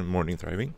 morning thriving.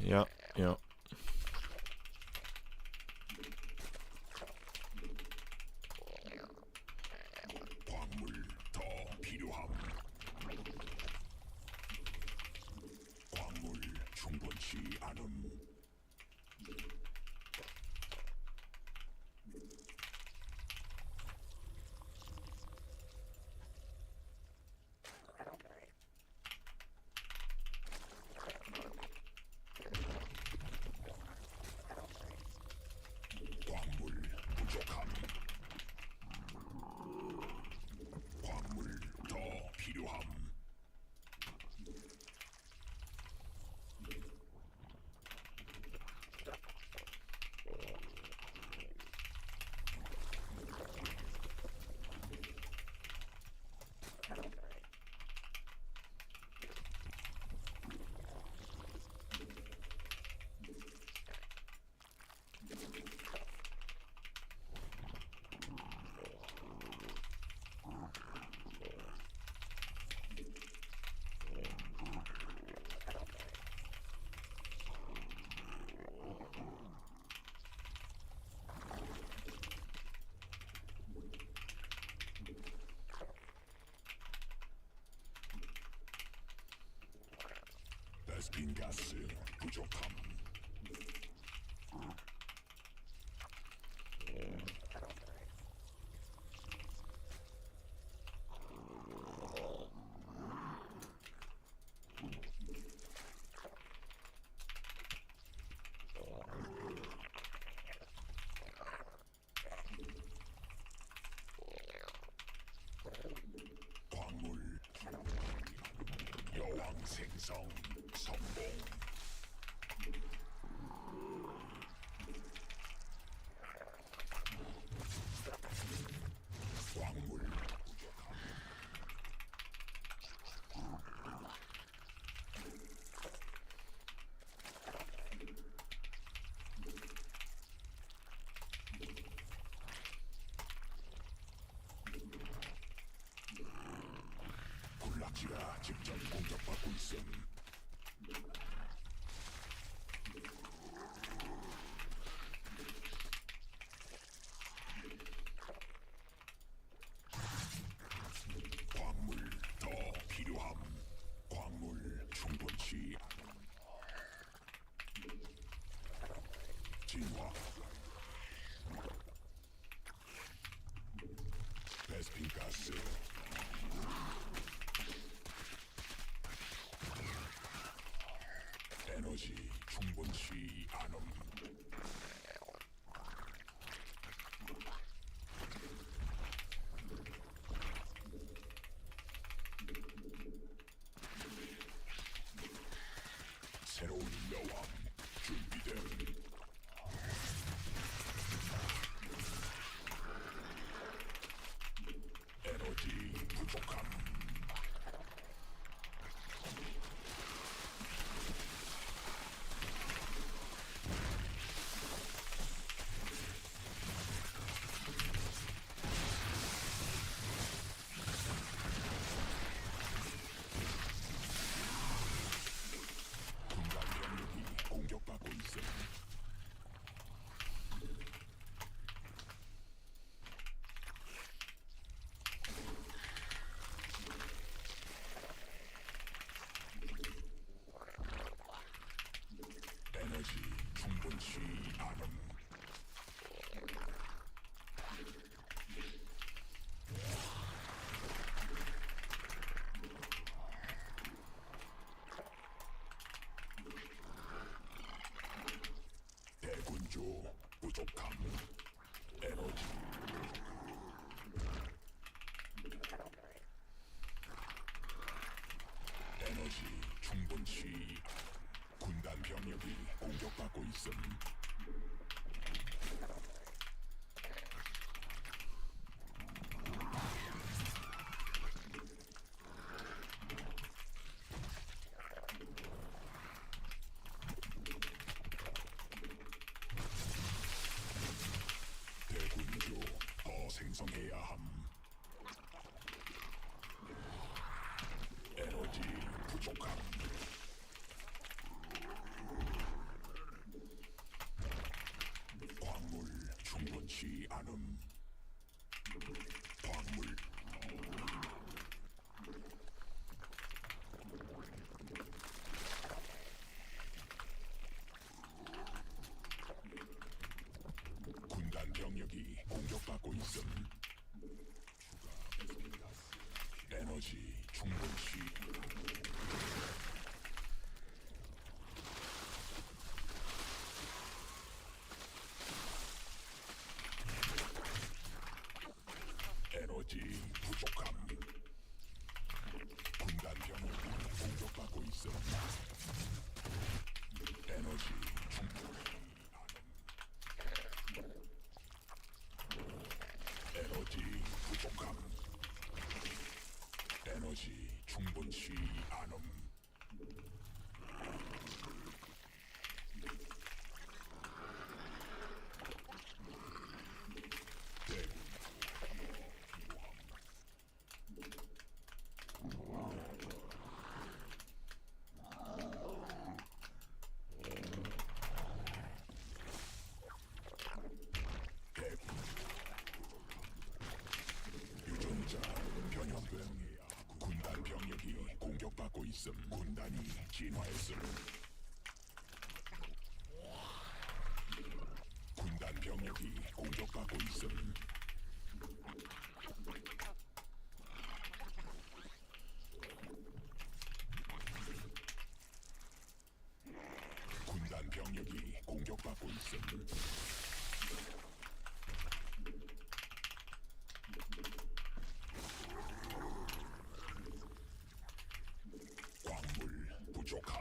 Yeah, yeah. 가스 부족함. 광물 여왕 생성 성공. 광물 부족함. 있음. 광물 더 필요함. 광물 충분치 않음. 진화. 베스핀 가스. 에너지 충분치 않음. 새로운 여왕 준비됨. 에너지 부족함. 군단 병력이 공격받고 있음. 에너지 충분치 않음. 대군주 부족함. 에너지. 에너지 충분치. 군단 병력이 공격받고 있음. 대군주 더 생성해야 함. 에너지 부족함. 광물 충분치 않음. 광물. 군단 병력이 공격받고 있음. 에너지 충분치. 에너지 부족함. 군단 병력이 공격받고 있음. 에너지 충분치 않음. 에너지 부족함. 에너지 충분치 않음. 유전자 변형됨. 군단 병력이 공격받고 있음. 군단이 진화했음. 군단 병력이 공격받고 있음. 군단 병력이 공격받고 있음. 광물 부족함.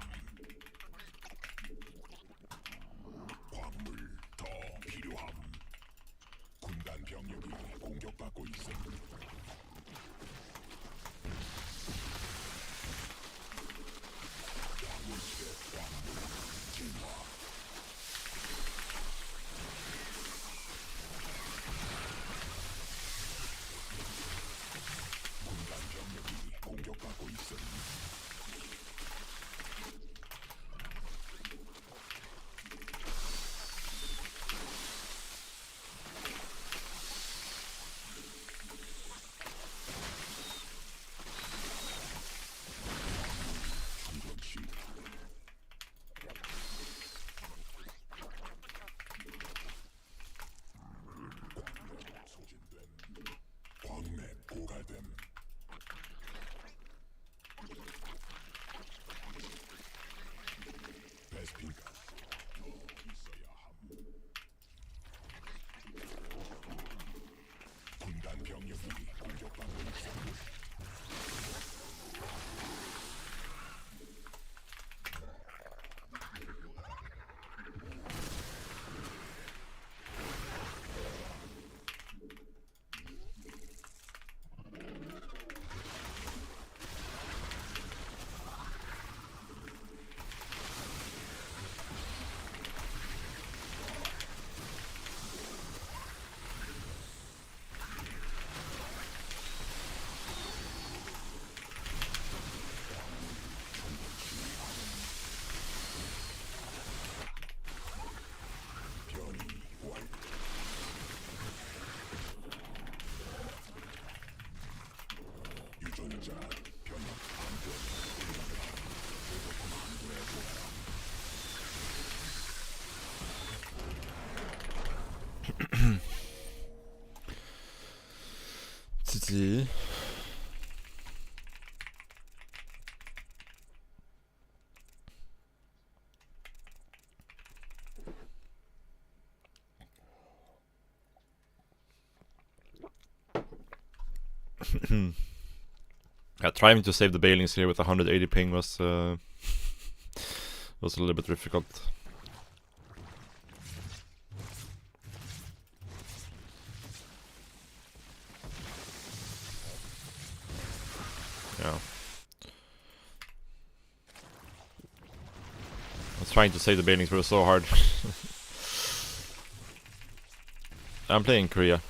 광물 더 필요함. 군단 병력이 공격받고 있음. 광물실의 광물 진화. 군단 병력이 공격받고 있음. see. Yeah, trying to save the Bailings here with 180 ping was a little bit difficult. Yeah. I was trying to save the Bailings, but it was so hard. I'm playing Korea.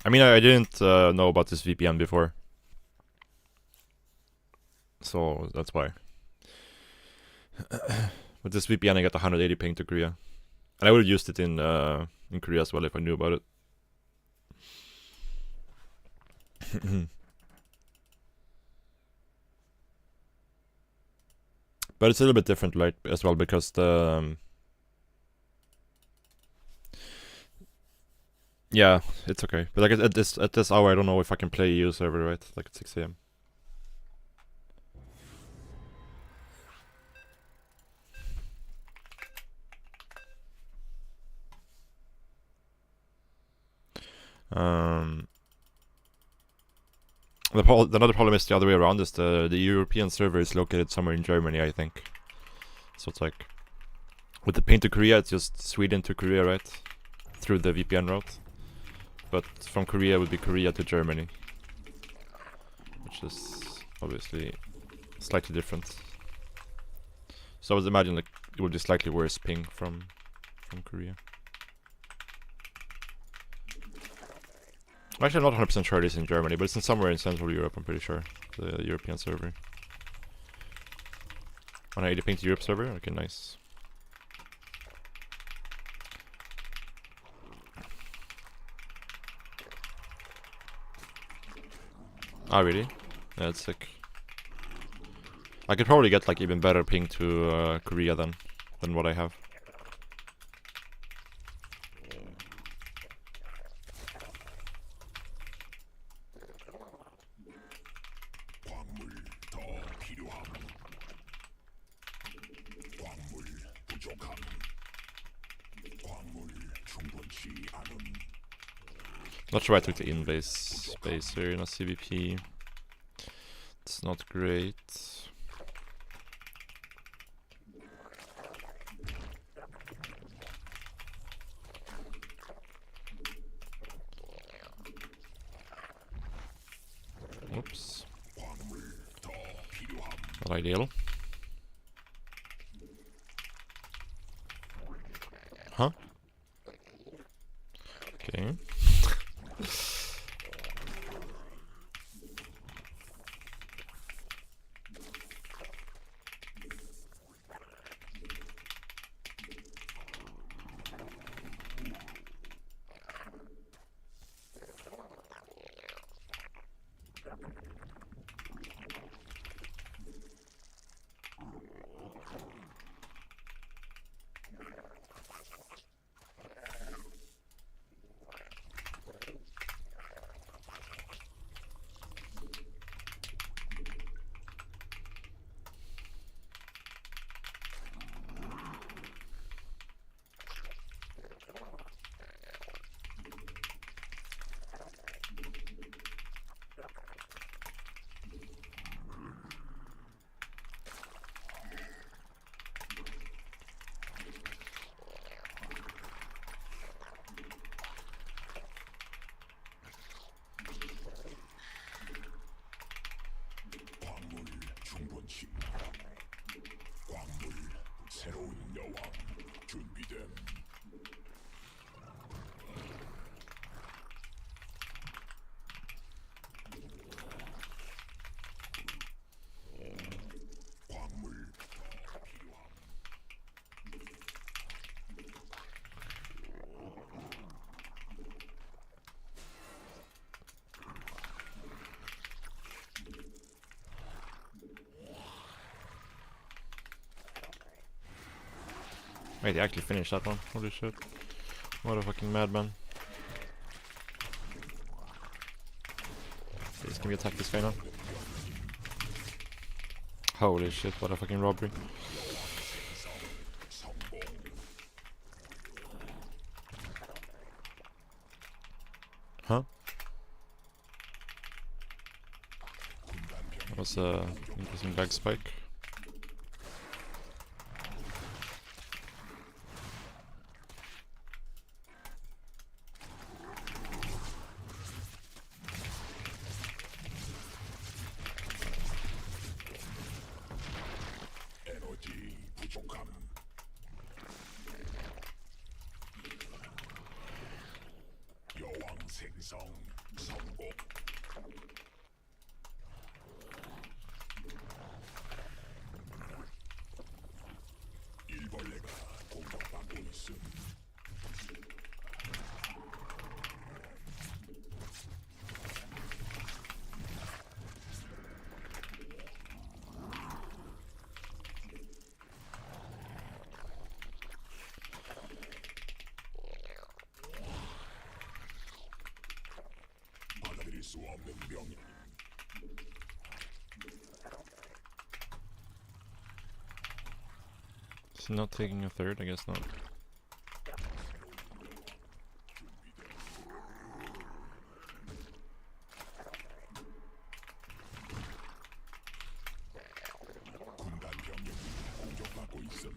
I mean, I didn't know about this VPN before, so that's why. With this VPN, I got 180 ping to Korea, and I would have used it in Korea as well if I knew about it. But it's a little bit different, right, as well, because the yeah, it's okay. But like at this hour, I don't know if I can play EU server, right? Like at 6 AM. Another problem is the other way around. Is the European server is located somewhere in Germany, I think. So it's like with the ping to Korea, it's just Sweden to Korea, right? Through the VPN route. But from Korea it would be Korea to Germany, which is obviously slightly different. So I would imagine like it would be slightly worse ping from Korea. Actually, I'm not 100% sure it is in Germany, but it's in somewhere in Central Europe, I'm pretty sure. The European server. 180 ping to Europe server? Okay, nice. Oh, really? Yeah, that's sick. I could probably get like even better ping to Korea than what I have. Not sure I took the in-base space here in a CVP. It's not great. Oops. Not ideal. Huh? Okay. Wait, he actually finished that one. Holy shit. What a fucking madman. Please, can we attack this guy now? Holy shit, what a fucking robbery. Huh? That was a interesting bag spike. 에너지 부족함. 여왕 생성 성공. 일벌레가 공격받고 있음. 받아들일 수 없는 명령. Is he not taking a third? I guess not. 군단 병력이 공격받고 있음.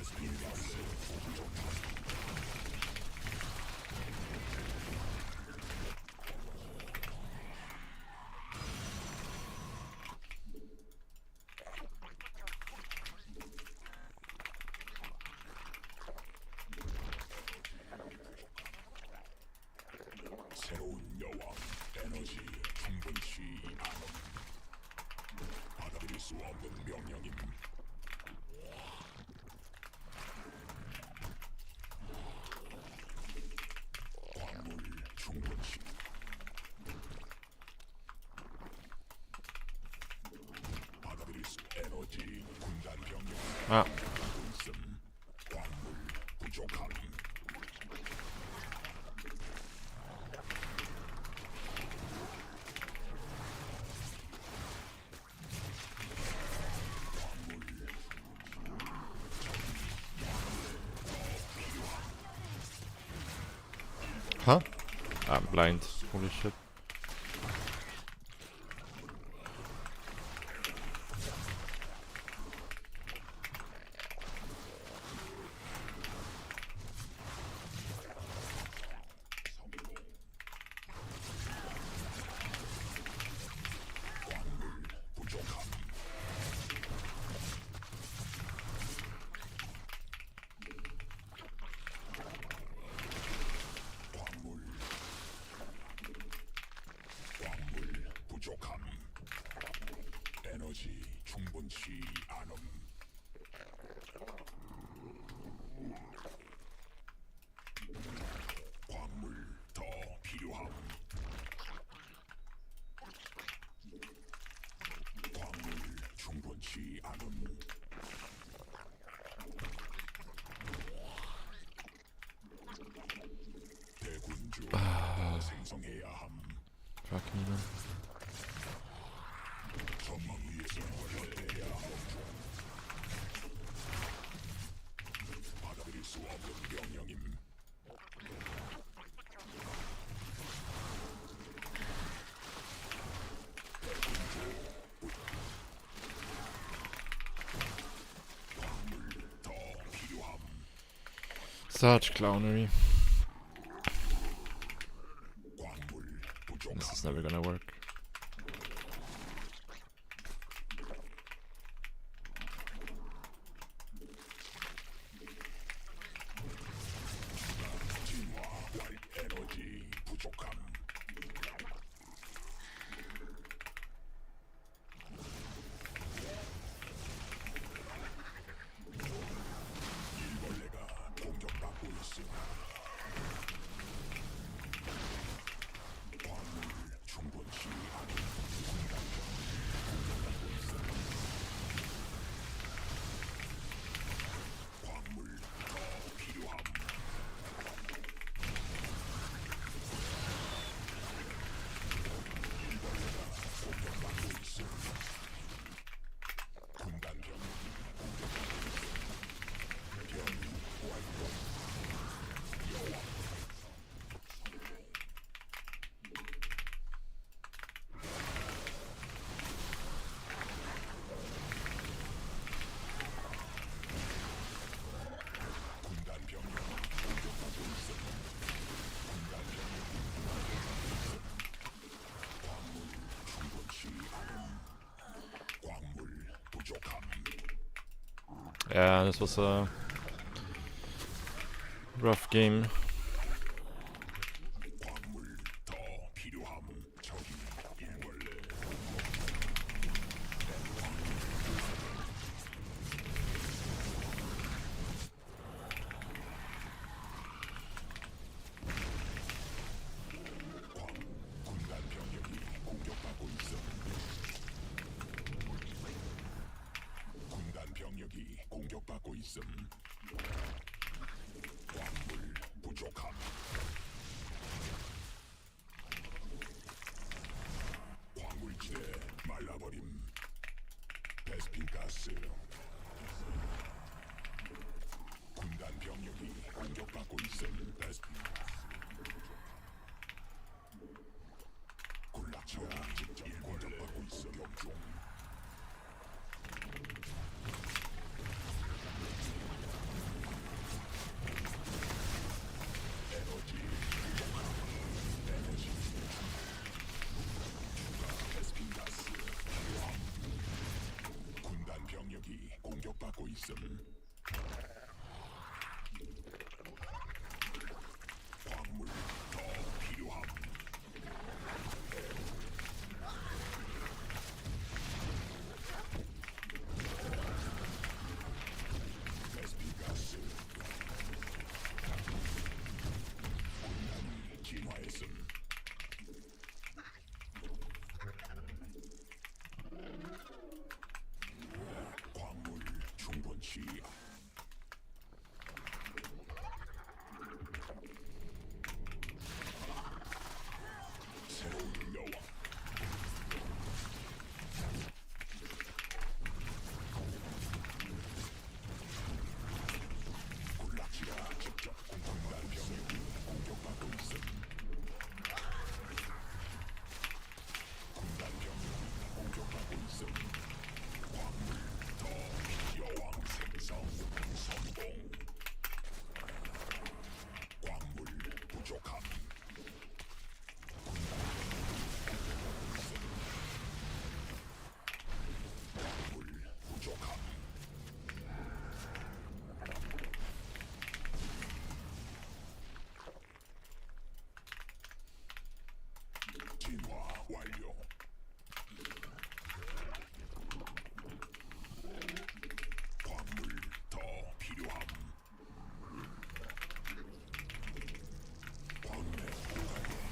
적이 SC2 부족함. 새로운 여왕 에너지 충분치 않음. 받아들일 수 없는 명령임. 광물 충분치. 받아들일 수 에너지 군단 병력 Ah, 있음. 광물 부족함. huh? I'm blind. Holy shit. 광물 부족함. 광물 부족함. 에너지 충분치 않음. 광물 더 필요함. 광물 충분치 않음. 대군주 더 생성해야 함. Fucking man. 전망 위에서 버텨야 함. 받아들일 수 없는 명령임. 광물 더 필요함. Such clownery. 광물 부족함. This is never gonna work. 진화 완 에너지 부족함. 일벌레가 공격받고 있음. 광물 충분치 Yeah, this was a rough game. 광물 더 필요함. 저기 일벌레. 군단 병력이 공격받고 있어. 군단 병력이 공격받고 있음. 광물 부족함. 광물지대 말라버림. 베스핀 가스. 군단 병력이 공격받고 있음. 베스핀 가스. 군락처가 직접 공격받고 있어. 격종. 에너지 부족함. 에너지 추가 베스핀 가스 필요함. 군단 병력이 공격받고 있음. 광물 더 필요함. 베스핀 가스. 군단이 진화했음. 광물 충분치. 새로운 여왕. 군락지가 직접 군단 병력이 공격받고 있음. 군단 병력이 공격받고 있음. 광물 더 여왕 생성 성공. 광물 부족함. 광물 부족함. 진화 완료. 광물 더 필요함. 광맥 고갈에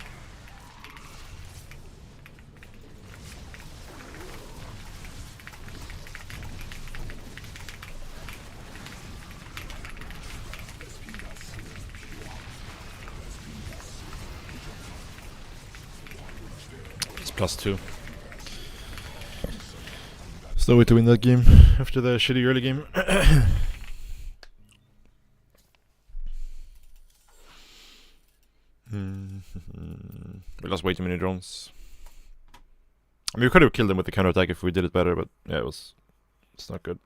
베스핀 가스 필요함. 베스핀 가스 부족함. 광물지대 It's +2. There's no way to win that game after the shitty early game. We lost way too many drones. I mean, we could have killed them with the counterattack if we did it better, but yeah, it's not good.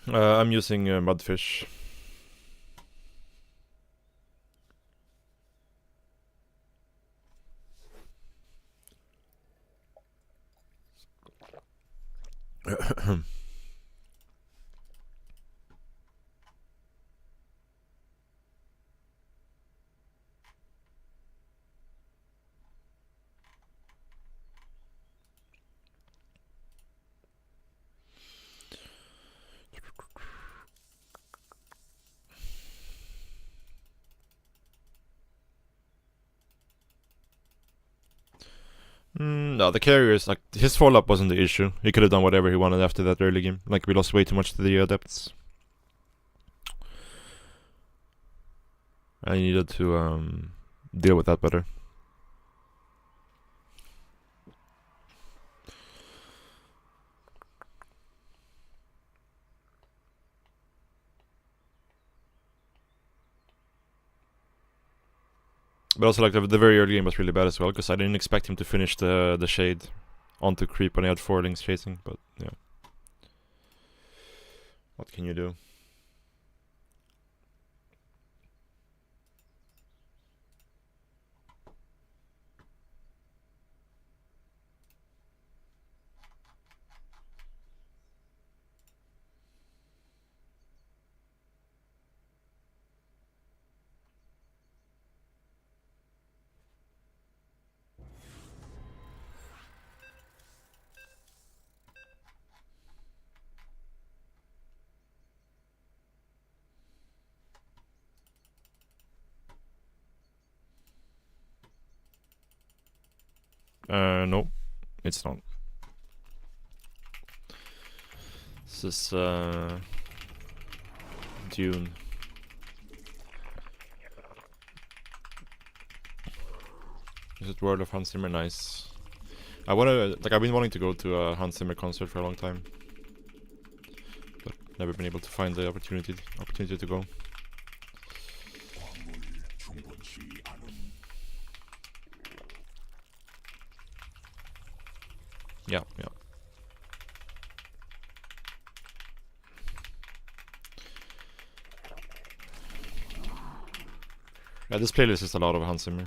I'm using mudfish. No, the carrier is like his follow-up wasn't the issue. He could have done whatever he wanted after that early game. Like we lost way too much to the adepts. I needed to deal with that better. But also like the very early game was really bad as well, because I didn't expect him to finish the shade onto creep when he had 4 links chasing, but yeah. What can you do? No, it's not. This is Dune. Is it World of Hans Zimmer? Nice. I've been wanting to go to a Hans Zimmer concert for a long time, but never been able to find the opportunity to go. Yeah. Yeah, this playlist is a lot of Hans Zimmer.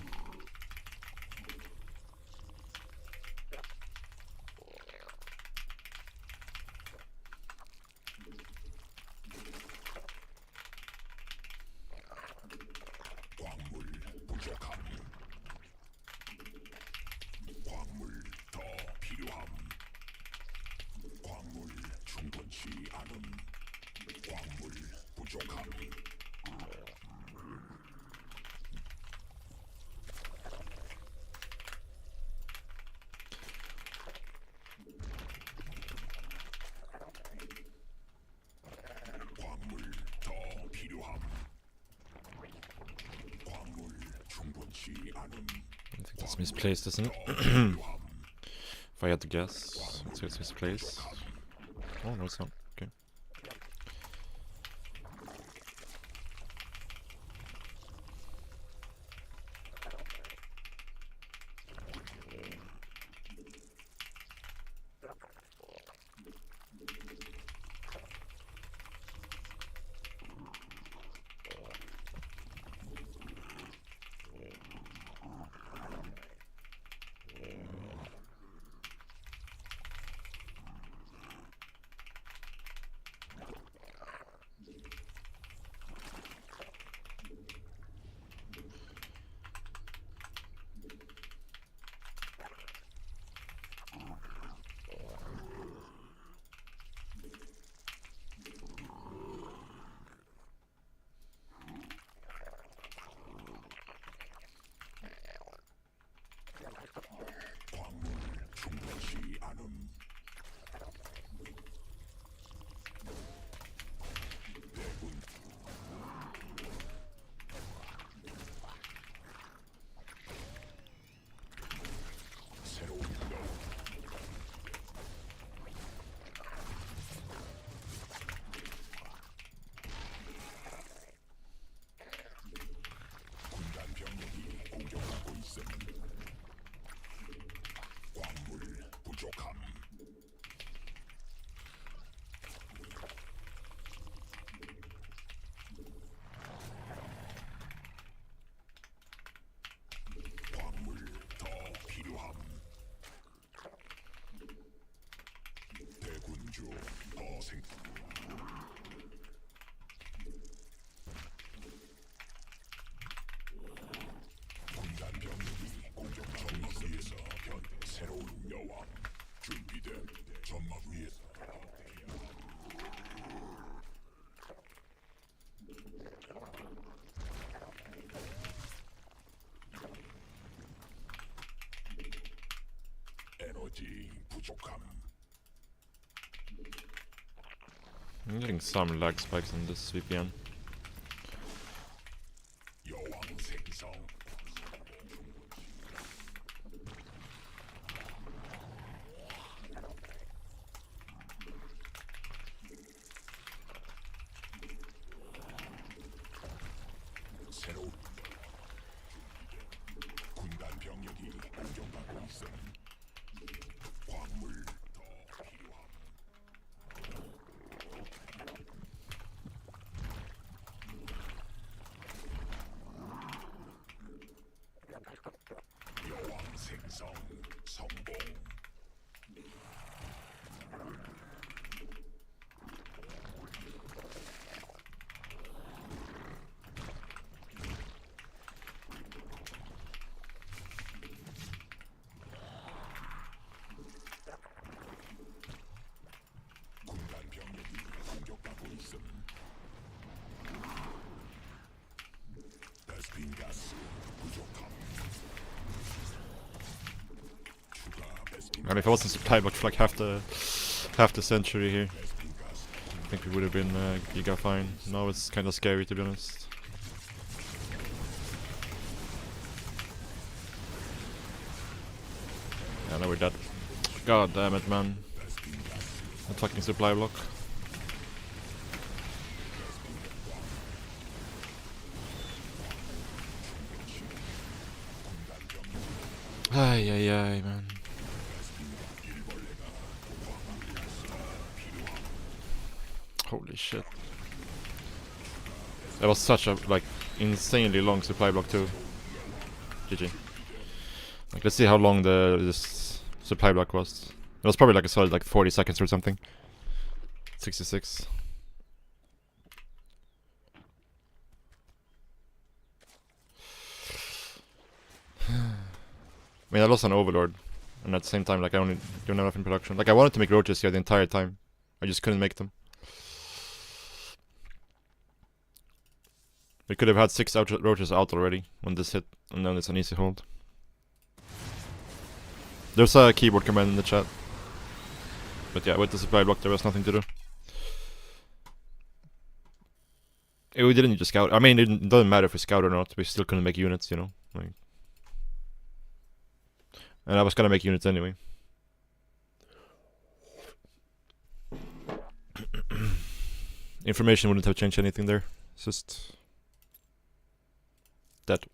I think that's misplaced, isn't it? If I had to guess, I'd say it's misplaced. Oh no, it's not. Okay. I'm getting some lag spikes on this VPN. And if I wasn't supply blocked for like half the century here, I think we would have been giga fine. Now it's kind of scary, to be honest. Yeah, now we're dead. God damn it, man. A fucking supply block. Ay, ay, ay, man. Holy shit. That was such a, like, insanely long supply block too. GG. Like, let's see how long this supply block was. It was probably like a solid, like, 40 seconds or something. 66. I mean, I lost an Overlord, and at the same time, like, I only don't have enough in production. Like, I wanted to make roaches here the entire time. I just couldn't make them. We could have had 6 roaches out already when this hit, and then it's an easy hold. There's a keyboard command in the chat. But yeah, with the supply block there was nothing to do. We didn't need to scout. I mean, it doesn't matter if we scout or not, we still couldn't make units, you know? Like, and I was gonna make units anyway. Information wouldn't have changed anything there. It's just that.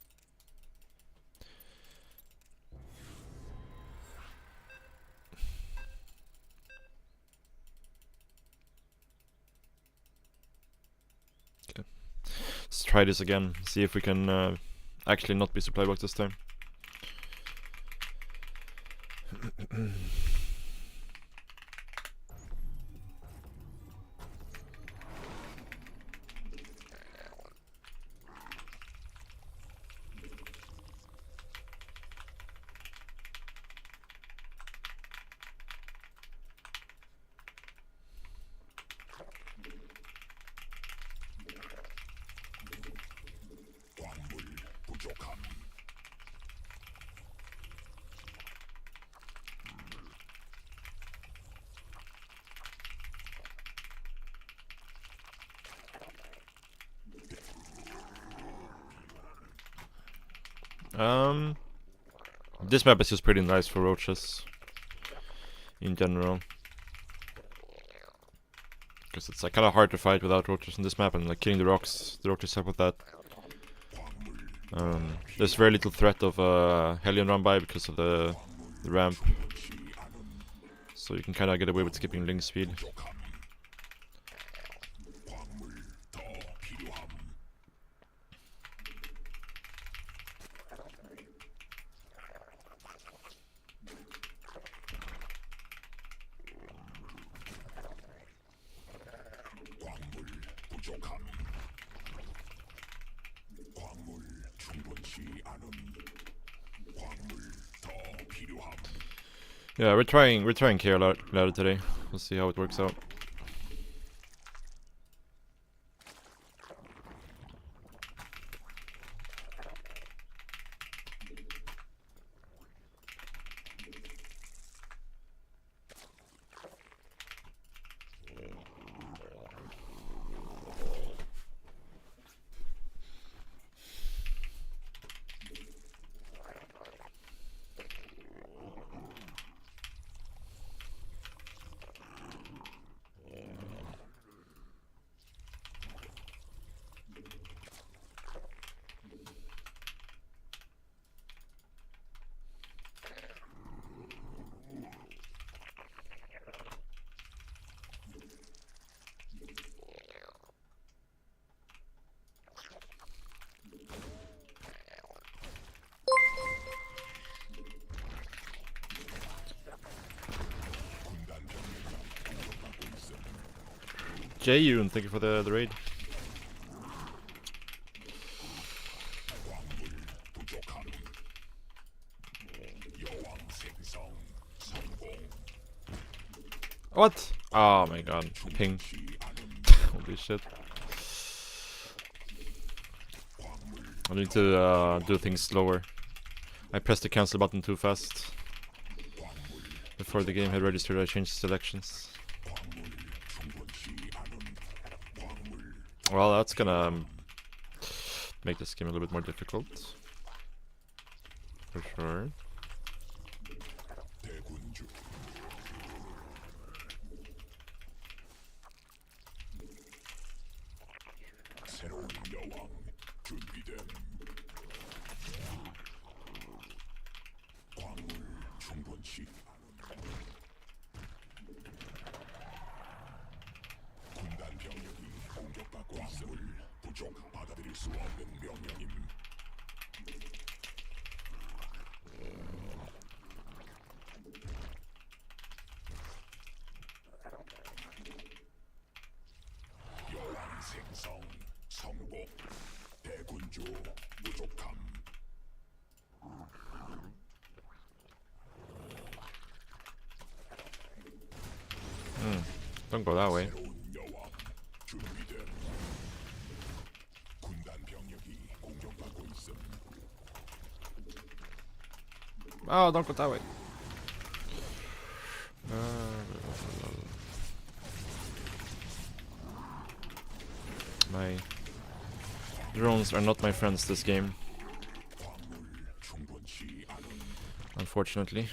Okay. Let's try this again. See if we can actually not be supply blocked this time. This map is just pretty nice for roaches in general, because it's like kind of hard to fight without roaches on this map, and like killing the roaches help with that. There's very little threat of Hellion run by because of the ramp, so you can kind of get away with skipping link speed. Yeah, we're trying KO ladder today. We'll see how it works out. Jayun, thank you for the raid. What? Oh my god, ping. Holy shit. I need to do things slower. I pressed the cancel button too fast. Before the game had registered, I changed selections. Well, that's gonna make this game a little bit more difficult. For sure. Don't go that way. Oh, don't go that way. My drones are not my friends this game. Unfortunately.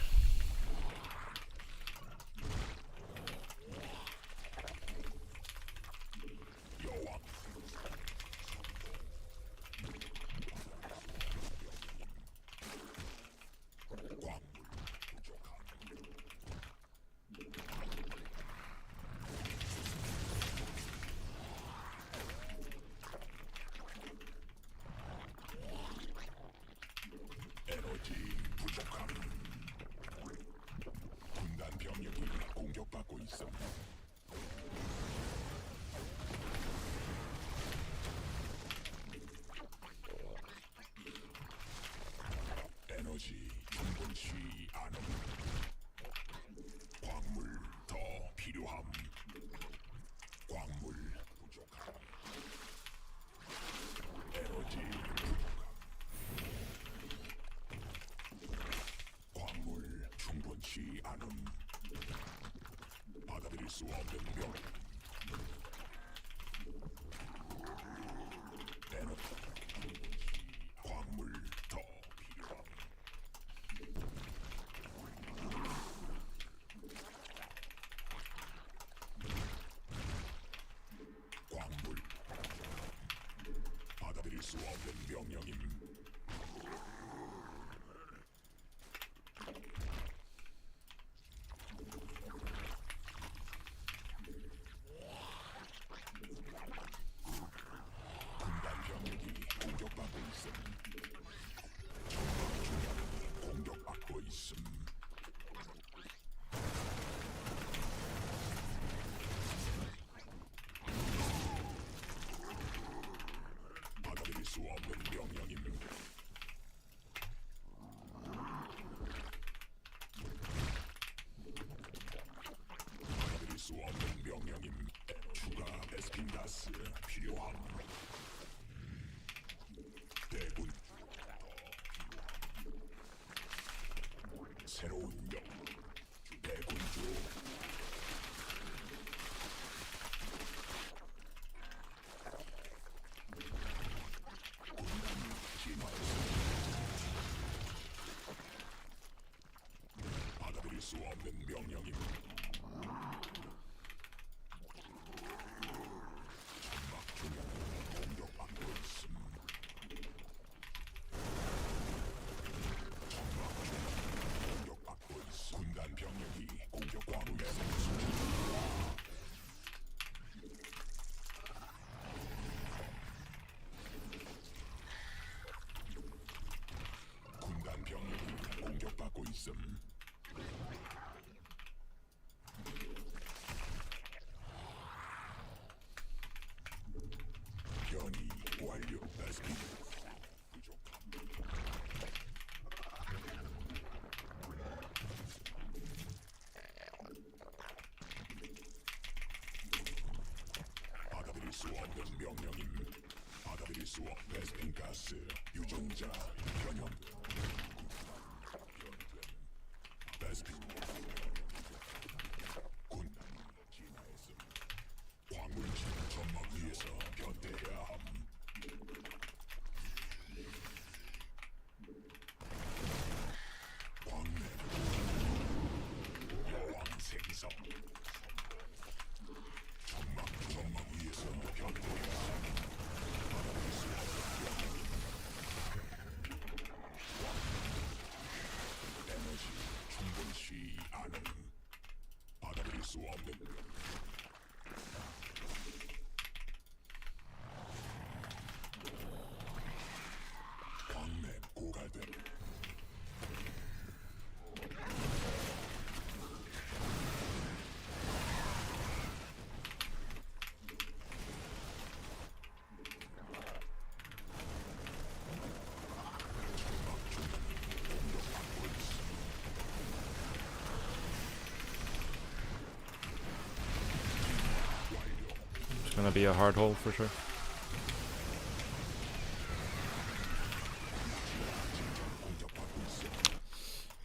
It's gonna be a hard hole for sure.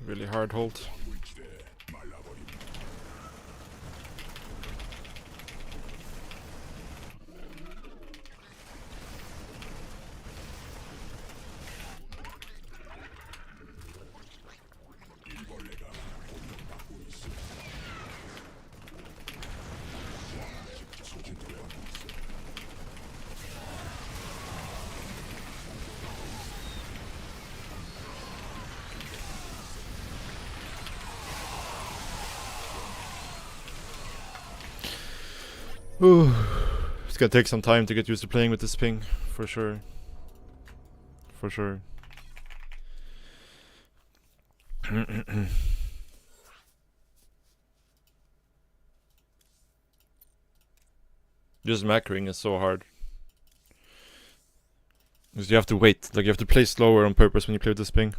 Really hard hold. Ooh, it's gonna take some time to get used to playing with this ping, for sure. For sure. Just macroing is so hard. Because you have to wait, like you have to play slower on purpose when you play with this ping.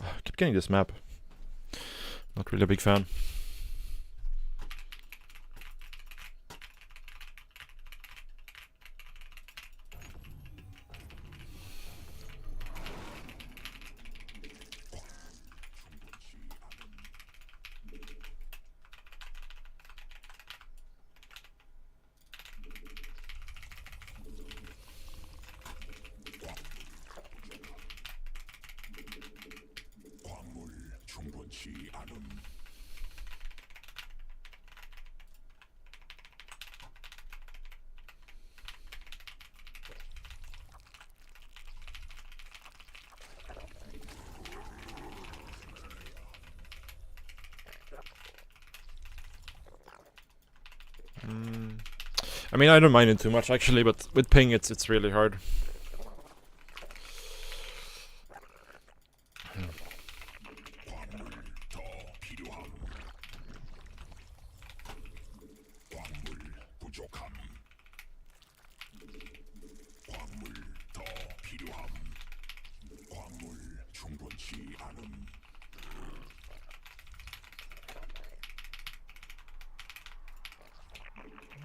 I keep getting this map. Not really a big fan. I mean, I don't mind it too much actually, but with ping it's really hard.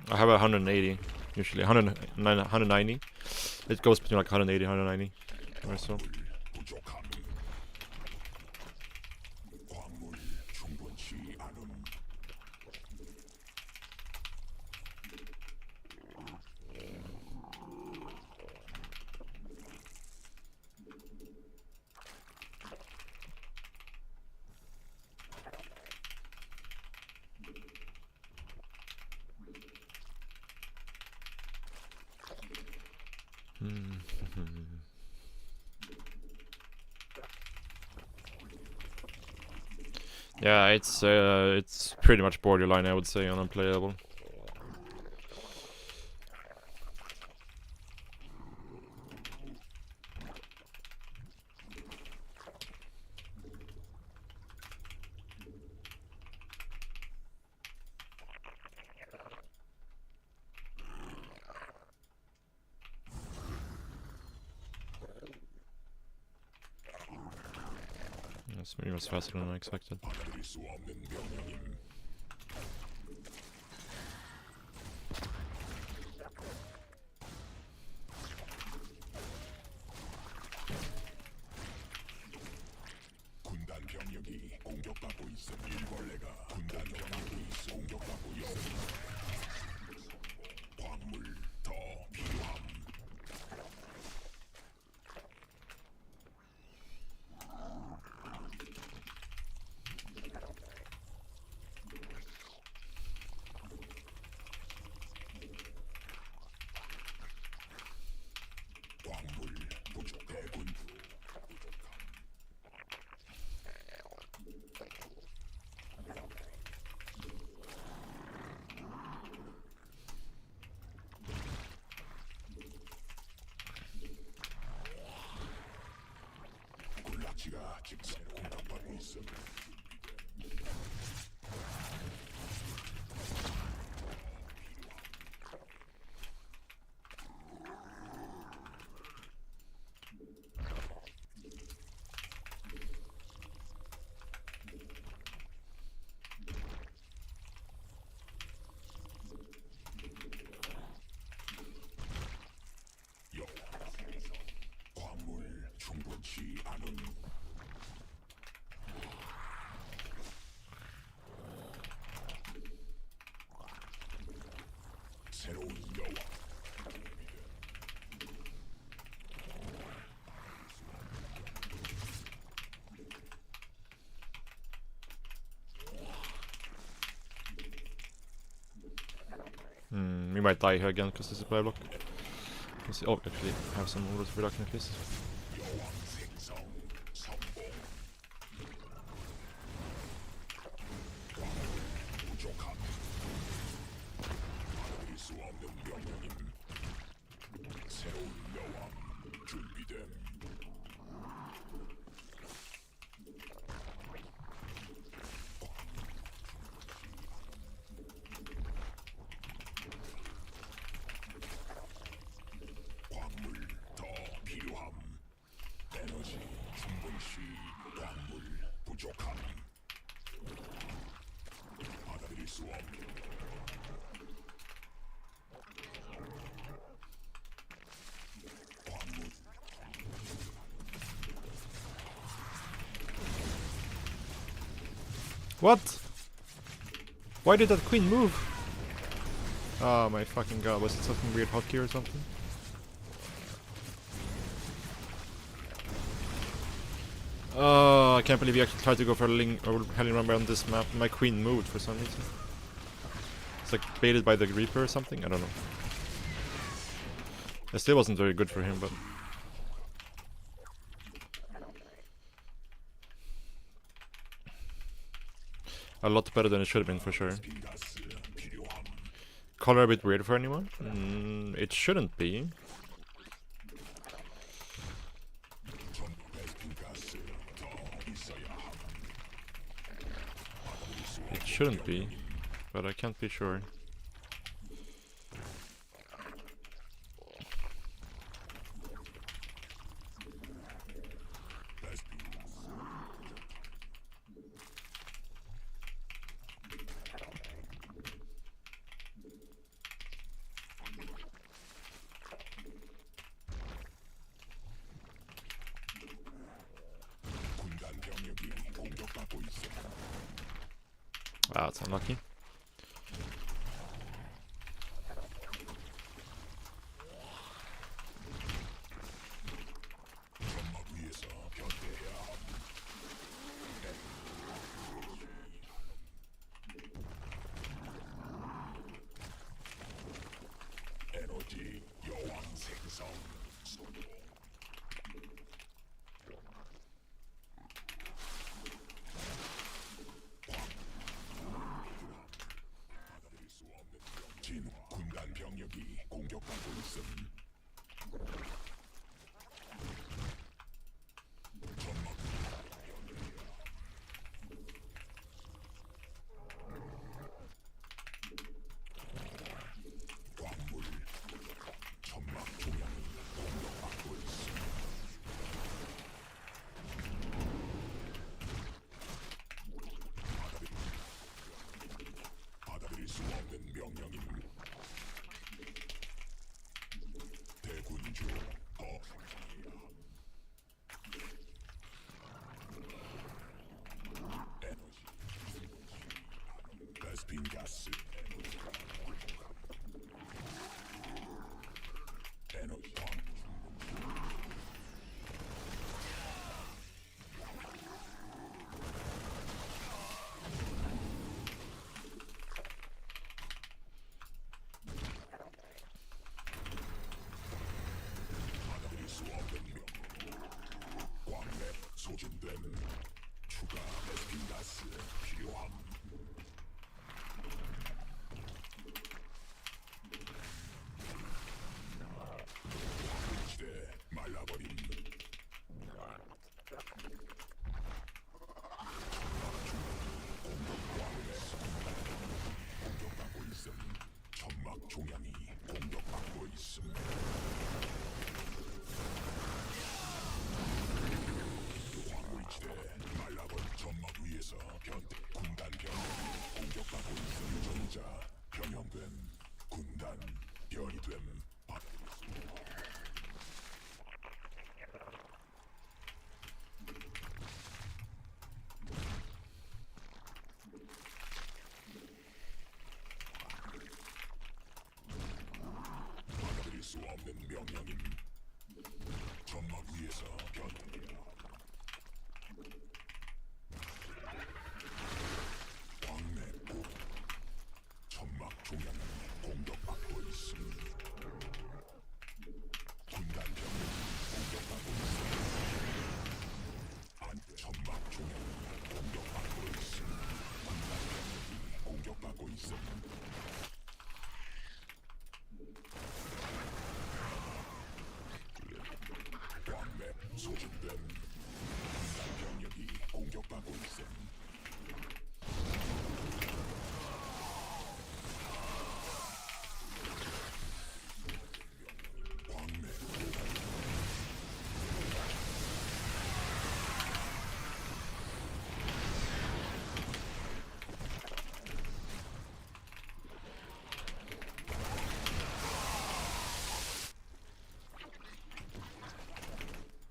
I have 180, usually 190. It goes between like 180, 190 or so. Yeah, it's pretty much borderline, I would say, on unplayable. This movie was faster than I expected. 충분치 않은 새로운 여왕. We might die here again because this is supply block. Let's see. Oh, actually, I have some orders for reduction at least. 여왕 생성 성공. 부족함. 받아들일 수 없는 명령임. 새로운 여왕 준비됨. 광물 더 필요함. 에너지 충분시. 광물 부족함. 받아들일 수 없는 광물. What? Why did that queen move? Oh my fucking god, was it something weird hotkey or something? Oh, I can't believe you actually tried to go for a Ling or Helling Rumble on this map. My queen moved for some reason. It's like baited by the Reaper or something? I don't know. It still wasn't very good for him, but... a lot better than it should have been for sure. 스피가스 필요함. Color a bit weird for anyone? It shouldn't be. 전 베스핀가스 더 있어야 함. 받아들일 수 It shouldn't be. But I can't be sure. 베스핀 군단 병력이 공격받고 있어. Wow, that's unlucky. 연막 위에서 변대해야 함. 에너지 여왕 생성 성공. 소진된 병력이 공격받고 있음. 광맥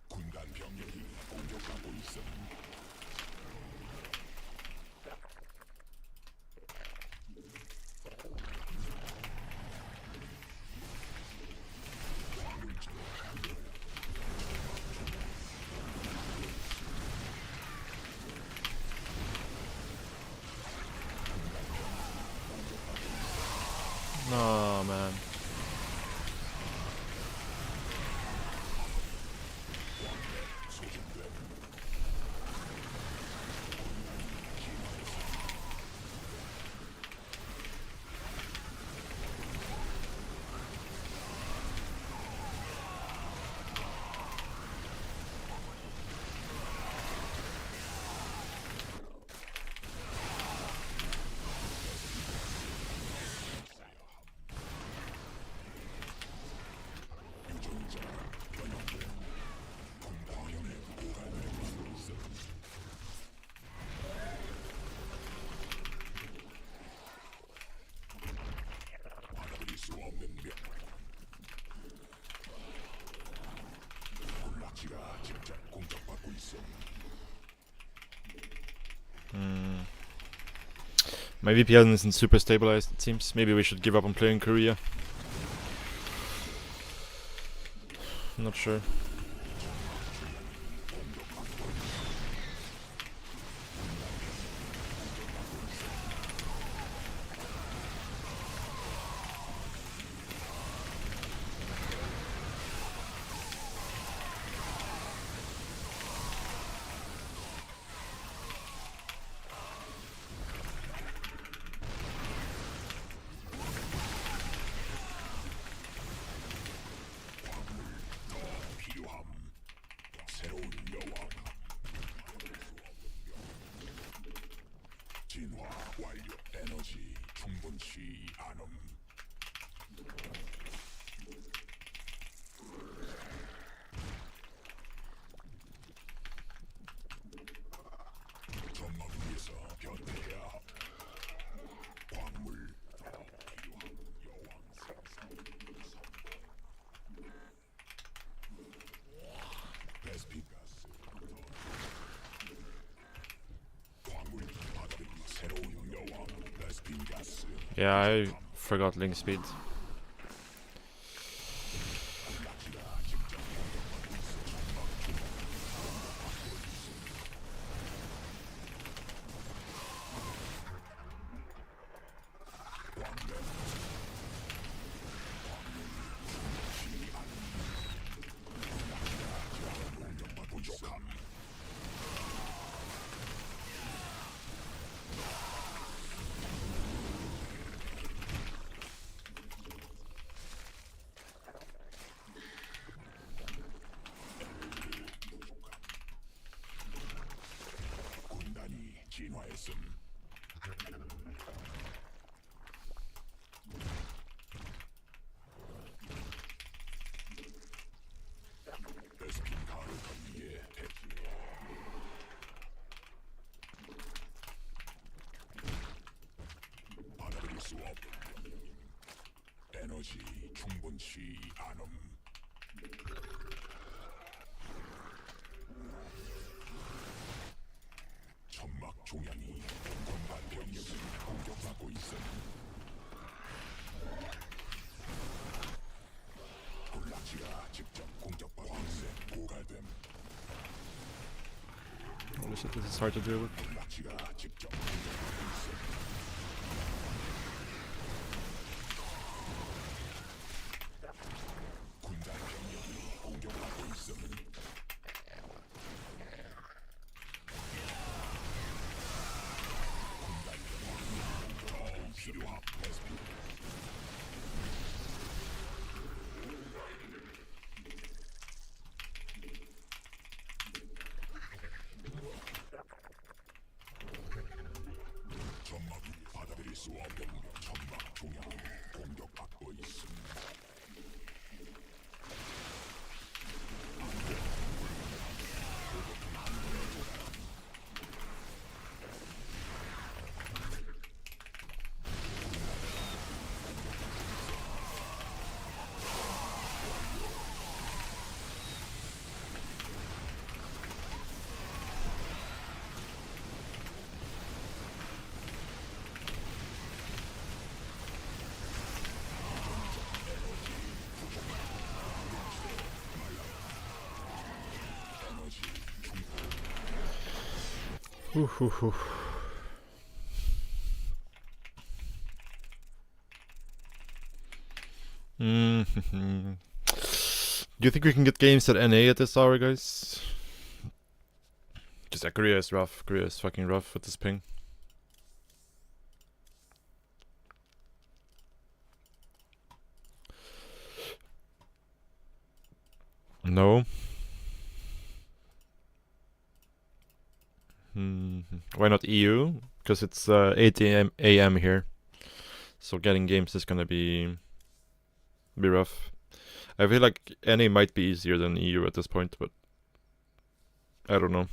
군단 병력이 공격받고 있음. Oh man. 받아들일 수 없는 명. 군락지가 직접 공격받고 있음. My VPN isn't super stabilized, it seems. Maybe we should give up on playing Korea. I'm not sure. 필요함. 새로운 여왕. 진화 완료. 에너지 충분치 않음. 전망 위에서 변태야. 광물 더 필요함. 여왕 생성. 베스핀가스 광물 바다를 새로운 여왕 베스핀가스. Yeah, I forgot link speed. 군락지가 직접 공격받고 있어. 공격받고 부족함. 군단이 진화했음. 베스핀 가루가 위에 대기. 받아들일 수 없. 에너지 충분치 않음. 천막 종양이 건반 병력이 공격받고 있음. 군락지가 직접 공격받고 광색 고갈됨. Holy shit, this is hard to deal with. 군락지가 직접 공격받고 있음. 군단 병력이 공격받고 있음. 군단 병력이 더 필요함. 베스핀. Do you think we can get games at NA at this hour, guys? Just Korea is rough. Korea is fucking rough with this ping. No. Why not EU? Because it's 8 a.m. here. So getting games is gonna be rough. I feel like NA might be easier than EU at this point, but I don't know.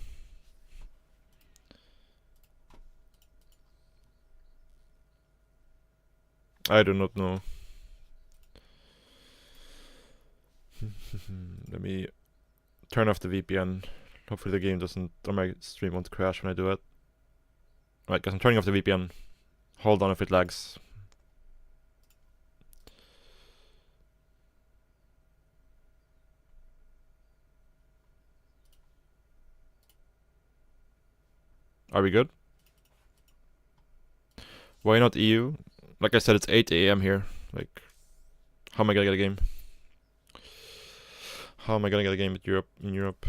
I do not know. Let me turn off the VPN. Hopefully the game doesn't, or my stream won't crash when I do it. Right, guys, I'm turning off the VPN. Hold on if it lags. Are we good? Why not EU? Like I said, it's 8 a.m. here. Like, how am I gonna get a game? How am I gonna get a game in Europe?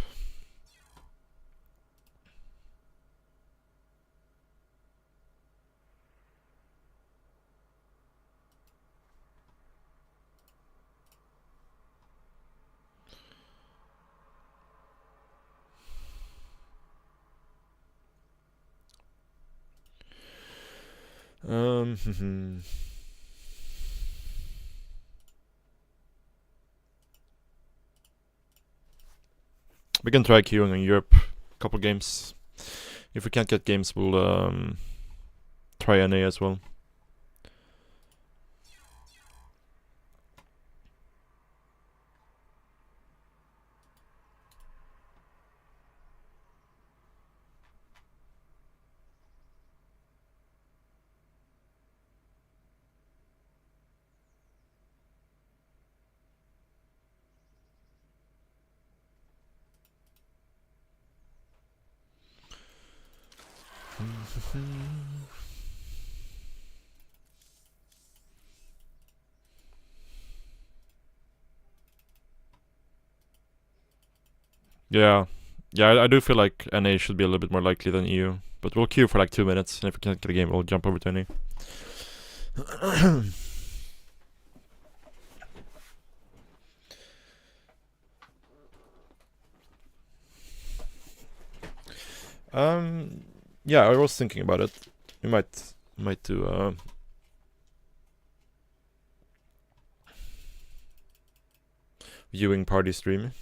We can try queuing in Europe. Couple games. If we can't get games, we'll try NA as well. Yeah. Yeah, I do feel like NA should be a little bit more likely than EU. But we'll queue for like 2 minutes, and if we can't get a game, we'll jump over to NA. Yeah, I was thinking about it. We might do viewing party stream.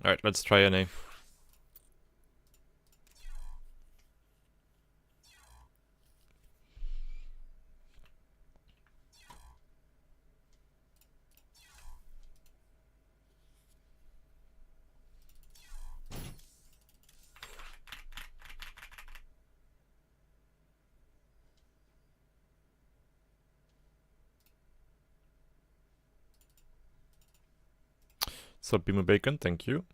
Alright, let's try NA. Sub Beamer Bacon, thank you.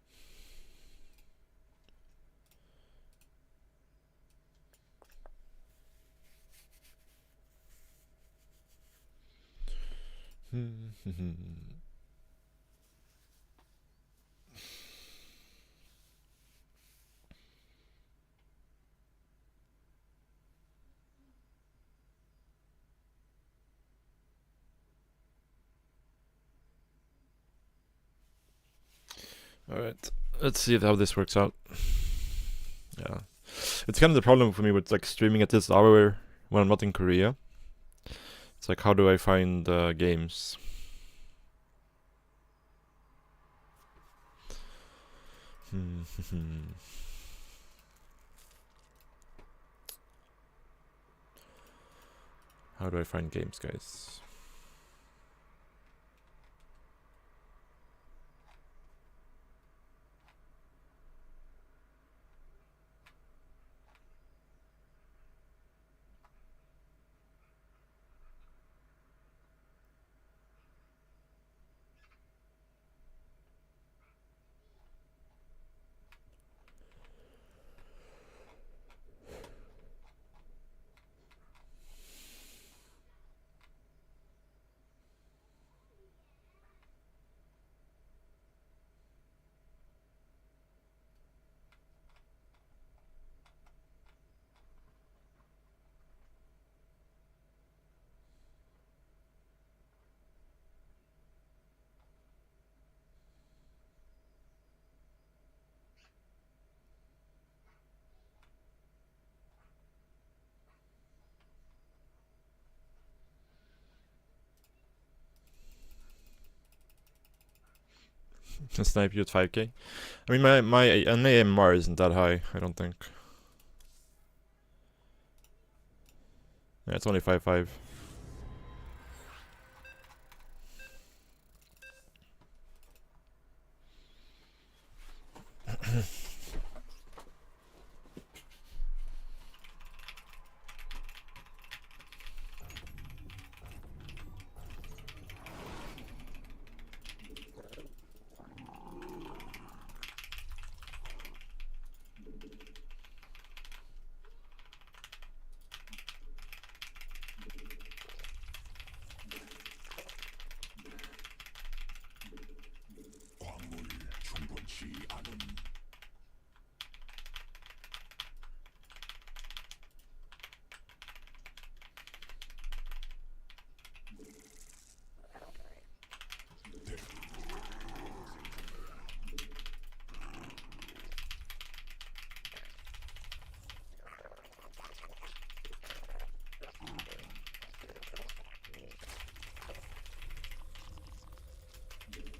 Alright, let's see how this works out. Yeah. It's kind of the problem for me with like streaming at this hour when I'm not in Korea. It's like, how do I find games? How do I find games, guys? Snipe you at 5k. I mean, my AMR isn't that high, I don't think. Yeah, it's only 5.5. 광물 충분치 않음.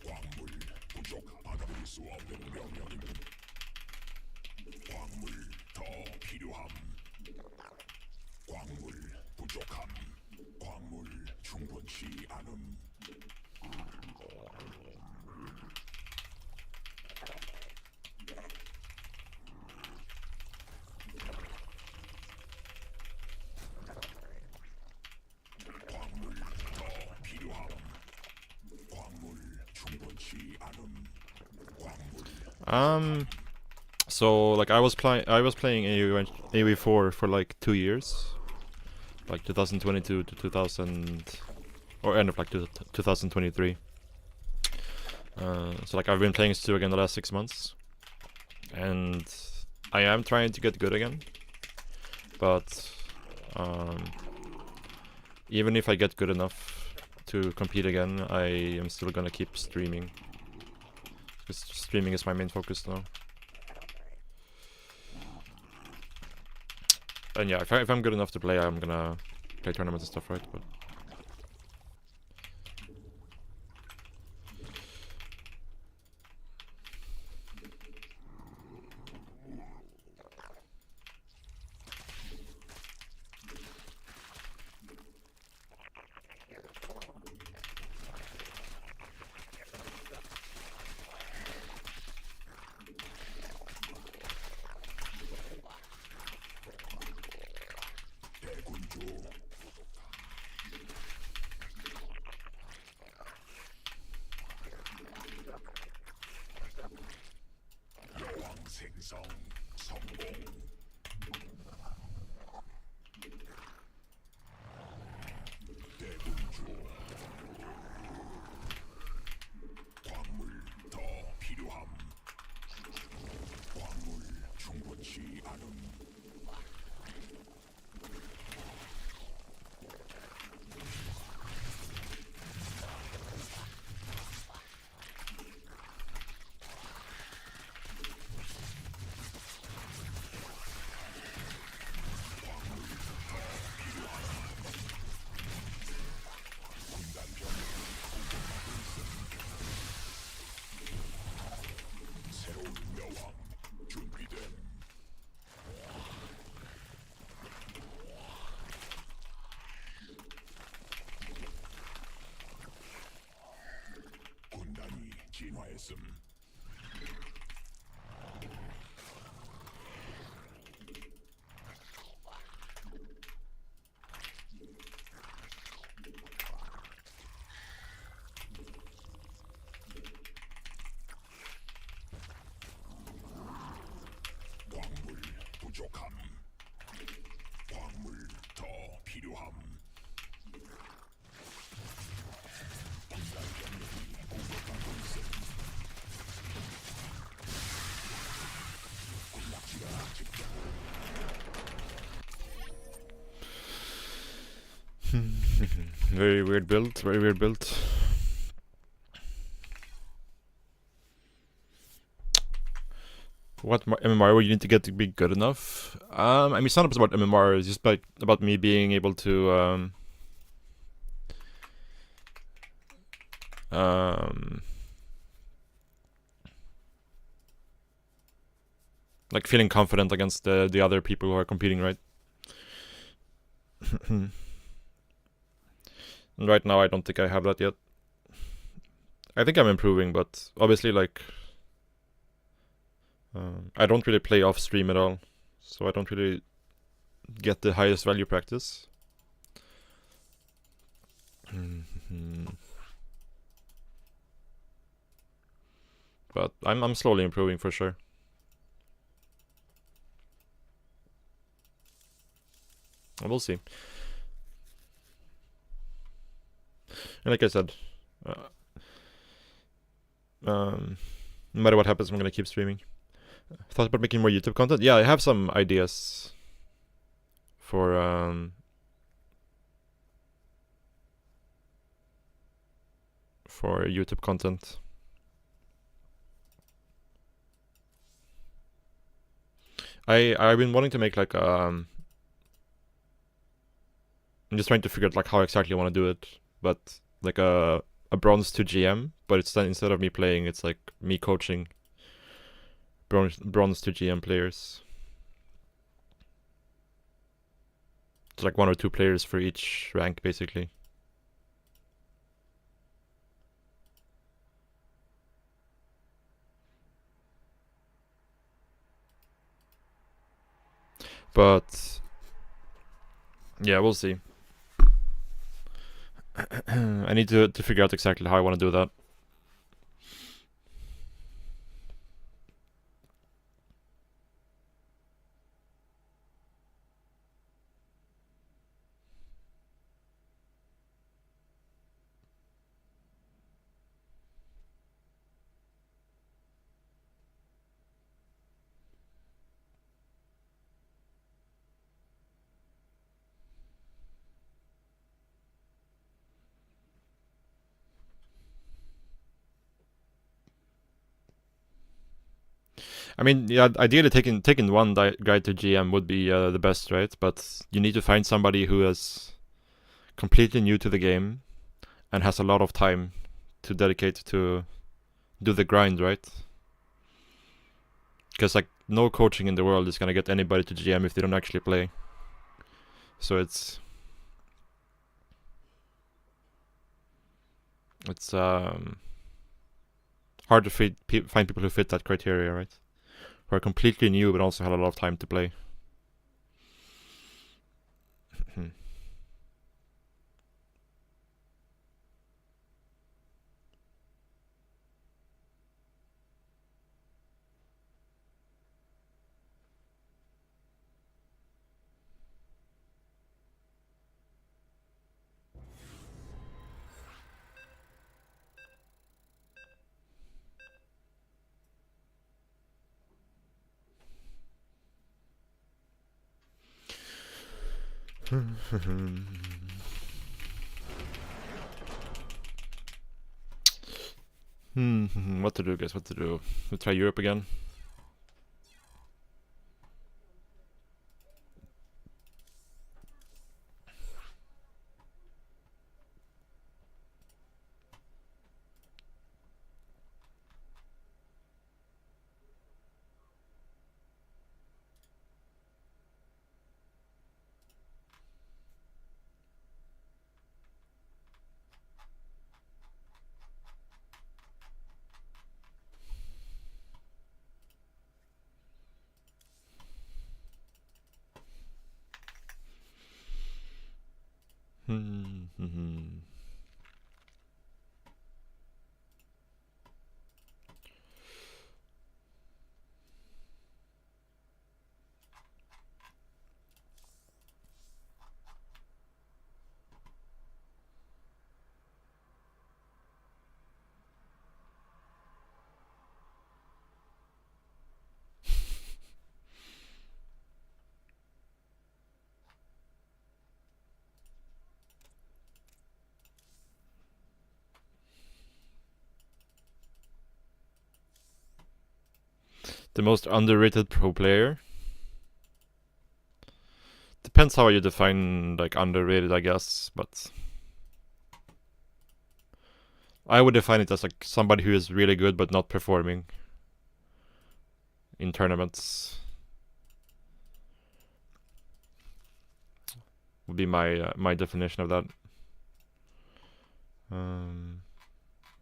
광물 부족. 받아들일 수 없는 명령임. 광물 더 필요함. 광물 부족함. 광물 충분치 않음. 광물 더 필요함. 광물 충분치 않음. 광물 So like I was playing AOE4 for like 2 years, like 2022 to 2000, or end of like 2023. So like I've been playing SC2 again the last 6 months, and I am trying to get good again. But even if I get good enough to compete again, I am still gonna keep streaming. Because streaming is my main focus now. And yeah, if I'm good enough to play, I'm gonna play tournaments and stuff, right? But 진화했음. 광물 부족함. 광물 더 필요함. 군단 병력이 공격받고 있음. 군락지가 집결. Very weird build, very weird build. What MMR would you need to get to be good enough? I mean, it's not about MMR, it's just about me being able to, like feeling confident against the other people who are competing, right? And right now, I don't think I have that yet. I think I'm improving, but obviously, like, I don't really play off stream at all, so I don't really get the highest value practice. But I'm slowly improving for sure. And we'll see. And like I said, no matter what happens, I'm gonna keep streaming. Thought about making more YouTube content. Yeah, I have some ideas for YouTube content. I've been wanting to make like I'm just trying to figure out like how exactly I want to do it, but like a bronze to GM, but it's then instead of me playing, it's like me coaching bronze to GM players. It's like 1 or 2 players for each rank, basically. But yeah, we'll see. I need to figure out exactly how I want to do that. I mean, yeah, ideally taking one guy to GM would be the best, right? But you need to find somebody who is completely new to the game and has a lot of time to dedicate to do the grind, right? Because like no coaching in the world is gonna get anybody to GM if they don't actually play. So it's hard to find people who fit that criteria, right? Who are completely new but also have a lot of time to play. What to do, guys? What to do? We'll try Europe again. The most underrated pro player. Depends how you define like underrated, I guess, but I would define it as like somebody who is really good but not performing in tournaments. Would be my my definition of that.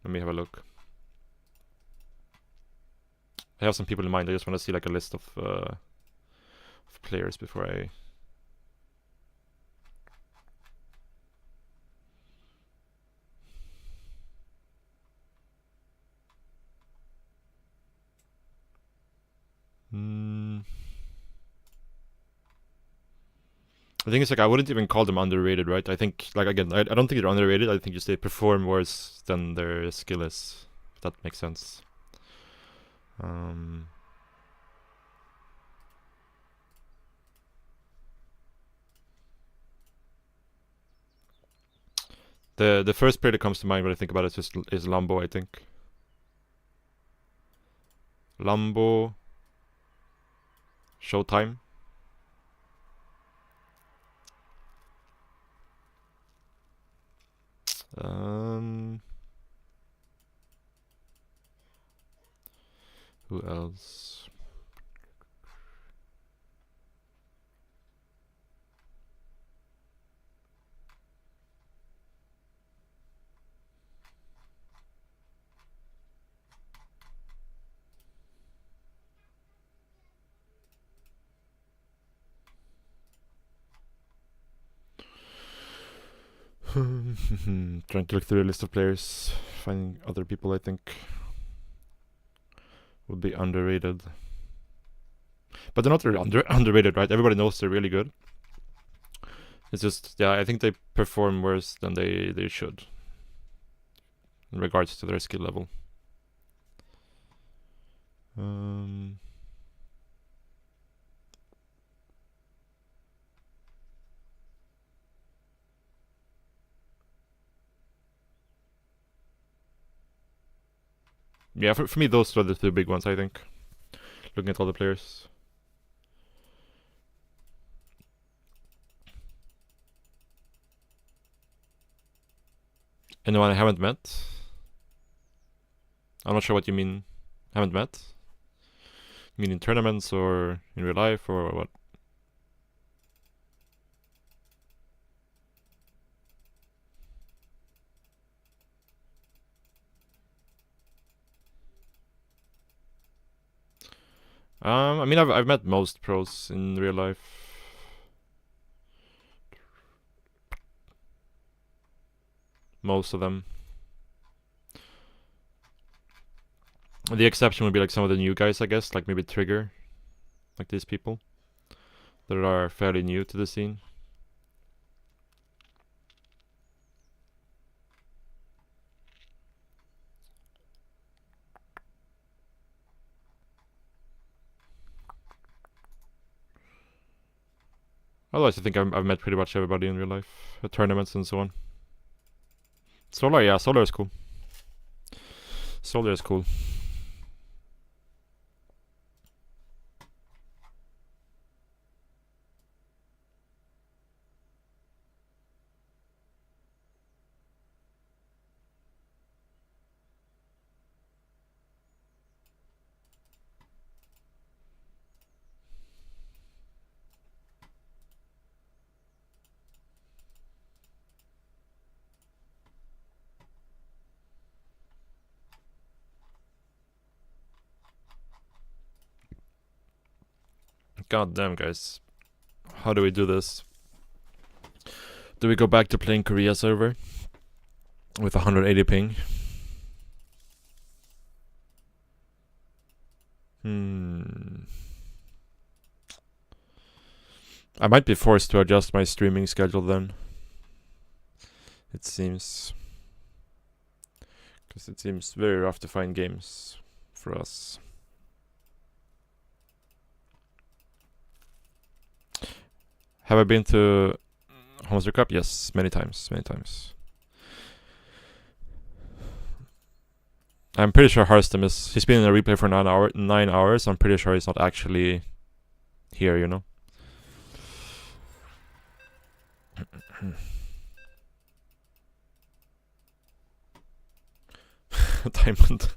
Let me have a look. I have some people in mind. I just want to see like a list of players before I. The thing is, like, I wouldn't even call them underrated, right? I think, like, again, I don't think they're underrated. I think just they perform worse than their skill is. If that makes sense. The first player that comes to mind when I think about it is Lambo, I think. Lambo. Showtime. Who else? Trying to look through a list of players, finding other people I think would be underrated. But they're not really underrated, right? Everybody knows they're really good. It's just, yeah, I think they perform worse than they should in regards to their skill level. Yeah, for me, those are the two big ones, I think. Looking at all the players. Anyone I haven't met? I'm not sure what you mean. Haven't met? You mean in tournaments or in real life or what? I mean, I've met most pros in real life. Most of them. The exception would be like some of the new guys, I guess, like maybe Trigger, like these people that are fairly new to the scene. Otherwise, I think I've met pretty much everybody in real life at tournaments and so on. Solar, yeah, Solar is cool. Solar is cool. God damn, guys. How do we do this? Do we go back to playing Korea server with 180 ping? I might be forced to adjust my streaming schedule then. It seems. Because it seems very rough to find games for us. Have I been to Monster Cup? Yes, many times, many times. I'm pretty sure Harstem is. He's been in a replay for 9 hours. I'm pretty sure he's not actually here, you know? Diamond.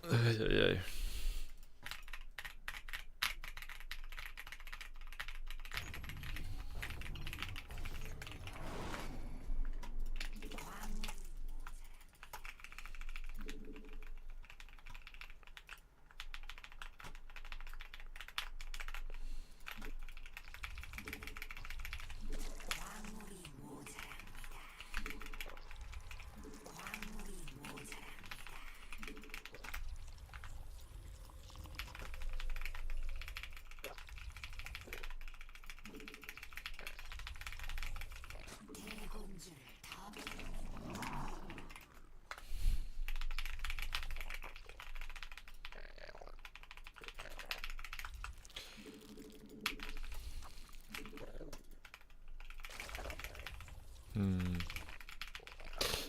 Ay.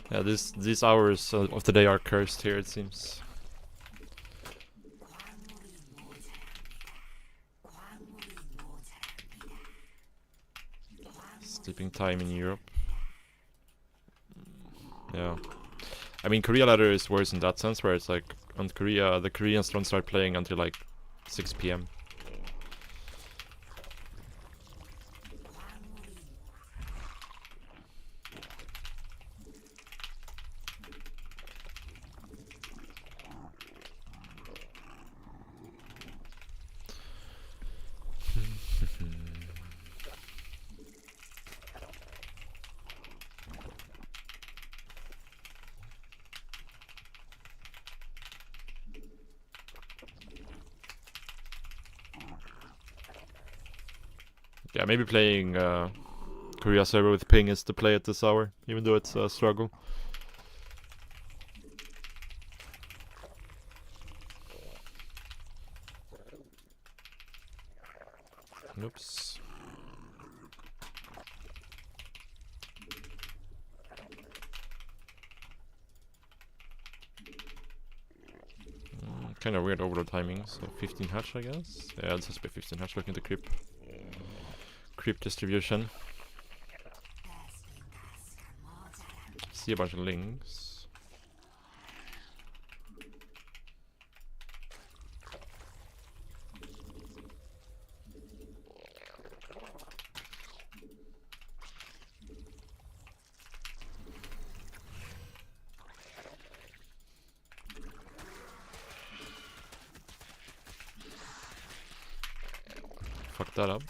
Yeah, these hours of the day are cursed here, it seems. Sleeping time in Europe. Yeah. I mean, Korea ladder is worse in that sense, where it's like, on Korea, the Koreans don't start playing until like 6 p.m. Yeah, maybe playing Korea server with ping is the play at this hour, even though it's a struggle. Oops. Kind of weird overload timing, so 15 hatch I guess. Yeah, this has to be 15 hatch, looking at the creep distribution. See a bunch of links. Fuck that up.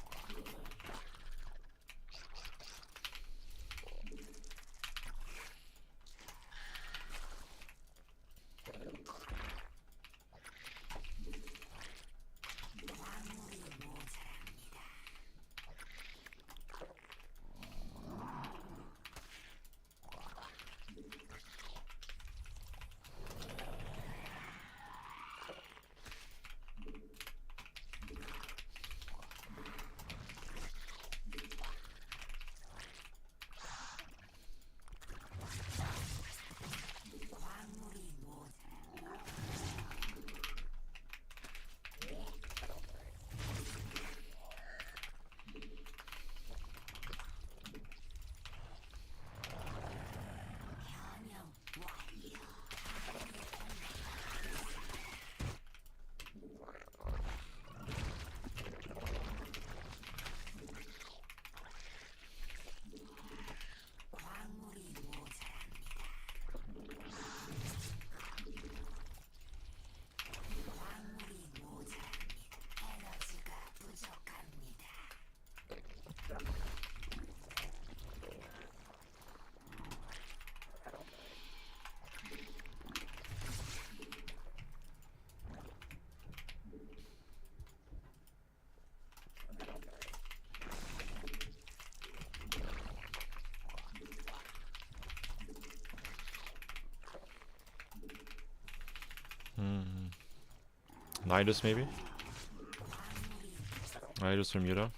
Nidus maybe? Nidus from Yuta.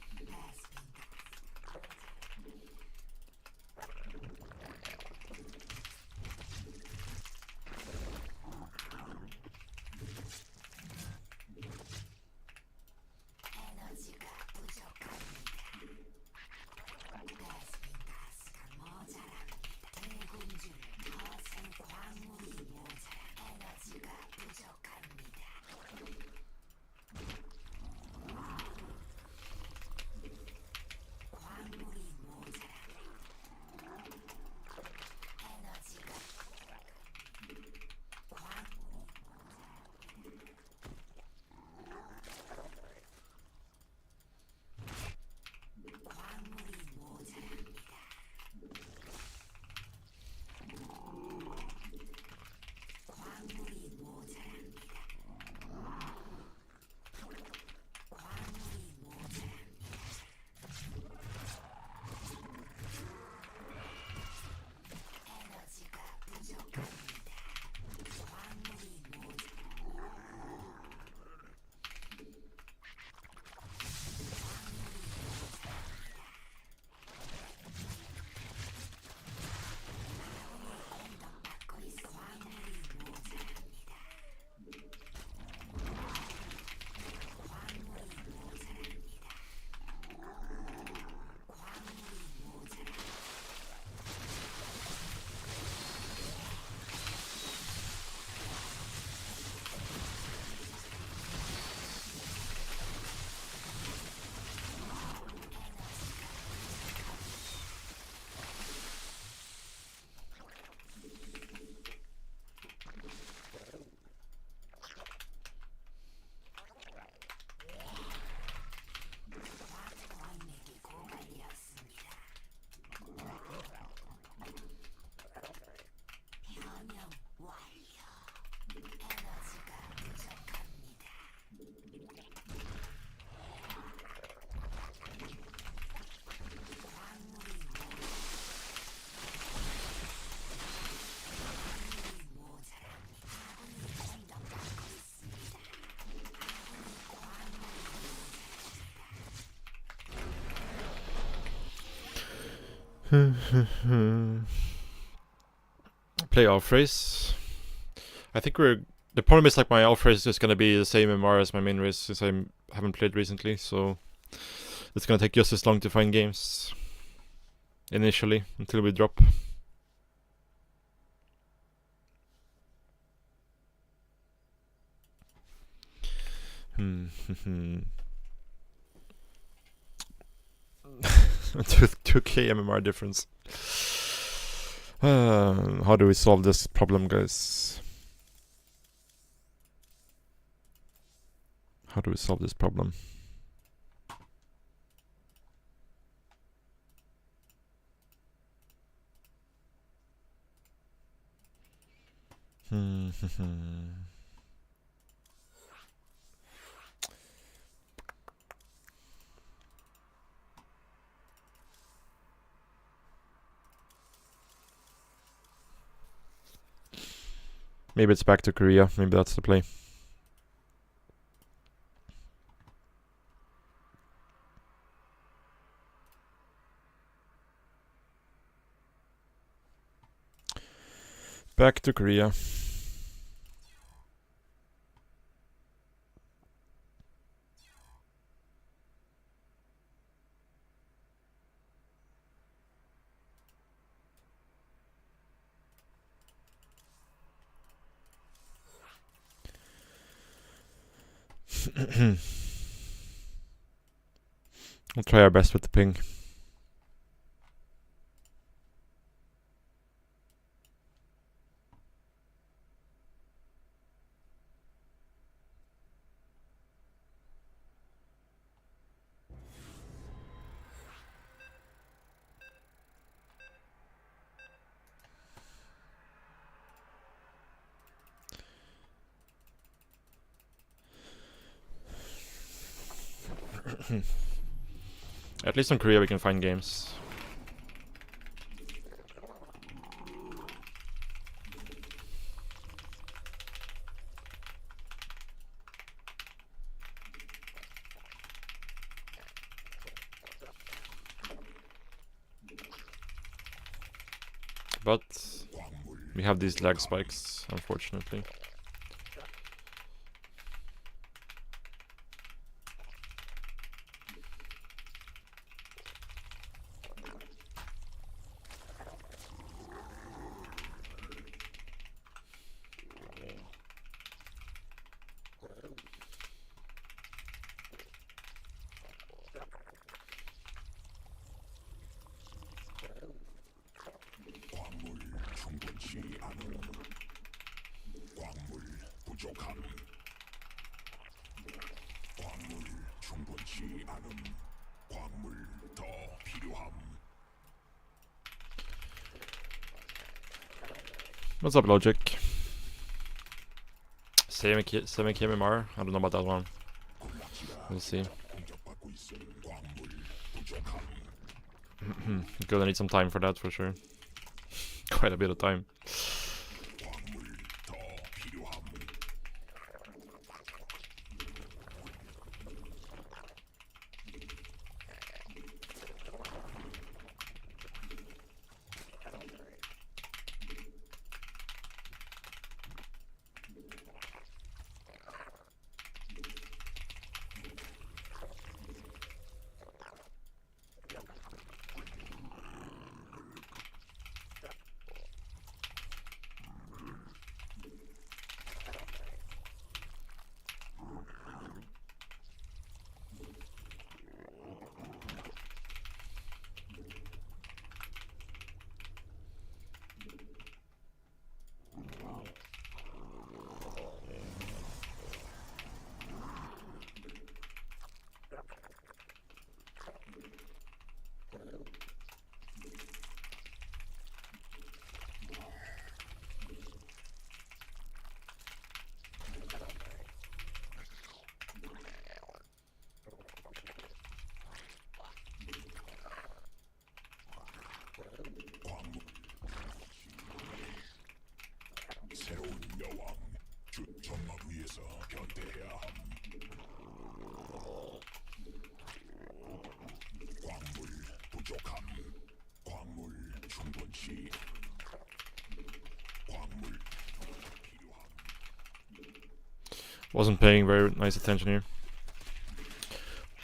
Play Alpha. I think we're... The problem is like my Alpha is just gonna be the same MR as my main race since I haven't played recently, so it's gonna take just as long to find games initially until we drop. Two K MMR difference. How do we solve this problem, guys? How do we solve this problem? Maybe it's back to Korea. Maybe that's the play. Back to Korea. We'll try our best with the ping. At least in Korea we can find games. but we have these lag spikes, unfortunately. 광물 충분치 않음. 광물 부족함. 광물 충분치 않음. 광물 더 필요함. What's up, Logic? 7 KMR? I don't know about that one. We'll see. 공격받고 있음. 광물 부족함. Gonna need some time for that for sure. Quite a bit of time. 광물 더 필요함. 새로운 여왕. 주 점막 위에서 견대해야 함. 광물 부족함. 광물 충분치. 광물 필요함. Wasn't paying very nice attention here.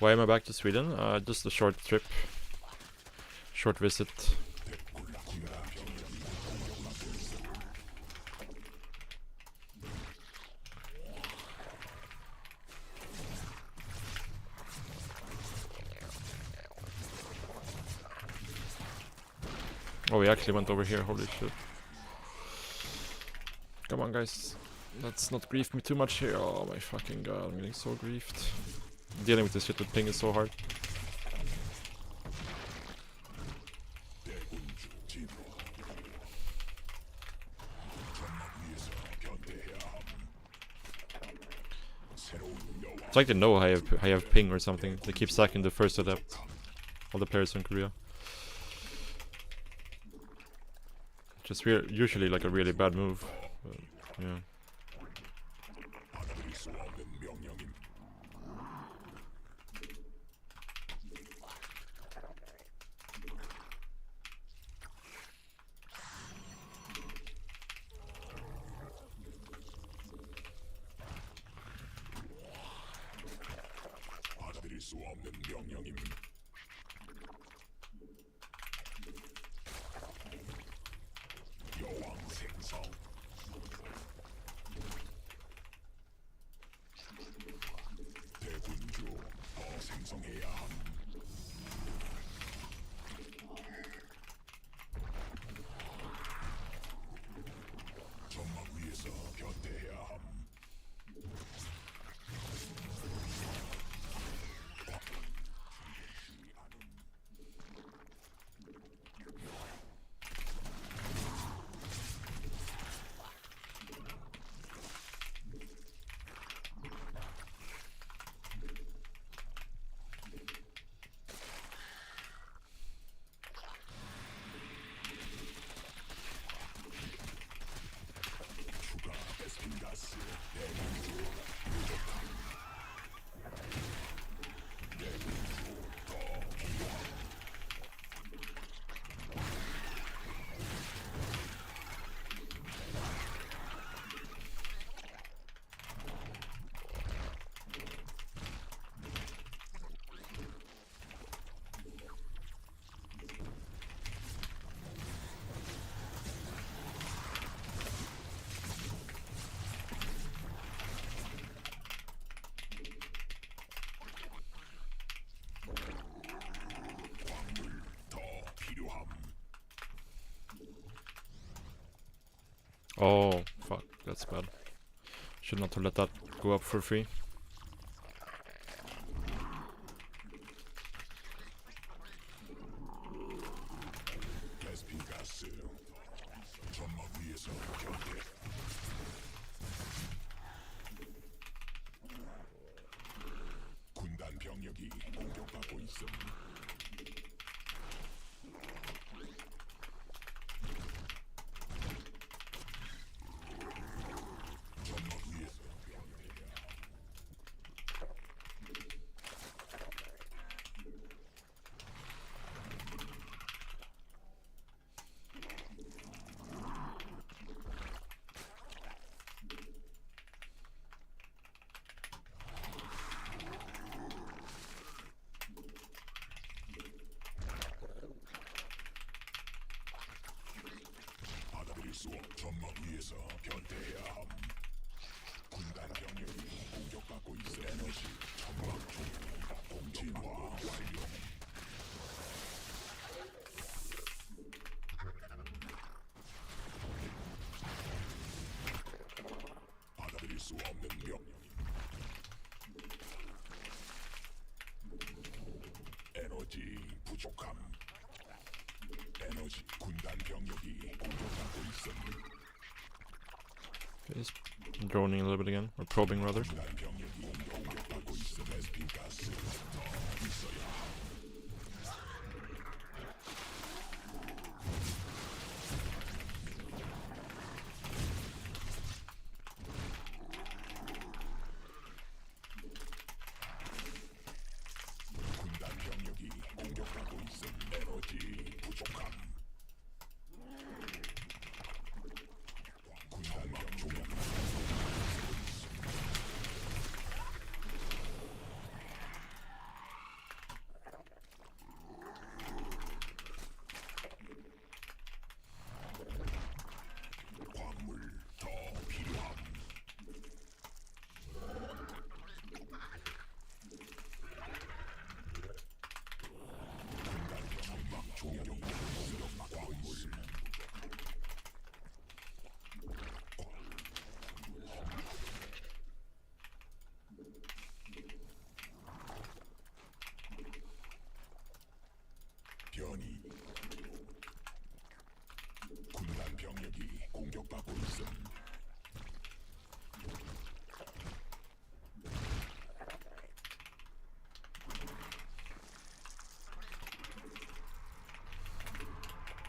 Why am I back to Sweden? Just a short trip. Short visit. Oh, we actually went over here, holy shit. Come on, guys. Let's not grief me too much here. Oh my fucking god, I'm getting so griefed. Dealing with this shit with ping is so hard. 대군주 진화. 점막 위에서 견대해야 함. 새로운 여왕. It's like they know I have ping or something. They keep sacking the first adept. All the players in Korea. Just usually like a really bad move. But, yeah. 받아들일 수 없는 명령임. 받아들일 수 없는 명령임. 여왕 생성. 대군주 더 생성해야 함. 점막 위에서 견대해야 함. Oh, fuck, that's bad. Should not have let that go up for free. 베스핀 가스 점막 위에서 경계. 군단 병력이 공격받고 있음. 점막 위에서 받아들일 수 없. 점막 위에서 변태해야 함. 군단 병력이 공격받고 있어. 에너지 점막 중 공진화 완료. 받아들일 수 없는 병. 에너지 부족함. 에너지 군단 병력이 공격받고 있음. He's droning a little bit again, or probing rather. 군단 병력이 공격받고 있음. 베스핀 가스 더 있어야 함. 군단 병력이 공격받고 있음. 에너지 부족함. 군단 병력 광물 더 필요함. 군단 전방 조명이 광물 변이. 군단 병력이 공격받고 있음.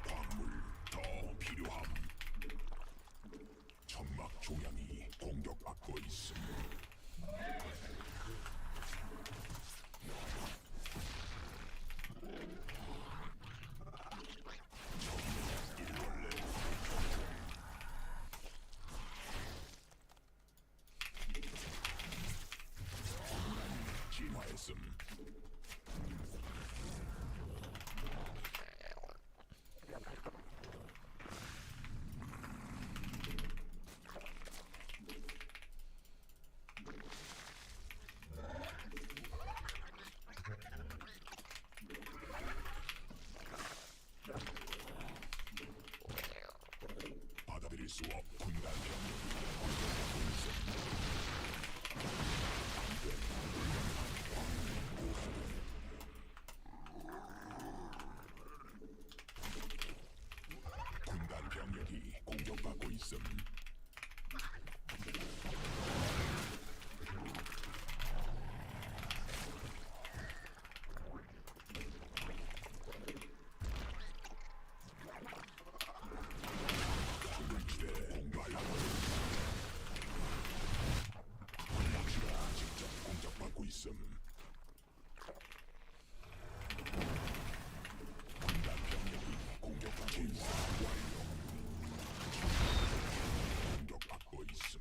광물 더 필요함. 점막 조약이 공격받고 있음. 진화했음. 받아들일 수 없. 군단 병력이 공격받고 있음. 군단 병력이 공격받고 있음. 지대 공발하고 낚시가 직접 공격받고 있음. 군단 병력이 공격받고 있음. 완료. 공격받고 있음.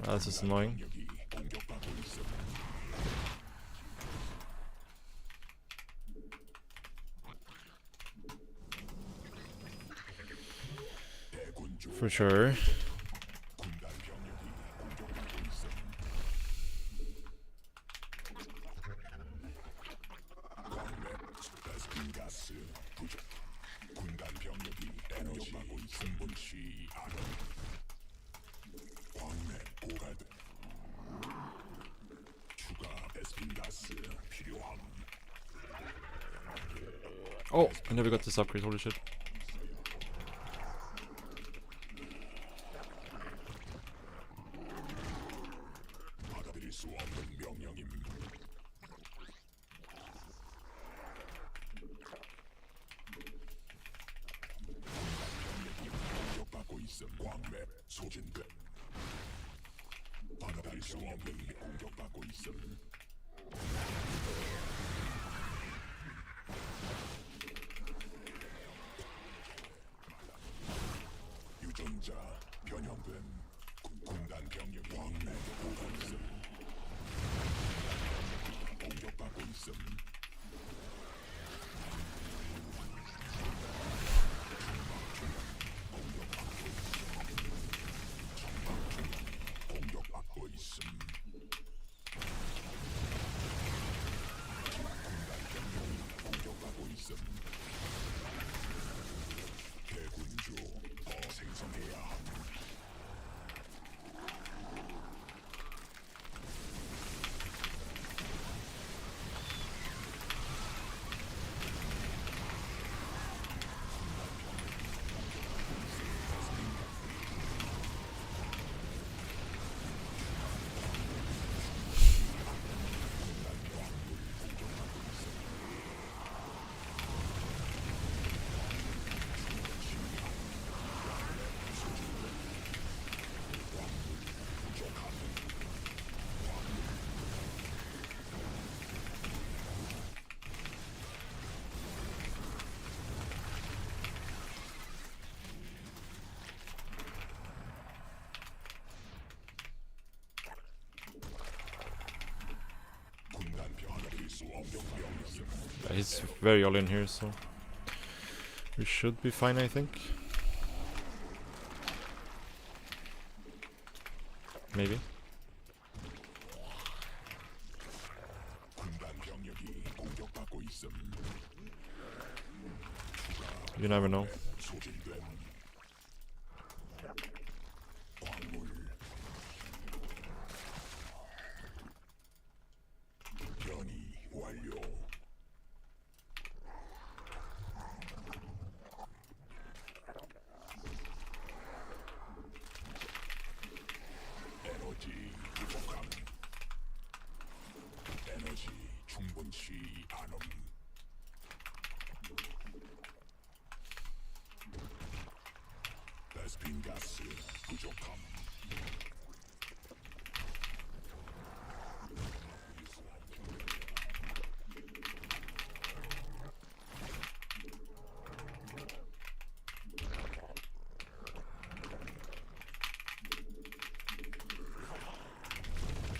This is annoying. 병력이 공격받고 있음. 대군 중 For sure. 군단 병력이 공격받고 있음. 광맥 베스핀 가스 부족. 군단 병력이 에너지 공격받고 있음. Oh, I never got this upgrade, holy shit. 받아들일 수 없는 명령임. 공격받고 있음. 광맥 소진됨. 받아들일 수 없는 공격받고 있음. 유전자 변형된 군단 병력 광맥 오고 있음. 공격받고 있음. 공격받고 있음. 공격받고 있음. 대군주 더 생성해야 함. He's very all in here, so we should be fine, I think. Maybe. You never know. 에너지 충분치 않음. 베스핀 가스 부족함.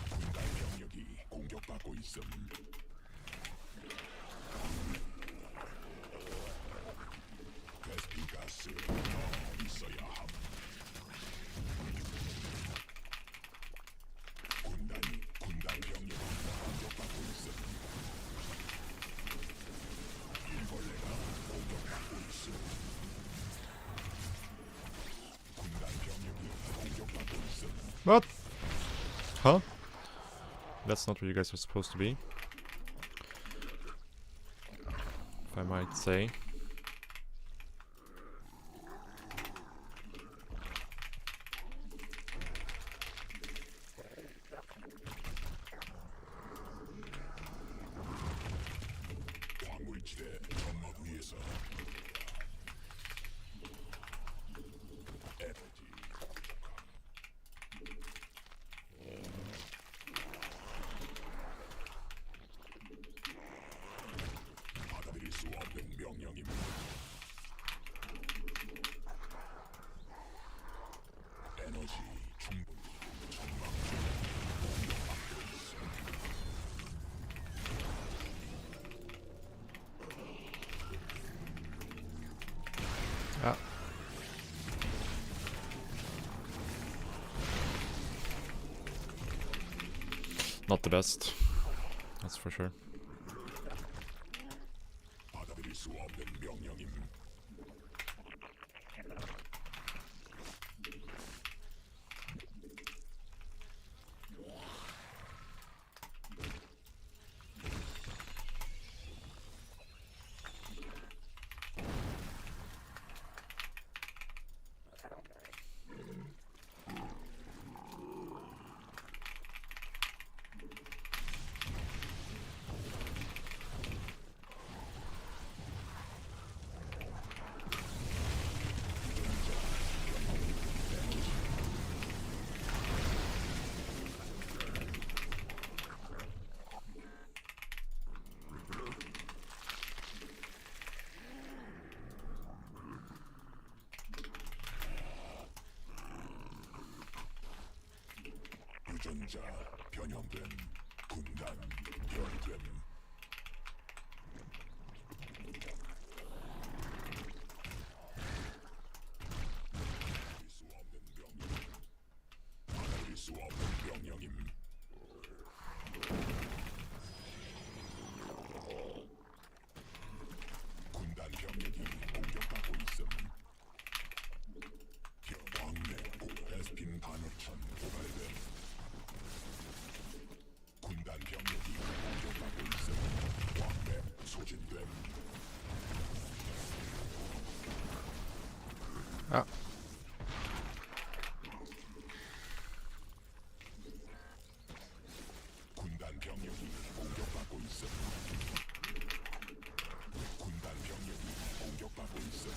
군단 병력이 공격받고 있음. 베스핀 가스 더 있어야 함. 군단 병력이 공격받고 있음. 일벌레가 공격받고 있음. 군단 병력이 공격받고 있음. What? Huh? That's not where you guys are supposed to be. If I might say. 광물지대 점막 위에서 에너지 부족함. 받아들일 수 없는 명령입니다. 에너지 충분히 점막 공격받고 있습니다. Ah. Not the best. That's for sure. 받아들일 수 없는 명령임. 왕자 변형됨 군단 변됨 막을 수 없는 병력임 군단 병력이 공격받고 있음 광내 베스핀 간헐천 고갈됨 군단 병력이 공격받고 있음 광내 소진됨 아. 군단 병력이 공격받고 있음 군단 병력이 공격받고 있음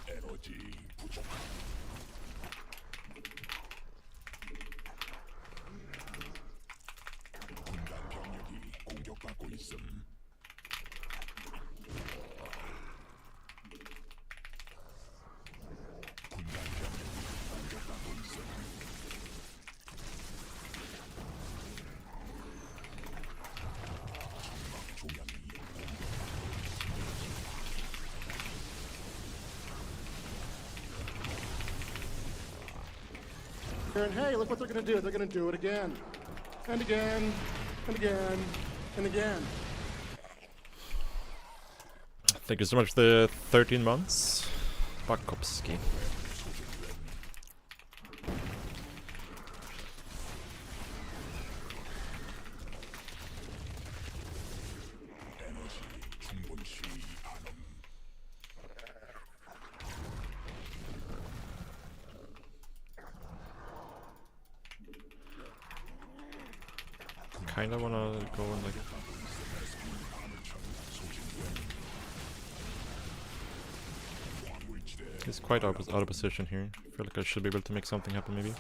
에너지 부족함 군단 병력이 공격받고 있음 군단 병력이 공격받고 있음 장막 조약이 And hey, look what they're gonna do. They're gonna do it again. And again. And again. And again. Thank you so much for the 13 months. Bakowski. 에너지 충분치 않음 Kinda wanna go in like. He's quite out of position here. I feel like I should be able to make something happen maybe.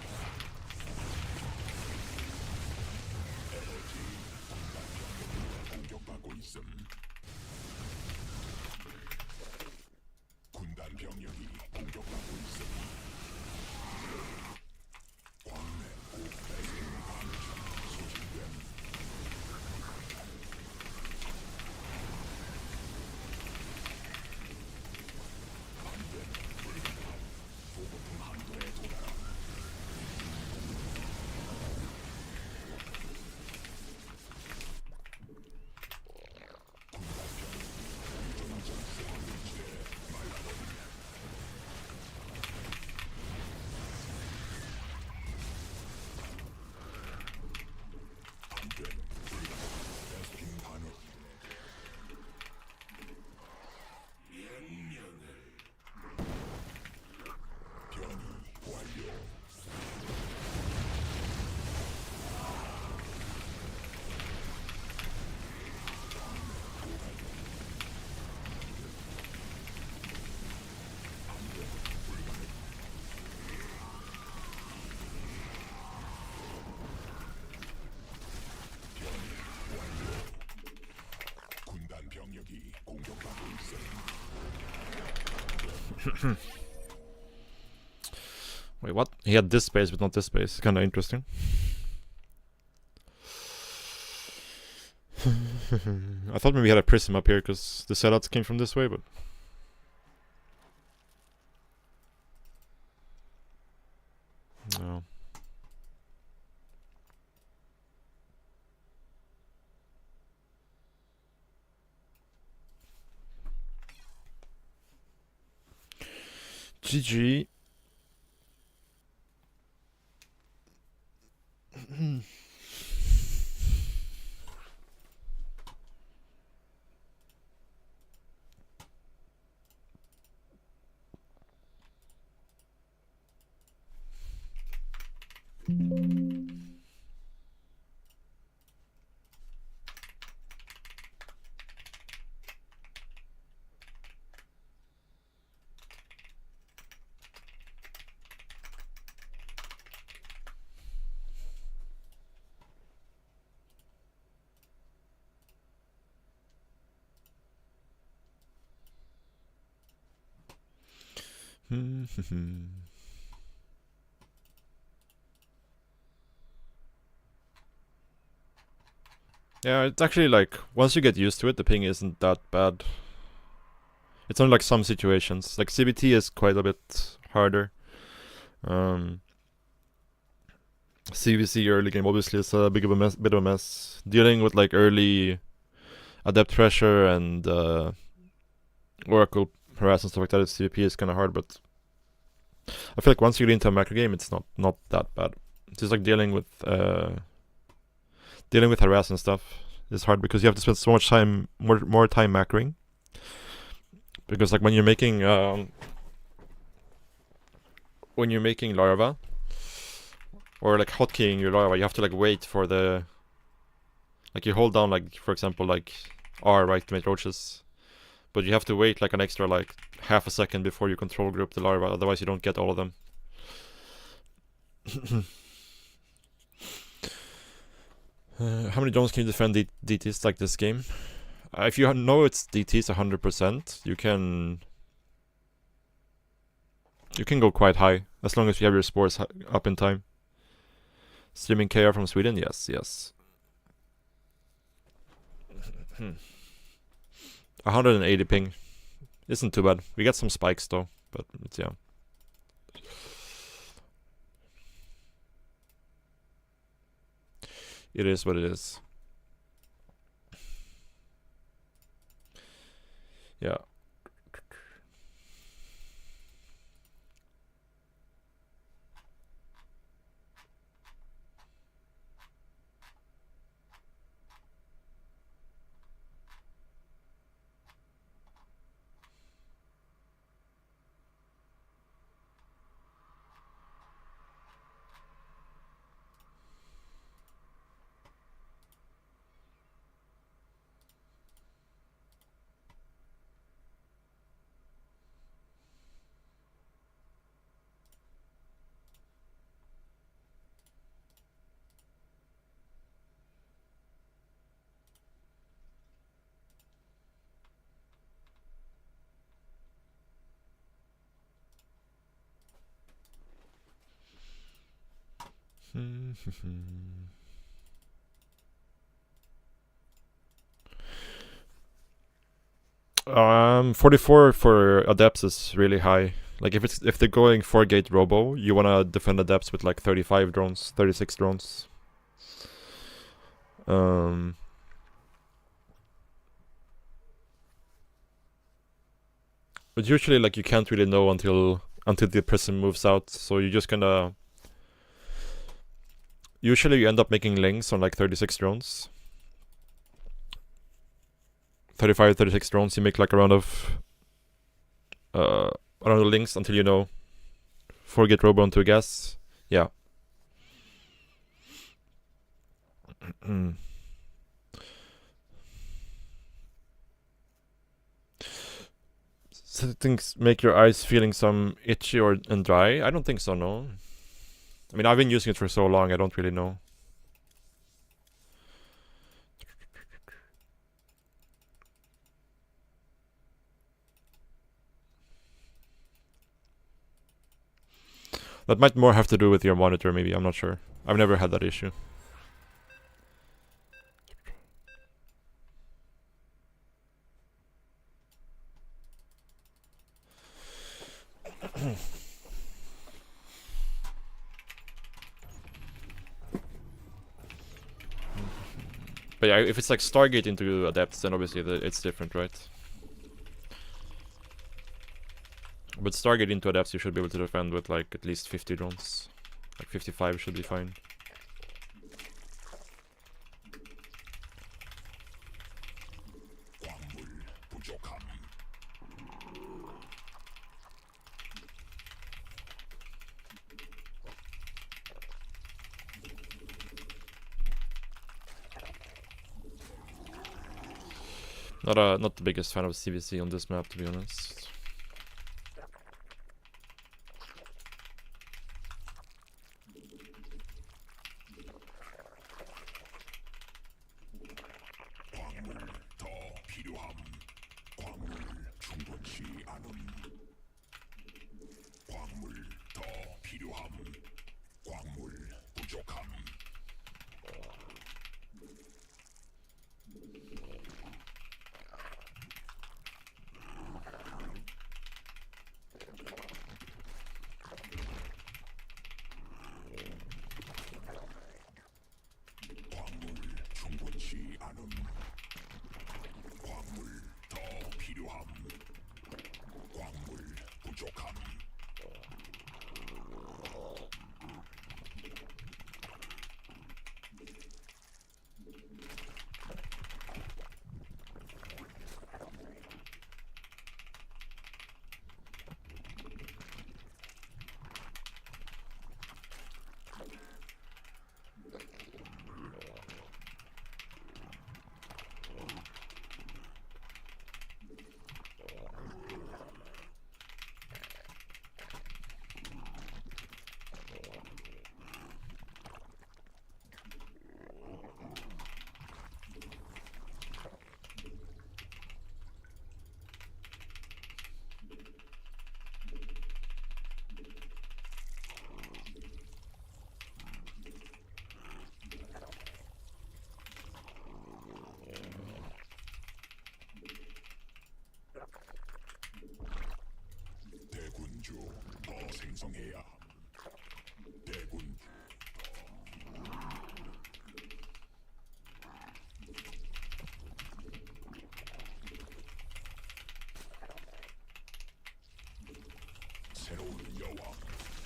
공격받고 있음 군단 병력이 공격받고 있음 광내 베스핀 간헐천 소진됨 안됨 불가능함 보급품 한도에 도달함 베스핀 간헐 변이 완료 군단 병력이 공격받고 있음 Wait, what? He had this space but not this space. Kinda interesting. I thought maybe he had a prism up here because the sellouts came from this way, but. No. GG. Yeah, it's actually like once you get used to it, the ping isn't that bad. It's only like some situations. Like CBT is quite a bit harder. CVC early game obviously is a bit of a mess. Dealing with like early adept pressure and Oracle harass and stuff like that at CVP is kind of hard, but I feel like once you get into a macro game, it's not that bad. It's just like dealing with harass and stuff is hard because you have to spend so much time, more time macroing. Because like when you're making larva or like hotkeying your larva, you have to like wait for the, like you hold down like for example like R, right, to make roaches, but you have to wait like an extra like half a second before you control group the larva, otherwise you don't get all of them. How many drones can you defend DTs like this game? If you know it's DTs 100%, you can go quite high as long as you have your spores up in time. Streaming KR from Sweden, yes. 180 ping isn't too bad. We get some spikes though, but it's, yeah. It is what it is. Yeah. Hmm. 44 for adepts is really high. Like if they're going 4-gate robo, you wanna defend adepts with like 35 drones, 36 drones. But usually like you can't really know until the prism moves out, so you just kinda, usually you end up making links on like 36 drones. 35, 36 drones, you make like a round of links until you know 4-gate robo onto a gas. Yeah. Things make your eyes feeling some itchy and dry? I don't think so, no. I mean, I've been using it for so long, I don't really know. That might more have to do with your monitor, maybe, I'm not sure. I've never had that issue. But yeah, if it's like Stargate into Adepts, then obviously it's different, right? But Stargate into Adepts, you should be able to defend with like at least 50 drones. Like 55 should be fine. Not the biggest fan of CVC on this map, to be honest. 대군주 더 생성해야 함. 대군주 새로운 여왕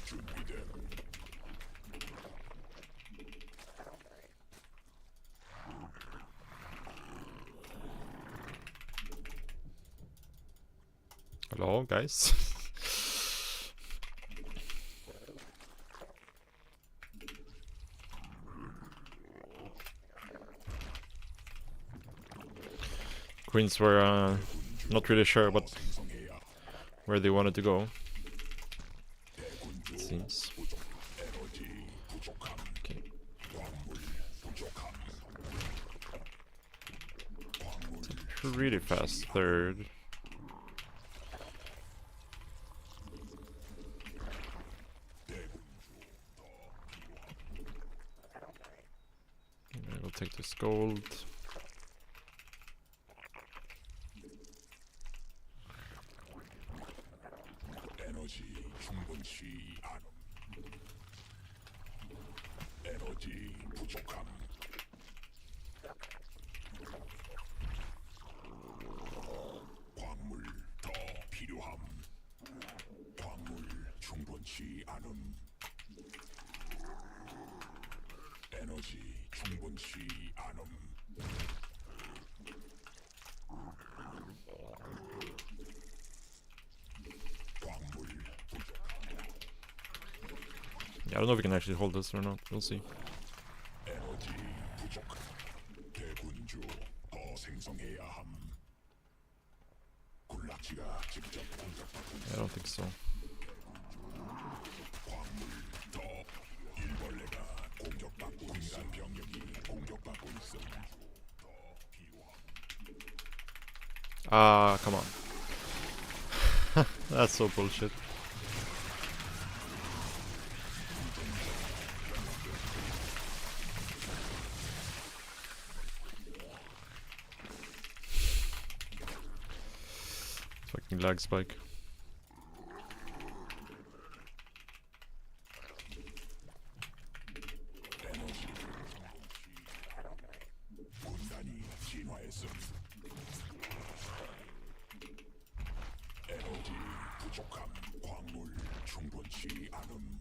준비됨. Hello, guys. Queens were not really sure what 생성해야 함. where they wanted to go. It seems. 에너지 부족함. Okay. 광물 부족함. 광물 Pretty fast third. I will take this gold. 에너지 충분치 않음. 에너지 부족함. 광물 더 필요함. 광물 충분치 않음. 에너지 충분치 않음. 광물 부족. Yeah, I don't know if we can actually hold this or not. We'll see. 에너지 부족함. 대군주 더 생성해야 함. 군락지가 직접 공격받고 I don't think so. 광물 더 일벌레가 공격받고 군단 병력이 공격받고 있음. 더 필요함. Ah, come on. That's so bullshit. Fucking lag spike. 에너지 군단이 진화했음. 에너지 부족함. 광물 충분치 않음.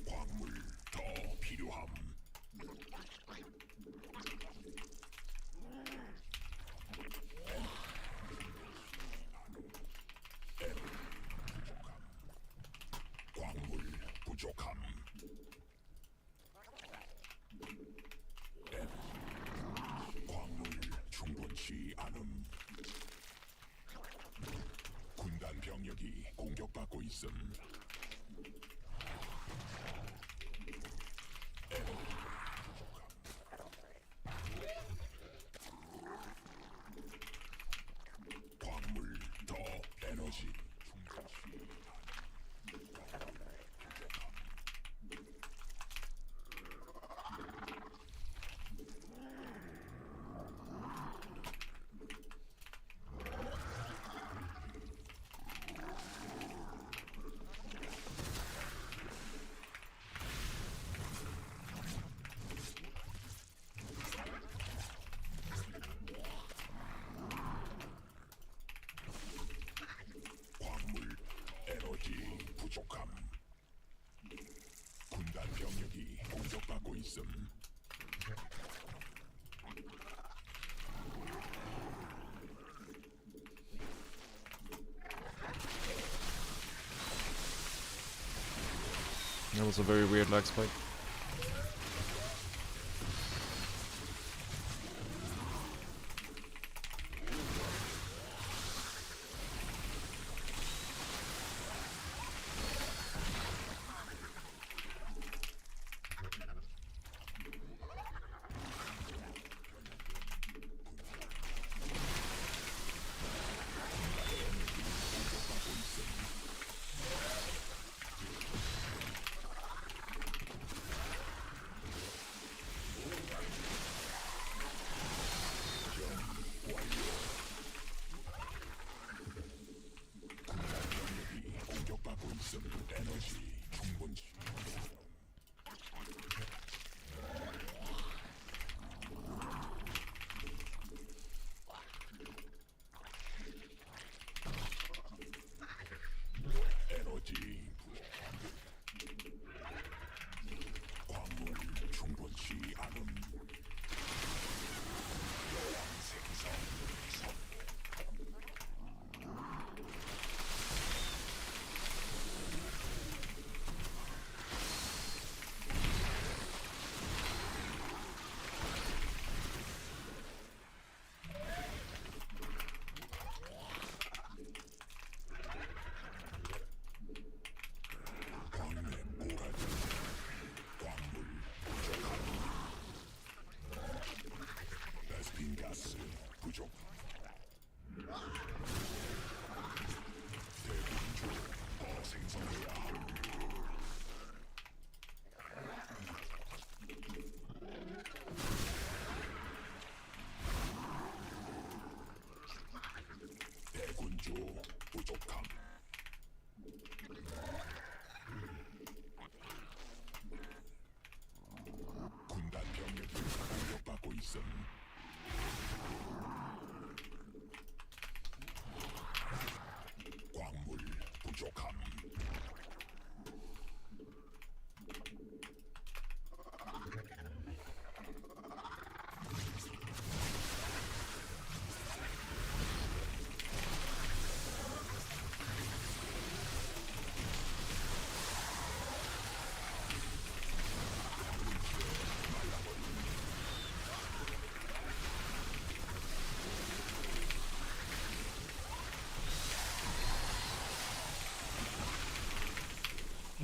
광물 더 필요함. 광물 부족함. 광물 충분치 않음. 군단 병력이 공격받고 있음. 광물 더 에너지 충분치 광물 에너지 부족함. 군단 병력이 공격받고 있음. That was a very weird lag spike.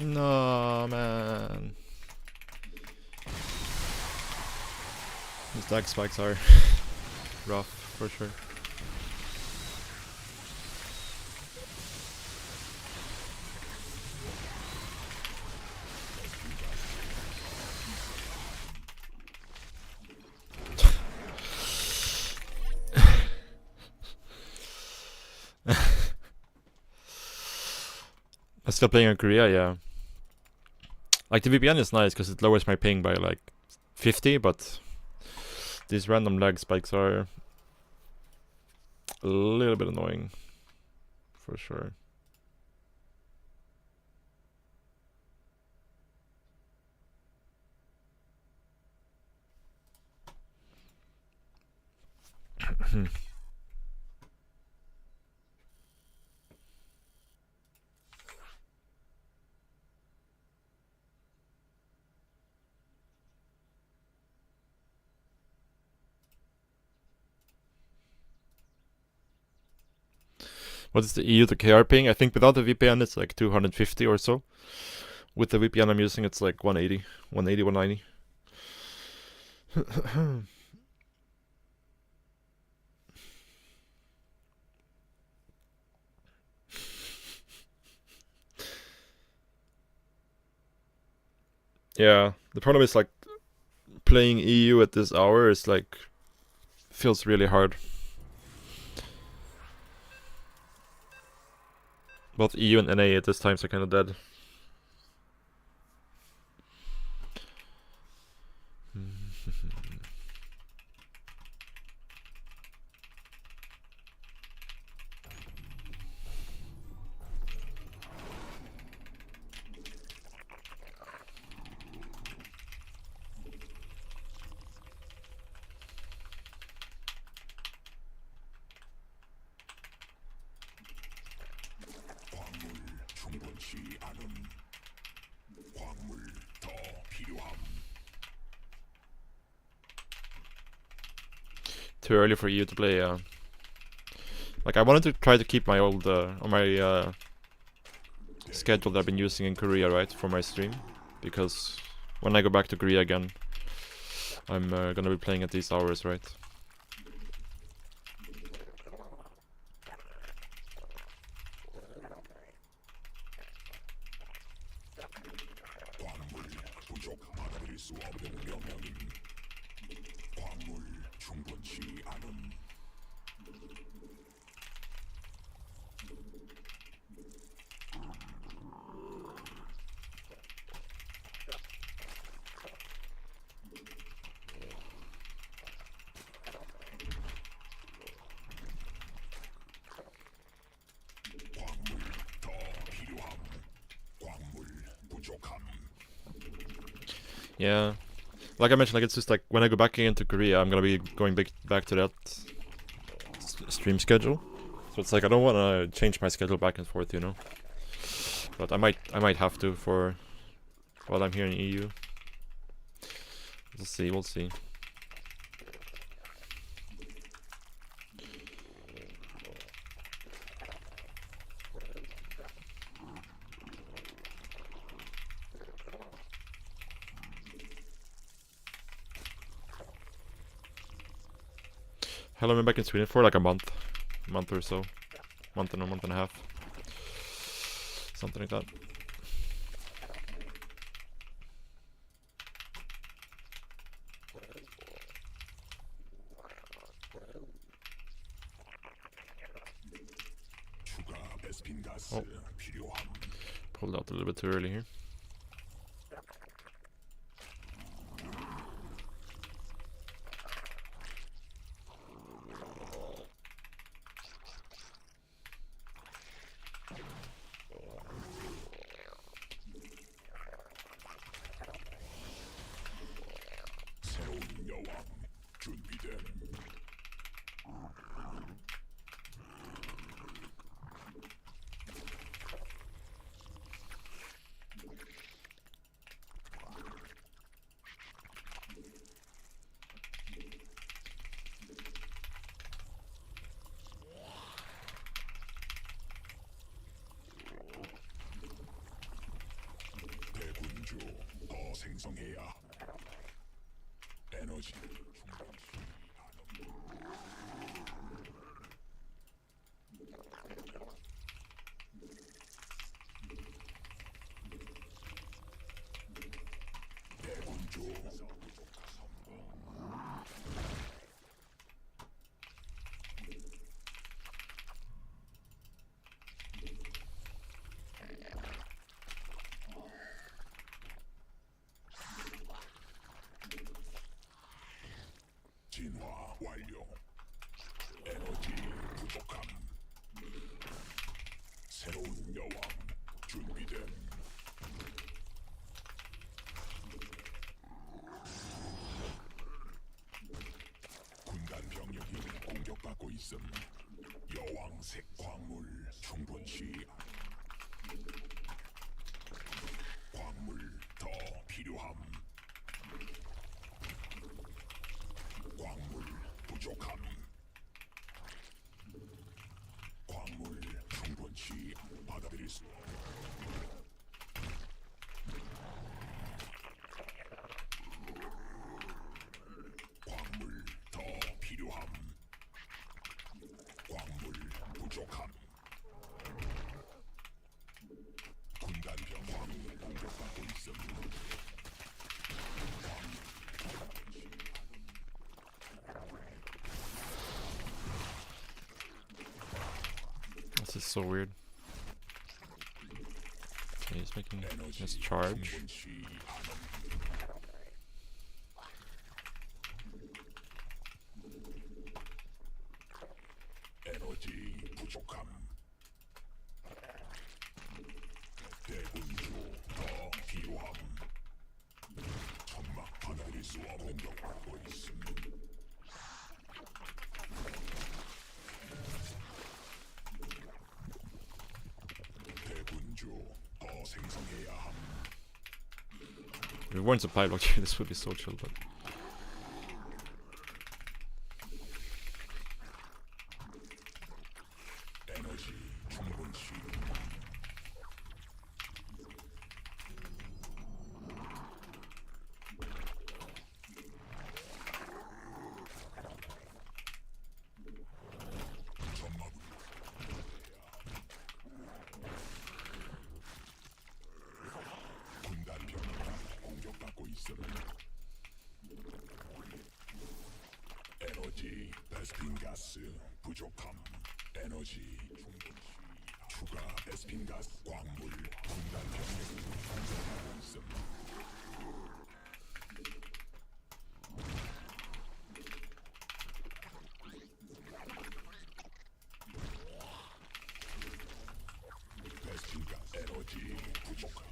No, man. These dark spikes are rough, for sure. I'm still playing on Korea, yeah. Like, the VPN is nice because it lowers my ping by like 50, but these random lag spikes are a little bit annoying, for sure. What is the EU to KR ping? I think without the VPN it's like 250 or so. With the VPN I'm using it's like 180, 190. Yeah, the problem is like playing EU at this hour is like feels really hard. Both EU and NA at this time are kind of dead. Too early for you to play. Like I wanted to try to keep my old my schedule that I've been using in Korea, right, for my stream, because when I go back to Korea again, I'm gonna be playing at these hours, right? Yeah. Like I mentioned, like it's just like when I go back into Korea, I'm gonna be going back to that stream schedule. So it's like I don't want to change my schedule back and forth, you know. But I might have to for while I'm here in EU. We'll see. We'll see. How long am I back in Sweden for? Like a month or so, month and a half, something like that. Oh, pulled out a little bit too early here. 생성해야 에너지 대군주 진화 완료. 에너지 부족함. 새로운 여왕 준비됨. 군단 병력이 공격받고 있음. 여왕색 광물 충분치. 광물 더 필요함. 광물 부족함. 광물 충분치 받아들일 수. 광물 더 필요함. 광물 부족함. 군단 병력이 공격받고 있음. This is so weird. Okay, he's making this charge. 에너지 부족함. 대군주 더 필요함. 천막 받아들일 수 없는 공격받고 있음. 대군주 더 생성해야 함. If we weren't supply blocked here, this would be so chill, but 에너지 충분치. 점막 군단 병력이 공격받고 있음. 에너지 베스핀 가스 부족함. 에너지 충분치. 추가 베스핀 가스 광물 군단 병력이 공격받고 있음. 베스핀 가스 에너지 부족함.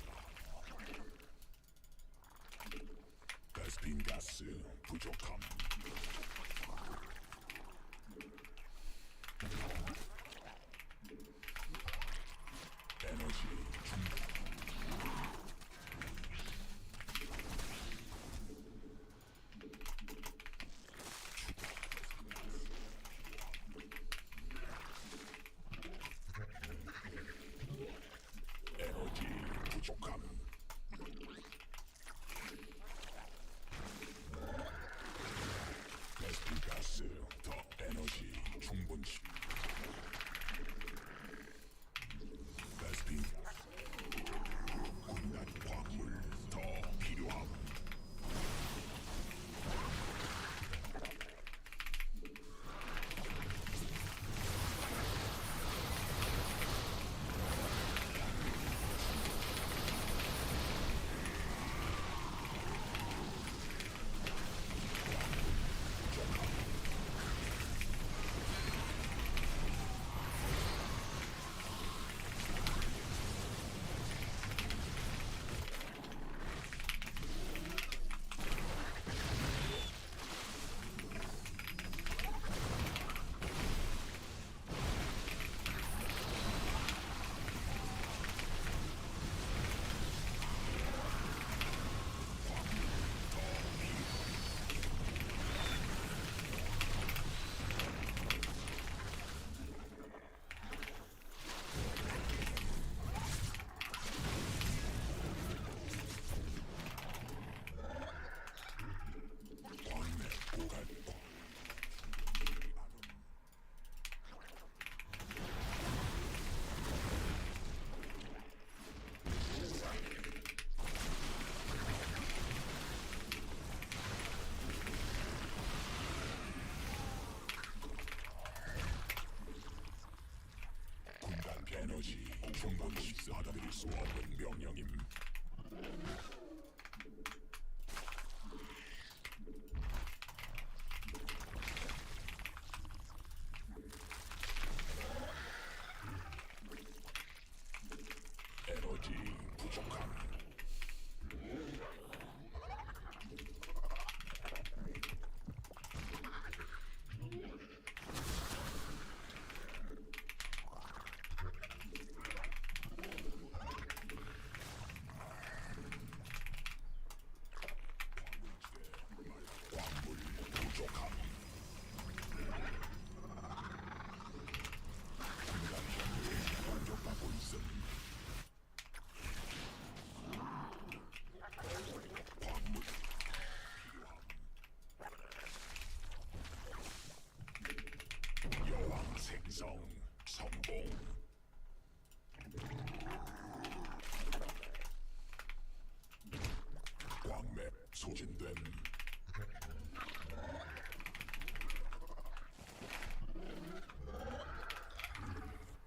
소진됨.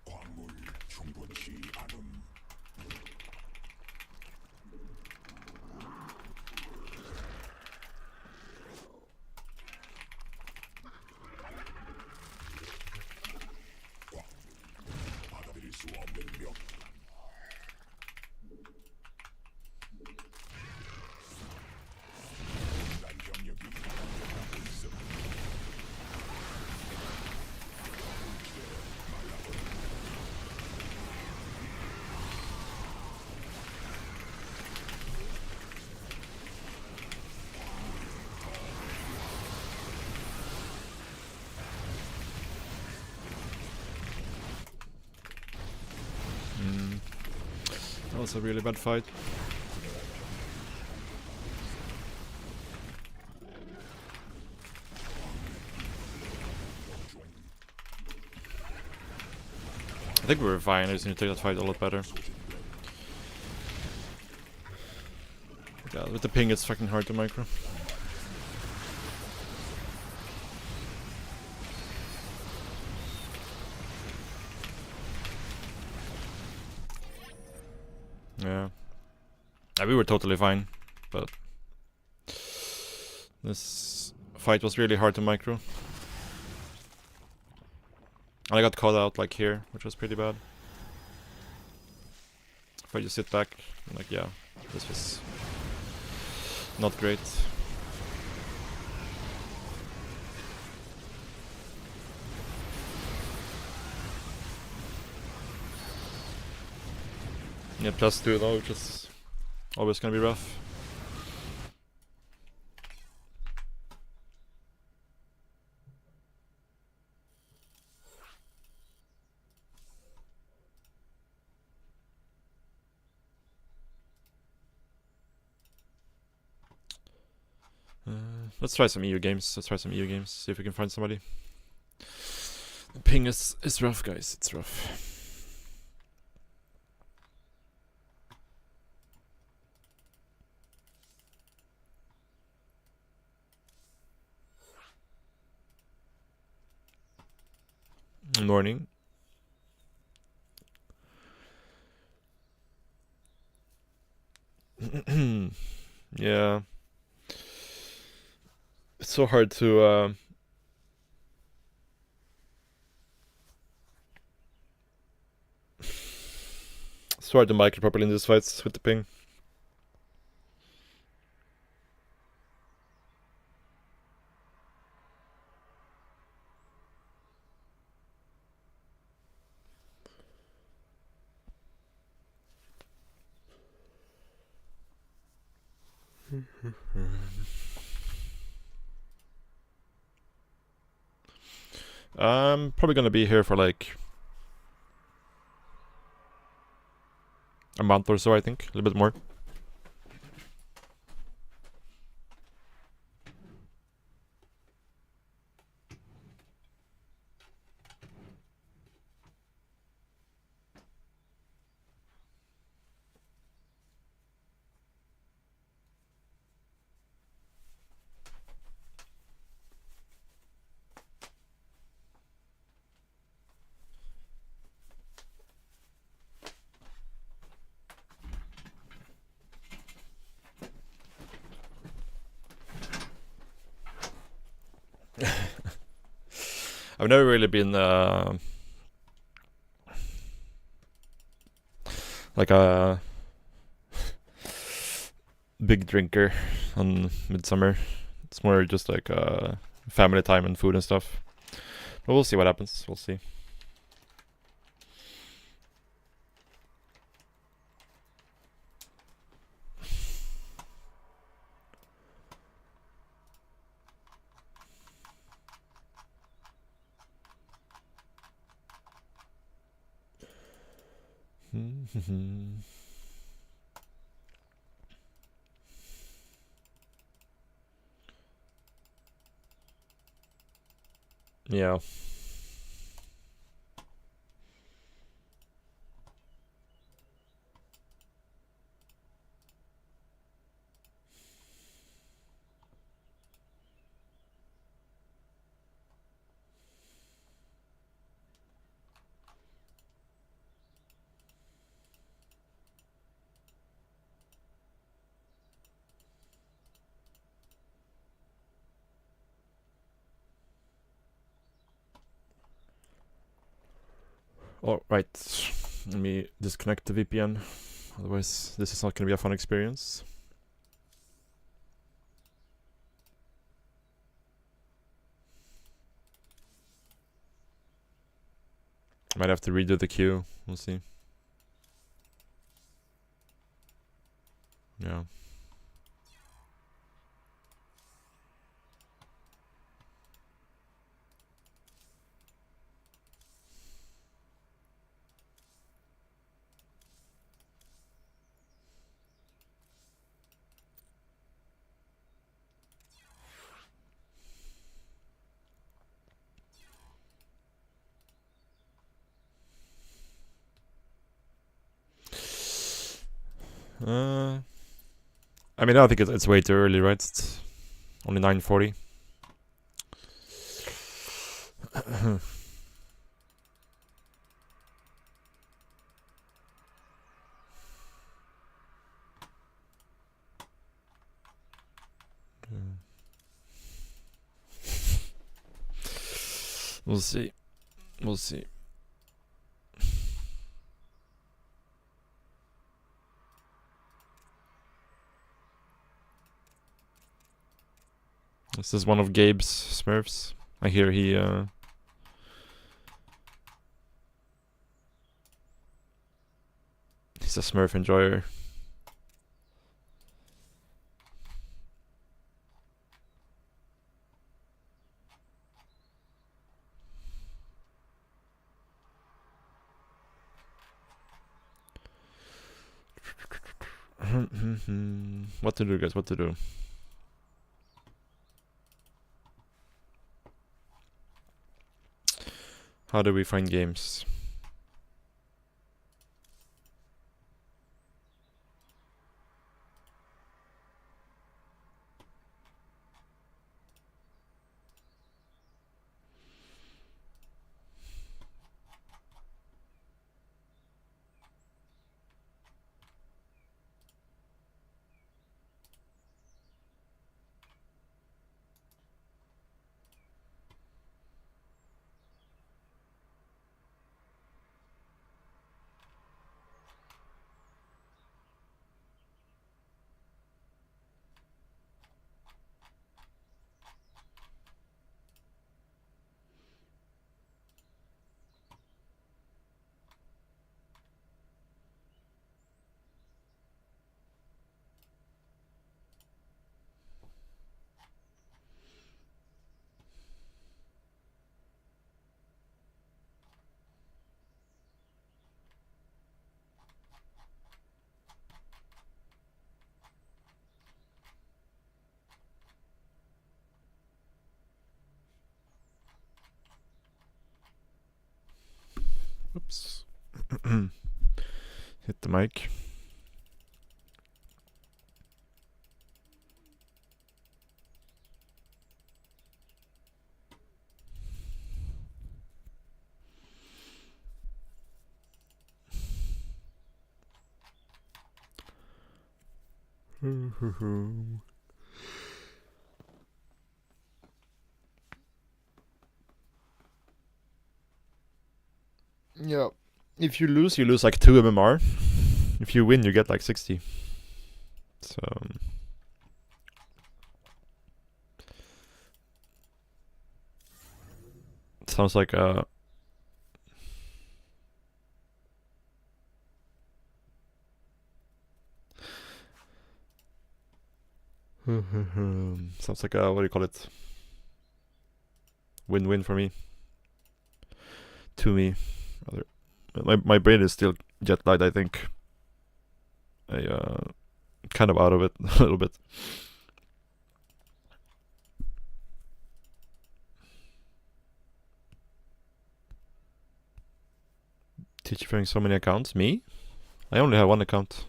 광물 충분치 않음. 받아들일 수 없는 명. 난 병력이 공격하고 있음. That was a really bad fight. I think we were fine. I just need to take that fight a lot better. Yeah, with the ping it's fucking hard to micro. Yeah. We were totally fine, but this fight was really hard to micro. And I got caught out like here, which was pretty bad. If I just sit back, I'm like, yeah, this was not great. Yeah, +2 though, which is always gonna be rough. Let's try some EU games. See if we can find somebody. The ping is rough, guys. It's rough. Morning. Yeah. It's so hard to it's hard to mic it properly in these fights with the ping. I'm probably gonna be here for like a month or so, I think. A little bit more. I've never really been like a big drinker on midsummer. It's more just like family time and food and stuff. But we'll see what happens. We'll see. Yeah. Alright, let me disconnect the VPN, otherwise this is not gonna be a fun experience. Might have to redo the queue, we'll see. Yeah. I mean, I think it's way too early, right? It's only 9:40. We'll see. We'll see. This is one of Gabe's Smurfs. I hear he he's a Smurf enjoyer. What to do, guys? What to do? How do we find games? Oops. Hit the mic. Yeah. If you lose like 2 MMR. If you win, you get like 60. So sounds like a sounds like a, what do you call it? Win-win for me. To me. My brain is still jet lagged, I think. I kind of out of it a little bit. Teaching so many accounts? Me? I only have one account.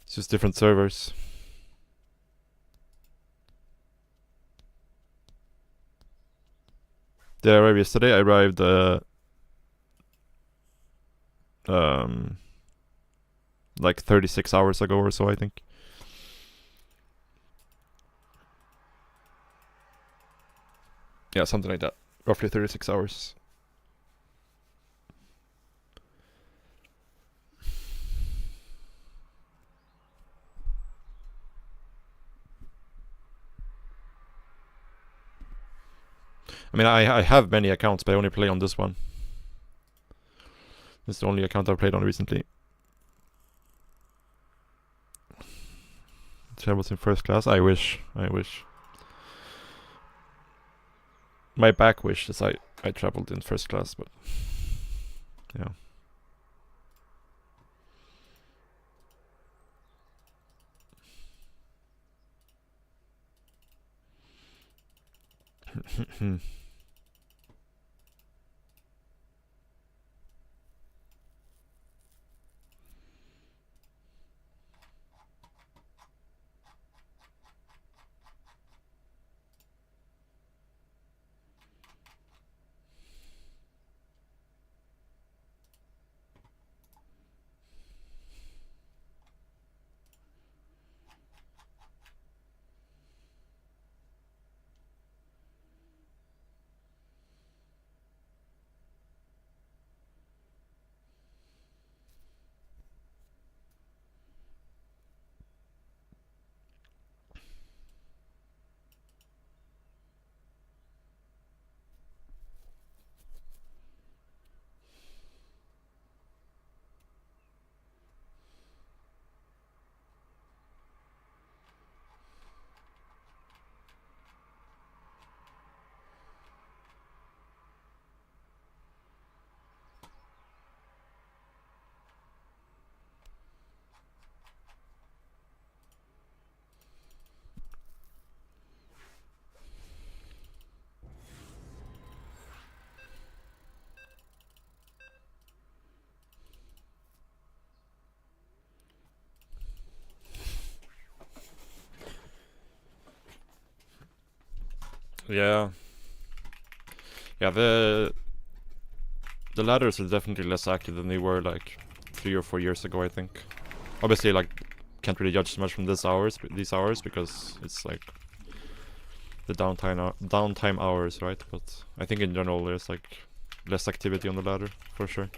It's just different servers. Did I arrive yesterday? I arrived like 36 hours ago or so, I think. Yeah, something like that. Roughly 36 hours. I mean, I have many accounts, but I only play on this one. This is the only account I've played on recently. Travels in first class. I wish. My back wish is I traveled in first class, but yeah. Yeah. Yeah, the ladders are definitely less active than they were like 3 or 4 years ago, I think. Obviously, like, can't really judge so much from these hours because it's like the downtime hours, right? But I think in general there's like less activity on the ladder for sure.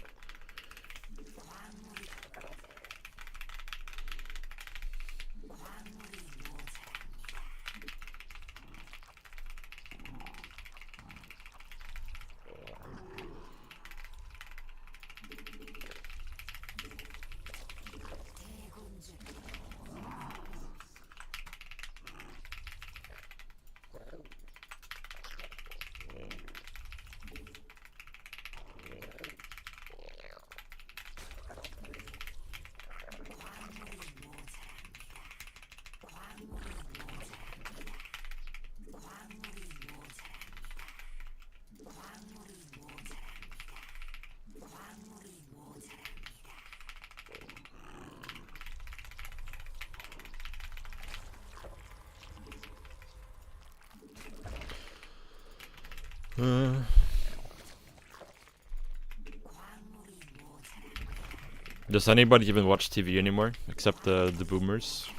Does anybody even watch TV anymore except the boomers?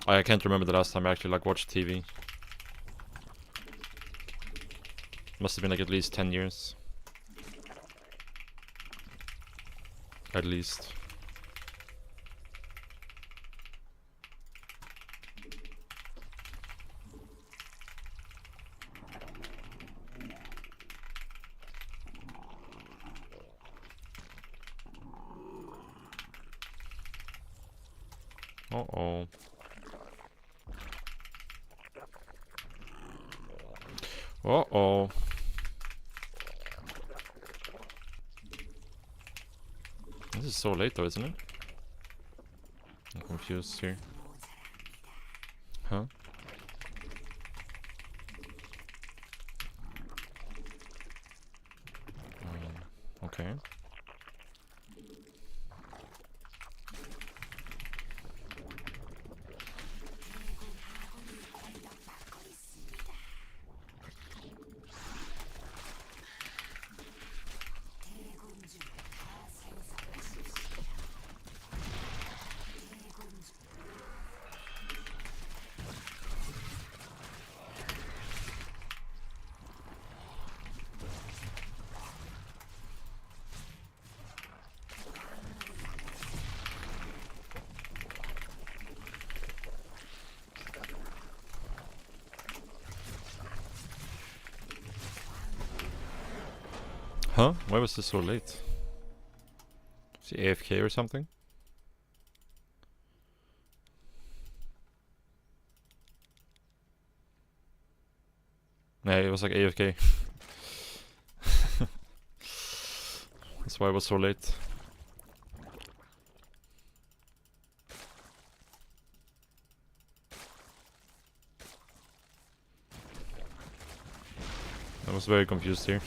I can't remember the last time I actually like watched TV. Must have been like at least 10 years. At least. Uh-oh. Uh-oh. This is so late though, isn't it? I'm confused here. Huh? Okay. Huh? Why was this so late? Is he AFK or something? Nah, it was like AFK. That's why it was so late. I was very confused here.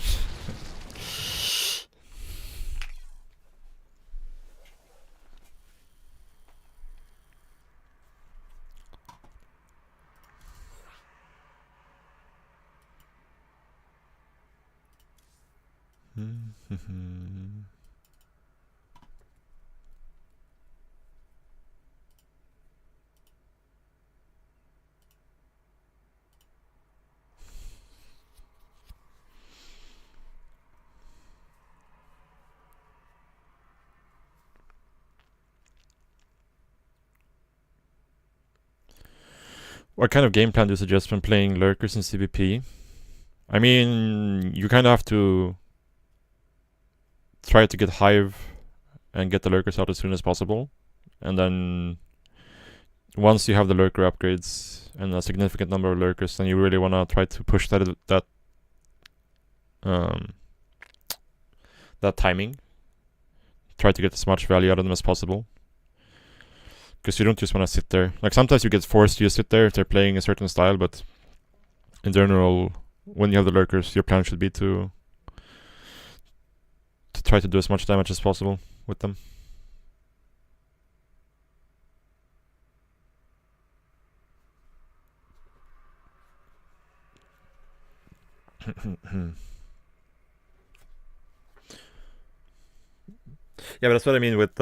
What kind of game plan do you suggest when playing lurkers in CVP? I mean, you kind of have to try to get Hive and get the lurkers out as soon as possible. And then once you have the lurker upgrades and a significant number of lurkers, then you really want to try to push that timing. Try to get as much value out of them as possible. Because you don't just want to sit there. Like, sometimes you get forced to just sit there if they're playing a certain style, but in general, when you have the lurkers, your plan should be to try to do as much damage as possible with them. Yeah, but that's what I mean with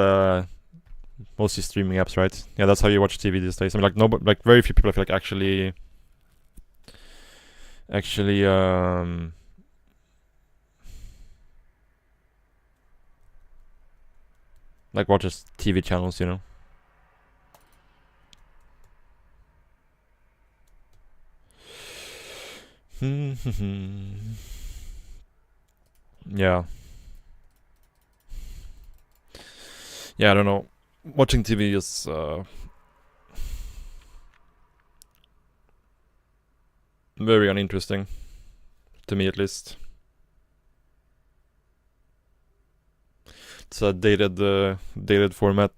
mostly streaming apps, right? Yeah, that's how you watch TV these days. I mean, like very few people I feel like actually like watches TV channels, you know. Yeah. Yeah, I don't know. Watching TV is very uninteresting, to me at least. It's a dated format.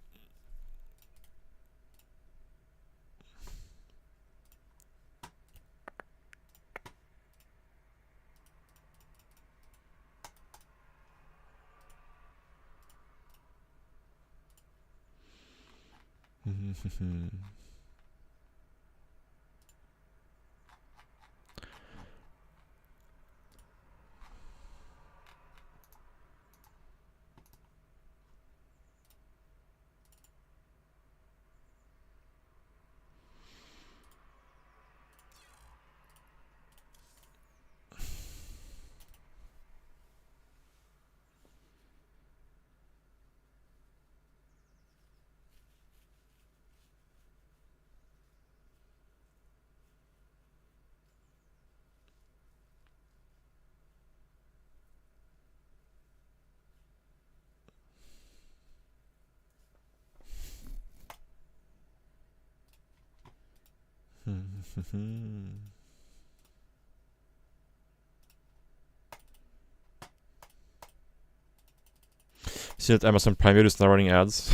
See that Amazon Prime Video is now running ads.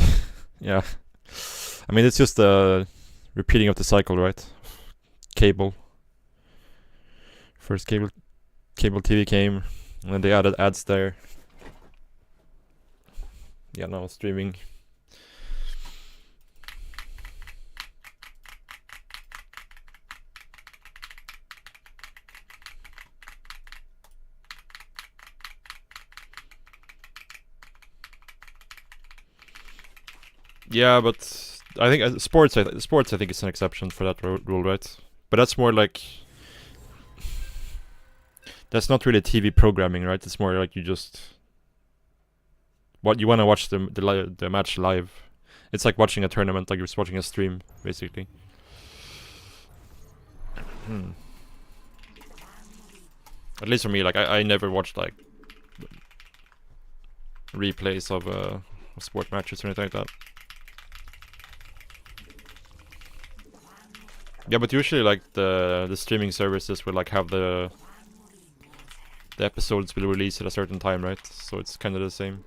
Yeah. I mean, it's just the repeating of the cycle, right? Cable. First cable TV came, and then they added ads there. Yeah, now streaming. Yeah, but I think sports I think is an exception for that rule, right? But that's more like, that's not really TV programming, right? It's more like you just you want to watch the match live. It's like watching a tournament, like you're just watching a stream, basically. At least for me, like I never watched like replays of sport matches or anything like that. Yeah, but usually like the streaming services will like have the episodes will release at a certain time, right? So it's kind of the same.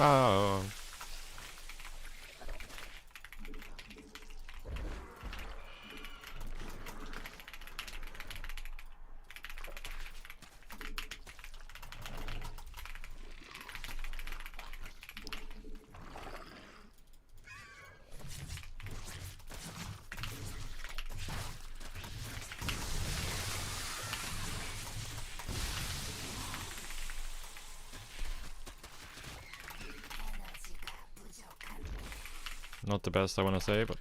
Oh. Not the best I want to say, but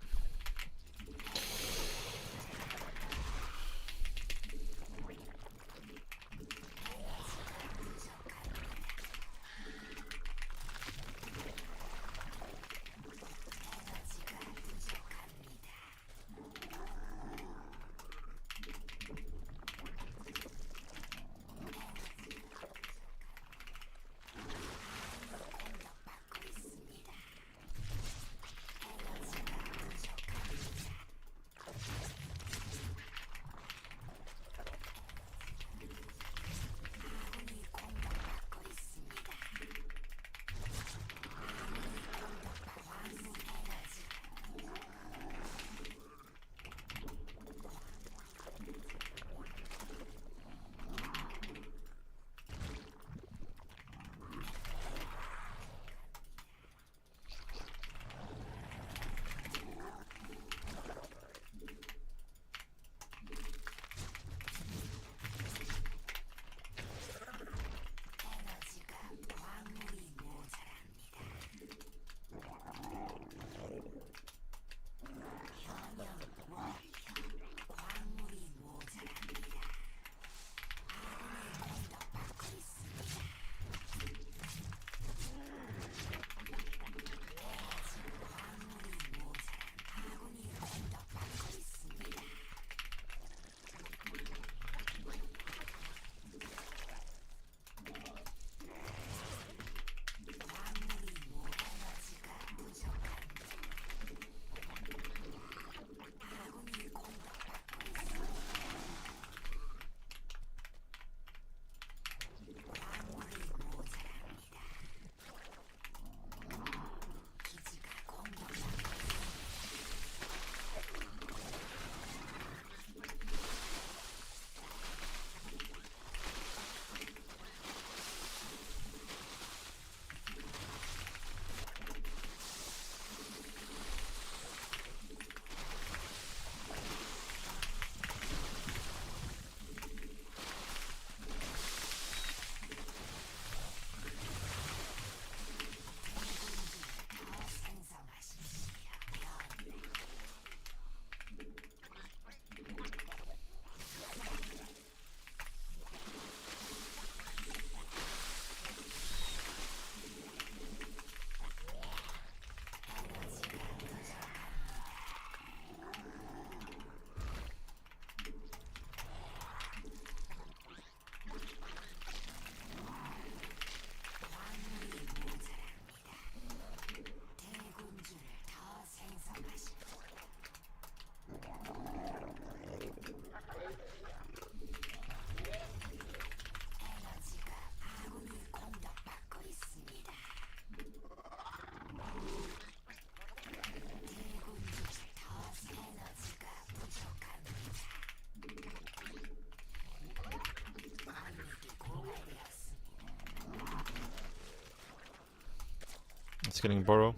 It's getting Burrow.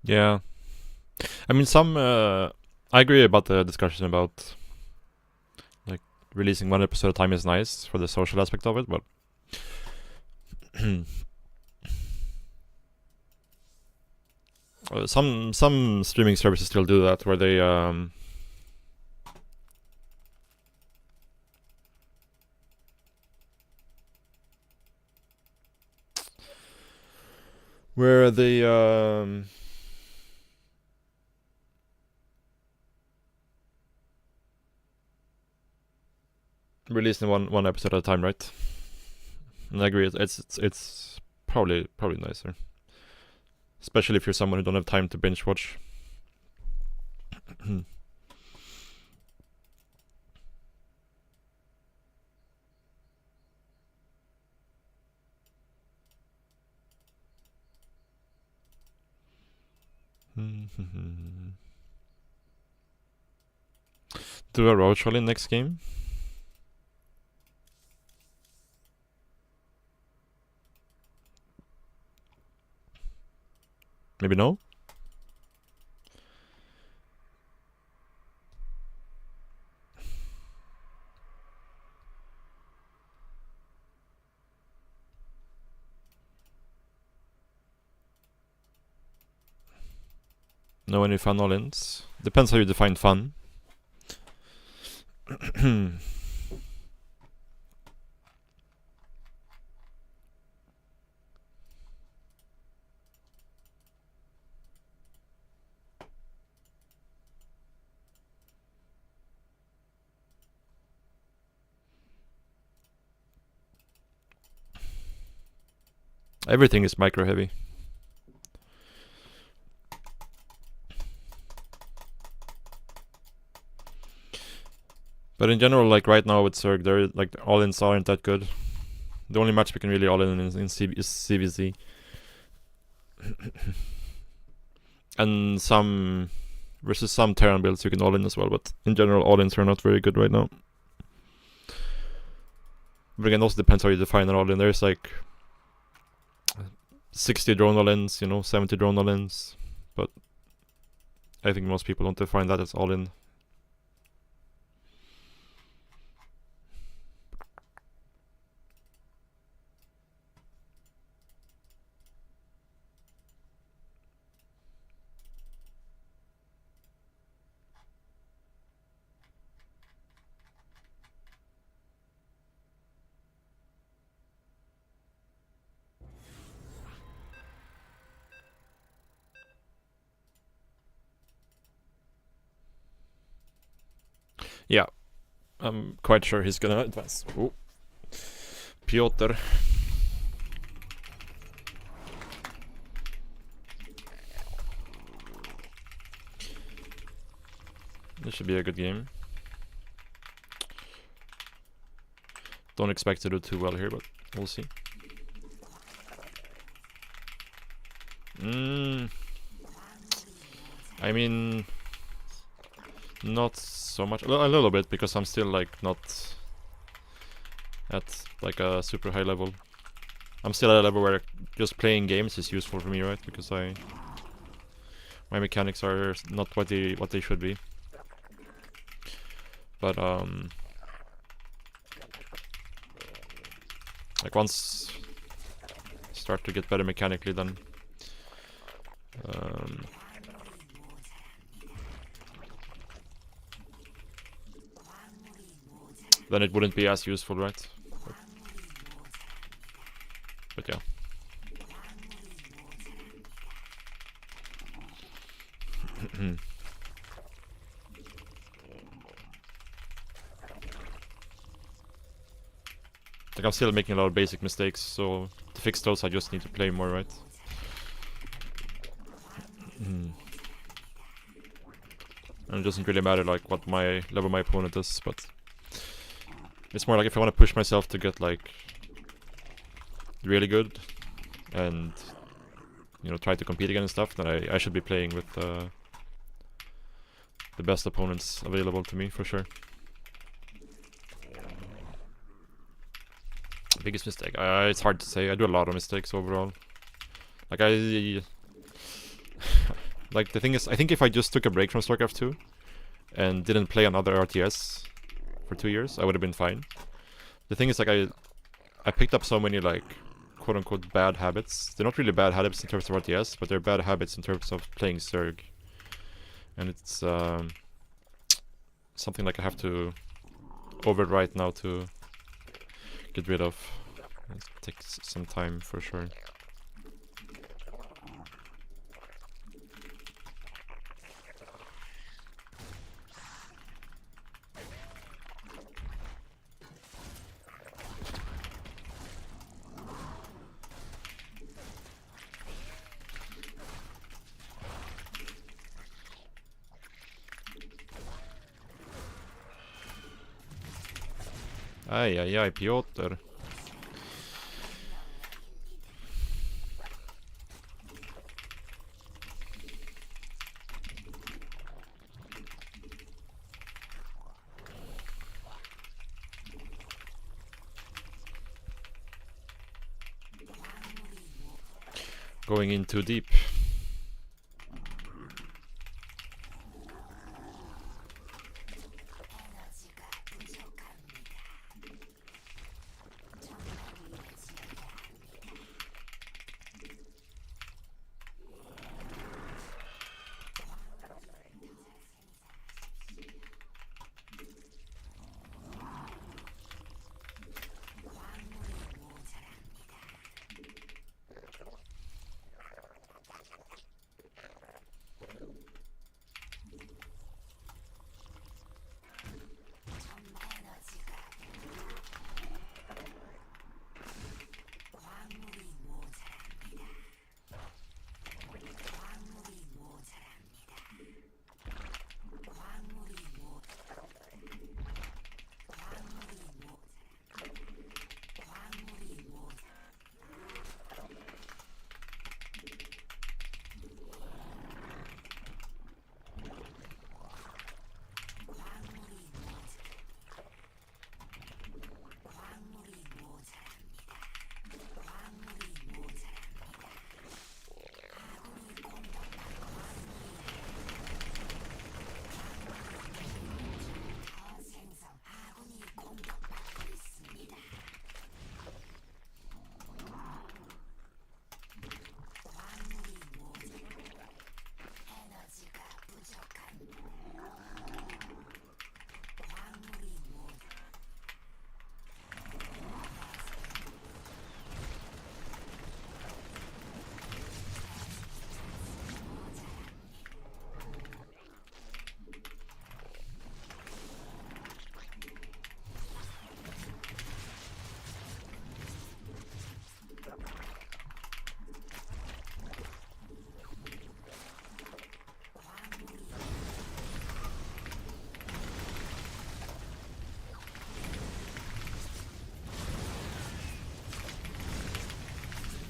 Yeah. I mean, I agree about the discussion about like releasing one episode at a time is nice for the social aspect of it, but some streaming services still do that, where they release in one episode at a time, right? And I agree, it's probably nicer, especially if you're someone who don't have time to binge watch. Do a roach in next game? Maybe no? No any fun all-ins? Depends how you define fun. Everything is micro heavy. But in general, like right now with Zerg, there like all-ins aren't that good. The only match we can really all-in is CVZ. And some versus some Terran builds you can all-in as well, but in general all-ins are not very good right now. But again, also depends how you define an all-in. There's like 60 drone all-ins, 70 drone all-ins, but I think most people don't define that as all-in. Yeah, I'm quite sure he's gonna advance. Ooh. Piotr. This should be a good game. Don't expect to do too well here, but we'll see. I mean, not so much. A little bit, because I'm still like not at like a super high level. I'm still at a level where just playing games is useful for me, right? Because my mechanics are not what they should be. But like once I start to get better mechanically, then then it wouldn't be as useful, right? But yeah. Like I'm still making a lot of basic mistakes, so to fix those I just need to play more, right? And it doesn't really matter like what my level my opponent is, but it's more like if I want to push myself to get like really good and try to compete again and stuff, then I should be playing with the best opponents available to me for sure. Biggest mistake? It's hard to say. I do a lot of mistakes overall. Like Like, the thing is, I think if I just took a break from StarCraft 2 and didn't play another RTS for 2 years, I would have been fine. The thing is, like, I picked up so many, like, quote-unquote bad habits. They're not really bad habits in terms of RTS, but they're bad habits in terms of playing Zerg. And it's something like I have to overwrite now to get rid of. It takes some time for sure. Aj, aj, aj, Piotr. Going in too deep.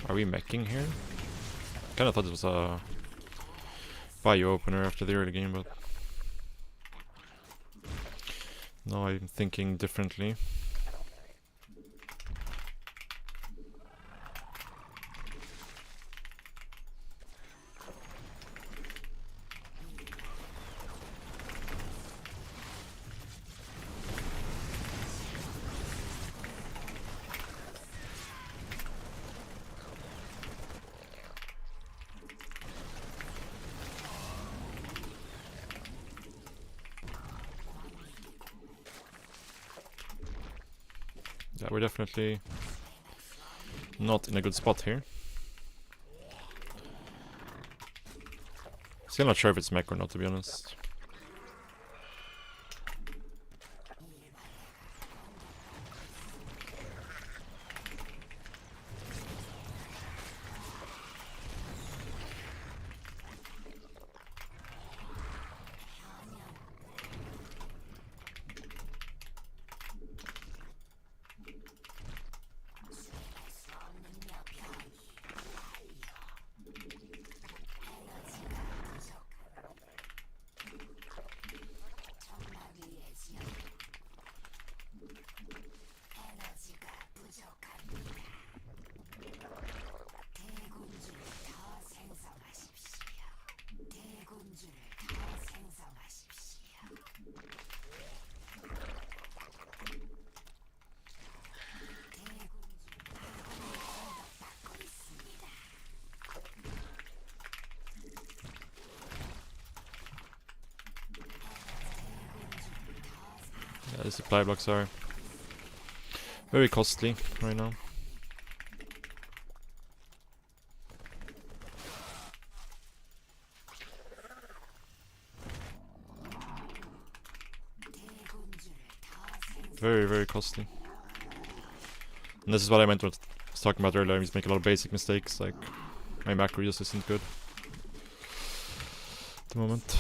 Are we meching here? Kinda thought it was a bio opener after the early game, but now I'm thinking differently. Yeah, we're definitely not in a good spot here. Still not sure if it's mech or not, to be honest. Yeah, the supply blocks are very costly right now. Very, very costly. And this is what I meant when I was talking about earlier. I'm just making a lot of basic mistakes, like my macro just isn't good at the moment.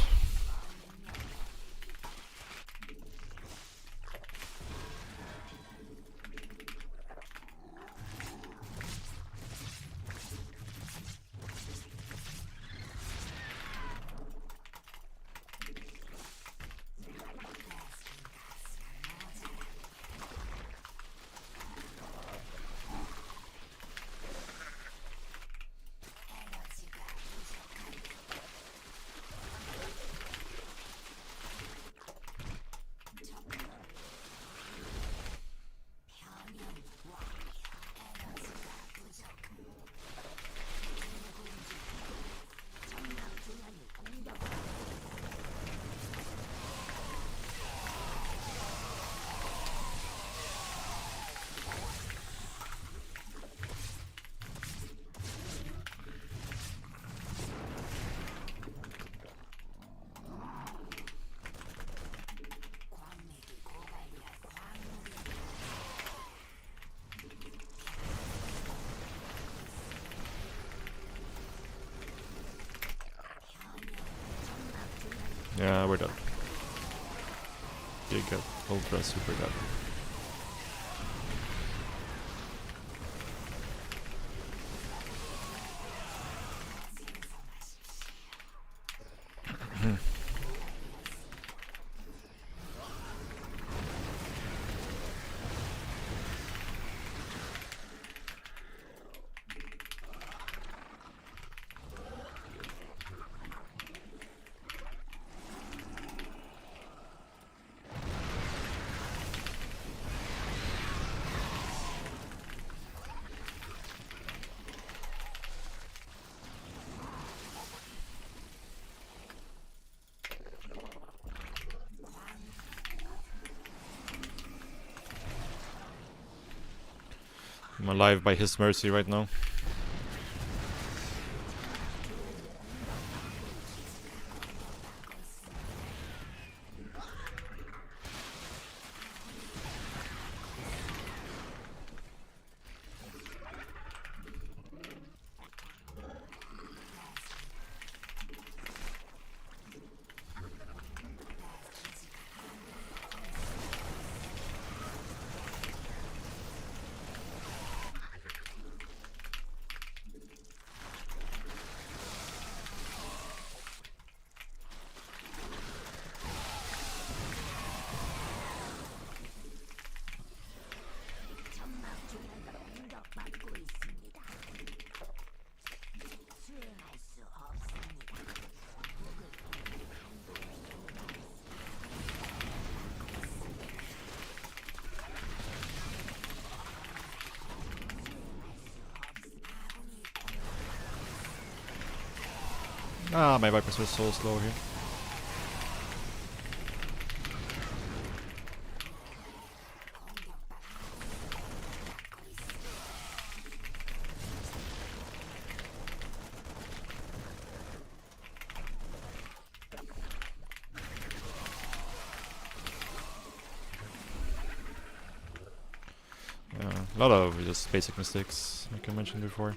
Yeah, we're dead. Giga, ultra, super dead. I'm alive by his mercy right now. Ah, my Vipers were so slow here. Yeah, a lot of just basic mistakes, like I mentioned before.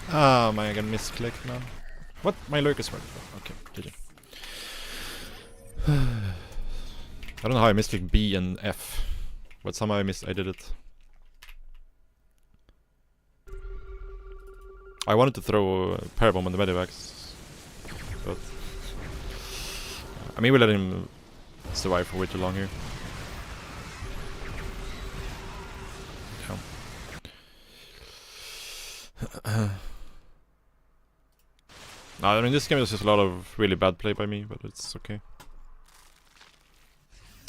Ah, am I gonna misclick now? What? My lurk is right. Okay, GG. I don't know how I misclicked B and F, but somehow I did it. I wanted to throw a pair bomb on the medivacs, but I mean we let him survive for way too long here. Yeah. No, I mean this game is just a lot of really bad play by me, but it's okay.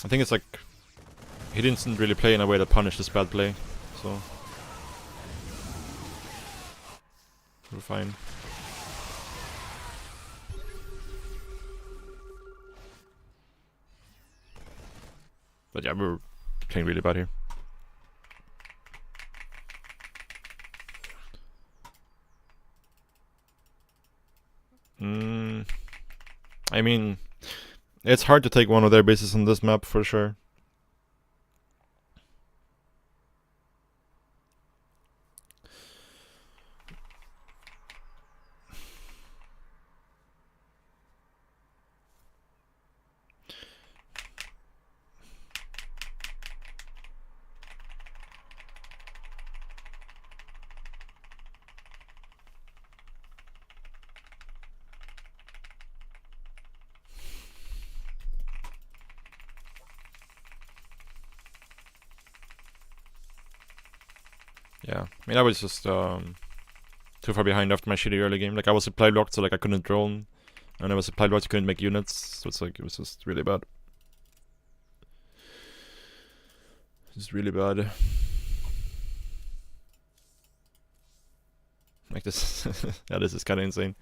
I think it's like he didn't really play in a way that punished this bad play, so we're fine. But yeah, we're playing really bad here. I mean, it's hard to take one of their bases on this map for sure. Yeah, I mean I was just too far behind after my shitty early game. Like I was supply blocked, so like I couldn't drone, and I was supply blocked, I couldn't make units. So it's like it was just really bad. Just really bad. Like this, yeah, this is kind of insane.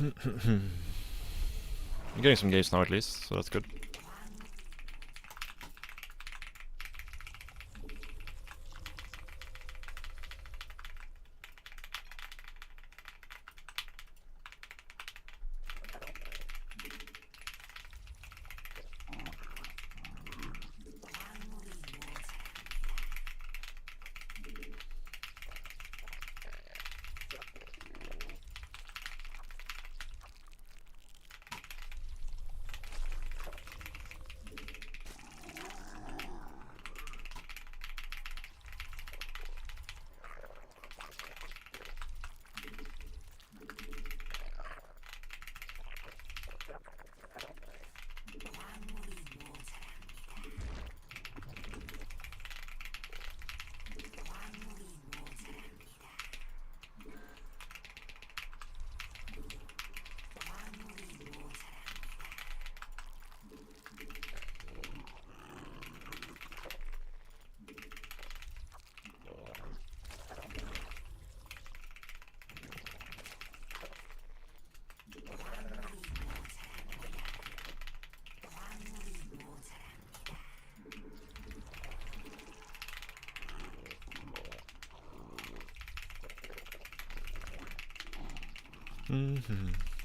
I'm getting some games now at least, so that's good.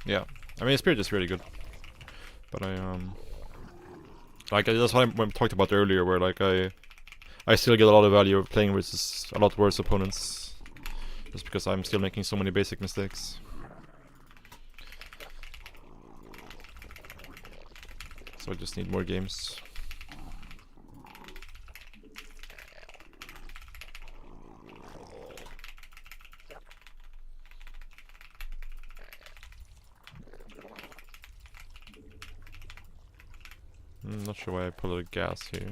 Yeah, I mean Spirit is really good, but I like that's what I talked about earlier, where like I still get a lot of value of playing versus a lot worse opponents, just because I'm still making so many basic mistakes. So I just need more games. I'm not sure why I pulled a gas here.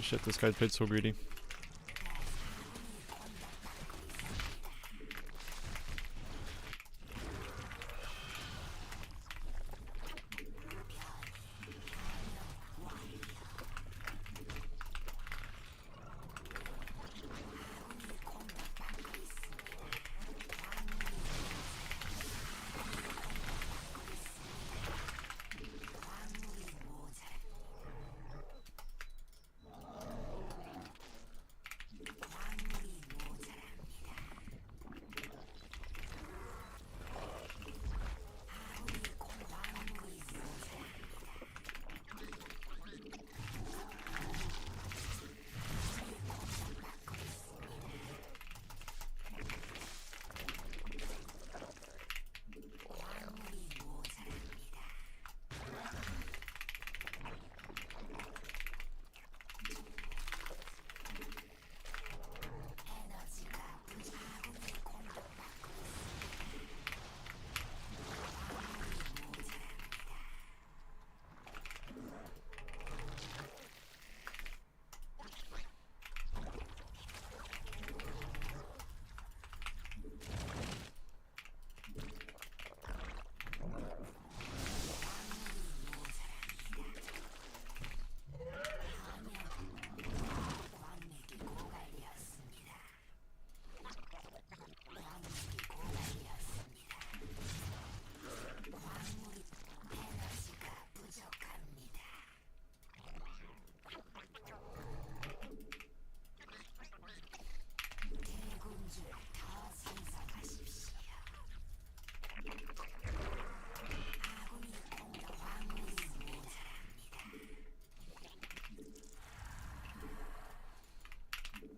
Shit, this guy played so greedy.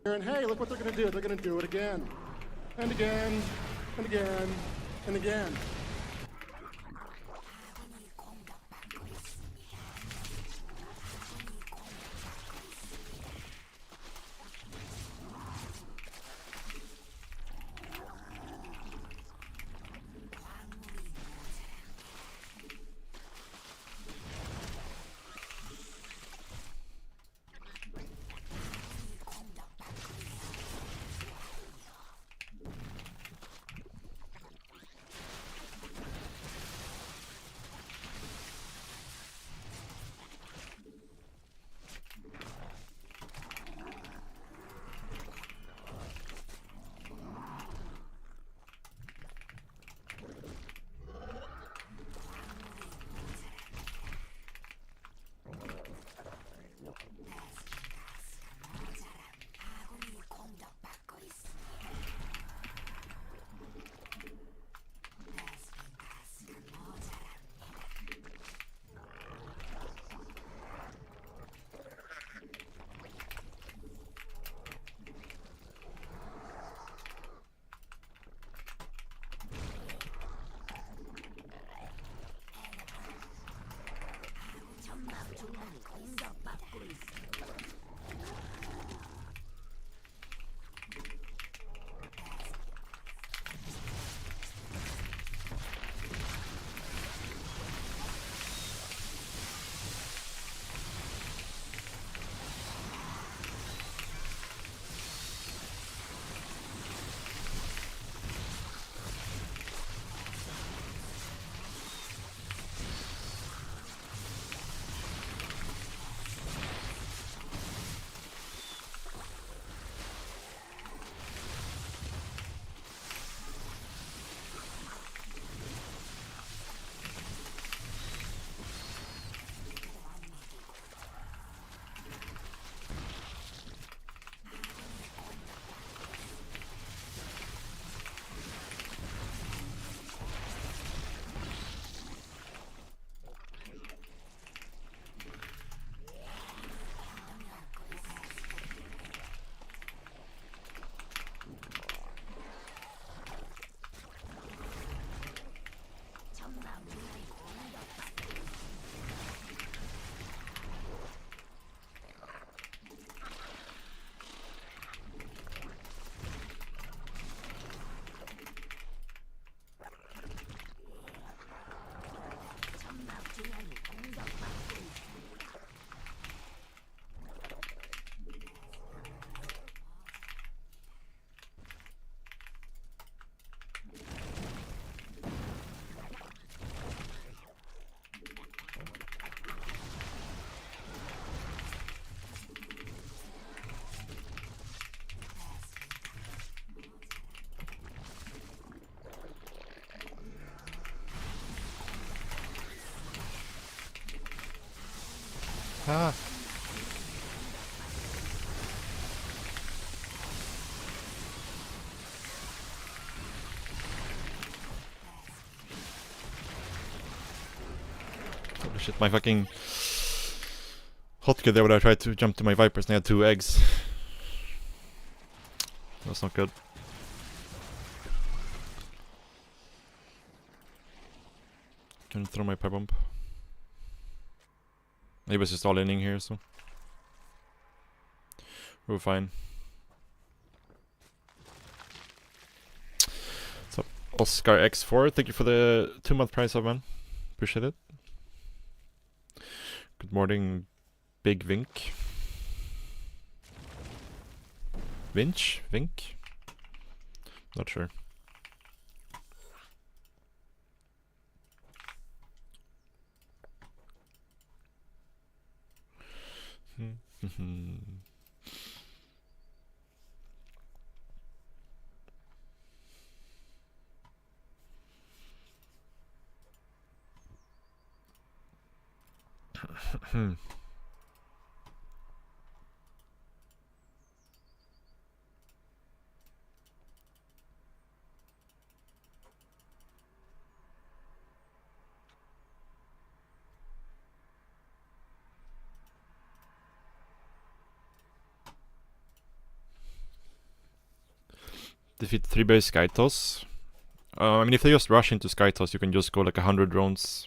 And hey, look what they're gonna do. They're gonna do it again. And again, and again, and again. Ah. Holy shit, my fucking hotkey there when I tried to jump to my Vipers and I had 2 eggs. That's not good. Can throw my pipe bomb. Maybe it's just all inning here, so we're fine. What's up, Oscar X4? Thank you for the 2-month price up, man. Appreciate it. Good morning, Big Vink. Vinch? Vink? Not sure. Defeat 3 base Skytos. I mean, if they just rush into Skytos, you can just go like 100 drones.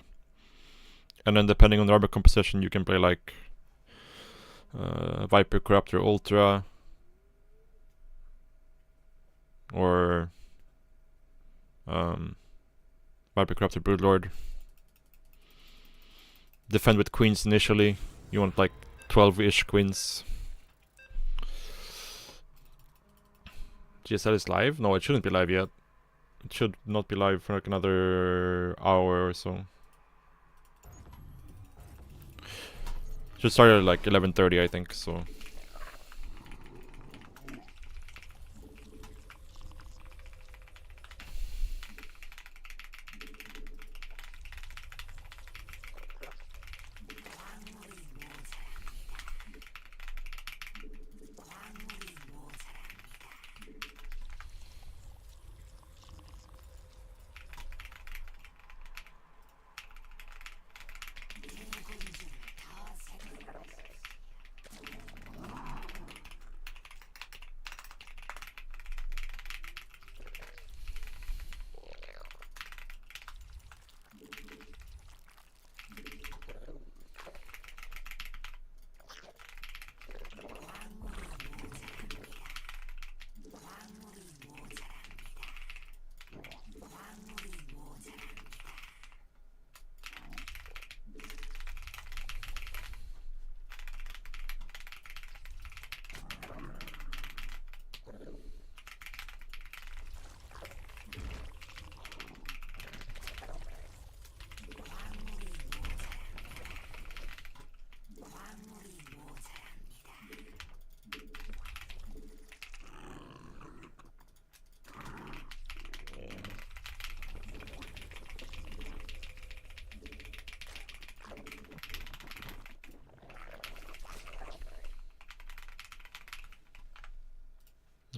And then depending on the armor composition, you can play like Viper, Corruptor, Ultra. Or Viper, Corruptor, Broodlord. Defend with Queens initially. You want like 12-ish Queens. GSL is live? No, it shouldn't be live yet. It should not be live for like another hour or so. Should start at like 11:30, I think, so.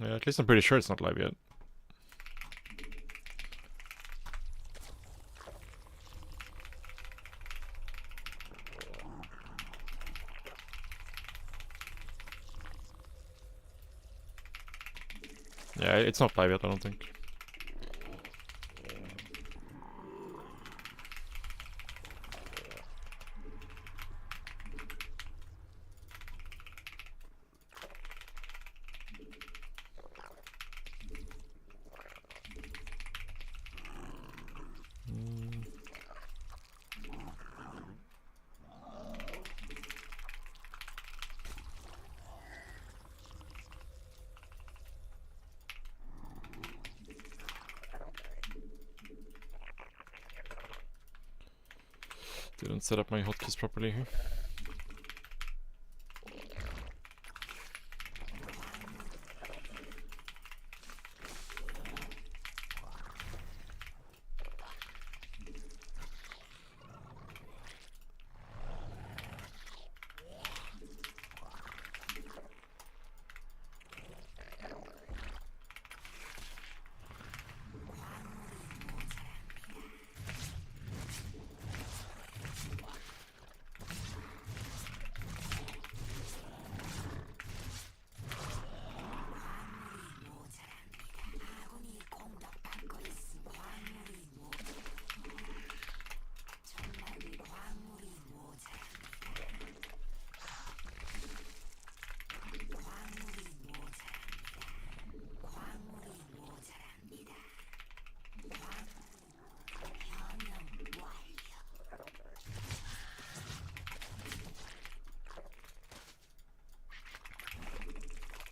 Yeah, at least I'm pretty sure it's not live yet. Yeah, it's not live yet, I don't think. Didn't set up my hotkeys properly here.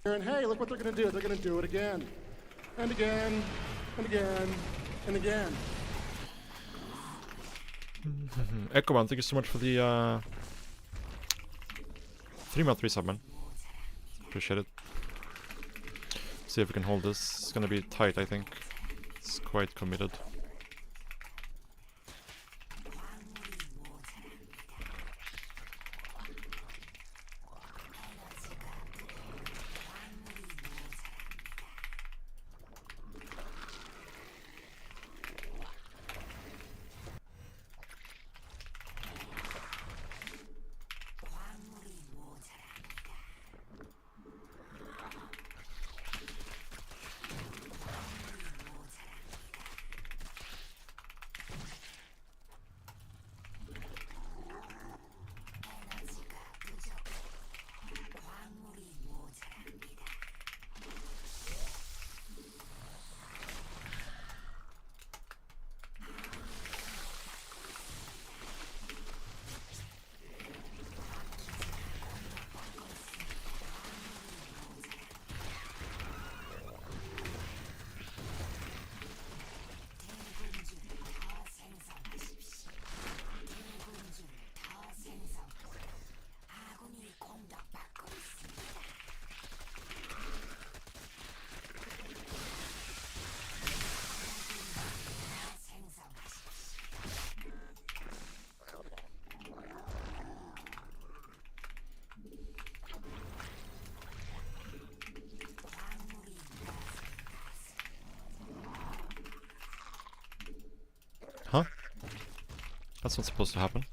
And hey, look what they're gonna do. They're gonna do it again. And again. And again. And again. Echo Man, thank you so much for the 3-month resub, man. Appreciate it. See if we can hold this. It's gonna be tight, I think. It's quite committed. Huh? That's not supposed to happen.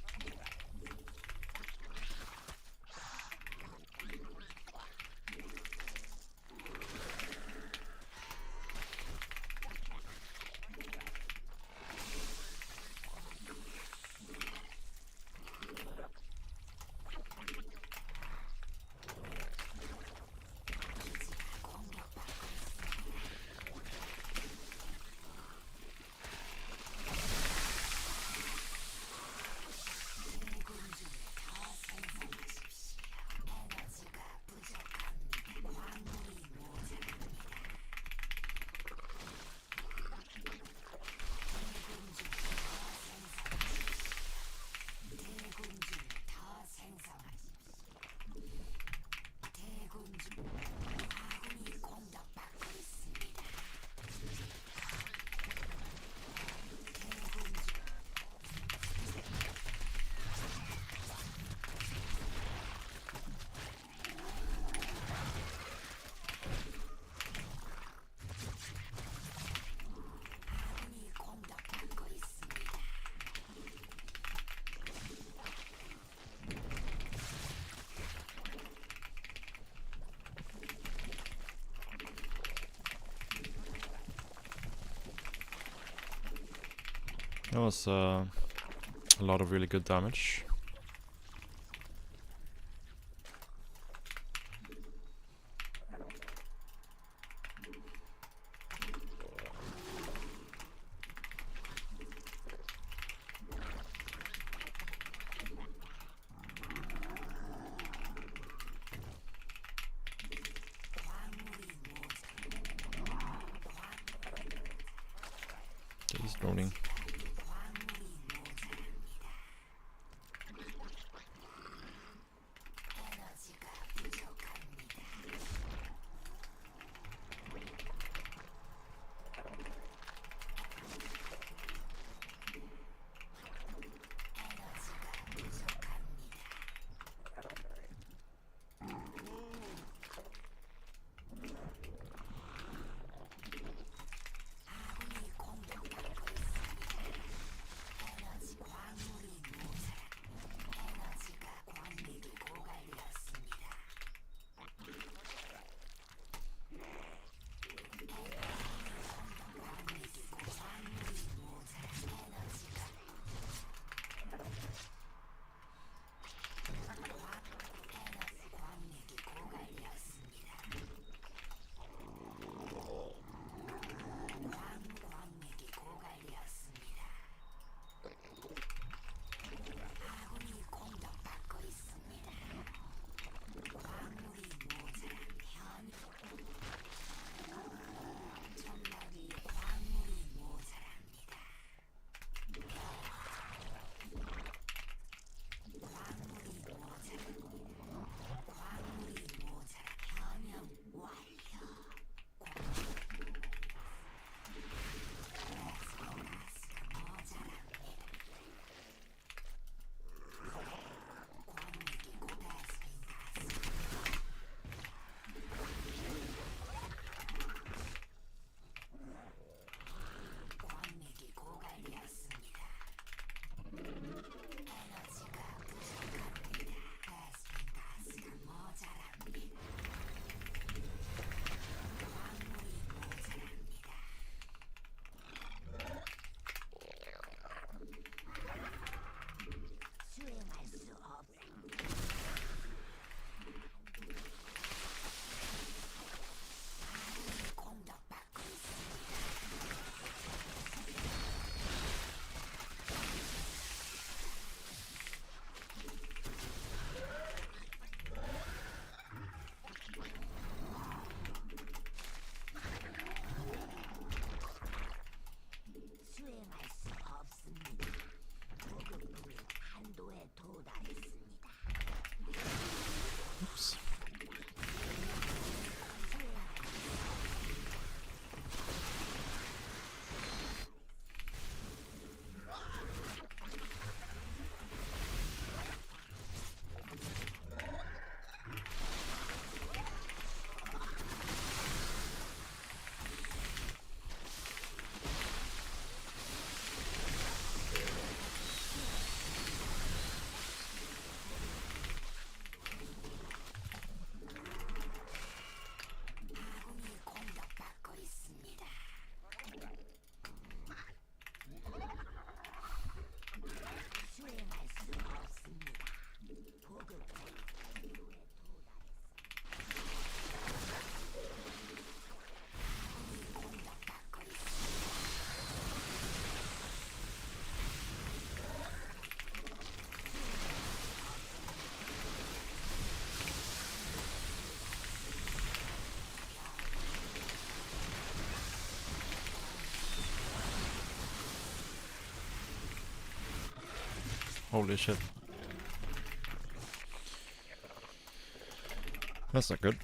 That was a lot of really good damage. He's droning. Holy shit. That's not good.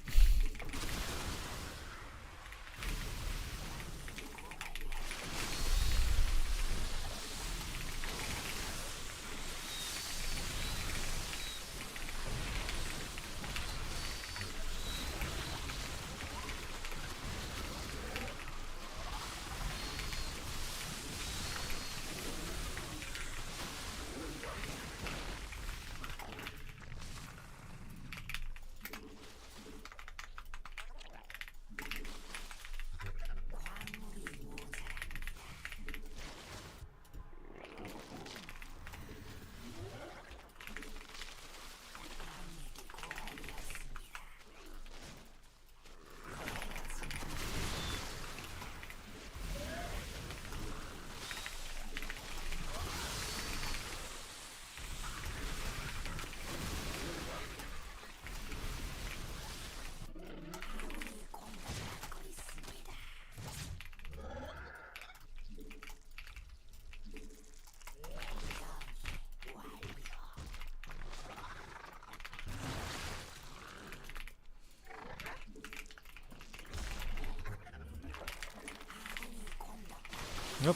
Yep.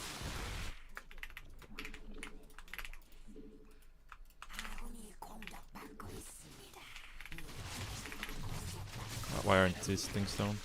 Why aren't these things down?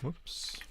Whoops.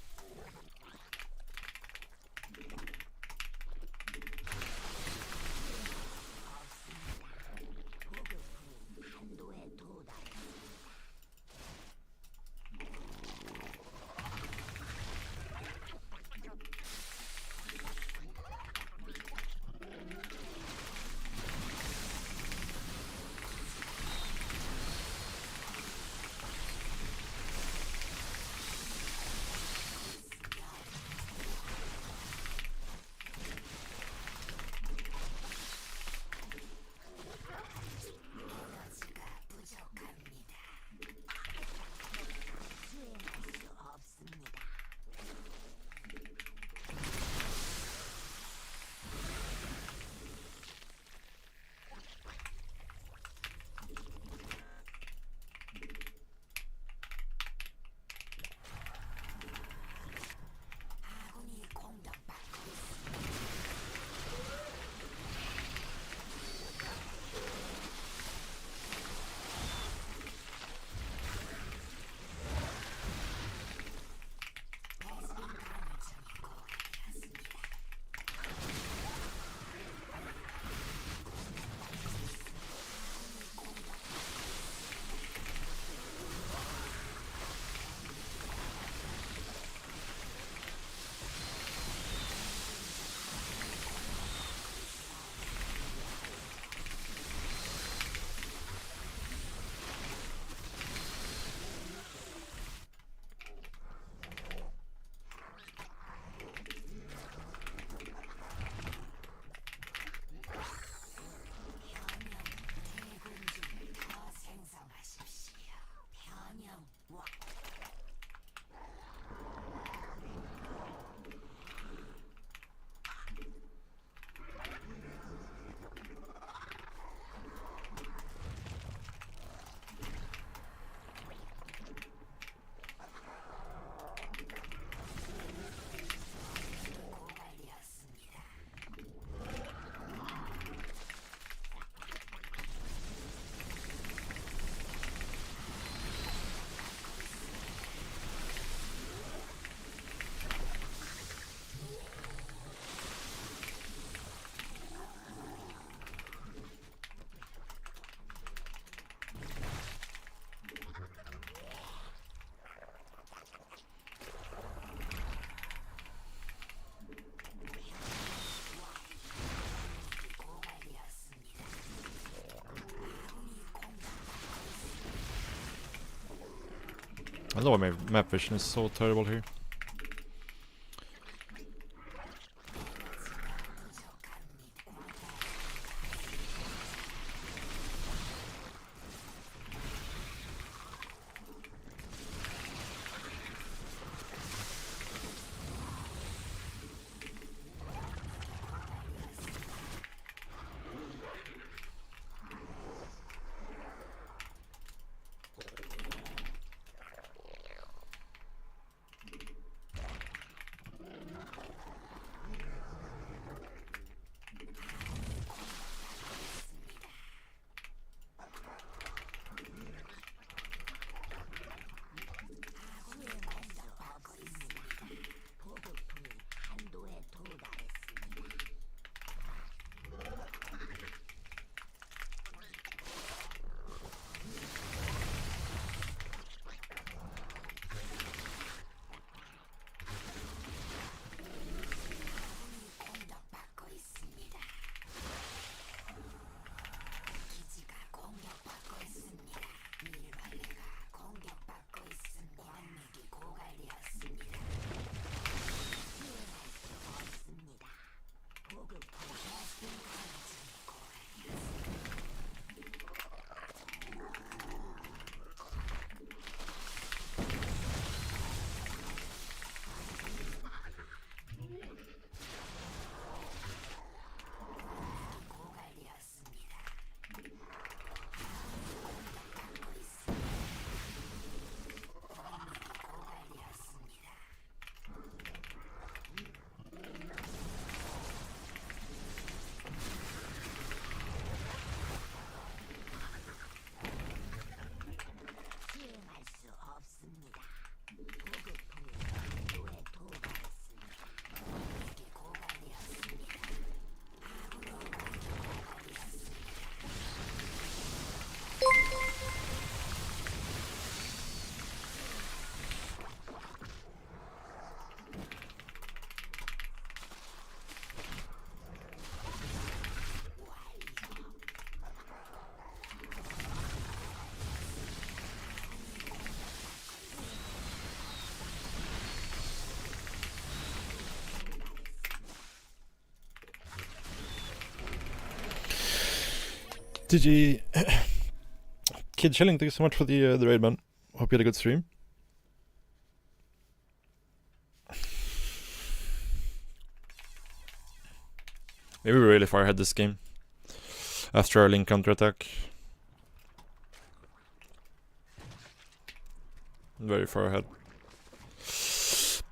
I don't know why my map vision is so terrible here. GG. Kid Chilling, thank you so much for the raid, man. Hope you had a good stream. Maybe we're really far ahead this game. After our link counterattack. Very far ahead.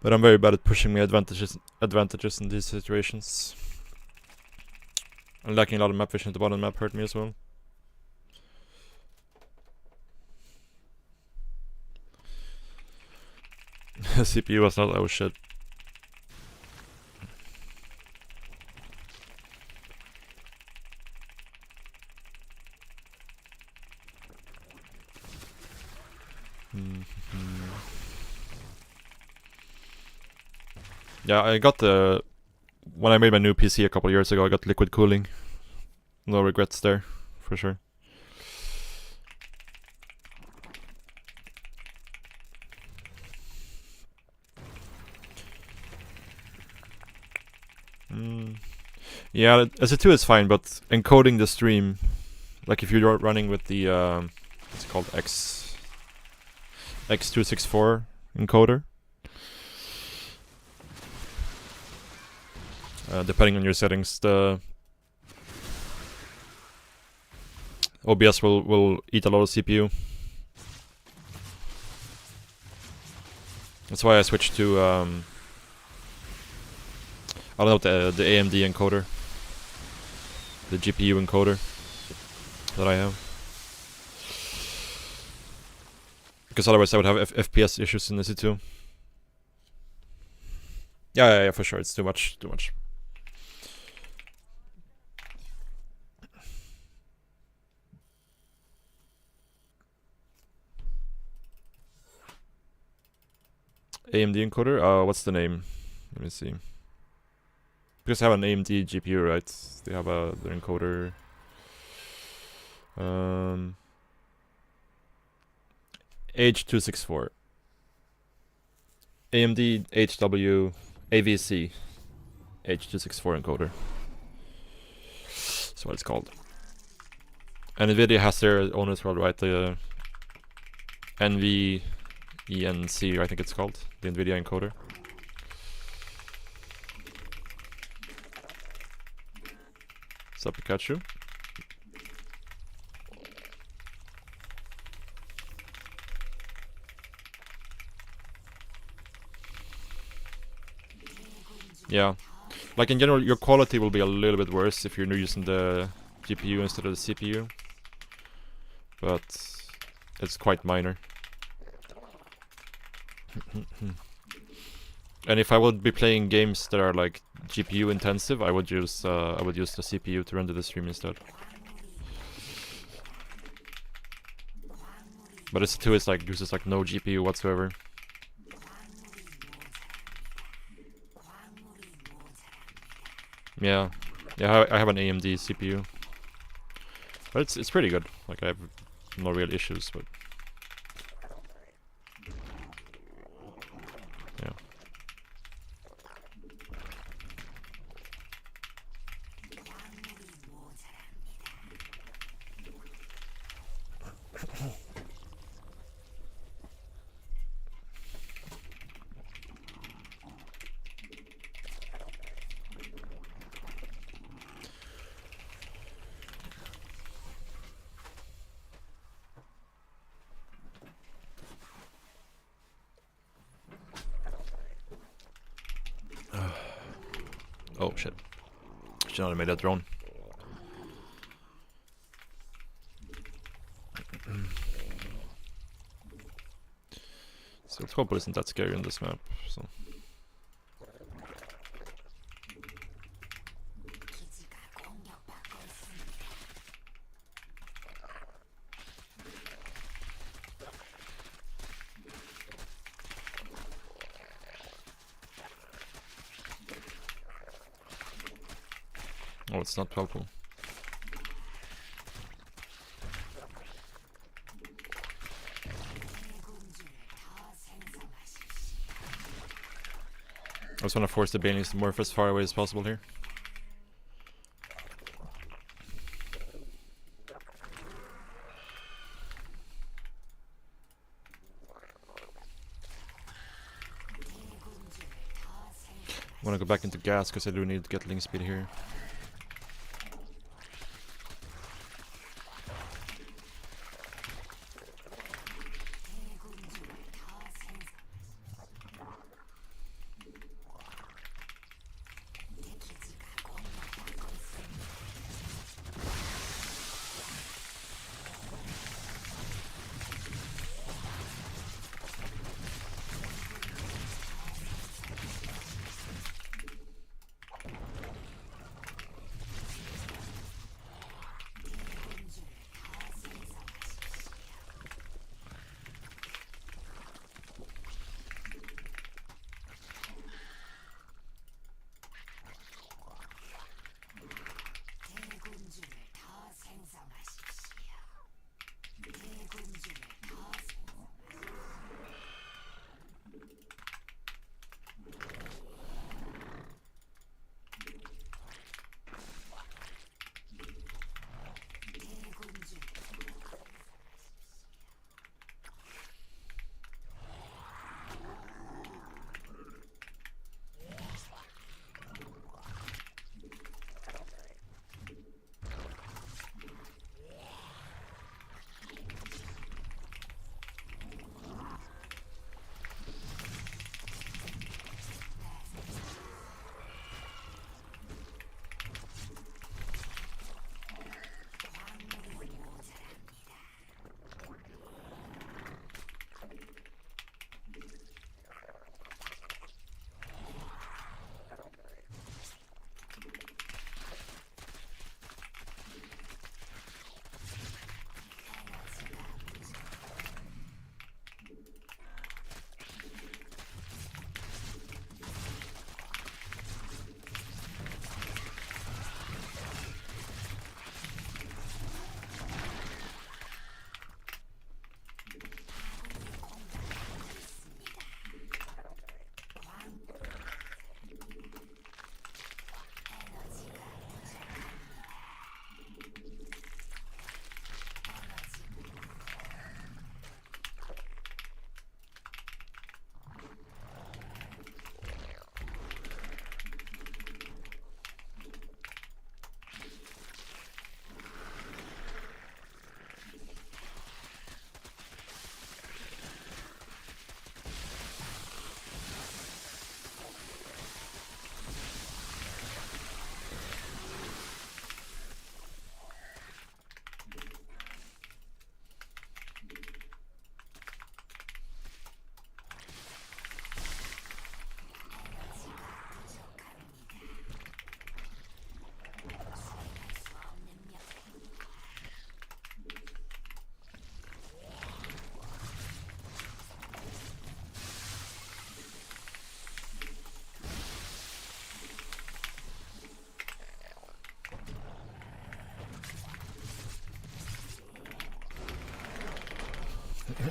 But I'm very bad at pushing my advantages in these situations. And lacking a lot of map vision at the bottom map hurt me as well. CPU was not, oh shit. Yeah, I got the... When I made my new PC a couple years ago, I got liquid cooling. No regrets there, for sure. Yeah, SC2 is fine, but encoding the stream, like if you're running with the what's it called, X264 encoder, depending on your settings, the OBS will eat a lot of CPU. That's why I switched to I don't know, the AMD encoder, the GPU encoder that I have, because otherwise I would have FPS issues in the SC2. Yeah, for sure, it's too much. AMD encoder? What's the name? Let me see. Because they have an AMD GPU, right? They have their encoder. H264. AMD HW AVC H264 encoder. That's what it's called. And Nvidia has their own as well, right? The NVENC, I think it's called, the Nvidia encoder. What's up, Pikachu? Yeah, like in general, your quality will be a little bit worse if you're using the GPU instead of the CPU, but it's quite minor. And if I would be playing games that are like GPU intensive, I would use the CPU to render the stream instead. But SC2 is like uses like no GPU whatsoever. Yeah, I have an AMD CPU, but it's pretty good. Like I have no real issues, but yeah. Oh shit. Should not have made that drone. So Cobble isn't that scary on this map, so. Oh, it's not purple. I just want to force the Banelings to morph as far away as possible here. I want to go back into gas because I do need to get link speed here.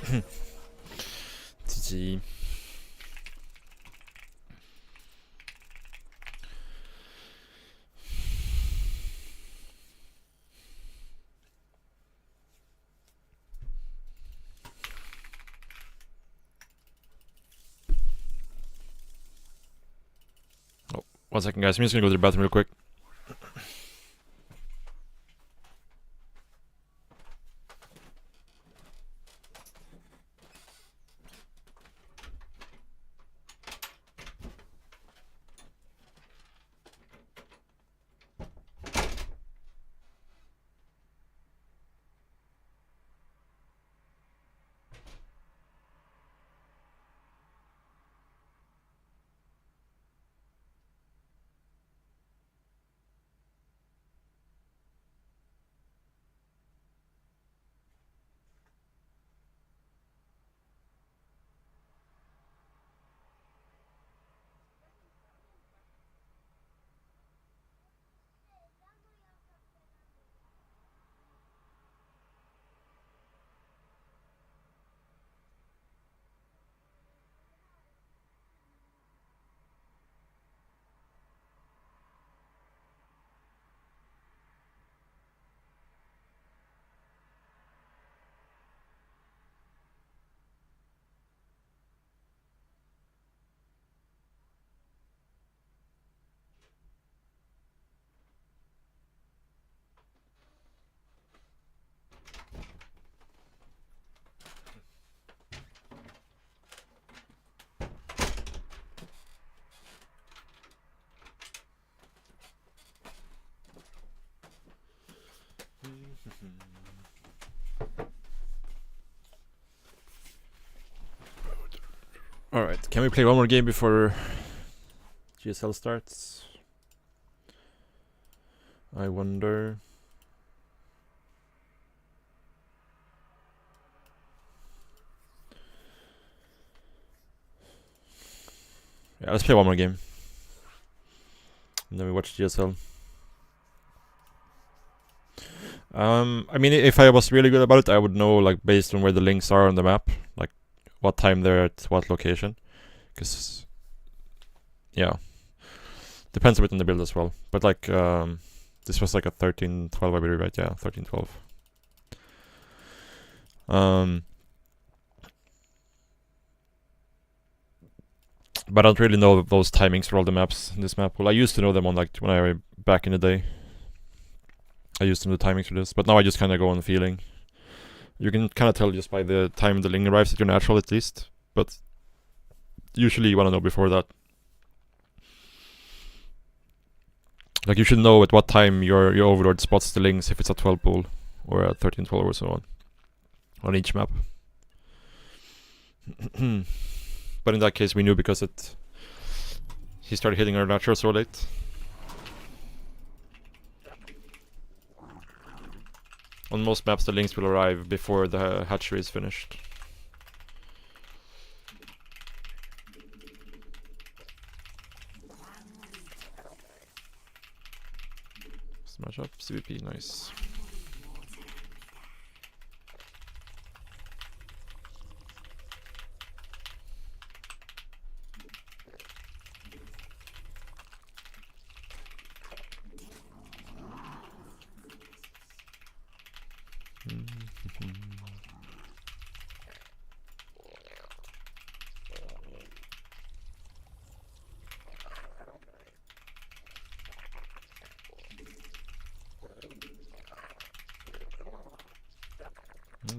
GG. Oh, 1 second, guys. I'm just gonna go to the bathroom real quick. Alright, can we play one more game before GSL starts? I wonder. Yeah, let's play one more game. And then we watch GSL. I mean, if I was really good about it, I would know, like, based on where the links are on the map, like, what time they're at what location. Because, yeah. Depends a bit on the build as well. But, like, this was like a 13-12, I believe, right? Yeah, 13-12. But I don't really know those timings for all the maps in this map. Well, I used to know them on, like, when I back in the day. I used to know the timings for this, but now I just kind of go on feeling. You can kind of tell just by the time the link arrives that you're natural, at least. But usually you want to know before that. Like, you should know at what time your overlord spots the links, if it's a 12 pool or a 13-12 or so on each map. But in that case, we knew because he started hitting our natural so late. On most maps, the links will arrive before the hatchery is finished. Smash up, CVP, nice.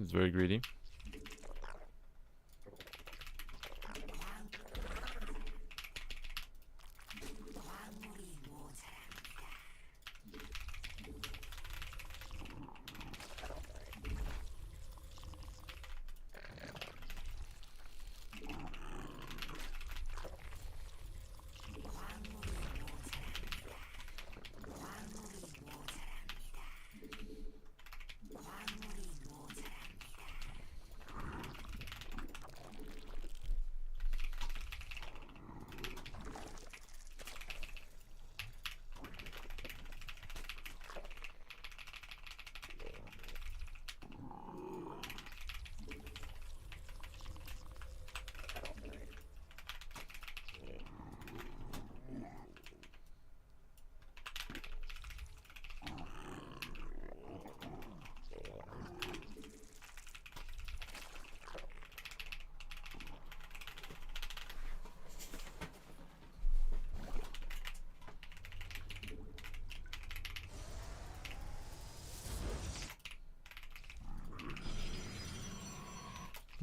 It's very greedy.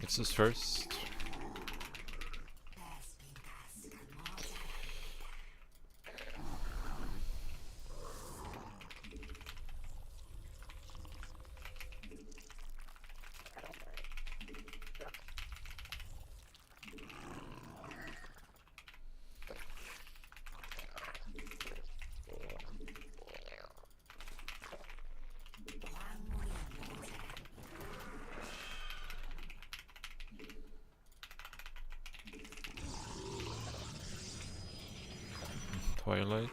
Nexus first. Twilight.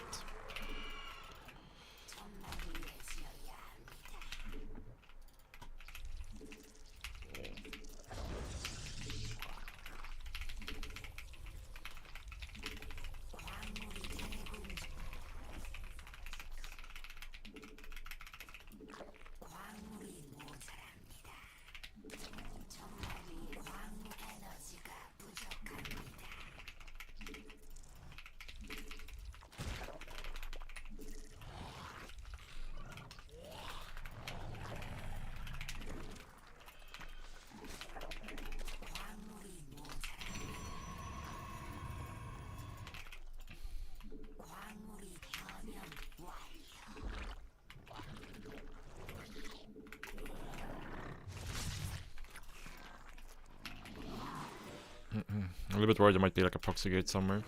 A little bit worried there might be like a proxy gate somewhere.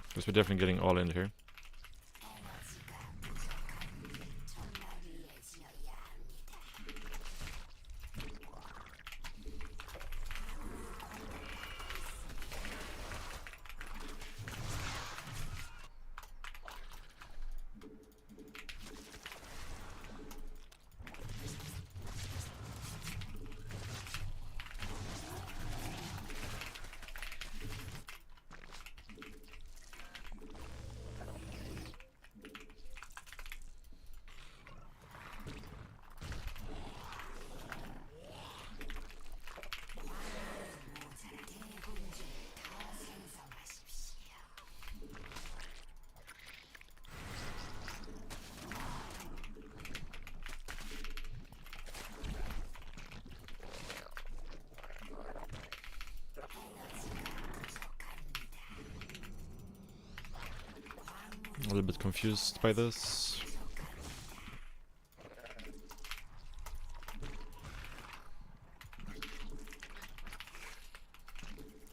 Because we're definitely getting all in here. A little bit confused by this.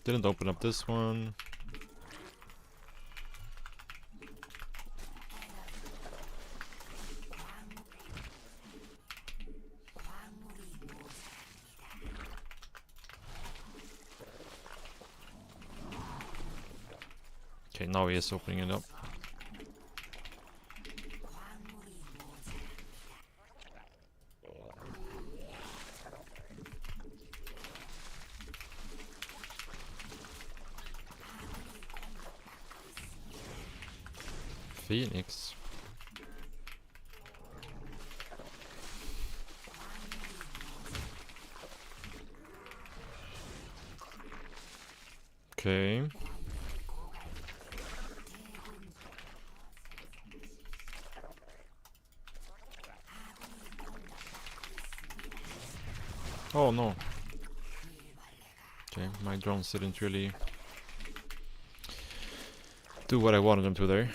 Didn't open up this one. Okay, now he is opening it up. Phoenix. Okay. Oh no. Okay, my drones didn't really do what I wanted them to there.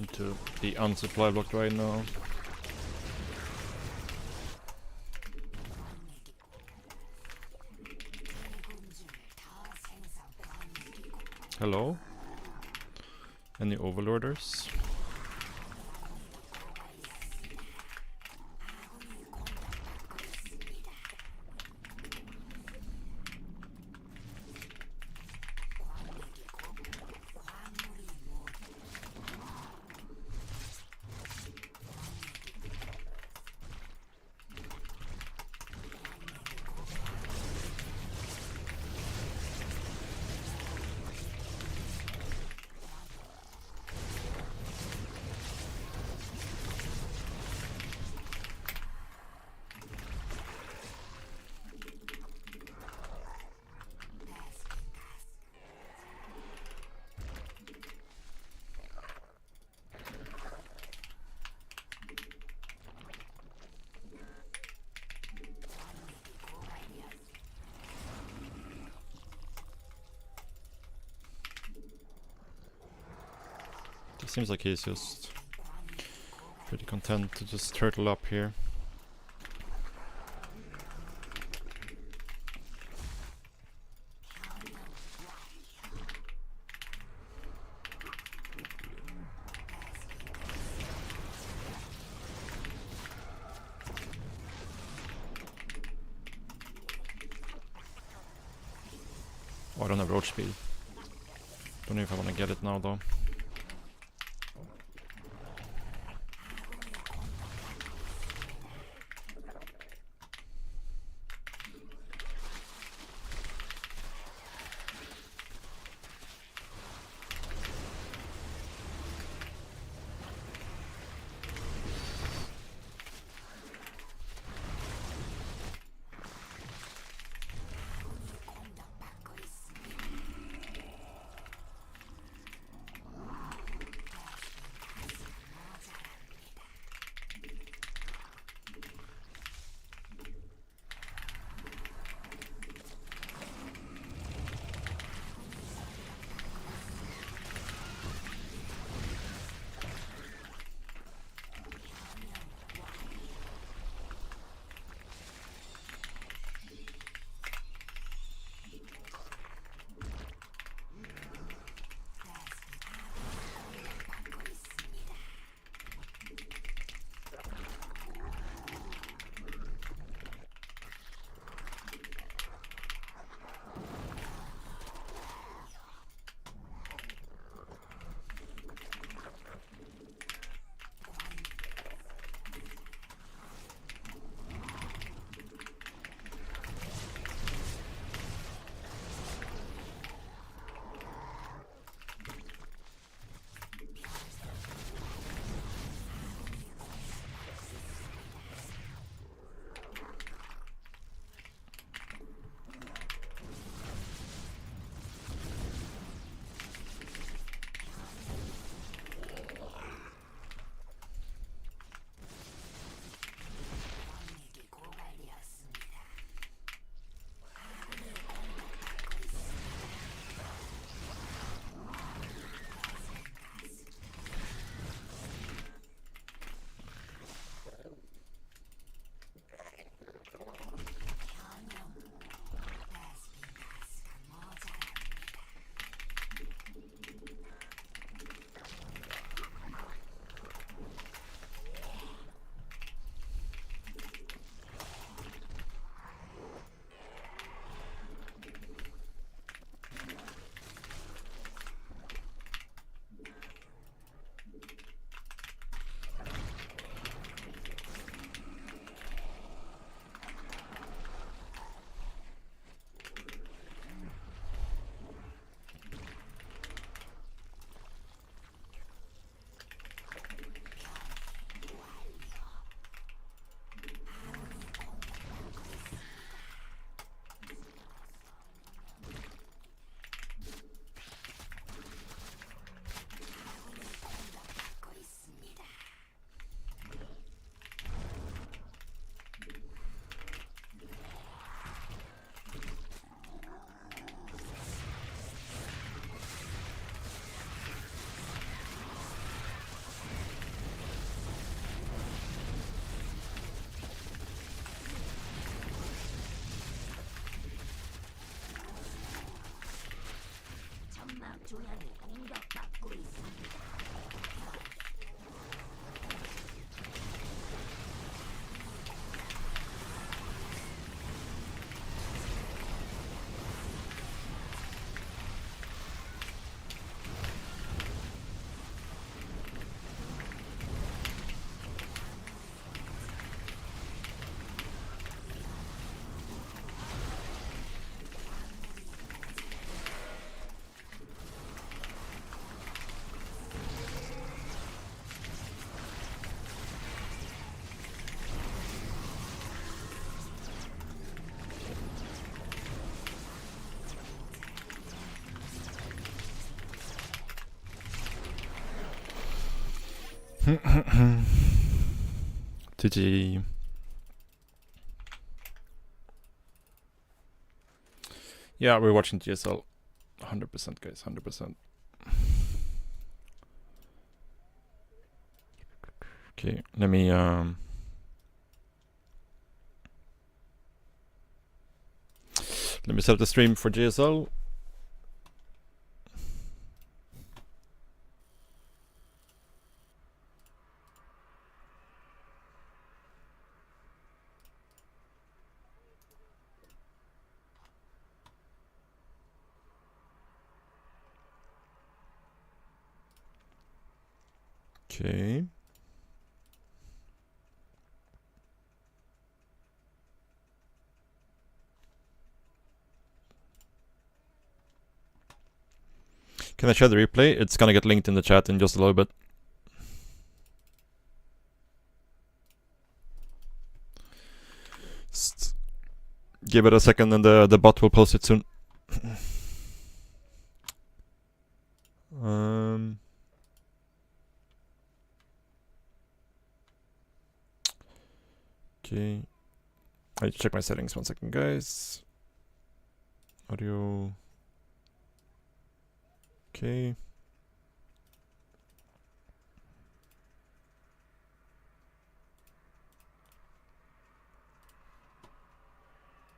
into the unsupply block right now. Hello? Any overlorders? It seems like he's just pretty content to just turtle up here. Oh, I don't have roach speed. Don't know if I want to get it now though. GG. Yeah, we're watching GSL. 100% guys, 100%. Okay, let me set up the stream for GSL. Okay. Can I share the replay? It's gonna get linked in the chat in just a little bit. Just give it a second and the bot will post it soon. Okay. I need to check my settings 1 second, guys. Audio. Okay.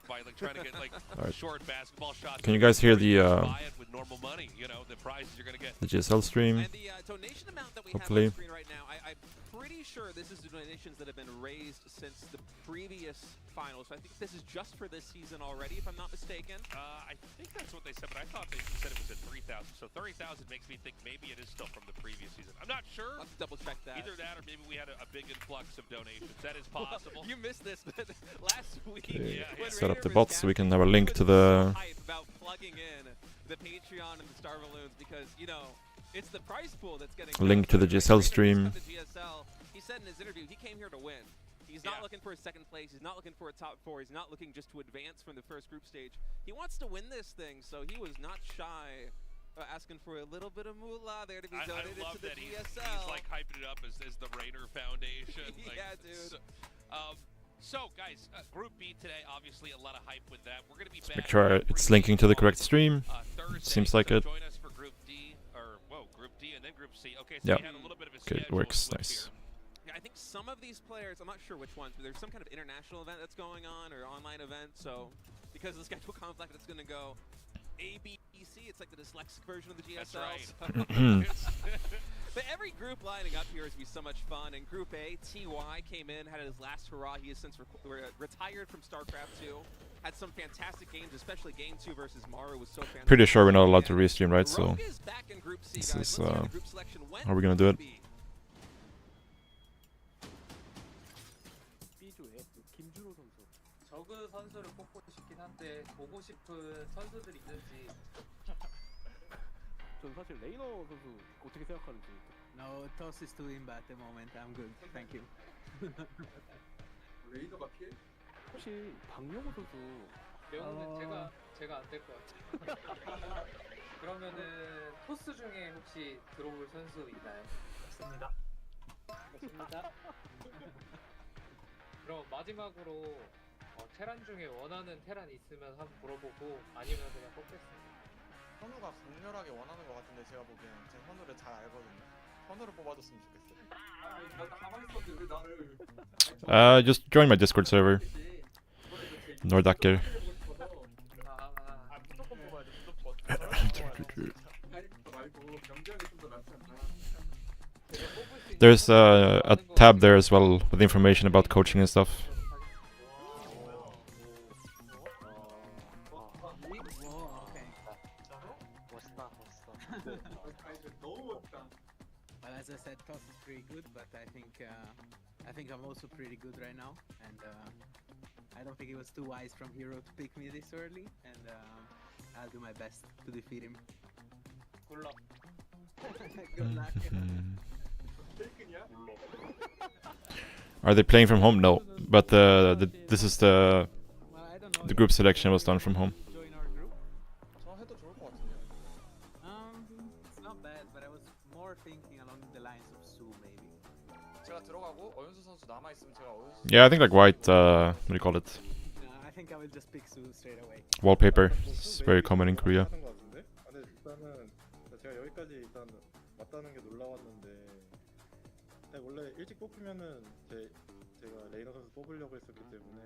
By like trying to get like Alright. short basketball shots. Can you guys hear the buy it with normal money, you know, the prizes you're gonna get. the GSL stream? And the donation amount that we Hopefully. have on screen right now, I'm pretty sure this is the donations that have been raised since the previous finals. So I think this is just for this season already, if I'm not mistaken. I think that's what they said, but I thought they said it was at 3,000. So 30,000 makes me think maybe it is still from the previous season. I'm not sure. Let's double check that. Either that or maybe we had a big influx of donations. That is possible. You missed this, but last week, Okay. Yeah, when Set up the Raider was bots so we can down, have a link he to was the so hyped about plugging in the Patreon and the Star Balloons because, you know, it's the prize pool that's getting link to the Raider GSL has stream. come to GSL. He said in his interview he came here to win. He's not Yeah. looking for a second place. He's not looking for a top 4. He's not looking just to advance from the first group stage. He wants to win this thing, so he was not shy asking for a little bit of moolah there to be I donated love to the that GSL. he's like hyping it up as the Raider Foundation. Like, Yeah, dude. So guys, Group B today, obviously a lot of hype with that. We're gonna be back. Make sure it's linking to the correct stream. Thursday. Seems like So it. Join us for Group D, or Group D and then Group C. Okay, so Yeah. we had a little bit of a Okay, it schedule works. switch Nice. here. Yeah, I think some of these players, I'm not sure which ones, but there's some kind of international event that's going on or online event. So because of the schedule conflict, it's going to go A, B, C. It's like the dyslexic version of the GSL. That's so- Hmm. But every group lining up here is be so much fun. In Group A, TY came in, had his last hurrah. He has since retired from StarCraft 2. Had some fantastic games, especially Game 2 versus Maru was so fantastic. Pretty sure we're not allowed to restream, right? So Rogue is back in Group C, this guys. is, Let's hear the group selection. When how are we gonna do it? B. B조에 김준호 선수. 저그 선수를 뽑고 싶긴 한데 보고 싶은 선수들 있는지. 전 사실 레이너 선수 어떻게 생각하는지. No, toss is too limbo at the moment. I'm good. Thank you. 레이더가 필? 혹시 박명호 선수 배우는 제가 안 될 것 같아요. 그러면은 토스 중에 혹시 들어올 선수 있나요? 없습니다. 없습니다. 그럼 마지막으로 테란 중에 원하는 테란 있으면 한번 물어보고 아니면 그냥 뽑겠습니다. 현우가 강렬하게 원하는 것 같은데 제가 보기엔 제 현우를 잘 알거든요. 현우를 뽑아줬으면 좋겠어요. 나 가만히 있었는데 왜 나를 just join my Discord server. Nordacker. 무조건 뽑아야 돼, 무조건. There's a tab there as well with information about coaching and stuff. Well, as I said, toss is pretty good, but I think I'm also pretty good right now, and I don't think it was too wise from Hero to pick me this early, and I'll do my best to defeat him. Good luck. Good luck. Are they playing from home? No, but this is the Well, I don't know. the group selection was done from home. Join our group. 저 해도 좋을 것 같은데요. It's not bad, but I was more thinking along the lines of Su maybe. 제가 들어가고 어윤수 선수 남아 있으면 제가 어윤수. Yeah, I think like white. What do you call it? I think I will just pick Su straight away. Wallpaper. It's very common in Korea. 하는 것 같은데? 아, 근데 일단은 제가 여기까지 일단 왔다는 게 놀라웠는데, 근데 원래 일찍 뽑히면은 제가 레이너 선수 뽑으려고 했었기 때문에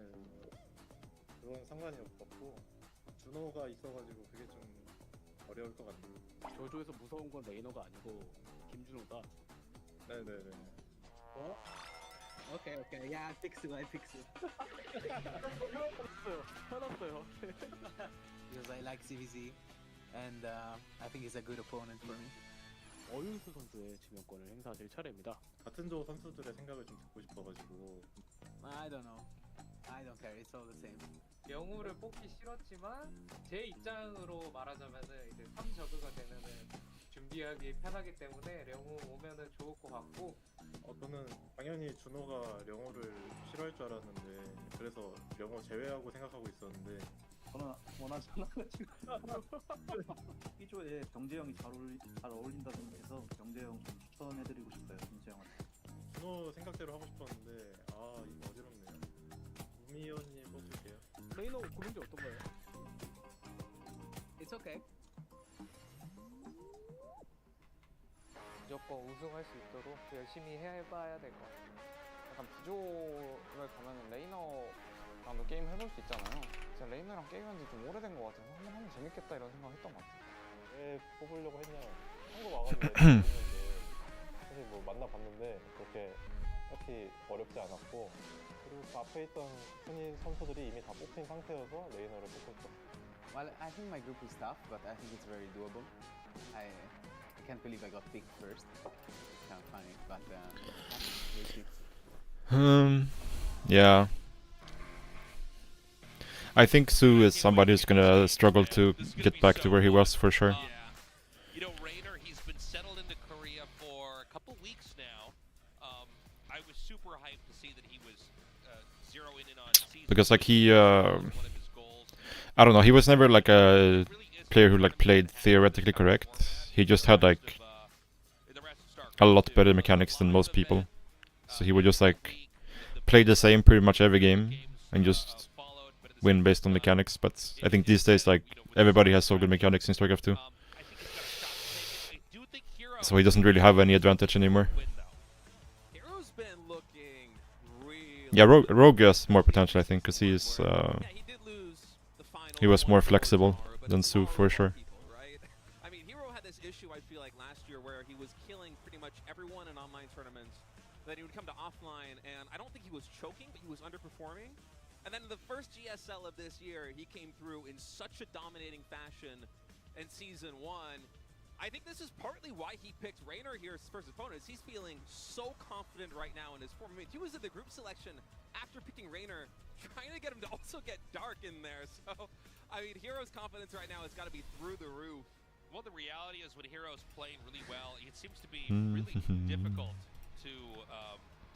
그건 상관이 없었고, 준호가 있어가지고 그게 좀 어려울 것 같아요. 저쪽에서 무서운 건 레이너가 아니고 김준호다. 네네네. Okay, yeah, I pick Su. 화났어요. Because I like CVZ, and I think he's a good opponent for me. 어윤수 선수의 지명권을 행사하실 차례입니다. 같은 조 선수들의 생각을 좀 듣고 싶어가지고. I don't know. I don't care. It's all the same. 영우를 뽑기 싫었지만 제 입장으로 말하자면은 이제 3저그가 되면은 준비하기 편하기 때문에 령우 오면은 좋을 것 같고. 저는 당연히 준호가 령호를 싫어할 줄 알았는데, 그래서 령호 제외하고 생각하고 있었는데, 저는 원하지 않아가지고 B조에 병재형이 잘 어울린다고 해서 병재형 좀 추천해드리고 싶어요. 김재형한테. 준호 생각대로 하고 싶었는데, 아 이거 어지럽네요. 우미호님 뽑을게요. 레이너 고른 게 어떤가요? It's okay. 무조건 우승할 수 있도록 열심히 해봐야 될 것 같아요. 약간 B조를 가면 레이너랑도 게임 해볼 수 있잖아요. 제가 레이너랑 게임한 지 좀 오래된 것 같아서 한번 하면 재밌겠다 이런 생각 했던 것 같아요. 왜 뽑으려고 했냐? 한국 와가지고 했는데 사실 뭐 만나봤는데 그렇게 딱히 어렵지 않았고, 그리고 그 앞에 있던 순위 선수들이 이미 다 뽑힌 상태여서 레이너를 뽑고 싶었어요. Well, I think my group is tough, but I think it's very doable. I can't believe I got picked first. Kind of funny, but we'll see. Yeah. I think Su is somebody who's gonna struggle to get back to where he was for sure. Yeah. You know, Raynor, he's been settled into Korea for a couple weeks now. I was super hyped to see that he was zeroing in on season. Because like he, one of his goals. I don't know, he was never like a player who like played theoretically correct. He just had like a lot better mechanics than most people. So he would just like play the same pretty much every game and just win based on mechanics. But I think these days like everybody has so good mechanics in StarCraft 2. So he doesn't really have any advantage anymore. Hero's been looking really Yeah, Rogue has more potential I think, because he is yeah, he did lose the final he was more 1-4 flexible tomorrow, but than it's Su all for over sure. people, right? I mean, Hero had this issue I feel like last year where he was killing pretty much everyone in online tournaments. Then he would come to offline, and I don't think he was choking, but he was underperforming. And then in the first GSL of this year, he came through in such a dominating fashion in Season 1. I think this is partly why he picked Raynor here as his first opponent. He's feeling so confident right now in his form. I mean, he was in the group selection after picking Raynor, trying to get him to also get Dark in there. So, I mean, Hero's confidence right now has got to be through the roof. Well, the reality is when Hero's playing really well, it seems to be really difficult to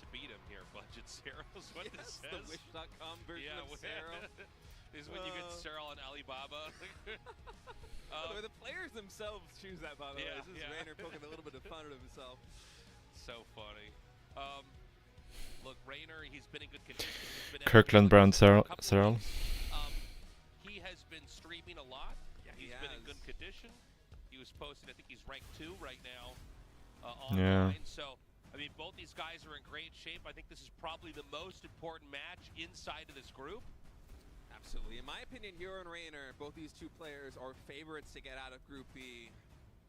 beat him here. Budget Cereals, what Yes, this the says. Wish.com version of Cero. This is when you get Cyril on Alibaba. Or the players themselves choose that, by the way. Yeah, This is yeah. Raynor poking a little bit of fun at himself. So funny. Look, Raynor, he's been in good condition. He's been Kirkland Brand Cyril. He has been streaming a lot. Yeah, He's been in good condition. He was posting, I think he's ranked 2 right now Yeah. online. So, I mean, both these guys are in great shape. I think this is probably the most important match inside of this group. Absolutely. In my opinion, Hero and Raynor, both these two players are favorites to get out of Group B.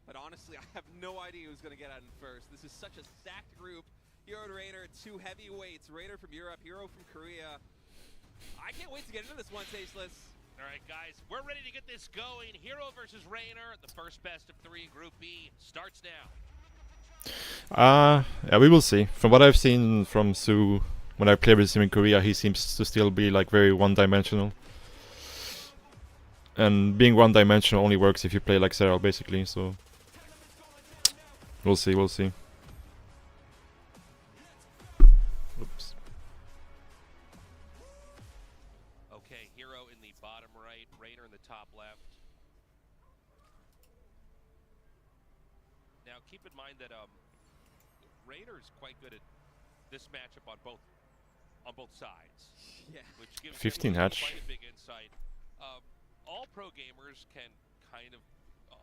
But honestly, I have no idea who's going to get out in first. This is such a stacked group. Hero and Rainer, two heavyweights. Rainer from Europe, Hero from Korea. I can't wait to get into this one, Tasteless. All right, guys, we're ready to get this going. Hero versus Rainer, the first best of 3 Group B starts now. Yeah, we will see. From what I've seen from Su, when I played with him in Korea, he seems to still be like very one-dimensional. And being one-dimensional only works if you play like Serral, basically. So we'll see. We'll see. Oops. Okay, Hero in the bottom right, Rainer in the top left. Now, keep in mind that Rainer is quite good at this matchup on both sides. Yeah. Which gives 15 everyone hatch. quite a big insight. All pro gamers can kind of,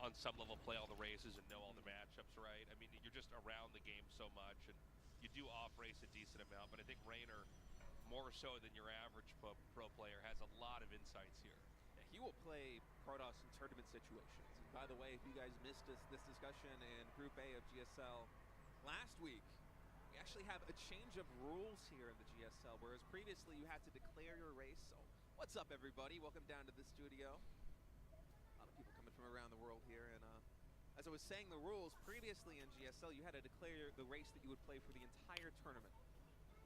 on some level, play all the races and know all the matchups, right? I mean, you're just around the game so much, and you do off-race a decent amount, but I think Rainer, more so than your average pro player, has a lot of insights here. Yeah, he will play Protoss in tournament situations. And by the way, if you guys missed this discussion in Group A of GSL last week, we actually have a change of rules here in the GSL, whereas previously you had to declare your race. So what's up, everybody? Welcome down to the studio. A lot of people coming from around the world here, and as I was saying, the rules previously in GSL, you had to declare the race that you would play for the entire tournament,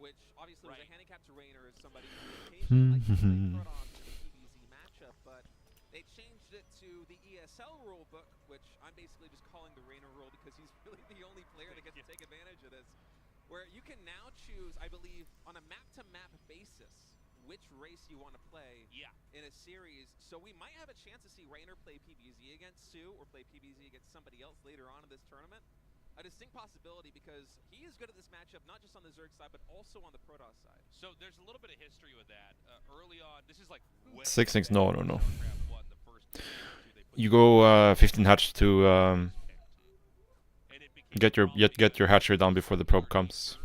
which obviously was a handicap to Rainer as somebody who occasionally likes to play Protoss in a PvZ matchup, but they changed it to the ESL rule book, which I'm basically just calling the Rainer rule because he's really the only player that gets to take advantage of this, where you can now choose, I believe, on a map-to-map basis, which race you want to play in a series. So we might have a chance to see Rainer play PvZ against Su or play PvZ against somebody else later on in this tournament. A distinct possibility because he is good at this matchup, not just on the Zerg side, but also on the Protoss side. So there's a little bit of history with that. Early on, this is like... 6-6, no. You go 15 hatch to get your hatchery down before the probe comes.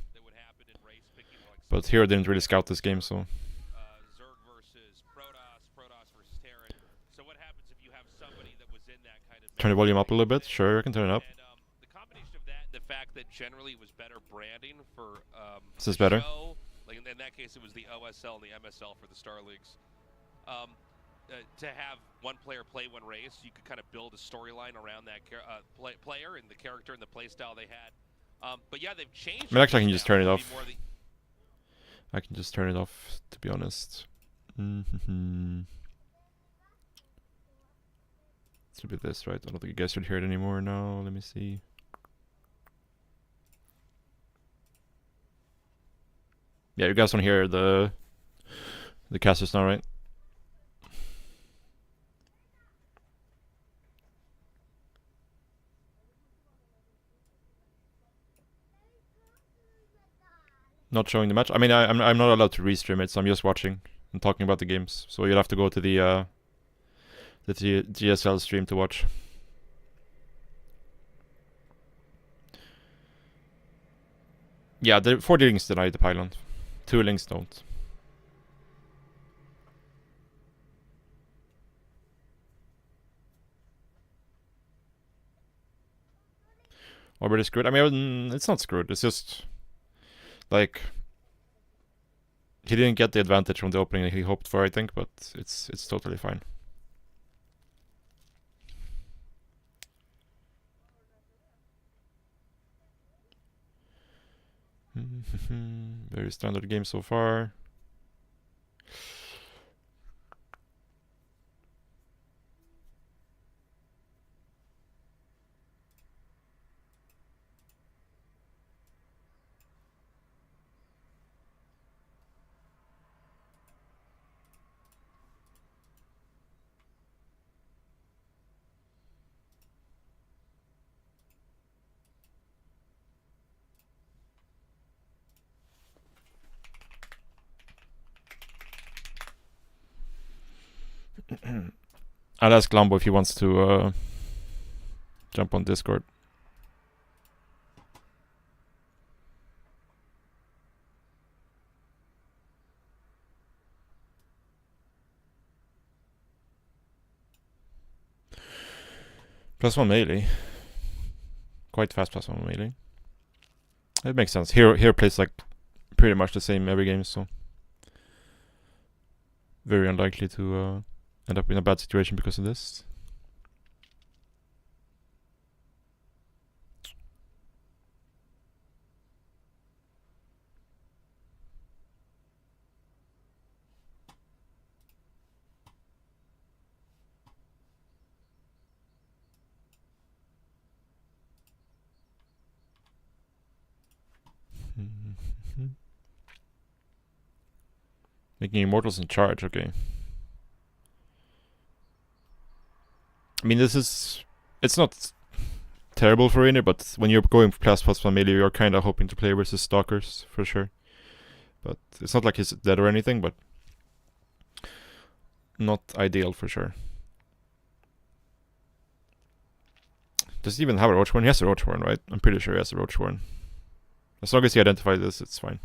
But Hero didn't really scout this game, so... Zerg versus Protoss versus Terran. So what happens if you have somebody that was in that kind of... Turn the volume up a little bit. Sure, I can turn it up. And the combination of that and the fact that generally it was better branding for... Is this better? Show, like in that case, it was the OSL and the MSL for the Star Leagues. To have one player play one race, you could kind of build a storyline around that player and the character and the play style they had. But yeah, they've changed. I mean, actually, I can just turn it off. I can just turn it off, to be honest. It should be this, right? I don't think you guys should hear it anymore now. Let me see. Yeah, you guys don't hear the casters now, right? Not showing the match. I mean, I'm not allowed to restream it, so I'm just watching and talking about the games. So you'll have to go to the GSL stream to watch. Yeah, the 4 links deny the pylon. 2 links don't. Already screwed? I mean, it's not screwed. It's just... like... he didn't get the advantage from the opening that he hoped for, I think, but it's totally fine. Very standard game so far. I'll ask Lambo if he wants to jump on Discord. +1 melee. quite fast plus one melee. It makes sense. Hero plays like pretty much the same every game, so very unlikely to end up in a bad situation because of this. Making Immortals in charge, okay. I mean, it's not terrible for Rainer, but when you're going for plus one melee, you're kind of hoping to play versus Stalkers, for sure. But it's not like he's dead or anything, but not ideal for sure. Does he even have a Roachborn? He has a Roachborn, right? I'm pretty sure he has a Roachborn. As long as he identifies this, it's fine.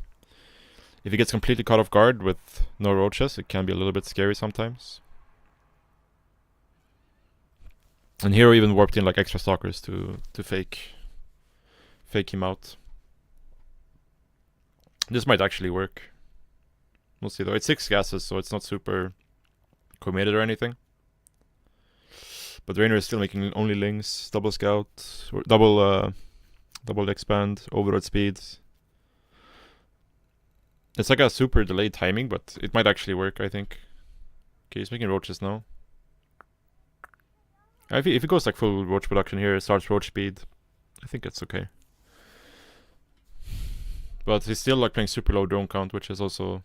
If he gets completely caught off guard with no roaches, it can be a little bit scary sometimes. And Hero even warped in like extra stalkers to fake him out. This might actually work. We'll see though. It's 6 gases, so it's not super committed or anything. But Rainer is still making only links, double scout, or double expand, overload speed. It's like a super delayed timing, but it might actually work, I think. Okay, he's making roaches now. If it goes like full roach production here, it starts roach speed, I think it's okay. But he's still like playing super low drone count, which is also...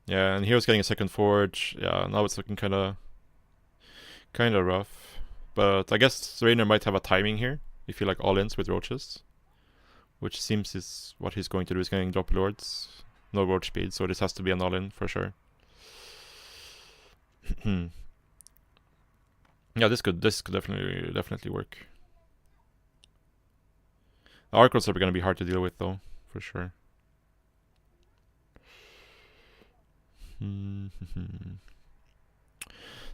Yeah, and Hero's getting a second forge. Yeah, now it's looking kinda rough. But I guess Rainer might have a timing here, if you like all-ins with roaches. Which seems is what he's going to do. He's going to drop lords, no roach speed, so this has to be an all-in for sure. Yeah, this could definitely work. The Archers are going to be hard to deal with though, for sure.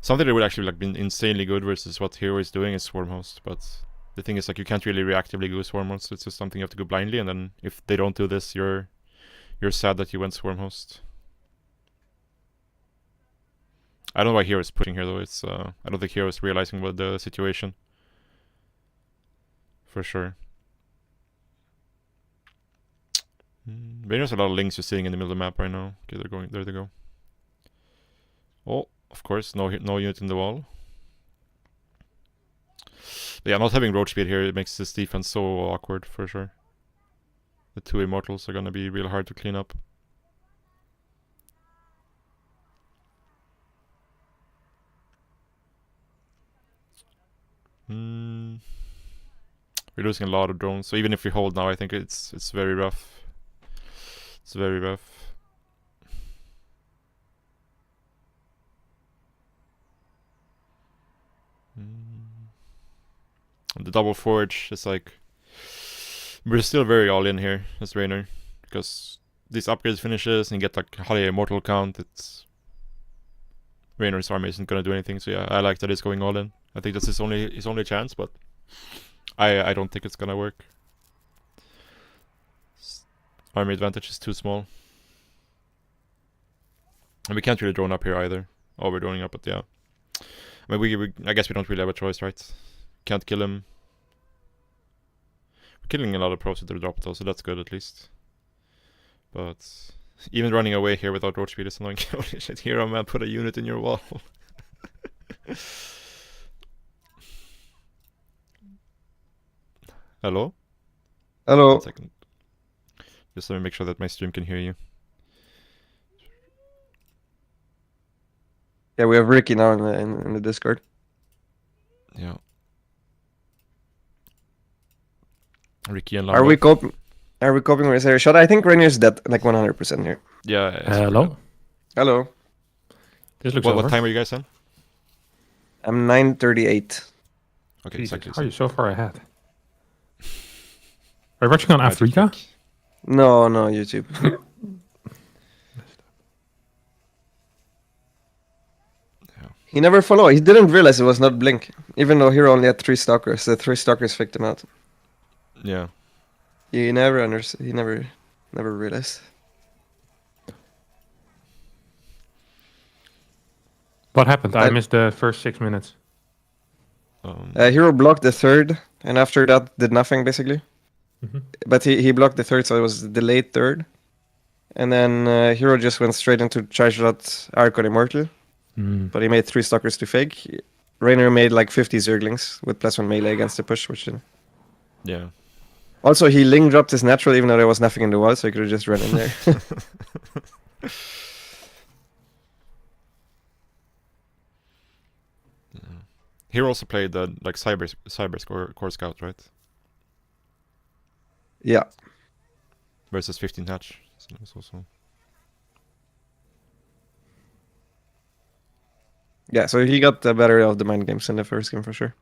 Something that would actually like been insanely good versus what Hero is doing is Swarm Host, but the thing is like you can't really reactively go Swarm Host. It's just something you have to go blindly, and then if they don't do this, you're sad that you went Swarm Host. I don't know why Hero is pushing here though. It's I don't think Hero is realizing what the situation. For sure. There's a lot of links you're seeing in the middle of the map right now. Okay, they're going. There they go. Oh, of course, no unit in the wall. But yeah, not having roach speed here, it makes this defense so awkward for sure. The 2 Immortals are gonna be real hard to clean up. We're losing a lot of drones, so even if we hold now, I think it's very rough. It's very rough. The double forge is like... We're still very all in here as Rainer, because these upgrades finishes and you get like high immortal count. It's... Rainer's army isn't gonna do anything, so yeah, I like that it's going all in. I think that's his only chance, but I don't think it's gonna work. Army advantage is too small. And we can't really drone up here either. Oh, we're droning up, but yeah. I mean, I guess we don't really have a choice, right? Can't kill him. We're killing a lot of pros with the drop though, so that's good at least. But even running away here without roach speed is annoying. Holy shit, Hero man, put a unit in your wall. Hello? Hello. 1 second. Just let me make sure that my stream can hear you. Yeah, we have Ricky now in the Discord. Yeah. Ricky and Are we coping? Are we coping with this shot? I think Rainier is dead, like 100% here. Yeah. Hello. Hello. This looks what time are you guys on? I'm 9:38. Okay, Jesus, exactly. how are you so far ahead? Are you watching on Africa? No, YouTube. He never followed. He didn't realize it was not Blink, even though Hero only had 3 stalkers. The 3 stalkers faked him out. Yeah. He never understood. He never realized. What happened? I missed the first 6 minutes. Hero blocked the third, and after that did nothing basically. But he blocked the third, so it was delayed third. And then Hero just went straight into charge shot Arc on Immortal. But he made 3 stalkers to fake. Rainer made like 50 Zerglings with +1 melee against the push, which didn't. Yeah. Also, he Ling dropped his natural even though there was nothing in the wall, so he could have just run in there. Hero also played like cyber core scout, right? Yeah. Versus 15 hatch. So that was also. Yeah, so he got the better of the mind games in the first game for sure.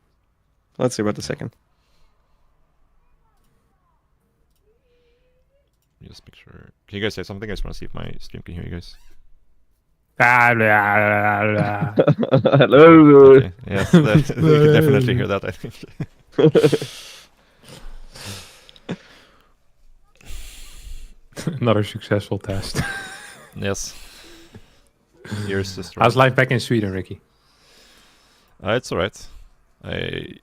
Let's see about the second. Just make sure. Can you guys say something? I just want to see if my stream can hear you guys. Hello. Okay. Yes, you can definitely hear that, I think. Another successful test. Yes. Your sister. How's life back in Sweden, Ricky? It's alright. I've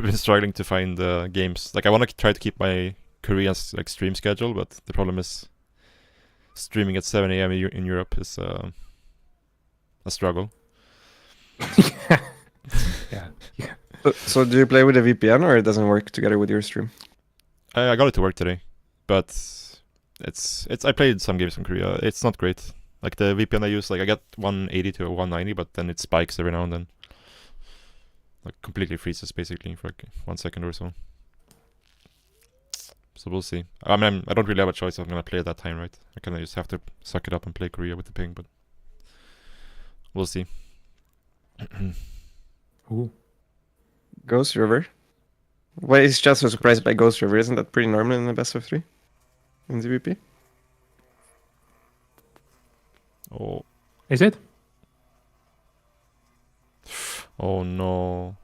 been struggling to find games. Like I want to try to keep my Korean like stream schedule, but the problem is streaming at 7 a.m. in Europe is a struggle. Yeah. So do you play with a VPN or it doesn't work together with your stream? I got it to work today, but it's I played some games from Korea. It's not great. Like the VPN I use, like I get 180 to 190, but then it spikes every now and then. Like completely freezes basically for like 1 second or so. So we'll see. I mean, I don't really have a choice if I'm gonna play at that time, right? I kind of just have to suck it up and play Korea with the ping, but we'll see. Ooh. Ghost River. Why is just so surprised by Ghost River? Isn't that pretty normal in the best of 3? In ZVP? Oh. Is it? Oh no.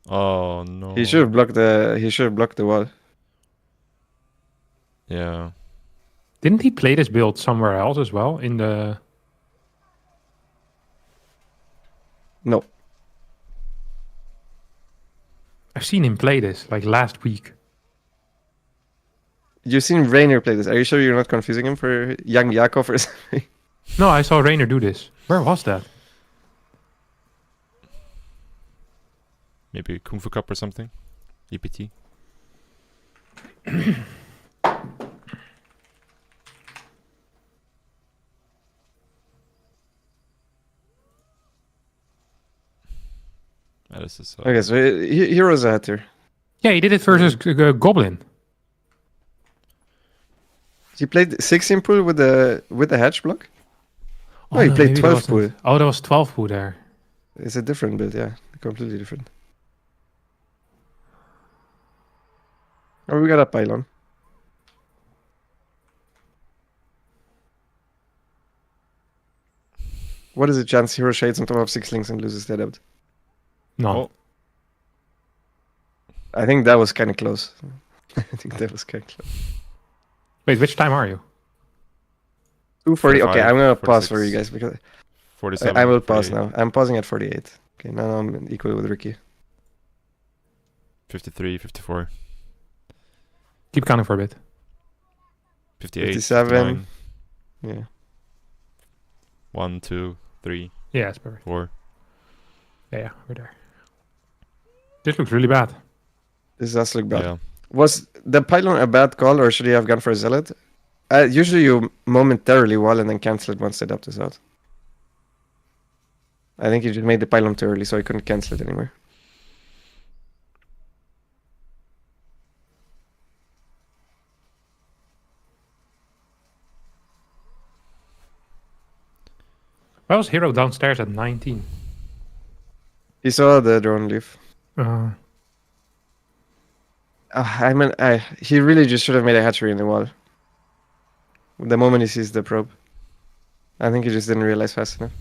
Oh no. He should have blocked the wall. Yeah. Didn't he play this build somewhere else as well? In the... No. I've seen him play this, like last week. You've seen Rainer play this. Are you sure you're not confusing him for young Yakov or something? No, I saw Rainer do this. Where was that? Maybe Kung Fu Cup or something? EPT? This is, okay, so Hero's a hatter. Yeah, he did it versus Goblin. He played 16 pool with the hatch block? Oh, Oh, he no, played maybe 12 pool. Oh, there was 12 pool there. It's a different build, yeah. Completely different. Oh, we got a pylon. What is the chance Hero shades on top of 6 links and loses that out? No. Oh. I think that was kind of close. I think that was kind of close. Wait, which time are you? 240. Okay, I'm gonna 46, pause for you guys because 47. I will pause 48, now. I'm pausing at 48. Okay, now I'm equal with Ricky. 53, 54, Keep counting for a bit. 58, 57. 59, Yeah. 1, 2, 3, Yeah, it's perfect. 4. Yeah, we're there. This looks really bad. This does look bad. Yeah. Was the pylon a bad call or should he have gone for a zealot? Usually you momentarily wall and then cancel it once the adept is out. I think he just made the pylon too early so he couldn't cancel it anymore. Why was Hero downstairs at 19? He saw the drone leave. I mean, he really just should have made a hatchery in the wall. The moment he sees the probe. I think he just didn't realize fast enough.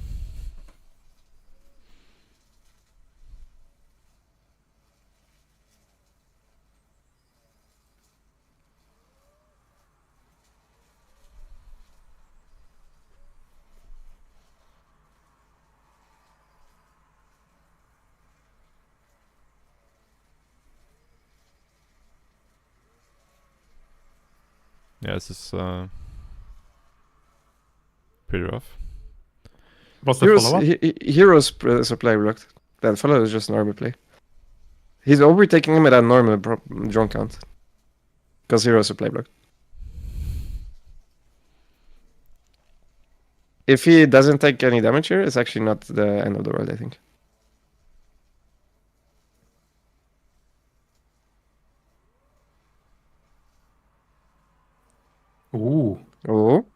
Yeah, this is pretty rough. What's the Heroes, follow-up? Heroes supply blocked. That follow is just normal play. He's overtaking him at a normal drone count. Because Heroes supply blocked. If he doesn't take any damage here, it's actually not the end of the world, I think. Ooh. Oh.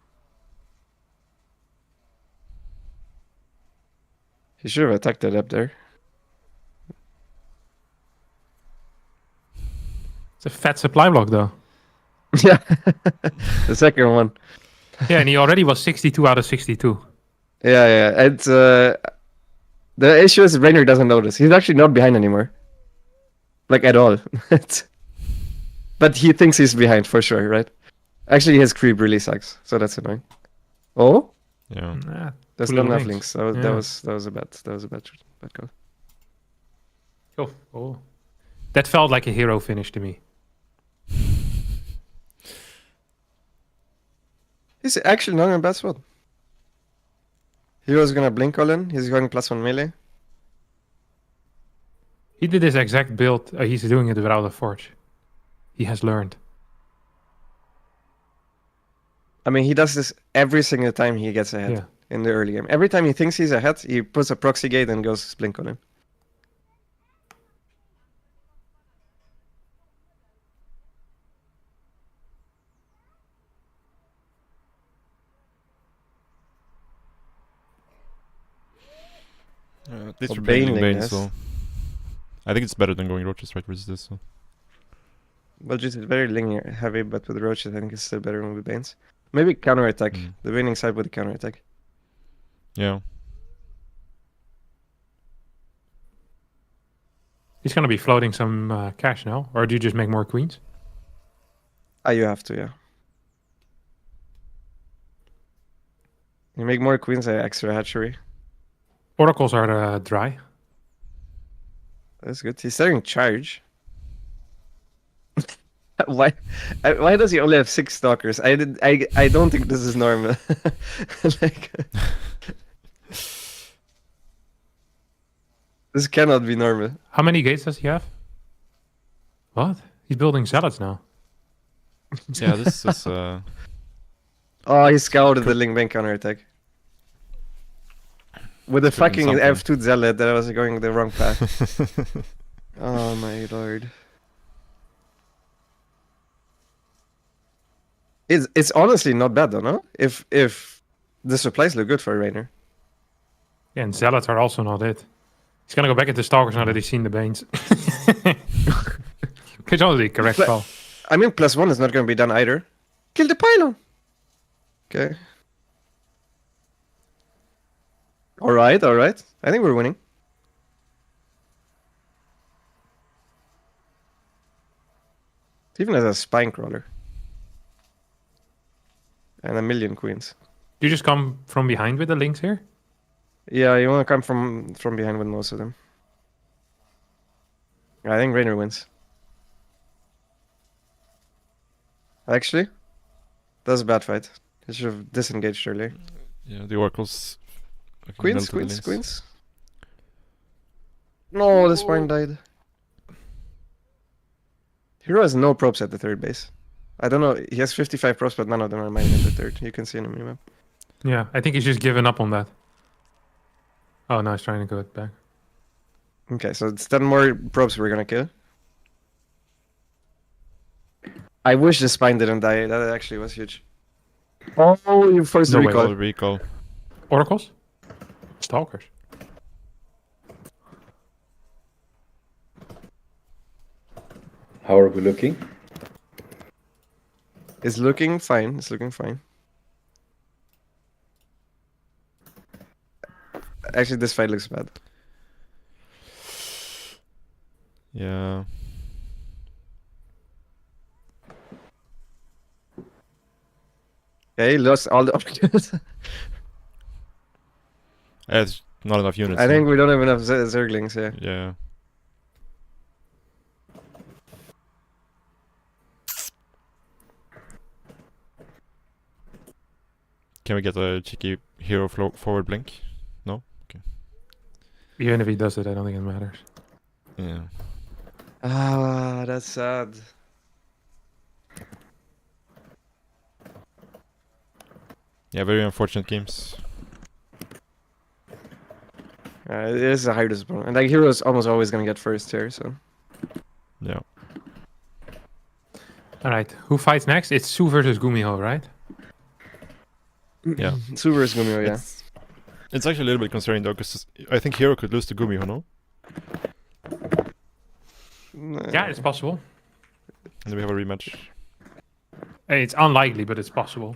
He should have attacked that up there. It's a fat supply block, though. Yeah. The second one. Yeah, and he already was 62 out of 62. Yeah. And the issue is Rainer doesn't notice. He's actually not behind anymore. Like, at all. But he thinks he's behind for sure, right? Actually, his creep really sucks, so that's annoying. Oh? Yeah. Nah, There's two not little enough links. links. Yeah. That was a bad call. Oh. That felt like a hero finish to me. He's actually not in a bad spot. Hero's gonna blink all in. He's going +1 melee. He did his exact build. He's doing it without a forge. He has learned. I mean, he does this every single time he gets ahead in the early game. Every time he thinks he's ahead, he puts a proxy gate and goes blink on him. At least Or we're playing Baneling, Bane, yes. so I think it's better than going Roaches right versus this. So. Well, just very linear heavy, but with Roaches, I think it's still better than with Banes. Maybe counterattack. The winning side with the counterattack. Yeah. He's going to be floating some cash now. Or do you just make more queens? You have to, yeah. You make more queens, extra hatchery. Oracles are dry. That's good. He's starting charge. Why does he only have 6 stalkers? I don't think this is normal. Like, this cannot be normal. How many gates does he have? What? He's building zealots now. Yeah, this is. Oh, he scouted the Ling Bang counterattack. With the fucking something. F2 zealot that I was going the wrong path. Oh my lord. It's honestly not bad though, no? If the supplies look good for Rainer. Yeah, and zealots are also not it. He's gonna go back into stalkers now that he's seen the Banes. It's only the correct call. I mean, +1 is not going to be done either. Kill the pylon. Okay. All right. I think we're winning. It even has a spine crawler. And a million queens. Do you just come from behind with the links here? Yeah, you want to come from behind with most of them. I think Rainer wins. Actually, that was a bad fight. He should have disengaged earlier. Yeah, the Oracles. Queens. No, the spine died. Hero has no props at the third base. I don't know. He has 55 props, but none of them are mining in the third. You can see in the minimap. Yeah, I think he's just given up on that. Oh, no, he's trying to go back. Okay, so it's 10 more probes we're gonna kill. I wish the spine didn't die. That actually was huge. Oh, you forced the recall. Recall. Oracles? Stalkers. How are we looking? It's looking fine. It's looking fine. Actually, this fight looks bad. Yeah. Yeah, he lost all the objectives. It's not enough units. I think we don't have enough Zerglings, yeah. Yeah. Can we get a cheeky hero forward blink? No? Okay. Even if he does it, I don't think it matters. Yeah. Ah, that's sad. Yeah, very unfortunate games. It is a high disappointment. And like Hero's almost always gonna get first here, so. Yeah. All right, who fights next? It's Su versus Gumiho, right? Yeah. Su versus Gumiho, yeah. It's actually a little bit concerning though, because I think Hero could lose to Gumiho, no? Yeah, it's possible. And then we have a rematch. It's unlikely, but it's possible.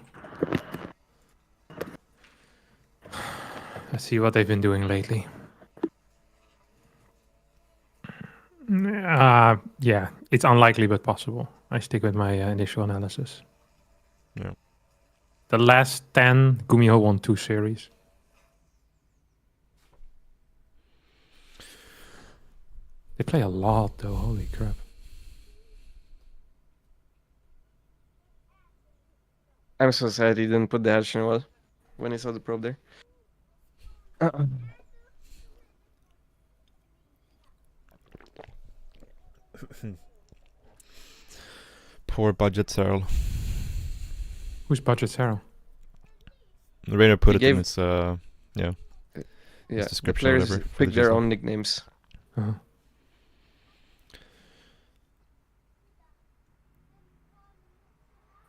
Let's see what they've been doing lately. Yeah, it's unlikely, but possible. I stick with my initial analysis. Yeah. The last 10, Gumiho won 2 series. They play a lot, though. Holy crap. I'm so sad he didn't put the hedge in well when he saw the probe there. Poor budget Cyril. Who's budget Cyril? Rainer put He it in gave- his yeah. Yeah, the description or players whatever for pick the their GSL. own nicknames. Uh-huh.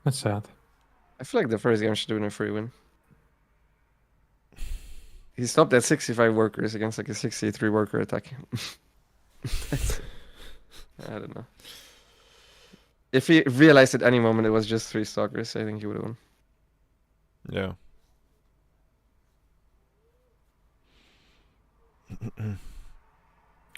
That's sad. I feel like the first game should have been a free win. He stopped at 65 workers against like a 63 worker attack. I don't know. If he realized at any moment it was just 3 stalkers, I think he would have won. Yeah.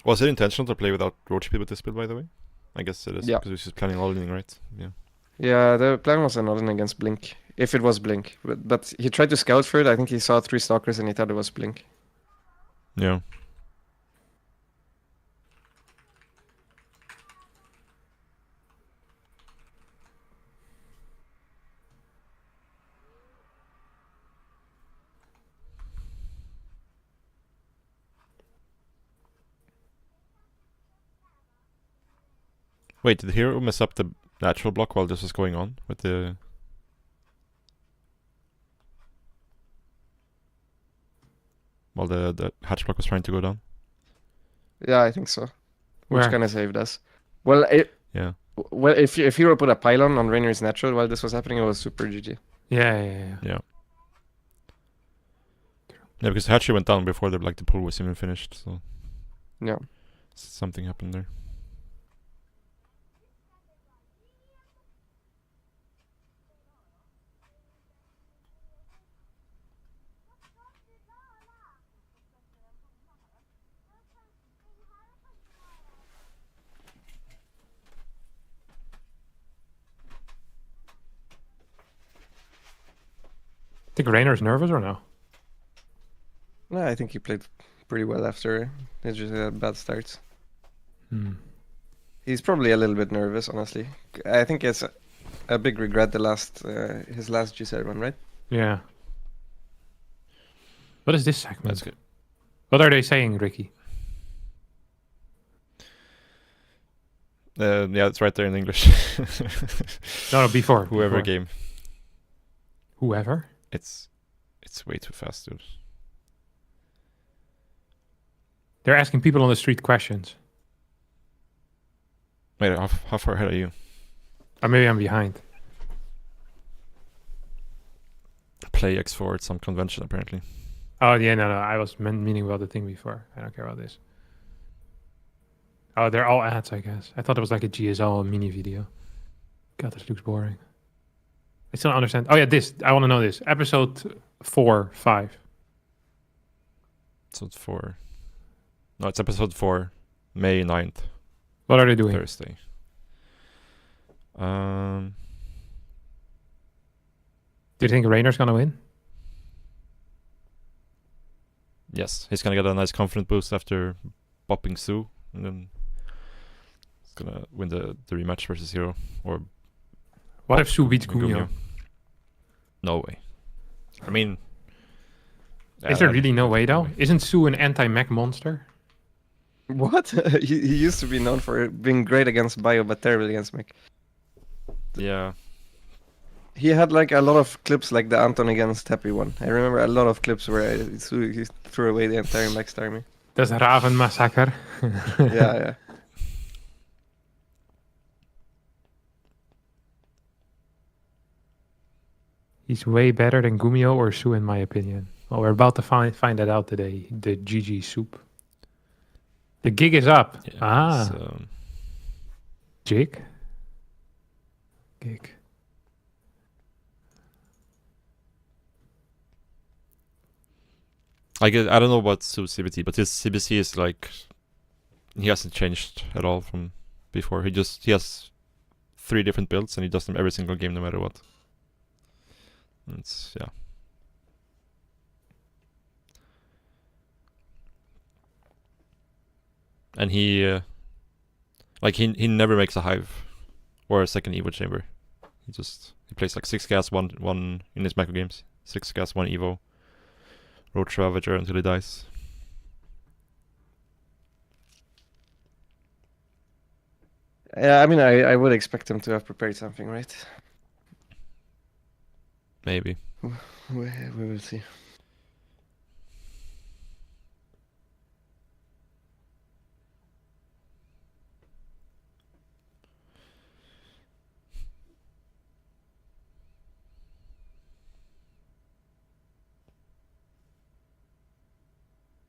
Was it intentional to play without roach speed with this build, by the way? I guess it is, Yeah. because he's just planning all in, right? Yeah. Yeah, the plan was an all-in against Blink. If it was Blink. But he tried to scout for it. I think he saw 3 stalkers and he thought it was Blink. Yeah. Wait, did the hero mess up the natural block while this was going on with the... While the hatch block was trying to go down? Yeah, I think so. Which Where? kind of saved us. Well, Yeah. well, if Hero put a pylon on Rainer's natural while this was happening, it was super GG. Yeah. Yeah. Yeah, because the hatchery went down before the pull was even finished, so... Yeah. Something happened there. Think Rainer's nervous or no? No, I think he played pretty well after. He just had bad starts. He's probably a little bit nervous, honestly. I think it's a big regret his last G7 run, right? Yeah. What is this segment? That's good. What are they saying, Ricky? Yeah, it's right there in English. No, before. Whoever before. game. Whoever? It's way too fast, dude. They're asking people on the street questions. Wait, how far ahead are you? Or maybe I'm behind. Play X4 at some convention, apparently. Oh, yeah, no. I was meaning about the thing before. I don't care about this. Oh, they're all ads, I guess. I thought it was like a GSL mini video. God, this looks boring. I still don't understand. Oh, yeah, this. I want to know this. Episode 4, 5. Episode 4. No, it's episode 4, May 9th. What are they doing? Thursday. Do you think Rainer's gonna win? Yes, he's gonna get a nice confidence boost after bopping Sue, and then he's gonna win the rematch versus Hero. Or what if Sue beats Gumiho. Gumiho? No way. I mean, Is there really no way though? Isn't Su an anti-mech monster? What? He used to be known for being great against bio, but terrible against mech. Yeah. He had like a lot of clips like the Anton against Happy one. I remember a lot of clips where he threw away the entire mech army. That's Raven Massacre. Yeah. He's way better than Gumio or Su in my opinion. Well, we're about to find that out today. The GG soup. The gig is up. Yeah, Jig? Gig. I don't know about Su's CBT, but his CBC is like he hasn't changed at all from before. He has 3 different builds and he does them every single game no matter what. It's yeah. And he never makes a hive or a second Evo chamber. He plays like 6 gas, one in his macro games. 6 gas, 1 Evo. Roach Ravager until he dies. Yeah, I mean, I would expect him to have prepared something, right? Maybe. We will see.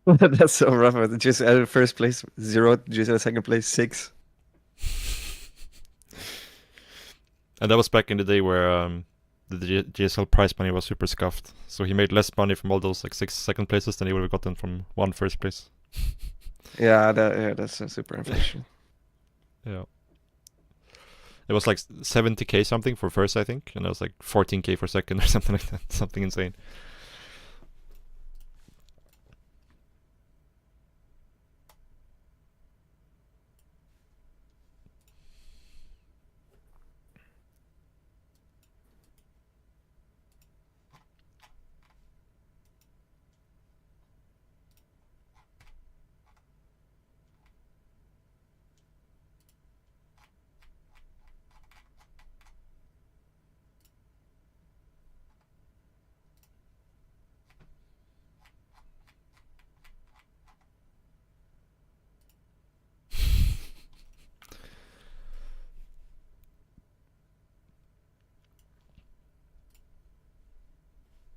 That's so rough. Just at first place 0, just at second place 6. And that was back in the day where the GSL prize money was super scuffed. So he made less money from all those like 6 second places than he would have gotten from 1 first place. Yeah, that's a super inflation. Yeah. It was like 70k something for first, I think, and it was like 14k for second or something like that. Something insane.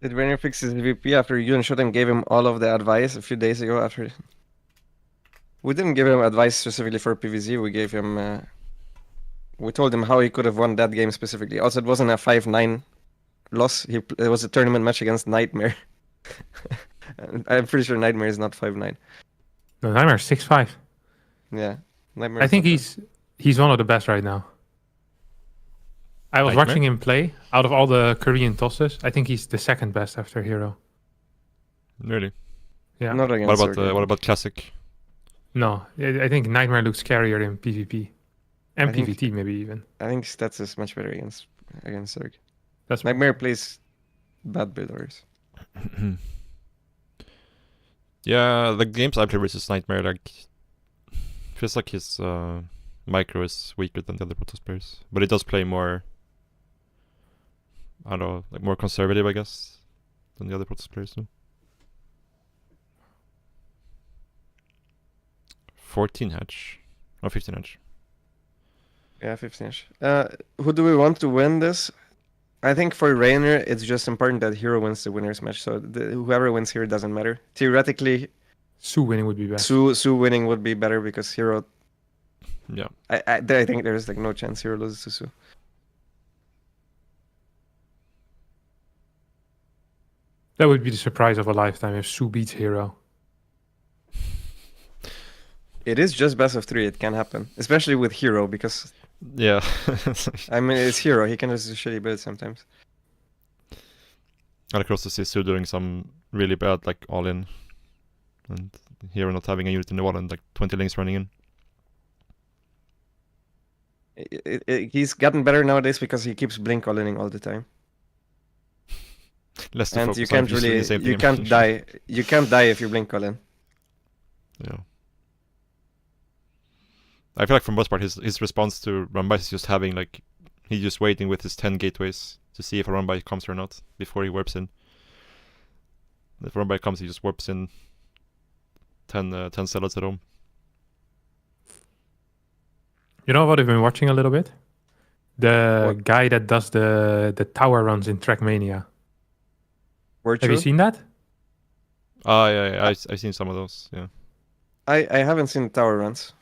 Did Rainer fix his VP after you and Shoten gave him all of the advice a few days ago after? We didn't give him advice specifically for PvZ, we gave him... we told him how he could have won that game specifically. Also, it wasn't a 5-9 loss, it was a tournament match against Nightmare. I'm pretty sure Nightmare is not 5-9. No, Nightmare's 6-5. Yeah. Nightmare I think he's one of the best right now. I was Nightmare? watching him play. Out of all the Korean tosses, I think he's the second best after Hero. Really? Yeah. Not against what about Classic? No, I think Nightmare looks scarier in PvP. And PvT maybe even. I think Stats is much better against Zerg. That's Nightmare plays bad builders. Yeah, the games I play versus Nightmare, like, feels like his micro is weaker than the other Protoss players. But he does play more, I don't know, like more conservative, I guess, than the other Protoss players do. 14 hatch. Or 15 hatch. Yeah, 15 hatch. Who do we want to win this? I think for Rainer, it's just important that Hero wins the winner's match. So whoever wins here doesn't matter. Theoretically, Su winning would be better. Su winning would be better because Hero. Yeah. I think there's like no chance Hero loses to Su. That would be the surprise of a lifetime if Su beats Hero. It is just best of 3. It can happen, especially with Hero because. Yeah. I mean, it's Hero. He can just do shitty builds sometimes. And across the Su doing some really bad, like, all-in. And Hero not having a unit in the wall and, like, 20 links running in. He's gotten better nowadays because he keeps blink all-inning all the time. Less to And you focus on can't if you're doing really, the same you thing. can't die. You can't die if you blink Colin. Yeah. I feel like for most part his response to run bys is just having like he's just waiting with his 10 gateways to see if a run by comes or not before he warps in. If a run by comes, he just warps in 10 zealots at home. You know what I've been watching a little bit? The What? guy that does the tower runs in Trackmania. Virtual? Have you seen that? Yeah, I've seen some of those. Yeah. I haven't seen tower runs,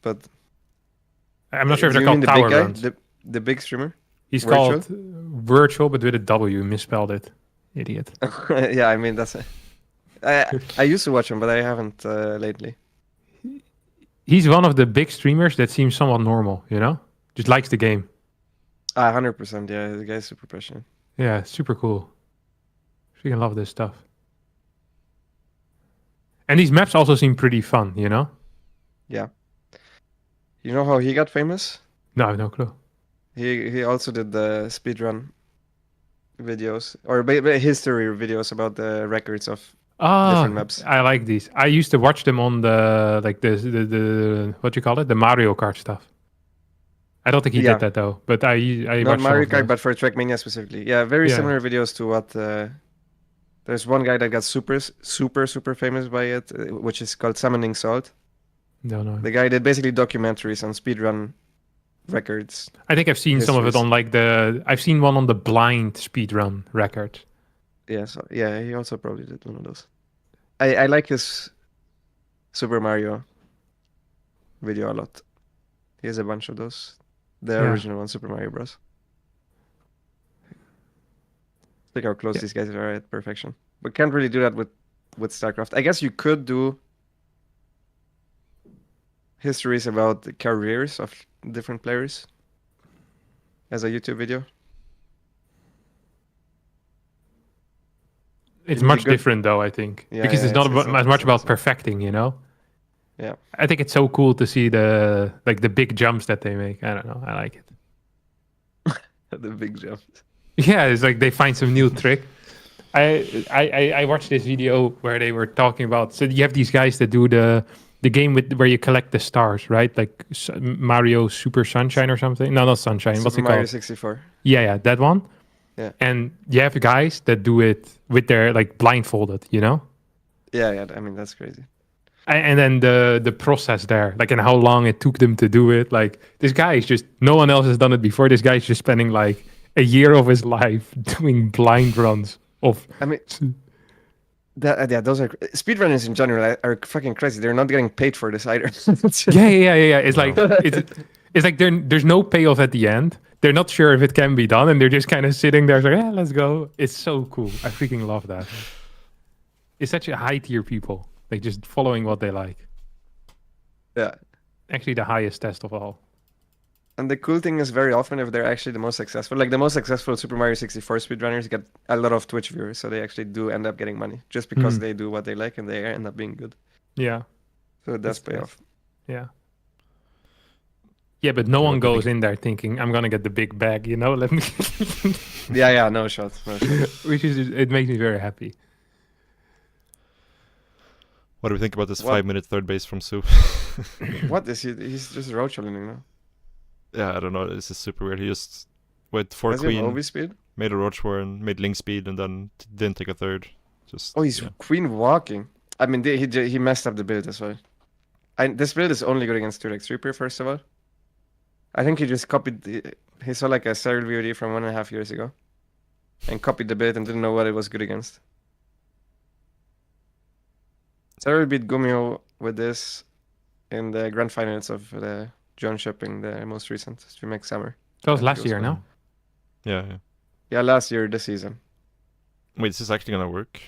but I'm not sure if do they're you mean called the tower big guy, runs. the big streamer? He's Virtual? called Virtual, but with a W. Misspelled it. Idiot. Yeah, I mean that's. I used to watch him, but I haven't lately. He's one of the big streamers that seems somewhat normal, you know? Just likes the game. 100%. Yeah, the guy's super passionate. Yeah, super cool. Freaking love this stuff. And these maps also seem pretty fun, you know? Yeah. You know how he got famous? No, I have no clue. He also did the speedrun videos or history videos about the records of different maps. I like these. I used to watch them on the what you call it, the Mario Kart stuff. I don't think he Yeah. did that though, but I Not watched some Mario of Kart, those. but for Trackmania specifically. Yeah, very Yeah. similar videos to what. There's one guy that got super famous by it, which is called Summoning Salt. No. The guy did basically documentaries on speedrun records. I think I've seen some of it histories. on like I've seen one on the blind speedrun record. Yeah, so yeah, he also probably did one of those. I like his Super Mario video a lot. He has a bunch of those. The Yeah. original one, Super Mario Bros. Look how close these guys are at perfection. But can't really do that with StarCraft. I guess you could do histories about the careers of different players as a YouTube video. It's It'd be much good. different though, I think, Yeah, because yeah, it's not it's as much about perfecting, you know. Yeah. I think it's so cool to see the big jumps that they make. I don't know. I like it. The big jump. Yeah, it's like they find some new trick. I watched this video where they were talking about. So you have these guys that do the game where you collect the stars, right? Like Mario Super Sunshine or something. No, not Sunshine. What's Super it Mario called? 64. Yeah, that one. Yeah. And you have guys that do it with their like blindfolded, you know. Yeah. I mean that's crazy. And then the process there, like, and how long it took them to do it. Like, this guy is just, no one else has done it before. This guy's just spending like a year of his life doing blind runs of. I mean, those are speedrunners in general are fucking crazy. They're not getting paid for this either. Yeah. It's like it's like there's no payoff at the end. They're not sure if it can be done, and they're just kind of sitting there, like, yeah, let's go. It's so cool. I freaking love that. It's such a high tier people. Like just following what they like. Yeah. Actually, the highest test of all. And the cool thing is, very often, if they're actually the most successful, like the most successful Super Mario 64 speedrunners get a lot of Twitch viewers, so they actually do end up getting money just because they do what they like and they end up being good. Yeah. So that's payoff. Yeah. Yeah, but no one goes in there thinking, I'm gonna get the big bag, you know? Let me. Yeah, no shot. Which is, it makes me very happy. What do we think about this 5-minute third base from Sue? What is he? He's just roach challenging now. Yeah, I don't know. This is super weird. He just went for Does he have queen, OV speed? made a roach warren, made link speed, and then didn't take a third. Just he's queen walking. I mean, he messed up the build as well. This build is only good against 2x Reaper, first of all. I think he just copied. He saw like a Cyril VOD from 1.5 years ago, and copied the build and didn't know what it was good against. Cyril beat Gumio with this in the grand finals of the John Shipping, the most recent StreamX Summer. That was last year, no? Yeah. Yeah, last year, this season. Wait, is this actually gonna work?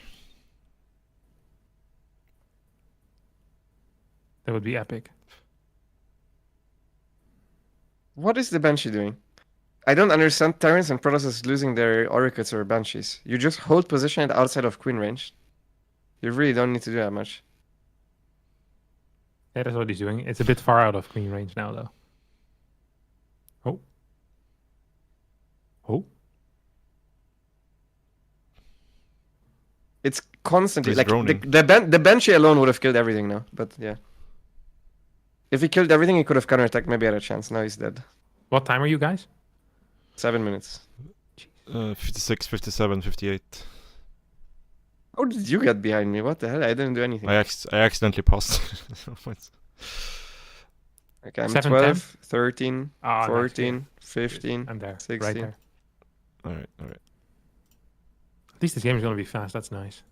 That would be epic. What is the Banshee doing? I don't understand. Tyrants and Protoss losing their Oracles or Banshees. You just hold position outside of queen range. You really don't need to do that much. Yeah, that's what he's doing. It's a bit far out of queen range now, though. Oh. It's constantly He's like droning. the Banshee alone would have killed everything now. But yeah, if he killed everything, he could have counterattacked. Maybe had a chance. Now he's dead. What time are you guys? 7 minutes. 56, 57, 58. How did you get behind me? What the hell? I didn't do anything. I accidentally paused. Okay, I'm 7, 12, 10? 13, Ah, nice, 14, 15, I'm there. 16. Right there. Alright. At least this game is gonna be fast. That's nice.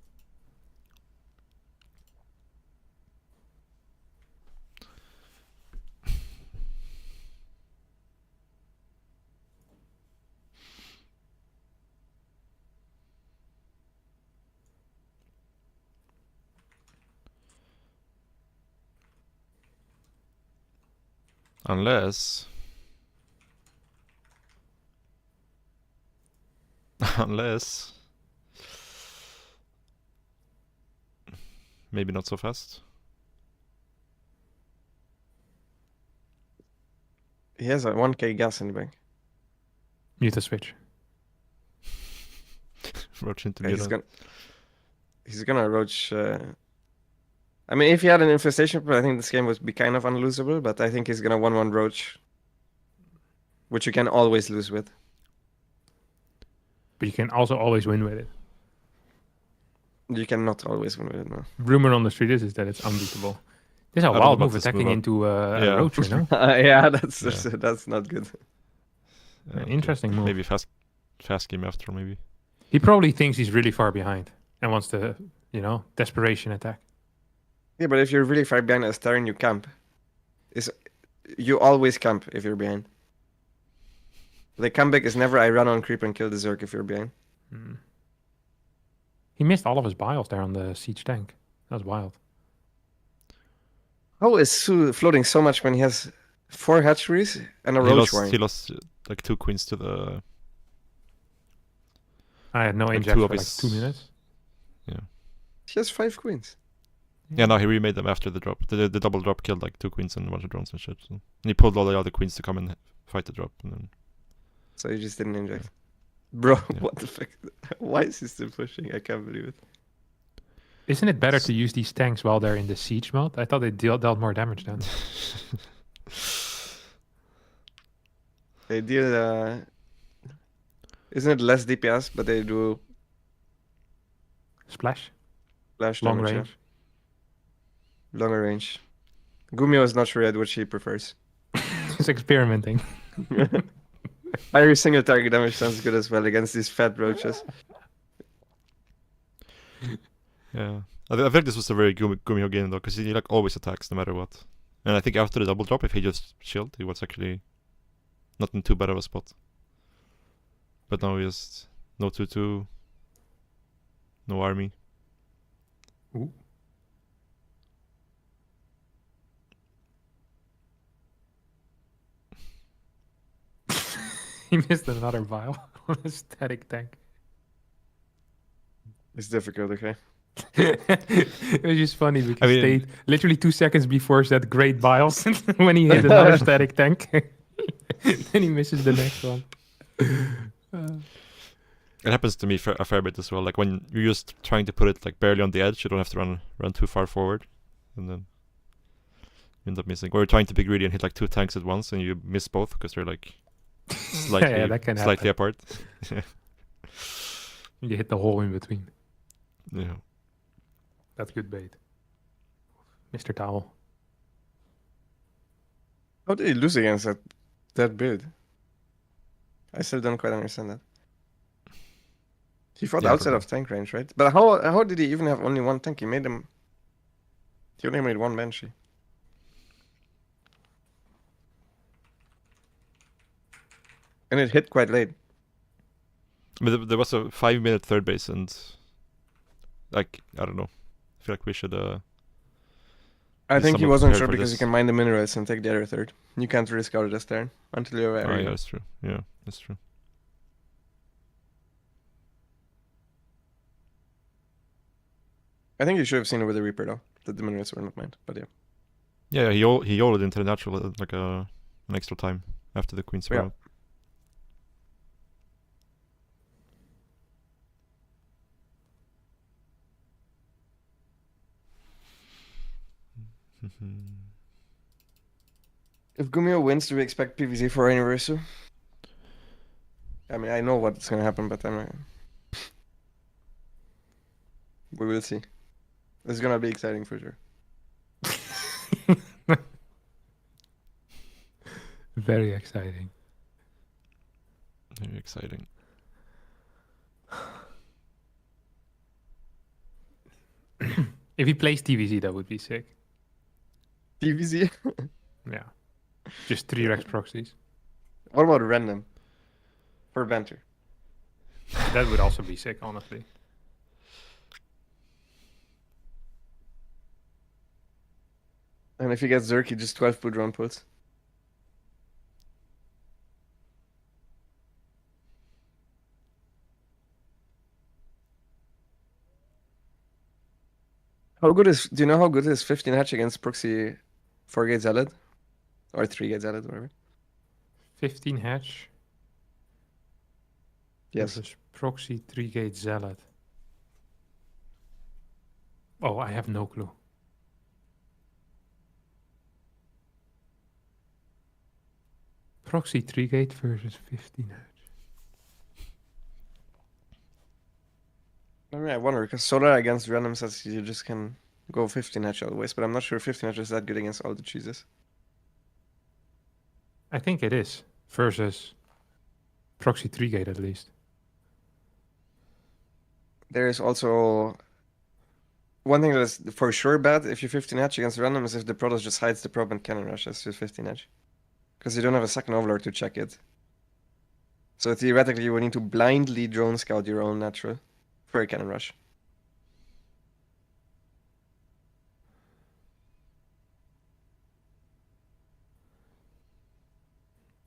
Unless maybe not so fast. He has a 1k gas in the bank. Mute the switch. Roach into Yeah, middle. he's gonna roach. I mean, if he had an infestation, I think this game would be kind of unlosable. But I think he's gonna 1-1 roach, which you can always lose with. But you can also always win with it. You cannot always win with it, no. Rumor on the street is that it's unbeatable. This is a I don't know wild about move this attacking move. into a Yeah. roach, you know? Yeah, that's not good. An interesting move. Maybe fast game after, maybe. He probably thinks he's really far behind and wants to, desperation attack. Yeah, but if you're really far behind as Terran, you camp. You always camp if you're behind. The comeback is never I run on creep and kill the Zerg if you're behind. He missed all of his bios there on the siege tank. That was wild. How is Su floating so much when he has 4 hatcheries and a roach warring? He lost like 2 queens to the. I had no Like inject two for of like his- 2 minutes. Yeah. He has 5 queens. Yeah, no, he remade them after the drop. The double drop killed like 2 queens and a bunch of drones and shit. So. And he pulled all the other queens to come and fight the drop. And then So he just didn't inject. Bro, Yeah. what the fuck? Why is he still pushing? I can't believe it. Isn't it better to use these tanks while they're in the siege mode? I thought they dealt more damage then. They deal. Isn't it less DPS, but they do Splash? flash Long damage, yeah. range? Longer range. Gumio is not sure yet what she prefers. He's experimenting. Higher single target damage sounds good as well against these fat roaches. yeah, I think this was a very Gumio game though, because he like always attacks no matter what. And I think after the double drop, if he just chilled, he was actually not in too bad of a spot. But now he has no 2-2, no army. Ooh. He missed another vial on a static tank. It's difficult, okay? It was just funny because I mean- they literally 2 seconds before said great bios when he hit another static tank. Then he misses the next one. It happens to me a fair bit as well. Like when you're just trying to put it like barely on the edge, you don't have to run too far forward, and then you end up missing. Or you're trying to be greedy and hit like 2 tanks at once, and you miss both because they're like slightly Yeah, that can slightly happen. apart. You hit the hole in between. Yeah. That's good bait. Mr. Towel. How did he lose against that build? I still don't quite understand that. He fought Yeah, outside probably. of tank range, right? But how did he even have only 1 tank? He only made 1 Banshee. And it hit quite late. But there was a 5-minute third base, and like I don't know. I feel like we should. I be think he somewhat wasn't prepared sure for because this. you can mine the minerals and take the other third. You can't risk out of this turn until you're Oh ready. yeah, that's true. Yeah, that's true. I think you should have seen it with the Reaper though, that the minerals were not mined. But yeah. Yeah, he YOLO'd into the natural like an extra time after the queens were Yeah. out. If Gumio wins, do we expect PVZ for Universu? I mean, I know what's gonna happen, but I'm not... We will see. It's gonna be exciting for sure. Very exciting. Very exciting. If he plays TVZ, that would be sick. PVZ? Yeah. Just 3 Rex proxies. What about random? For banter. That would also be sick, honestly. And if he gets Zerky, just 12 foot drone puts. How good is... Do you know how good is 15 hatch against proxy 4 gate Zealot? Or 3 gate Zealot, whatever. 15 hatch. Yes. Versus proxy 3 gate Zealot. Oh, I have no clue. Proxy 3 gate versus 15 hatch. I mean, I wonder, because Solar against random says you just can go 15 hatch always, but I'm not sure 15 hatch is that good against all the cheeses. I think it is. Versus proxy 3 gate at least. There is also... One thing that is for sure bad if you 15 hatch against random is if the Protoss just hides the probe and cannon rushes to 15 hatch. Because you don't have a second overlord to check it. So theoretically you would need to blindly drone scout your own natural for a cannon rush.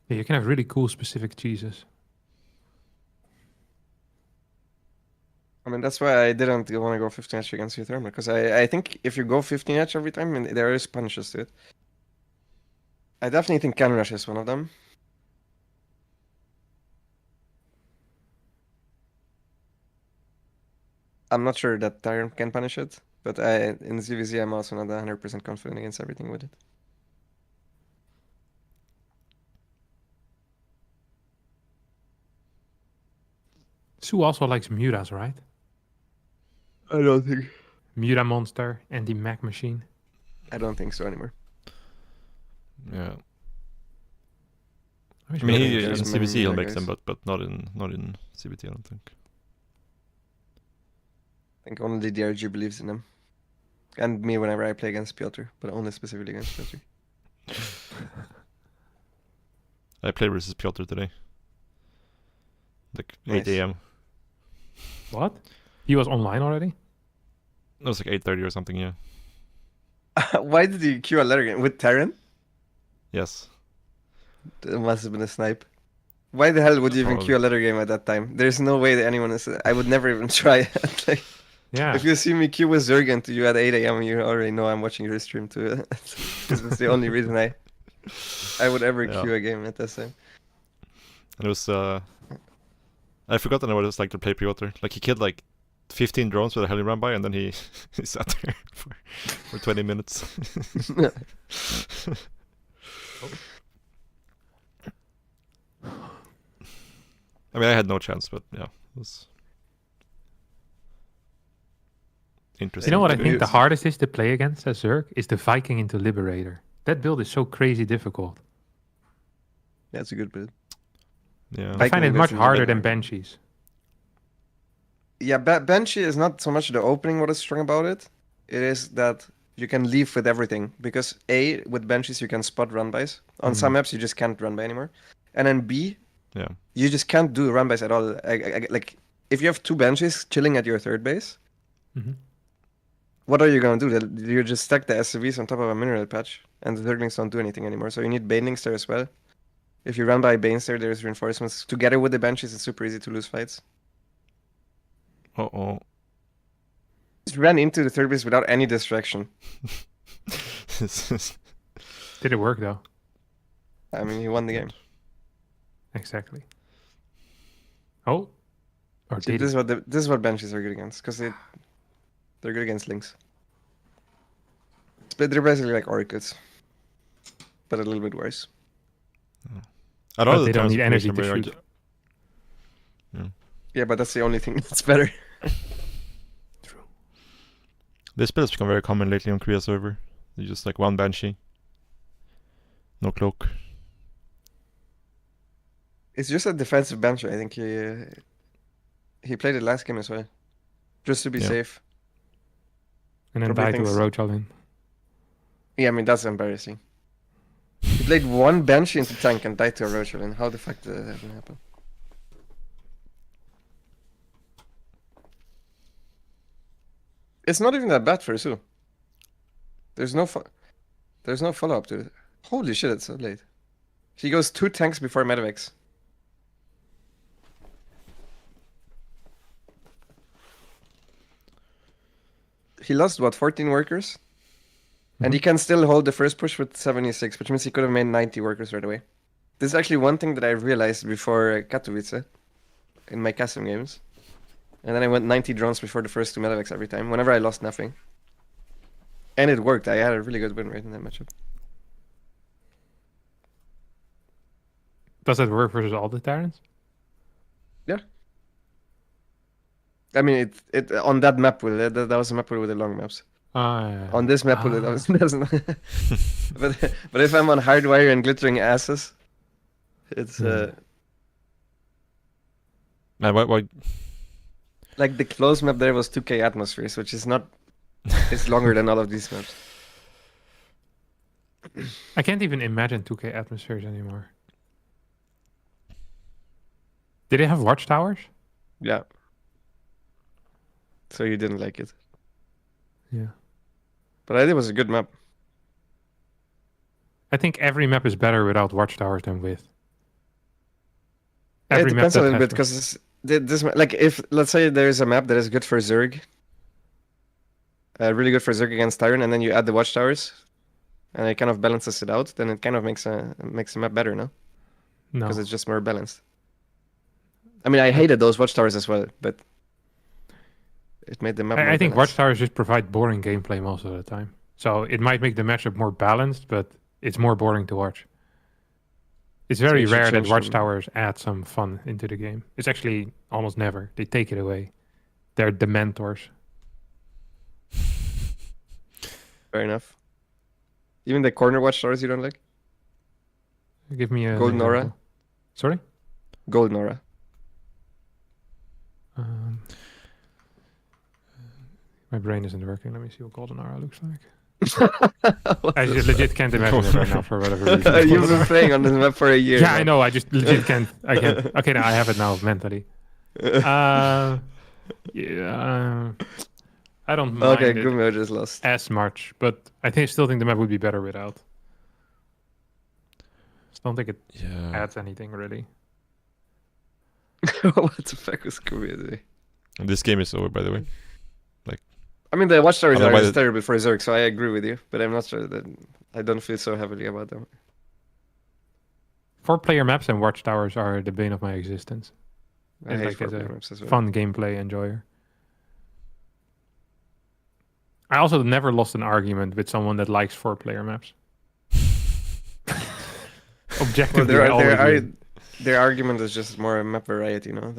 Yeah, you can have really cool specific cheeses. I mean, that's why I didn't want to go 15 hatch against Eutherma, because I think if you go 15 hatch every time, there is punishes to it. I definitely think cannon rush is one of them. I'm not sure that Tyrant can punish it, but in ZVZ I'm also not 100% confident against everything with it. Sue also likes Muras, right? I don't think. Mura monster, anti-Mac machine. I don't think so anymore. Yeah. I I mean, maybe in there's CBC many he'll other make them, guys. but not in CBT. I don't think. I think only DRG believes in them. And me whenever I play against Piotr, but only specifically against Piotr. I played versus Piotr today. Like 8 Nice. a.m. What? He was online already? It was like 8:30 or something. Yeah. Why did you queue a letter game? With Terran? Yes. It must have been a snipe. Why the hell would you even Probably. queue a letter game at that time? There's no way that anyone is... I would never even try it. Like, Yeah. if you see me queue with Zergen to you at 8 a.m., you already know I'm watching your stream too. This is the only reason I would ever Yeah. queue a game at this time. And it was I forgot what it was like to play Piotr. Like he killed like 15 drones with a heli run by, and then he sat there for 20 minutes. I mean, I had no chance, but yeah, it was interesting. You know what I think the experience. hardest is to play against as Zerg? Is the Viking into Liberator. That build is so crazy difficult. That's a good build. Yeah. I find it much versus harder Liberator. than Banshees. Yeah, Banshee is not so much the opening what is strong about it. It is that you can leave with everything. Because A, with Banshees you can spot run-bys. On some maps you just can't run-by anymore. And then B, Yeah. you just can't do run-bys at all. Like, if you have two Banshees chilling at your third base, Mhm. what are you gonna do? You just stack the SCVs on top of a mineral patch, and the Zerglings don't do anything anymore. So you need Banelings there as well. If you run by Banes there, there's reinforcements. Together with the Banshees, it's super easy to lose fights. Uh-oh. Just ran into the third base without any distraction. Did it work though? I mean, he won the game. Exactly. Oh. Or See, did this he? is what Banshees are good against, because they're good against links. they're basically like orchids, but a little bit worse. I But don't know they the don't terms need of energy to creation, shoot. Yeah, but that's the only thing that's better. This build has become very common lately on Korea server. You just like one Banshee. No cloak. It's just a defensive Banshee. I think he played it last game as well, just to be Yeah. safe. And then Probably die to a thinks- Roach all in. Yeah, I mean that's embarrassing. He played one Banshee into tank and died to a Roach, and how the fuck did that even happen? It's not even that bad for Su. There's no follow-up to it. Holy shit, it's so late. He goes 2 tanks before Medivacs. He lost, what, 14 workers? And he can still hold the first push with 76, which means he could have made 90 workers right away. This is actually one thing that I realized before Katowice in my custom games. And then I went 90 drones before the first 2 Medivacs every time, whenever I lost nothing. And it worked. I had a really good win rate in that matchup. Does that work versus all the Tyrants? Yeah. I mean, it on that map that was a map with the long maps. Yeah. On this map, that was doesn't. but if I'm on Hardwire and Glittering Asses, it's Why? like the close map there was 2k atmospheres, which is not. It's longer than all of these maps. I can't even imagine 2K atmospheres anymore. Did they have watchtowers? Yeah. So you didn't like it. Yeah. But I think it was a good map. I think every map is better without watchtowers than with. It Every map depends a that little has bit because this like if let's say there is a map that is good for Zerg, really good for Zerg against Tyrant, and then you add the watchtowers, and it kind of balances it out, then it kind of makes the map better, no? No. Because it's just more balanced. I mean, I hated those watchtowers as well, but it made the map. I think balanced. watchtowers just provide boring gameplay most of the time. So it might make the matchup more balanced, but it's more boring to watch. It's very you should rare that change them. watchtowers add some fun into the game. It's actually almost never. They take it away. They're the mentors. Fair enough. Even the corner watchtowers you don't like? Give me a Golden Aura. Sorry? Golden Aura. My brain isn't working. Let me see what Golden Aura looks like. I just legit can't imagine it right now for whatever reason. You've been playing on this map for a year. Yeah, now. I know. I just legit can't. I can't. Okay, now I have it now mentally. Yeah, I don't mind Okay, it Gumio just lost. as much, but still think the map would be better without. Just don't think it adds anything really. What the fuck was Gumio doing? This game is over, by the way. I mean, the watchtowers I don't know are why terrible for Zerg, so I agree with you, but I'm not sure that I don't feel so heavily about them. 4-player maps and watchtowers are the bane of my existence. I As hate like as 4-player a maps as well. fun gameplay enjoyer. I also never lost an argument with someone that likes 4-player maps. Objectively, I always win. Their argument is just more a map variety, you know?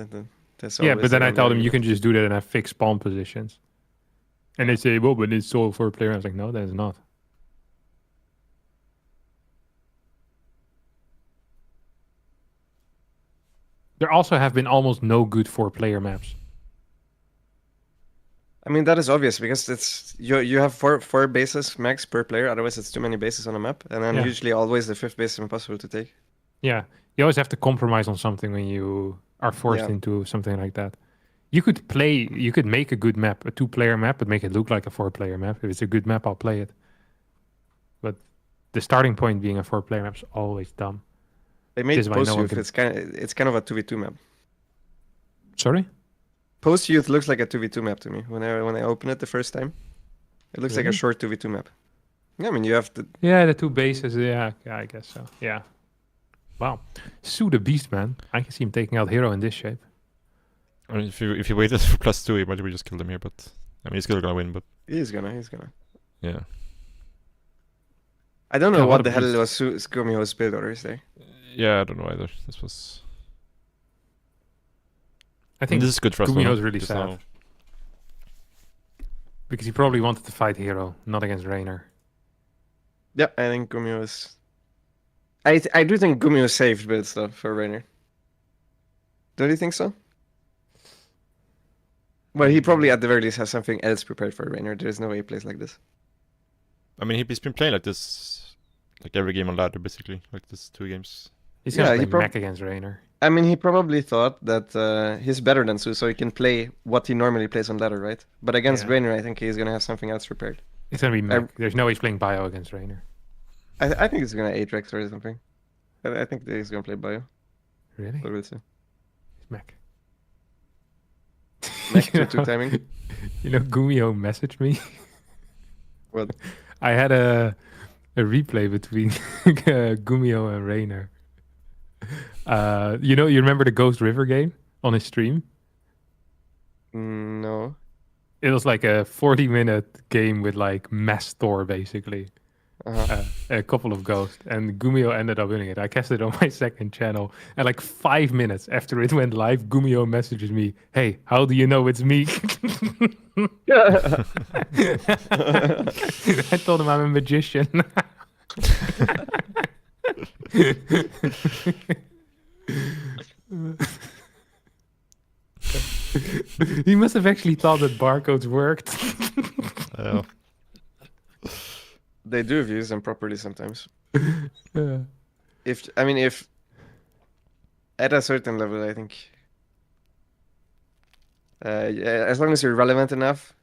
That's Yeah, always but then their I only tell them you argument. can just do that and have fixed spawn positions. And they say, well, but it's all 4-player. I was like, no, that is not. There also have been almost no good 4-player maps. I mean, that is obvious because it's you have four bases max per player, otherwise it's too many bases on a map, and then Yeah. usually always the 5th base is impossible to take. Yeah, you always have to compromise on something when you are forced Yeah. into something like that. You could make a good map, a 2-player map, but make it look like a 4-player map. If it's a good map, I'll play it. But the starting point being a 4-player map is always dumb. They made This is why no Post one Youth. can- It's kind of a 2v2 map. Sorry? Post Youth looks like a 2v2 map to me. When I open it the first time, it looks like a Really? short 2v2 map. Yeah, I mean you have to. Yeah, the 2 bases. Yeah, I guess so. Yeah. Wow. Sue the Beast, man. I can see him taking out Hero in this shape. I mean, if you waited for +2, he might have just killed him here, but I mean, he's still gonna win. But He's gonna. yeah, I don't Yeah, know what what a the hell beast. was Skumio's build orders there. Yeah, I don't know either. This was. I think this is good for us. Gumio's though, really just sad now. because he probably wanted to fight Hero, not against Rainer. Yeah, I think Gumio is. I do think Gumio is saved build stuff for Rainer. Don't you think so? Well, he probably at the very least has something else prepared for Rainer. There's no way he plays like this. I mean, he's been playing like this, like every game on ladder, basically, like this 2 games. He's gonna Yeah, he play mech against Rainer. I mean, he probably thought that he's better than Su, so he can play what he normally plays on ladder, right? But against Yeah. Rainer, I think he's gonna have something else prepared. It's gonna be mech. There's no way he's playing Bio against Rainer. I think he's gonna Atrax or something. I think that he's gonna play Bio. Really? But we'll see. It's mech. Mech You 2-2 know- timing. You know, Gumio messaged me. What? I had a replay between Gumio and Rainer. You remember the Ghost River game on his stream? No. It was like a 40-minute game with like mass Thor, basically. A couple of ghosts, and Gumio ended up winning it. I cast it on my second channel, and like 5 minutes after it went live, Gumio messages me, "Hey, how do you know it's me?" I told him I'm a magician. He must have actually thought that barcodes worked. Yeah. They do if you use them properly sometimes. Yeah. If at a certain level, I think, as long as you're relevant enough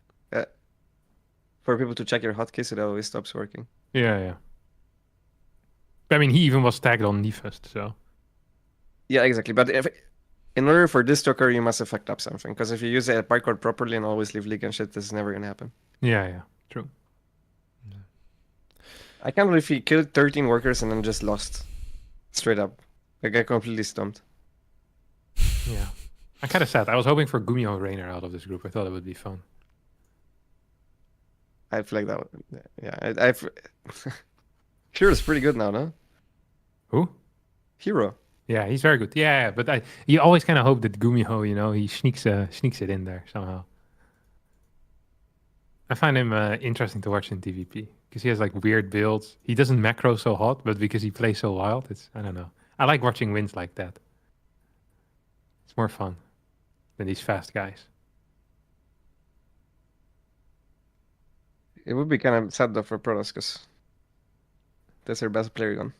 for people to check your hotkeys, it always stops working. Yeah. I mean, he even was tagged on Nefast, so. Yeah, exactly. But in order for this to occur, you must have fucked up something. Because if you use a barcode properly and always leave leak and shit, this is never gonna happen. Yeah, true. I can't believe he killed 13 workers and then just lost. Straight up. I got completely stumped. Yeah. I'm kind of sad. I was hoping for Gumio and Rainer out of this group. I thought it would be fun. I feel like that. Yeah, I've. Hero's pretty good now, no? Who? Hero. Yeah, he's very good. Yeah, but you always kind of hope that Gumio, he sneaks it in there somehow. I find him interesting to watch in TVP because he has like weird builds. He doesn't macro so hot, but because he plays so wild, I don't know. I like watching wins like that. It's more fun than these fast guys. It would be kind of sad though for Protoss because that's their best player gone.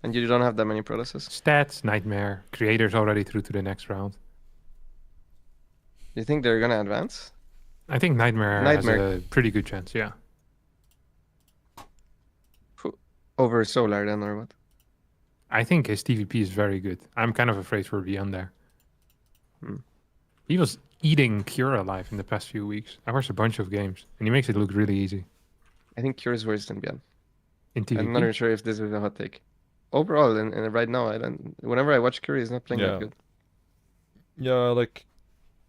And you don't have that many Protosses. Stats, Nightmare. Creators already through to the next round. You think they're gonna advance? I think Nightmare has a pretty good chance, yeah. Over Solar then, or what? I think his TVP is very good. I'm kind of afraid for Beyond there. He was eating Cura alive in the past few weeks. I watched a bunch of games, and he makes it look really easy. I think Cure is worse than Beyond. In TVP? I'm not even sure if this is a hot take. Overall, and right now, I don't. Whenever I watch Cure, he's not playing that good. Yeah, like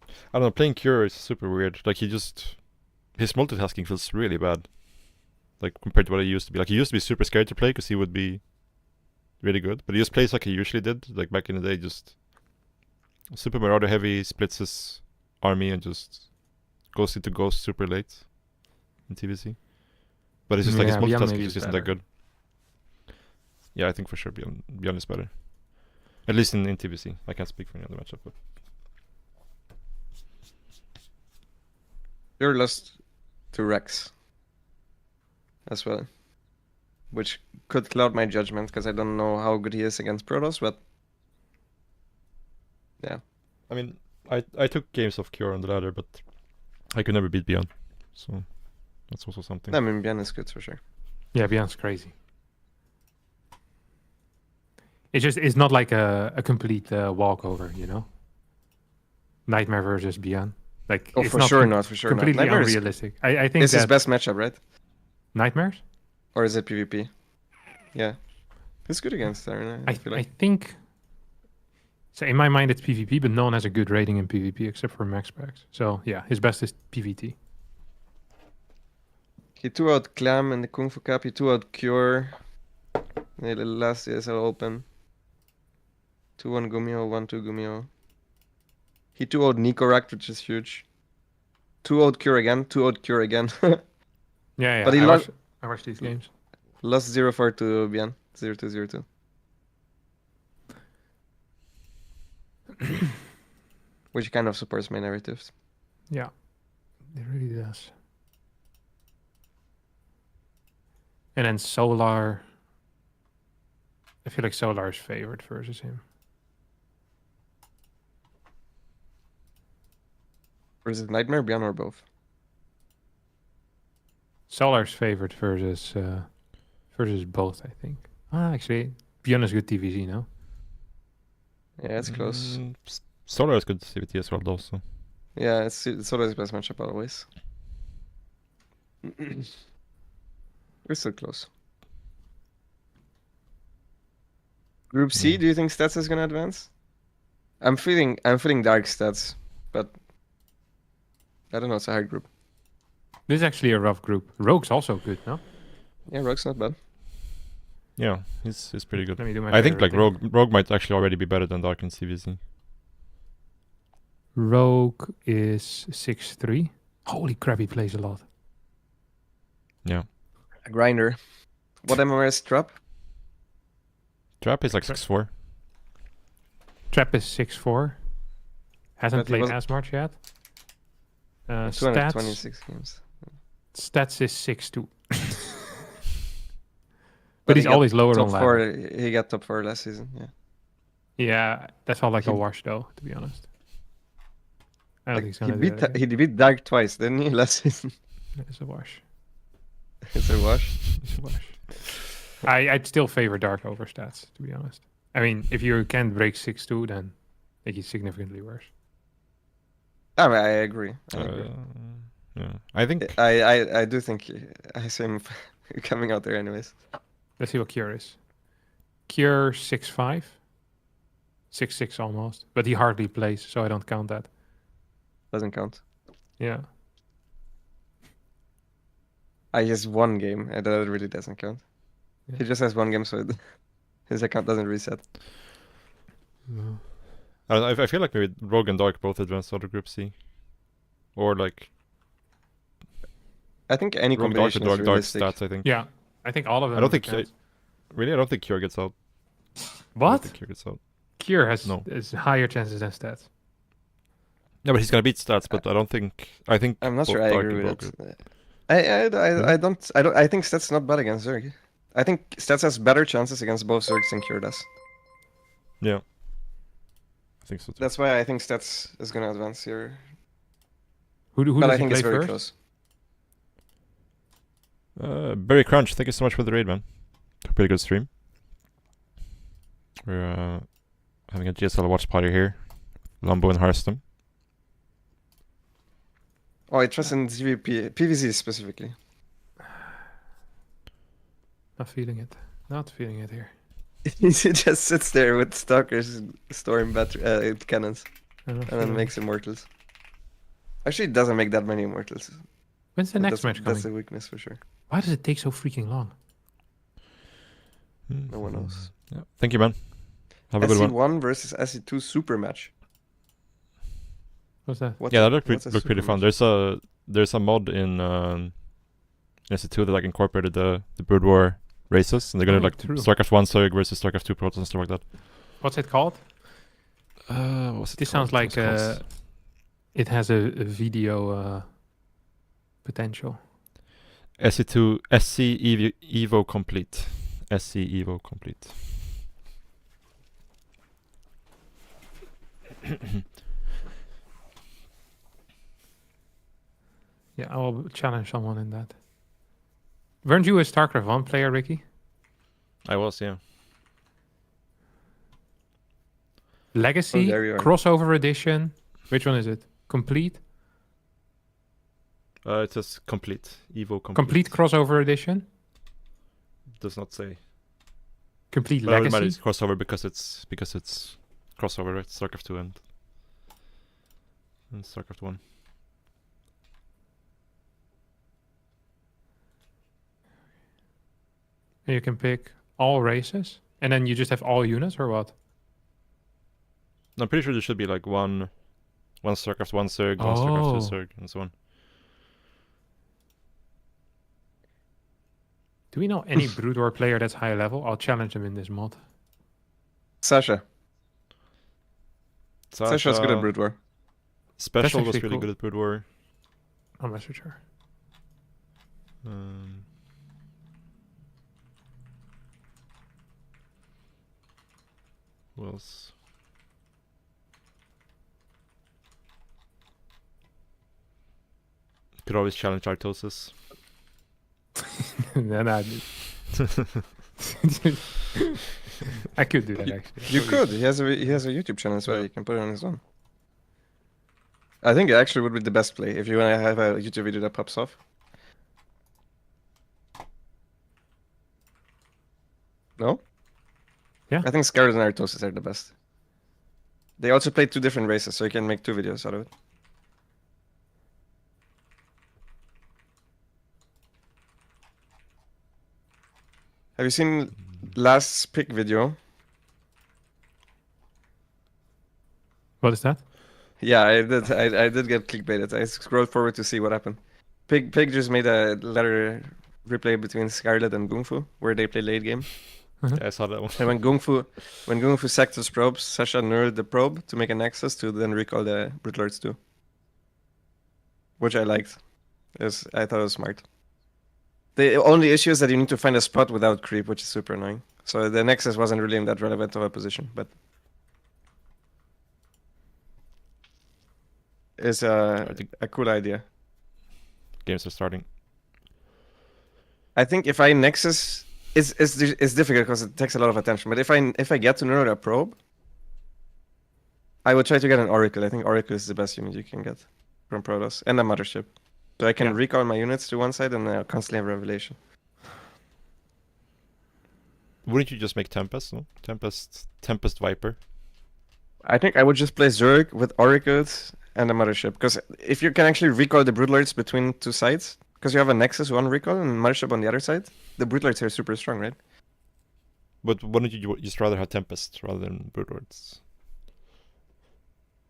I don't know. Playing Cure is super weird. Like his multitasking feels really bad. Like compared to what he used to be. Like he used to be super scared to play because he would be really good, but he just plays like he usually did. Like back in the day, just super Marauder heavy, splits his army and just goes into Ghost super late in TVC. But it's just like his multitasking just isn't that good. Yeah, I think for sure Beyond is better. At least in TVC. I can't speak for any other matchup, but You're lost to Rex as well, which could cloud my judgment because I don't know how good he is against Protoss, but yeah. I mean, I took games of Cure on the ladder, but I could never beat Beyond, so that's also something. I mean, Beyond is good for sure. Yeah, Beyond's crazy. It's not like a complete walkover, Nightmare versus Beyond. Like, oh, it's for sure not. For sure not. Completely Nightmare unrealistic. I think it's his best matchup, right? Nightmares? Or is it PvP? Yeah, he's good against Arena. I feel like. I think. So in my mind, it's PvP, but no one has a good rating in PvP except for Max Packs. So yeah, his best is PvT. He 2-0'd Clam in the Kung Fu Cup. He 2-0'd Cure. The last ESL Open. 2-1 Gumio, 1-2 Gumio. He 2-0'd Nicoract, which is huge. 2-0'd Cure again. 2-0'd Cure again. Yeah, But he I watched these games. lost 0-4 to Bian. 0-2, 0-2. Which kind of supports my narratives. Yeah, it really does. And then Solar. I feel like Solar is favored versus him. Or is it Nightmare, Bian, or both? Solar's favored versus both, I think. Actually, Bjorn is good TVZ now. Yeah, it's close. Solar is good CVT as well, though. So. Yeah, it's always best matchup always. We're still close. Group C, do you think Stats is gonna advance? I'm feeling Dark Stats, but I don't know. It's a hard group. This is actually a rough group. Rogue's also good, no? Yeah, Rogue's not bad. Yeah, he's pretty good. Let me do my I think like favorite thing. Rogue might actually already be better than Dark in CVZ. Rogue is 6-3. Holy crap, he plays a lot. Yeah. A grinder. What MMR is Trap? Trap is like 6-4. Trap is 6-4. Hasn't But he played wasn't- as much yet. Stats 226 games. Stats is 6-2. But he's he got always lower top on four. ladder. He got top 4 last season. Yeah. Yeah, that felt like a He- wash though, to be honest. I don't Like, think he's he gonna beat do that again. he beat Dark twice, didn't he, last season? It's a wash. It's a wash. It's a wash. I'd still favor Dark over Stats, to be honest. I mean, if you can't break 6-2, then I think he's significantly worse. I mean, I agree. I agree. Yeah, I think I do think I see him coming out there anyways. Let's see what Cure is. Cure 6-5. 6-6 almost. But he hardly plays, so I don't count that. Doesn't count. Yeah. I just one game, and that really doesn't count. Yeah. He just has one game, so his account doesn't reset. I feel like maybe Rogue and Dark both advanced out of Group C, or like I think any Rogue, Dark, combination and is Dark realistic. stats. I think. Yeah. I think all of them. I don't think advance. really. I don't think Cure gets out. I What? don't think Cure gets out. Cure has No. is higher chances than Stats. Yeah, but he's gonna beat Stats. But I don't think. I think. I'm not both sure I Dark agree and with Rogue it. I think Stats not bad against Zerg. I think Stats has better chances against both Zergs than Cure does. Yeah. I think so too. That's why I think Stats is gonna advance here. Who But does I he think play it's very first? close. Berry Crunch, thank you so much for the raid, man. Pretty good stream. We're having a GSL watch party here. Lambo and Hearthstone. Oh, I trust in PvZ specifically. Not feeling it. Not feeling it here. He just sits there with stalkers, storing cannons, I don't and feel then it. makes immortals. Actually, it doesn't make that many immortals. When's the But next match coming? That's a weakness for sure. Why does it take so freaking long? No one knows. Yeah. Thank you, man. Have a good one. SC1 versus SC2 super match. What's that? Yeah, that looked what's a pretty super fun. match? There's a mod in SC2 that like incorporated the Brood War races, and they're gonna Oh, like true. StarCraft 1 Zerg versus StarCraft 2 Protoss and stuff like that. What's it called? What's it This sounds called? like What's it called? it has a video potential. SC2 SC Evo Complete. SC Evo Complete. Yeah, I will challenge someone in that. Weren't you a StarCraft 1 player, Ricky? I was, yeah. Legacy, there you are. crossover edition. Which one is it? Complete? It says Complete. Evo Complete. Complete crossover edition? Does not say. Complete But I would imagine legacy? it's crossover because it's crossover, right? StarCraft 2 and StarCraft 1. And you can pick all races, and then you just have all units, or what? I'm pretty sure there should be like one Starcraft, one Zerg, one Starcraft, two Zerg, and so on. Do we know any Brood War player that's high level? I'll challenge him in this mod. Sasha's good at Brood War. Special was actually really cool. good at Brood War. I'll message her. Who else? Could always challenge Artosis. No, I could do that actually. You could. He has a YouTube channel as well. You can put it on his own. I think it actually would be the best play if you want to have a YouTube video that pops off. No? Yeah. I think Scarlet and Artosis are the best. They also play 2 different races, so you can make 2 videos out of it. Have you seen last pick video? What is that? Yeah, I did. I did get clickbaited. I scrolled forward to see what happened. Pig just made a ladder replay between Scarlet and Gung-Fu, where they play late game. Yeah, I saw that one. And when Gung-Fu sacked his probes, Sasha nerded the probe to make a nexus to then recall the Brute Lords too. Which I liked. I thought it was smart. The only issue is that you need to find a spot without creep, which is super annoying. So the nexus wasn't really in that relevant of a position, but it's a cool idea. Games are starting. I think if I nexus, it's difficult because it takes a lot of attention. But if I get to neural a probe, I would try to get an Oracle. I think Oracle is the best unit you can get from Protoss, and a Mothership. So I can recall my units to one side and constantly have Revelation. Wouldn't you just make Tempest? No? Tempest Viper. I think I would just play Zerg with Oracles and a Mothership, because if you can actually recall the Broodlords between 2 sides, because you have a Nexus 1 recall and Mothership on the other side, the Broodlords are super strong, right? But wouldn't you just rather have Tempest rather than Broodlords?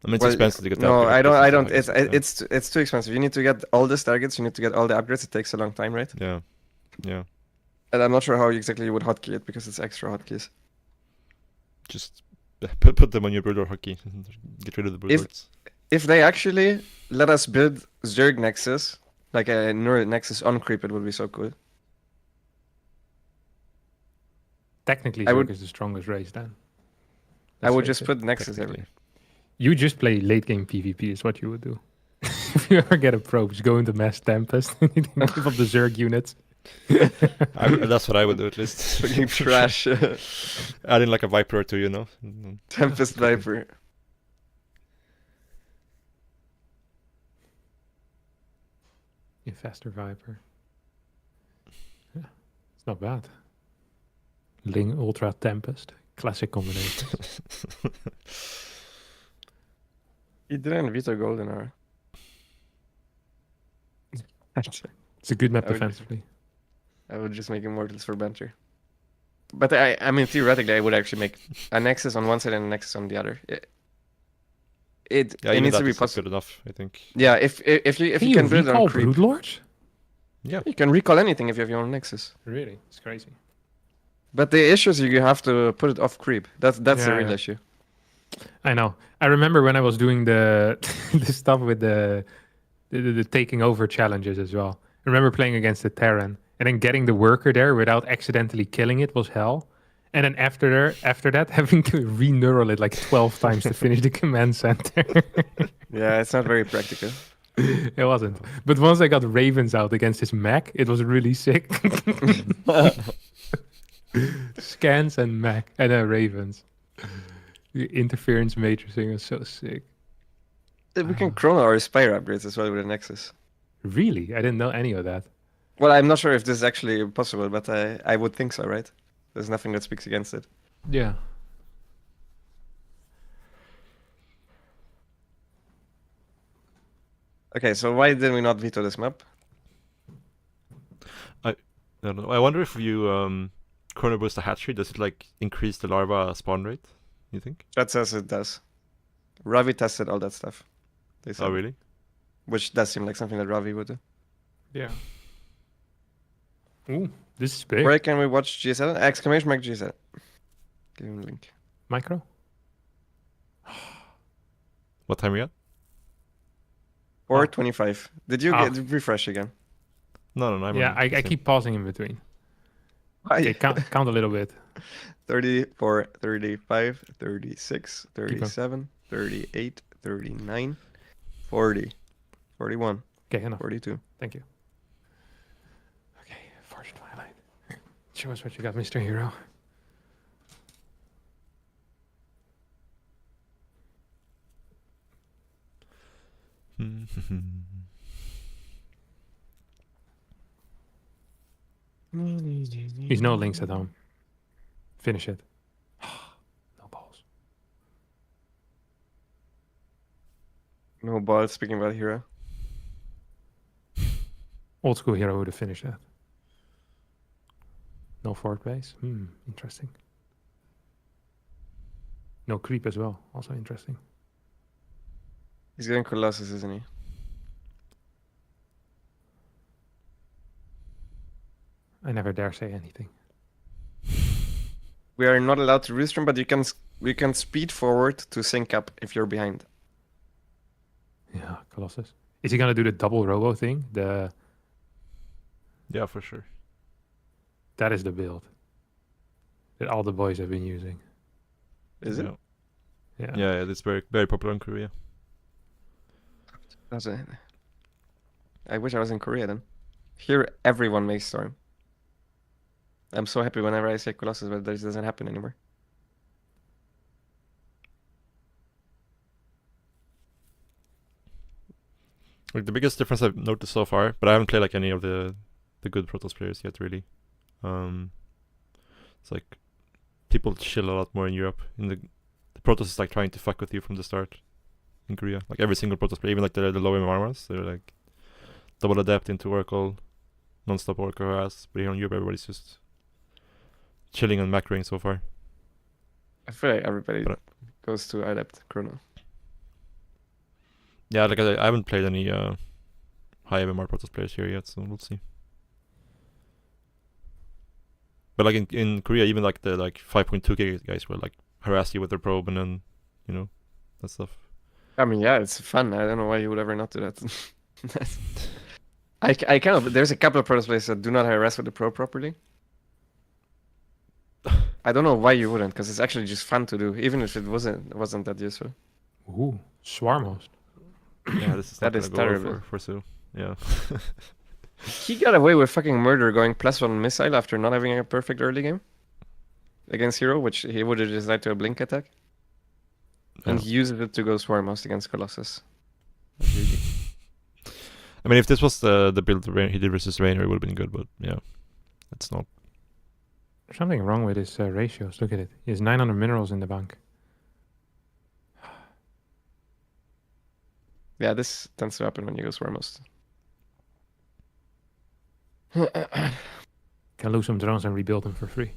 I mean, it's expensive to get that. No, I don't. It's too expensive. You need to get all these targets. You need to get all the upgrades. It takes a long time, right? Yeah. And I'm not sure how exactly you would hotkey it because it's extra hotkeys. Just put them on your Broodlord hotkey. Get rid of the Broodlords. If they actually let us build Zerg Nexus, like a Neural Nexus on creep, it would be so cool. Technically, Zerg is the strongest race then. I would just put Nexus everywhere. You just play late game PvP is what you would do. If you ever get a probe, just go into Mass Tempest and give up the Zerg units. That's what I would do at least. Fucking trash. Add in like a Viper or two, you know? Tempest Viper. Faster Viper. Yeah, it's not bad. Ling Ultra Tempest. Classic combination. He didn't veto Golden Hour. It's a good map defensively. I would just make Immortals for banter. But I mean, theoretically, I would actually make a Nexus on one side and a Nexus on the other. It needs to be possible. Good enough, I think. Yeah, if you can build on creep. Broodlords? Yeah. You can recall anything if you have your own Nexus. Really? It's crazy. But the issue is you have to put it off creep. That's the real issue. I know. I remember when I was doing the the stuff with the taking over challenges as well. I remember playing against the Terran and then getting the worker there without accidentally killing it was hell. And then after that, having to re-neural it like 12 times to finish the command center. Yeah, it's not very practical. It wasn't. But once I got Ravens out against his mech, it was really sick. Scans and mech and Ravens. The interference matrixing was so sick. We can chrono our Spire upgrades as well with a Nexus. Really? I didn't know any of that. Well, I'm not sure if this is actually possible, but I would think so, right? There's nothing that speaks against it. Yeah. Okay, so why did we not veto this map? I don't know. I wonder if you chrono boost a hatchery, does it like increase the larva spawn rate? You think? That says it does. Ravi tested all that stuff. They said, Oh really? which does seem like something that Ravi would do. Yeah. Ooh, this is big. Where can we watch G7? Exclamation mark G7. Give him a link. Micro? What time we at? 4:25. Did you get refresh again? No, I'm Yeah, on I the same. keep pausing in between. Why? Okay, count a little bit. 34, 35, 36, 37, 38, 39, 40, 41, Okay, enough. 42. Thank you. Okay, Forge Twilight. Show us what you got, Mr. Hero. He's no links at home. Finish it. No balls. No balls, speaking about Hero. Old school Hero would have finished that. No forward base. Interesting. No creep as well. Also interesting. He's getting Colossus, isn't he? I never dare say anything. We are not allowed to restream, but we can speed forward to sync up if you're behind. Yeah, Colossus. Is he gonna do the double robo thing? Yeah, for sure. That is the build that all the boys have been using. Is it? Yeah. Yeah, it's very very popular in Korea. I wish I was in Korea then. Here, everyone makes Storm. I'm so happy whenever I say Colossus, but this doesn't happen anymore. Like the biggest difference I've noticed so far, but I haven't played like any of the good Protoss players yet, really. It's like people chill a lot more in Europe. In the Protoss is like trying to fuck with you from the start. In Korea, like every single Protoss player, even like the low MMR ones, they're like double adept into Oracle, non-stop Oracle harass. But here in Europe, everybody's just chilling and macroing so far. I feel like everybody goes to adept Chrono. Yeah, like I haven't played any high MMR Protoss players here yet, so we'll see. But like in Korea, even like the 5.2k guys will like harass you with their probe and then, you know, that stuff. I mean, yeah, it's fun. I don't know why you would ever not do that. I kind of. There's a couple of Protoss players that do not harass with the probe properly. I don't know why you wouldn't, because it's actually just fun to do, even if it wasn't that useful. Ooh, swarm host. Yeah, this is That not is gonna go well terrible. for Sue. Yeah. He got away with fucking murder going +1 missile after not having a perfect early game against Hero, which he would have just died to a blink attack. And he uses it to go swarmhost against Colossus. I mean, if this was the build he did versus Rainer, it would have been good, but yeah, it's not. There's something wrong with his ratios. Look at it. He has 900 minerals in the bank. Yeah, this tends to happen when you go swarmhost. Can lose some drones and rebuild them for free.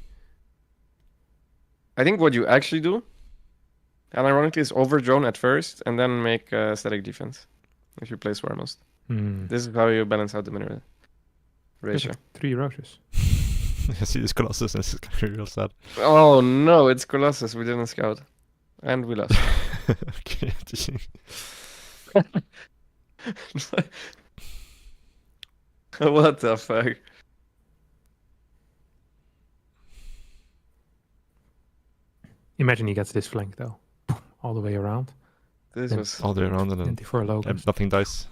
I think what you actually do, and ironically, is overdrone at first and then make static defense if you play swarmhost. This is how you balance out the mineral ratio. 3 roaches. I see this Colossus and this is kind of real sad. Oh no, it's Colossus. We didn't scout. And we lost. Okay. What the fuck? Imagine he gets this flank though. All the way around. This was all the way around and then 24 locals. Nothing dies.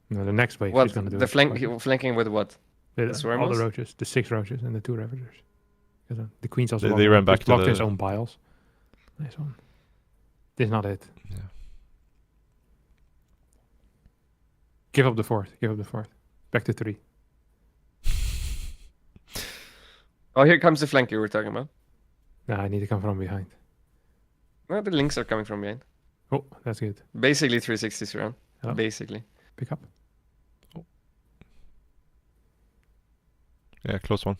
No, the next wave what? he's gonna do The it. flanking with what? With The all the swarmhost? roaches, the 6 roaches and the 2 ravagers. The queen's also They ran back to blocked the- his own biles. Nice one. This is not it. Yeah. Give up the fourth. Give up the fourth. Back to 3. Oh, here comes the flank you were talking about. Nah, I need to come from behind. No, the links are coming from behind. Oh, that's good. Basically 360s around. Hello? Basically. Pick up. Yeah, close one.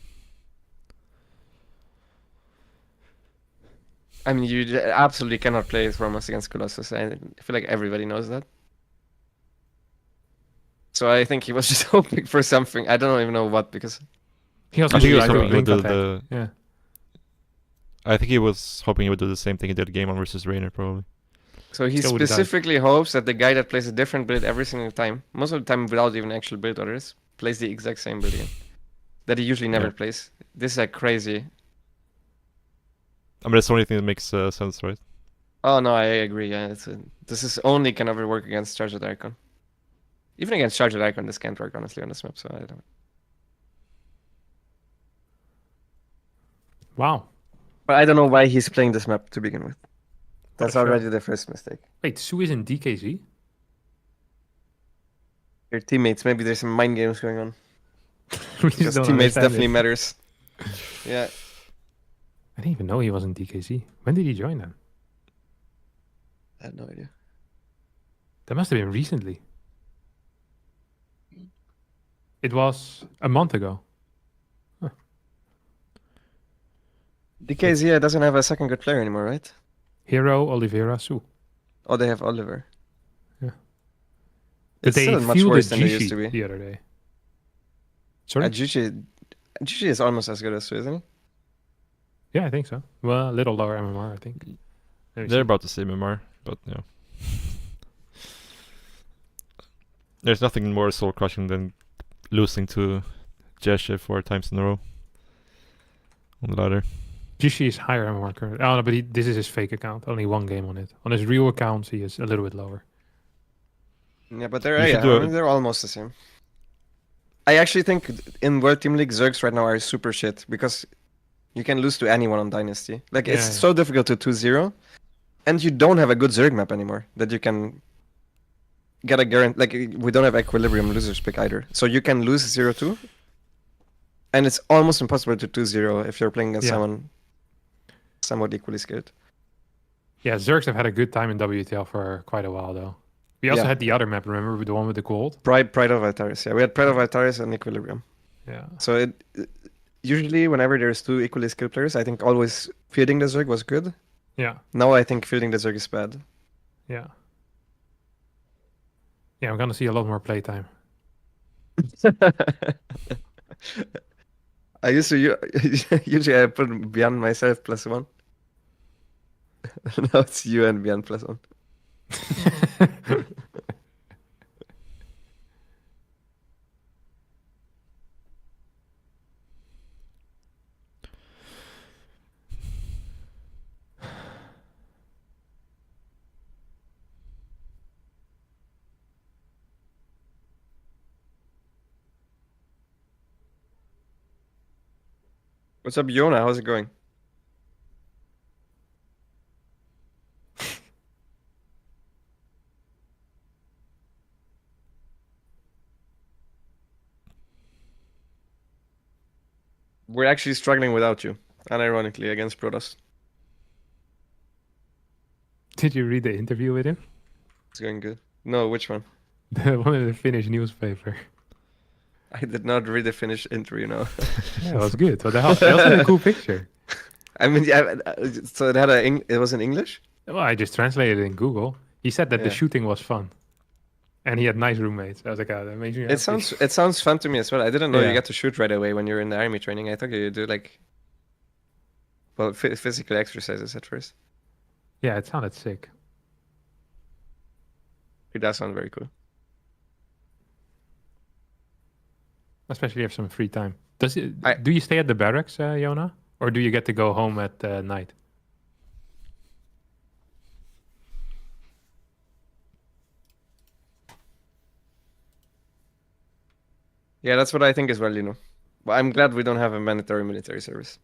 I mean, you absolutely cannot play Thromas against Colossus. I feel like everybody knows that. So I think he was just hoping for something. I don't even know what, because He also I think knew he was I could hoping he would blink do attack. the. Yeah. I think he was hoping he would do the same thing he did game on versus Rainer, probably. so he Still would've died. specifically hopes that the guy that plays a different build every single time, most of the time without even actual build orders, plays the exact same build again. That he usually never Yeah. plays. This is like crazy. I mean, that's the only thing that makes sense, right? Oh no, I agree. Yeah, this is only can ever work against Charged Icon. Even against Charged Icon, this can't work honestly on this map. So I don't. Wow. But I don't know why he's playing this map to begin with. That's a show. already the first mistake. Wait, Su is in DKZ? Your teammates, maybe there's some mind games going on. We just Because don't teammates understand definitely it. matters. Yeah. I didn't even know he was in DKZ. When did he join then? I had no idea. That must have been recently. It was a month ago. DKZ doesn't have a second good player anymore, right? Hero, Oliveira, Su. Oh, they have Oliver. Yeah. It's But they still much fielded worse than they used Jishi to be. the other day. Sorry? Juji is almost as good as Su, isn't he? Yeah, I think so. Well, a little lower MMR, I think. They're about the same MR, but yeah. There's nothing more soul crushing than losing to Jeshe 4 times in a row on the ladder. Jishi is higher MMR currently. Oh, no, but this is his fake account. Only one game on it. On his real account, he is a little bit lower. Yeah, but You they're should do I mean, they're almost the same. I actually think in World Team League, Zergs right now are super shit because you can lose to anyone on Dynasty. Like, it's Yeah. so difficult to 2-0, and you don't have a good Zerg map anymore that you can get a guarantee. Like, we don't have Equilibrium losers pick either. So you can lose 0-2, and it's almost impossible to 2-0 if you're playing against Yeah. someone somewhat equally skilled. Yeah, Zergs have had a good time in WTL for quite a while, though. We also Yeah. had the other map, remember? The one with the gold? Pride of Altaris. Yeah, we had Pride of Altaris and Equilibrium. Yeah. So usually whenever there's two equally skilled players, I think always fielding the Zerg was good. Yeah. Now I think fielding the Zerg is bad. Yeah. Yeah, I'm gonna see a lot more playtime. I used to usually I put beyond myself +1. Now it's you and beyond +1. What's up, Yona? How's it going? We're actually struggling without you, unironically, against Protoss. Did you read the interview with him? It's going good. No, which one? The one in the Finnish newspaper. I did not read the Finnish interview, no. Yeah, it was good. What the hell? It also had a cool picture. I mean, yeah, so it had it was in English? Well, I just translated it in Google. He said that the Yeah. shooting was fun. And he had nice roommates. I was like, oh, that makes me happy. It sounds fun to me as well. I didn't know Yeah. you get to shoot right away when you're in the army training. I thought you do like, well, physical exercises at first. Yeah, it sounded sick. It does sound very cool. Especially if you have some free time. Do you stay at the barracks, Yona? Or do you get to go home at night? Yeah, that's what I think as well, you know. But I'm glad we don't have a mandatory military service.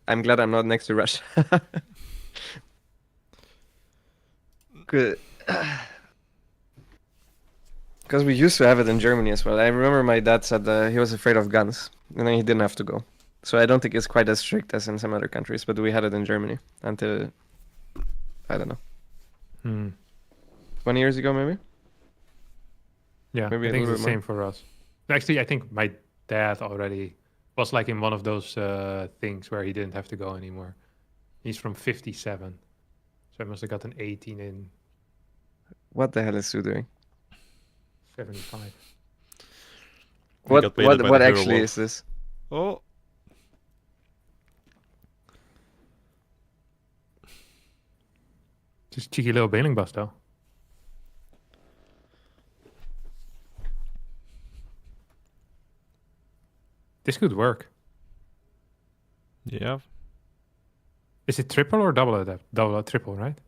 I'm glad I'm not next to Russia. Good. Because we used to have it in Germany as well. I remember my dad said he was afraid of guns, and then he didn't have to go. So I don't think it's quite as strict as in some other countries, but we had it in Germany until, I don't know, 20 years ago maybe? Yeah, Maybe I a think it's little the bit same more. for us. Actually, I think my dad already was like in one of those things where he didn't have to go anymore. He's from 57. So I must have got an 18 in What the hell is Sue doing? 75. What actually is this? Oh. Just cheeky little bailing bust though. This could work. Yeah. Is it triple or double adept? Double, triple, right?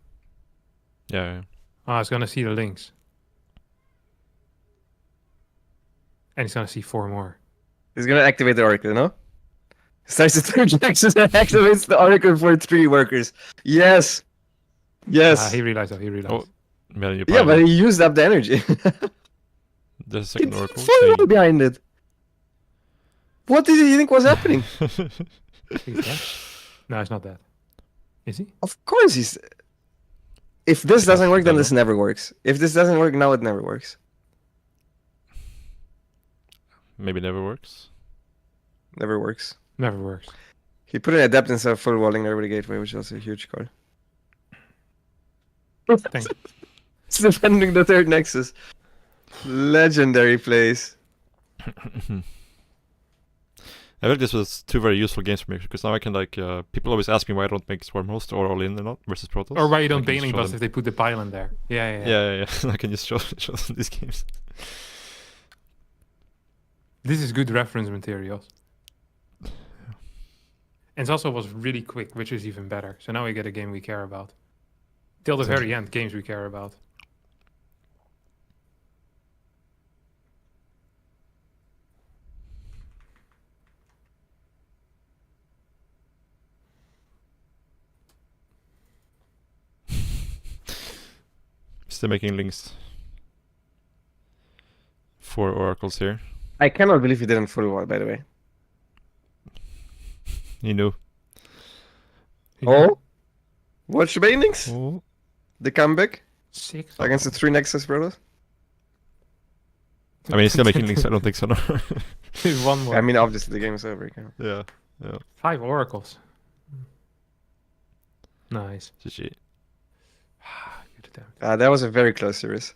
Yeah. Oh, it's gonna see the links. And it's gonna see 4 more. He's gonna activate the Oracle, no? Starts the third Nexus and activates the Oracle for 3 workers. Yes! Yes! He realized that, he realized. Oh, man, Yeah, but he used up the energy. There's a second Oracle. Full behind it. What did he think was happening? He's dead? No, it's not that. Is he? Of course he's... If this doesn't work, then this never works. If this doesn't work now, it never works. Maybe never works. Never works. Never works. He put an adept instead of full walling there with a gateway, which is also a huge card. Thank you. It's defending the third Nexus. Legendary plays. I think this was 2 very useful games for me because now I can like people always ask me why I don't make Swarm Host or All In or not versus Protoss. Or why you I don't can just bailing show bust them. if they put the pylon there. Yeah. Yeah. I can just show them these games. This is good reference materials. And it also was really quick, which is even better. So now we get a game we care about. Till the very end, games we care about. Still making links. 4 oracles here. I cannot believe he didn't full wall, by the way. You knew. Oh? Watch the bailings? Oh. The comeback? 6 against the 3 Nexus brothers? I mean, he's still making links. I don't think so. No. One more. I mean, obviously the game is over. Yeah. 5 oracles. Nice. GG. Good attempt. That was a very close series.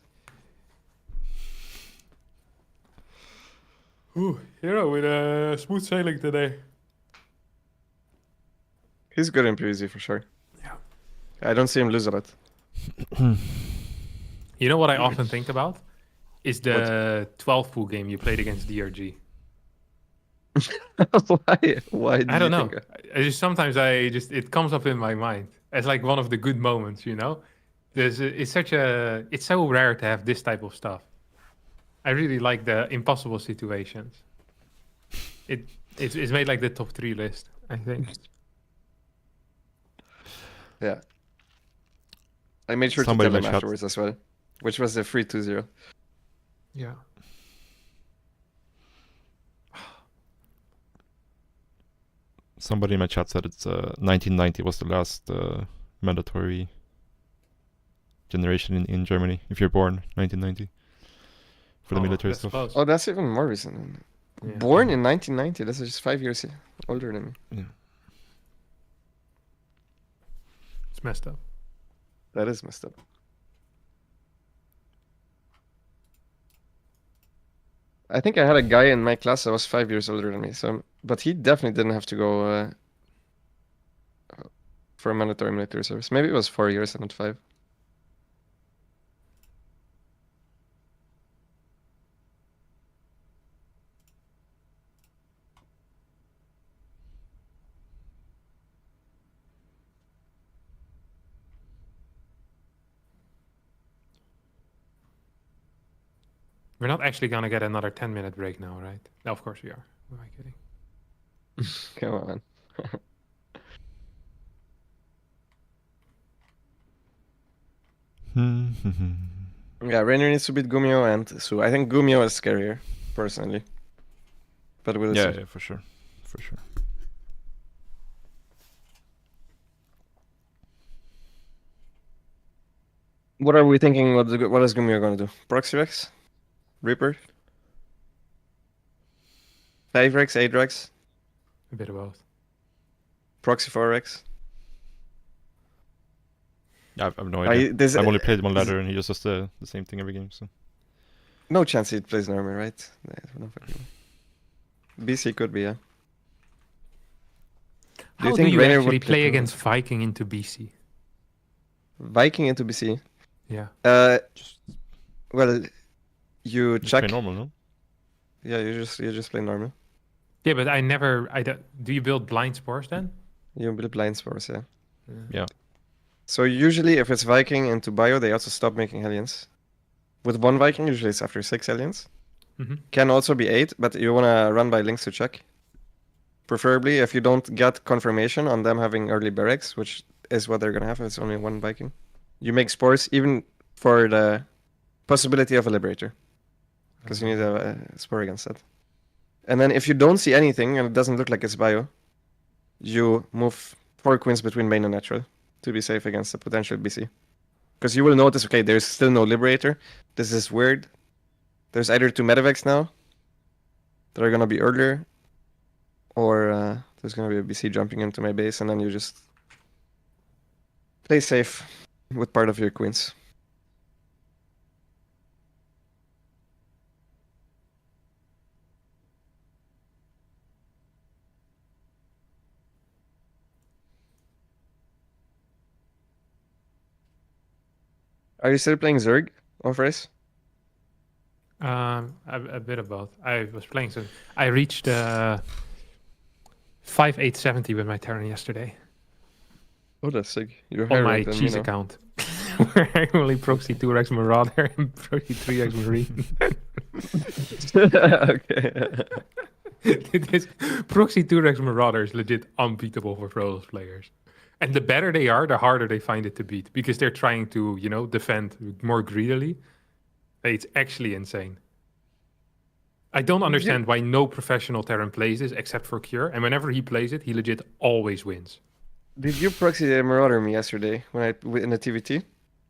Ooh, Hero with smooth sailing today. He's good in PvZ for sure. Yeah. I don't see him lose a lot. You know what I often think about? Is the 12 pool game you played against DRG. Why? Why? I don't know. Sometimes it comes up in my mind as like one of the good moments, you know. It's so rare to have this type of stuff. I really like the impossible situations. It's made like the top 3 list, I think. Yeah. I made sure Somebody to tell in him my chat. afterwards as well, which was the 3-2-0. Yeah. Somebody in my chat said it's 1990 was the last mandatory generation in Germany. If you're born 1990 for the military that's stuff. close. Oh, that's even more recent. Yeah. Born in 1990. That's just 5 years older than me. Yeah. It's messed up. That is messed up. I think I had a guy in my class that was 5 years older than me. But he definitely didn't have to go for a mandatory military service. Maybe it was 4 years and not 5. We're not actually gonna get another 10-minute break now, right? No, of course we are. Who am I kidding? Come on. Yeah, Rainer needs to beat Gumio and Su. I think Gumio is scarier, personally. But we'll Yeah, see. yeah, for sure. For sure. What are we thinking? What is Gumio going to do? Proxy Rex? Reaper? 5 Rex? 8 Rex? A bit of both. Proxy 4 Rex? Yeah, I have no idea. there's I've a- only played one ladder, and he just does the same thing every game. So No chance he plays Norman, right? No fucking way. BC could be, yeah. How do think you Rainer actually would play pick against Viking into BC? Viking into BC? Yeah. Well, you just check. play normal, no? Yeah, you just play normal. Yeah, but do you build blind spores then? You build blind spores, yeah. Yeah. So usually, if it's Viking into Bio, they also stop making Hellions. With one Viking, usually it's after 6 Hellions. Mhm. Can also be 8, but you wanna run by links to check. Preferably, if you don't get confirmation on them having early barracks, which is what they're gonna have, it's only one Viking. You make spores even for the possibility of a Liberator. Because you need a spore against that. And then if you don't see anything, and it doesn't look like it's Bio, you move 4 queens between main and natural to be safe against a potential BC. Because you will notice, okay, there's still no Liberator. This is weird. There's either 2 Medivacs now that are gonna be earlier, or there's gonna be a BC jumping into my base, and then you just play safe with part of your queens. Are you still playing Zerg off race? A bit of both. I was playing some. I reached 5870 with my Terran yesterday Oh, that's sick. You're on higher my ranked than me cheese now. account. Where I only proxy 2x Marauder and proxy 3x Marine. Okay. Proxy 2x Marauder is legit unbeatable for Protoss players. And the better they are, the harder they find it to beat. Because they're trying to, defend more greedily. It's actually insane. I don't understand why no professional Terran plays this except for Cure. And whenever he plays it, he legit always wins. Did you proxy the Marauder me yesterday in the TVT?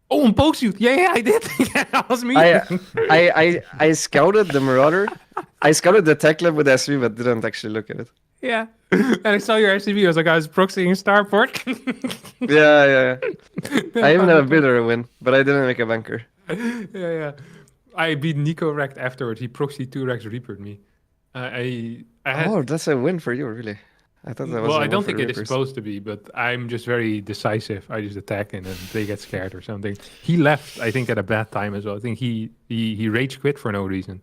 Oh, on Pokesuit. Yeah, I did. Yeah, that was me. I scouted the Marauder. I scouted the tech lab with SV, but didn't actually look at it. Yeah. And I saw your SCV. I was like, I was proxying Starport. Yeah. I even had a bid or a win, but I didn't make a bunker. Yeah. I beat Nico wrecked afterwards. He proxy 2x Reapered me. I had... Oh, that's a win for you, really. I thought that was Well, a I don't win think for it is Reapers. supposed to be, but I'm just very decisive. I just attack and then they get scared or something. He left, I think, at a bad time as well. I think he rage quit for no reason.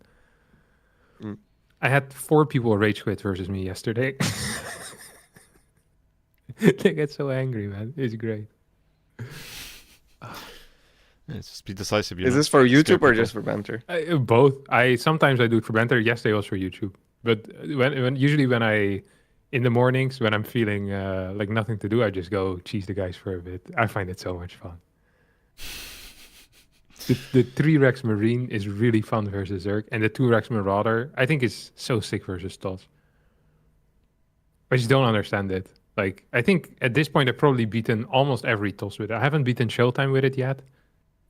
Mm. I had 4 people rage quit versus me yesterday. They get so angry, man. It's great. It's just be decisive. Is this for YouTube or just for banter? Both. Sometimes I do it for banter. Yesterday was for YouTube. But usually when in the mornings when I'm feeling like nothing to do, I just go cheese the guys for a bit. I find it so much fun. The 3-Rex Marine is really fun versus Zerg, and the 2-Rex Marauder I think is so sick versus TOS. I just don't understand it. Like, I think at this point I've probably beaten almost every TOS with it. I haven't beaten Showtime with it yet.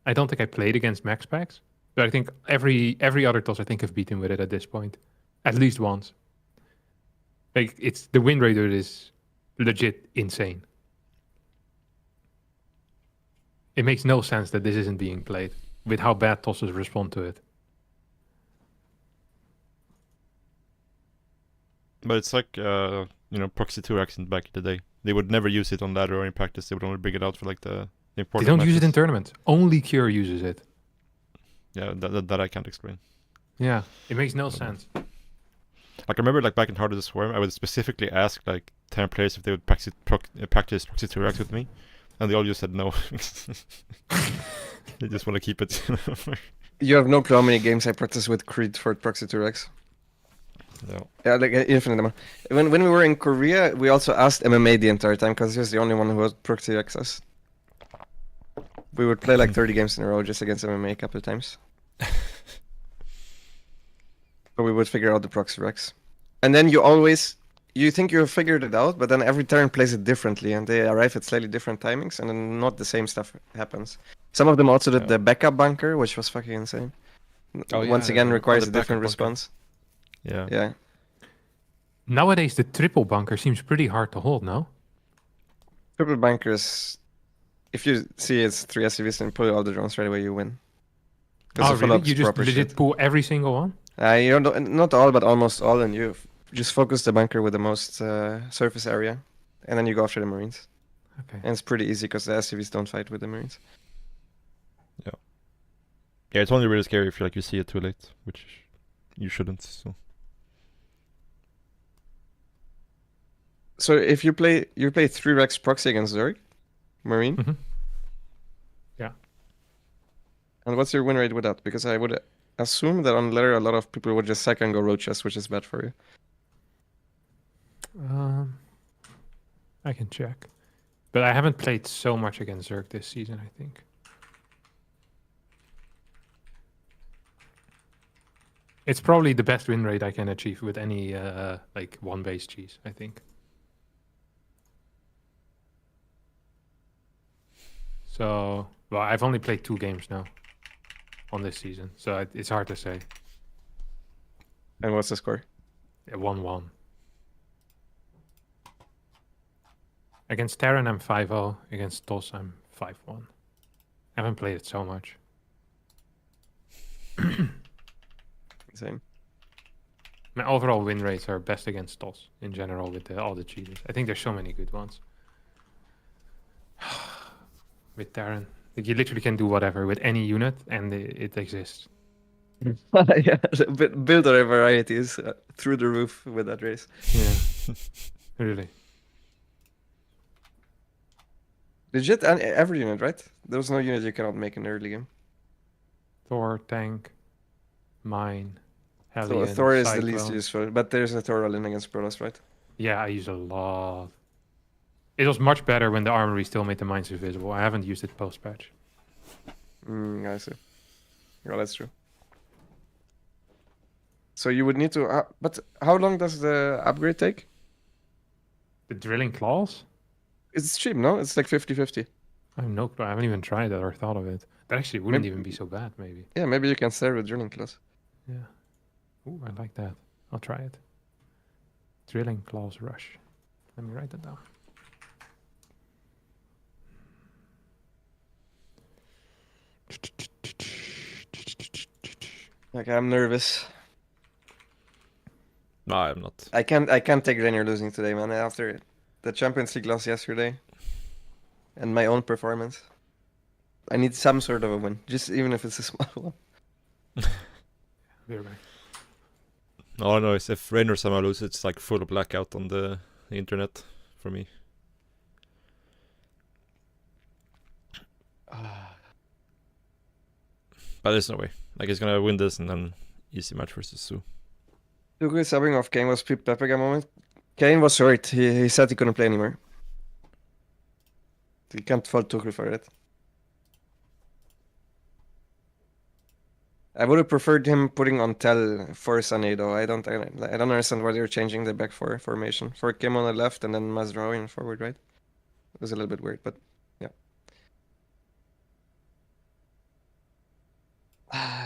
I don't think I played against Max Packs, but I think every other TOS I think I've beaten with it at this point. At least once. Like, the win rate of it is legit insane. It makes no sense that this isn't being played with how bad TOSes respond to it. But it's like, Proxy 2x in back in the day. They would never use it on ladder or in practice. They would only bring it out for like the important They don't use it in matches. tournaments. Only Cure uses it. Yeah, that I can't explain. Yeah, it makes no sense. Like, I remember, like, back in Heart of the Swarm, I would specifically ask, like, 10 players if they would practice Proxy 2x with me, and they all just said no. They just want to keep it. You have no clue how many games I practiced with Creed for Proxy 2X. No. Yeah, like infinite amount. When we were in Korea, we also asked MMA the entire time because he was the only one who had Proxy access. We would play like 30 games in a row just against MMA a couple of times. But we would figure out the Proxy Rex. And then you think you have figured it out, but then every turn plays it differently and they arrive at slightly different timings and then not the same stuff happens. Some of them also did the backup bunker, which was fucking insane. Once again, requires a different response. Yeah. Nowadays, the triple bunker seems pretty hard to hold, no? Triple bunker is if you see it's 3 SCVs and pull all the drones right away, you win. 'Cause Oh, the really? follow-up's You just proper legit shit. pull every single one? You don't, not all, but almost all, and you just focus the bunker with the most surface area, and then you go after the Marines. Okay. And it's pretty easy because the SCVs don't fight with the Marines. Yeah, it's only really scary if you see it too late, which you shouldn't. So if you play 3 Rex proxy against Zerg, Marine. Mm-hmm. Yeah. And what's your win rate with that? Because I would assume that on layer a lot of people would just sack and go road chest, which is bad for you. I can check. But I haven't played so much against Zerg this season, I think. It's probably the best win rate I can achieve with any like one base cheese, I think. So, well, I've only played 2 games now on this season, so it's hard to say. And what's the score? 1-1. Against Terran, I'm 5-0. Against TOS, I'm 5-1. I haven't played it so much. Same. My overall win rates are best against TOS in general with all the cheeses. I think there's so many good ones. With Terran, like you literally can do whatever with any unit, and it exists. Yeah, build our varieties through the roof with that race. Yeah, really. Legit, every unit, right? There's no unit you cannot make in the early game. Thor, tank, mine, So Hellion, Thor is the Cyclone. least useful, but there's a Thor all in against Protoss, right? Yeah, I use a lot. It was much better when the armory still made the mines invisible. I haven't used it post-patch. I see. Yeah, that's true. So you would need to... but how long does the upgrade take? The drilling claws? It's cheap, no? It's like 50-50. I haven't even tried that or thought of it. That actually wouldn't even be so bad, maybe. Yeah, maybe you can start with drilling claws. Yeah. Ooh, I like that. I'll try it. Drilling claws rush. Let me write that down. Okay, I'm nervous. No, I'm not. I can't take Rainier losing today, man. After the Champions League loss yesterday and my own performance, I need some sort of a win, just even if it's a small one. Be right back. All I know is if Rainer somehow loses, it's like full blackout on the internet for me. But there's no way. Like he's gonna win this and then easy match versus Su. Tuku subbing off Kane was Pip Pepega moment. Kane was hurt. He said he couldn't play anymore. You can't fault Tuchel for it. I would have preferred him putting on Tel for Sané though. I don't understand why they're changing the back four formation. For Kim on the left and then Mazraoui in forward, right? It was a little bit weird, but yeah.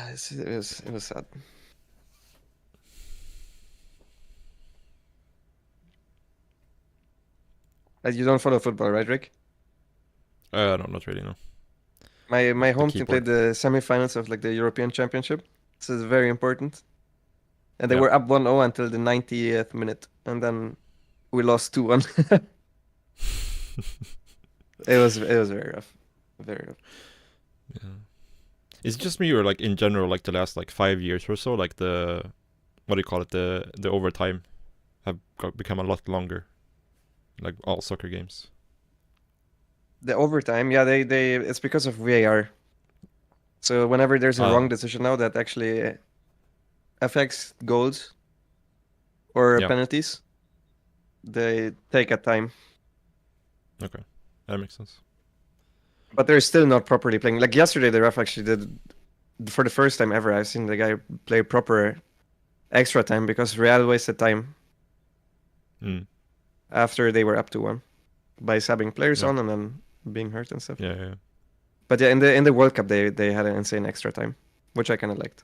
It was sad. You don't follow football, right, Rick? No, not really, no. My home team keyboard. played the semifinals of like the European Championship. This is very important. And they Yeah. were up 1-0 until the 90th minute, and then we lost 2-1. It was very rough. Very rough. Yeah. Is it just me or like in general, like the last like 5 years or so, like the what do you call it, the overtime have become a lot longer, like all soccer games. The overtime, yeah, they it's because of VAR. So whenever there's a wrong decision now that actually affects goals or Yeah. penalties, they take a time. Okay, that makes sense. But they're still not properly playing. Like yesterday, the ref actually did, for the first time ever, I've seen the guy play proper extra time because Real wasted time after they were up 2-1 by subbing players on and then being hurt and stuff. Yeah. But yeah, in the World Cup, they had an insane extra time, which I kind of liked.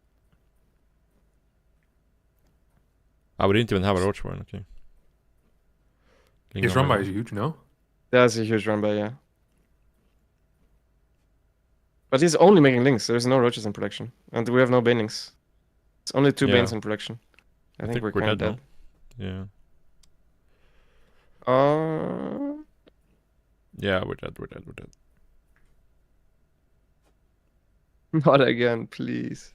Oh, we didn't even have a roach one. Okay. His run by is huge, no? That's a huge run by, yeah. But he's only making links. There's no roaches in production. And we have no banelings. It's only 2 Yeah. banes in production. I think we're kind of dead. Yeah. Yeah, we're dead. Not again, please.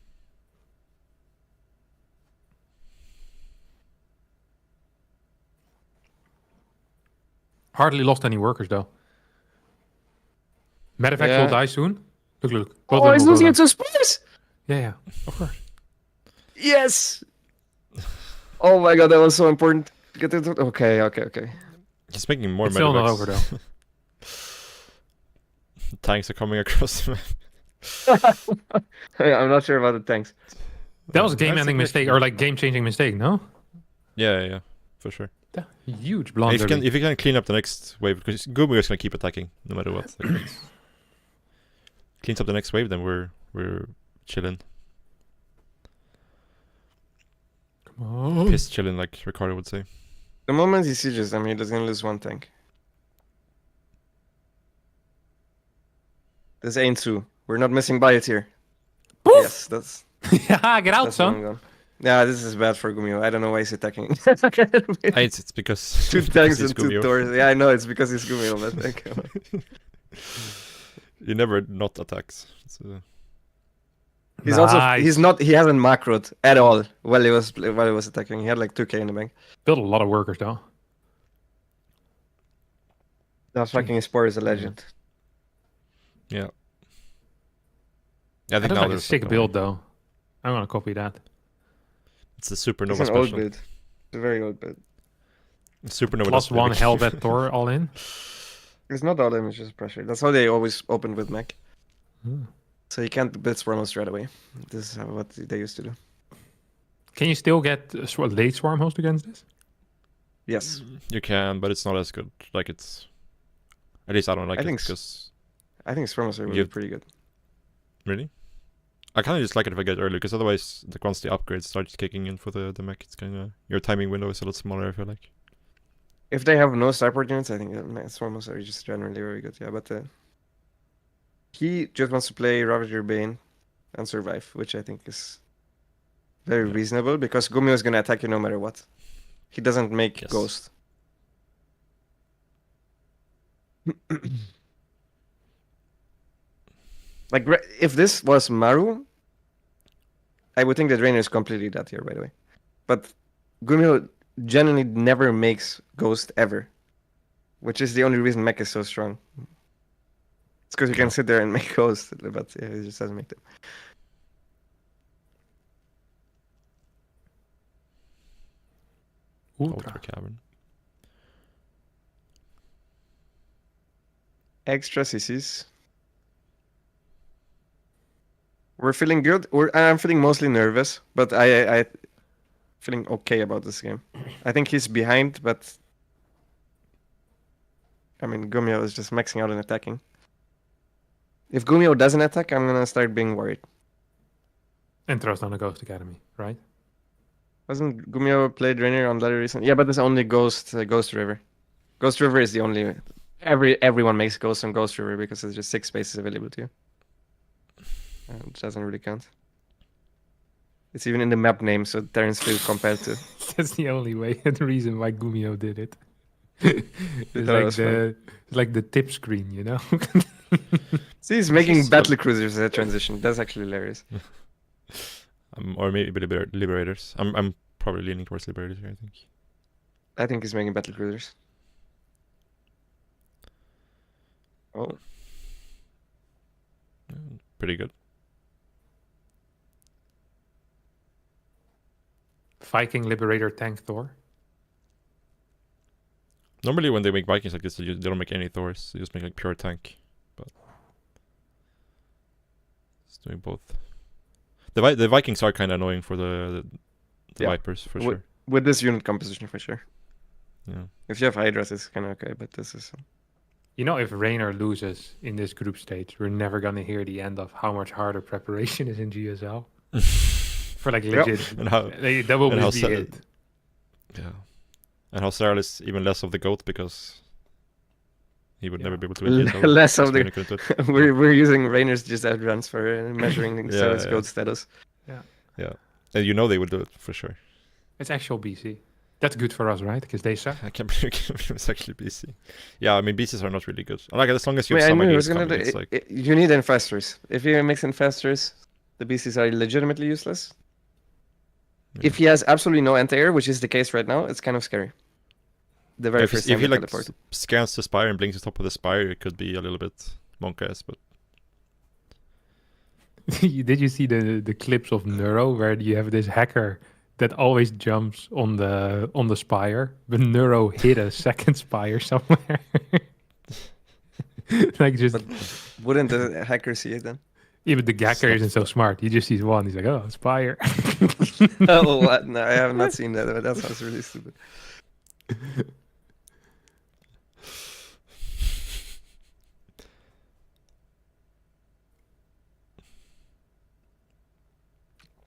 Hardly lost any workers though. Medivac Yeah. will die soon. Look. Oh, he's losing it to Spice! Yeah, of course. Yes! Oh my god, that was so important. Get it. Okay. He's making more It's still not medivacs. over though. Tanks are coming across the map. I'm not sure about the tanks. That was a That's game-ending a mistake, or like game-changing mistake, no? Yeah, for sure. Huge If blunder. you can clean up the next wave, because Gumi is gonna keep attacking no matter what. Like, cleans up the next wave, then we're chilling. Come on. Piss chilling, like Ricardo would say. The moment he sieges them, he's gonna lose 1 tank. This ain't 2. We're not missing by it here. Poof! Yes, that's. Yeah, get out, That's one son. gone. Yeah, this is bad for Gumio. I don't know why he's attacking. It's because 2 because tanks he's and 2 Gumio. doors. Yeah, I know it's because he's Gumio, but like, He never not attacks. So. he's Nice. also he hasn't macroed at all while he was attacking. He had like 2k in the bank. Built a lot of workers though. That fucking Spore is a legend. Yeah. Yeah, I think That is now like a there's sick like build though. I'm gonna copy that. It's a supernova It's an old special. build. It's a very old build. Supernova Plus does 1 damage. Hellbat Thor all in. It's not all damage, it's pressure. That's how they always opened with mech. So you can't build Swarm host right away. This is what they used to do. Can you still get late Swarm host against this? Yes. You can, but it's not as good. Like it's, at least I don't like I it think because I think Swarm host are really You- pretty good. really, I kind of just like it if I get it early because otherwise, like once the upgrade starts kicking in for the mech, it's kind of your timing window is a lot smaller. I feel like. If they have no starport units, I think Swarm hosts are just generally very good. Yeah, but he just wants to play Ravager Bane and survive, which I think is very reasonable because Gumio is gonna attack you no matter what. He doesn't make Yes. Ghost. Like if this was Maru, I would think that Rainer is completely dead here, by the way. But Gumio generally never makes Ghost ever, which is the only reason mech is so strong. It's because you can sit there and make Ghost, but yeah, he just doesn't make them. Ultra cavern. Extra CCs. We're feeling good. I'm feeling mostly nervous, but I feeling okay about this game. I think he's behind, but I mean Gumio is just maxing out and attacking. If Gumio doesn't attack, I'm gonna start being worried. And throws down a Ghost Academy, right? Wasn't Gumio played Rainier on Ladder recently? Yeah, but it's only Ghost River. Ghost River is the only. Everyone makes Ghost on Ghost River because there's just 6 spaces available to you. It doesn't really count. It's even in the map name, so Terrence Field compared to. That's the only way, the reason why Gumio did it. thought it was It's like the tip screen, you know? See, he's making So- battle cruisers as a transition. That's actually hilarious. Or maybe liberators. I'm probably leaning towards liberators here. I think. I think he's making battle cruisers. Oh, Pretty good. Viking Liberator Tank Thor. Normally, when they make Vikings like this, they don't make any Thors. They just make like pure tank. But it's doing both. The Vikings are kind of annoying for the Yeah. Vipers for Wi- sure. with this unit composition for sure. Yeah. If you have Hydras, it's kind of okay, but this is. You know, if Raynor loses in this group stage, we're never gonna hear the end of how much harder preparation is in GSL. For like legit, And how that will and how be sad- it. Yeah. And Hossaral is even less of the GOAT because he would never be able to win GSL. Less of because the. Reiner couldn't do it. we're using Rainer's just outruns for measuring Yeah, its yeah. goat status. Yeah. Yeah. And you know they would do it for sure. It's actual BC. That's good for us, right? Because they suck. I can't believe it's actually BC. Yeah, I mean BCs are not really good. Like as long as you Wait, have I some knew he ideas was gonna coming, do it's it, like you need infestors. If he makes infestors, the BCs are legitimately useless. Yeah. If he has absolutely no anti-air, which is the case right now, it's kind of scary. The very if first he, time if he they like teleport. scans the spire and blinks the top of the spire, it could be a little bit monk-ass, but Did you see the clips of Neuro where you have this hacker that always jumps on the spire, but Neuro hit a second spire somewhere? Like just. But wouldn't the hacker see it then? Yeah, but the hacker isn't so smart. He just sees one. He's like, oh, spire. Oh, what? No, I have not seen that. But that sounds really stupid.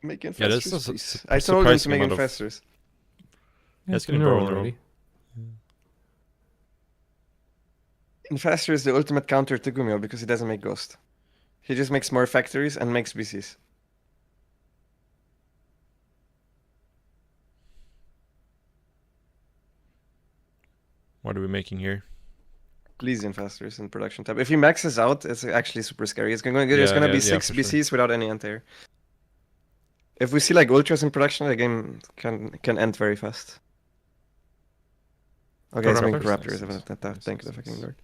Make infestors, yeah, there's a please. I told him to surprising make amount of- infestors. Yeah, it's getting Neuro boring already. Infestor is the ultimate counter to Gumio because he doesn't make Ghost. He just makes more factories and makes BCs. What are we making here? Please infestors in production tab. If he maxes out, it's actually super scary. It's gonna Yeah, be yeah, 6 for sure. BCs without any anti-air. If we see like ultras in production, the game can end very fast. Okay, it's making Corruptors? Corruptors. Nice. Thank the fucking lord.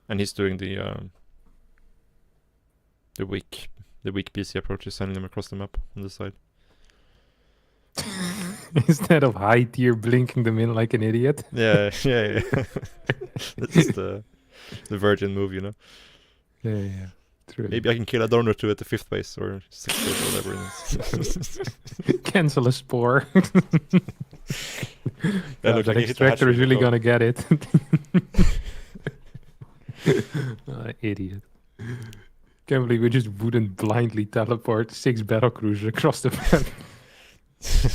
And he's doing the weak PC approach, is sending them across the map on the side. Instead of high tier blinking them in like an idiot. Yeah. That's just the virgin move, you know. Yeah. True. Maybe I can kill a donor to at the 5th base or 6th base or whatever it is. Cancel a spore. Yeah, look, like he hit the Extractor is hatchery, really go. gonna get it. Idiot. Can't believe we just wouldn't blindly teleport 6 battle cruisers across the map.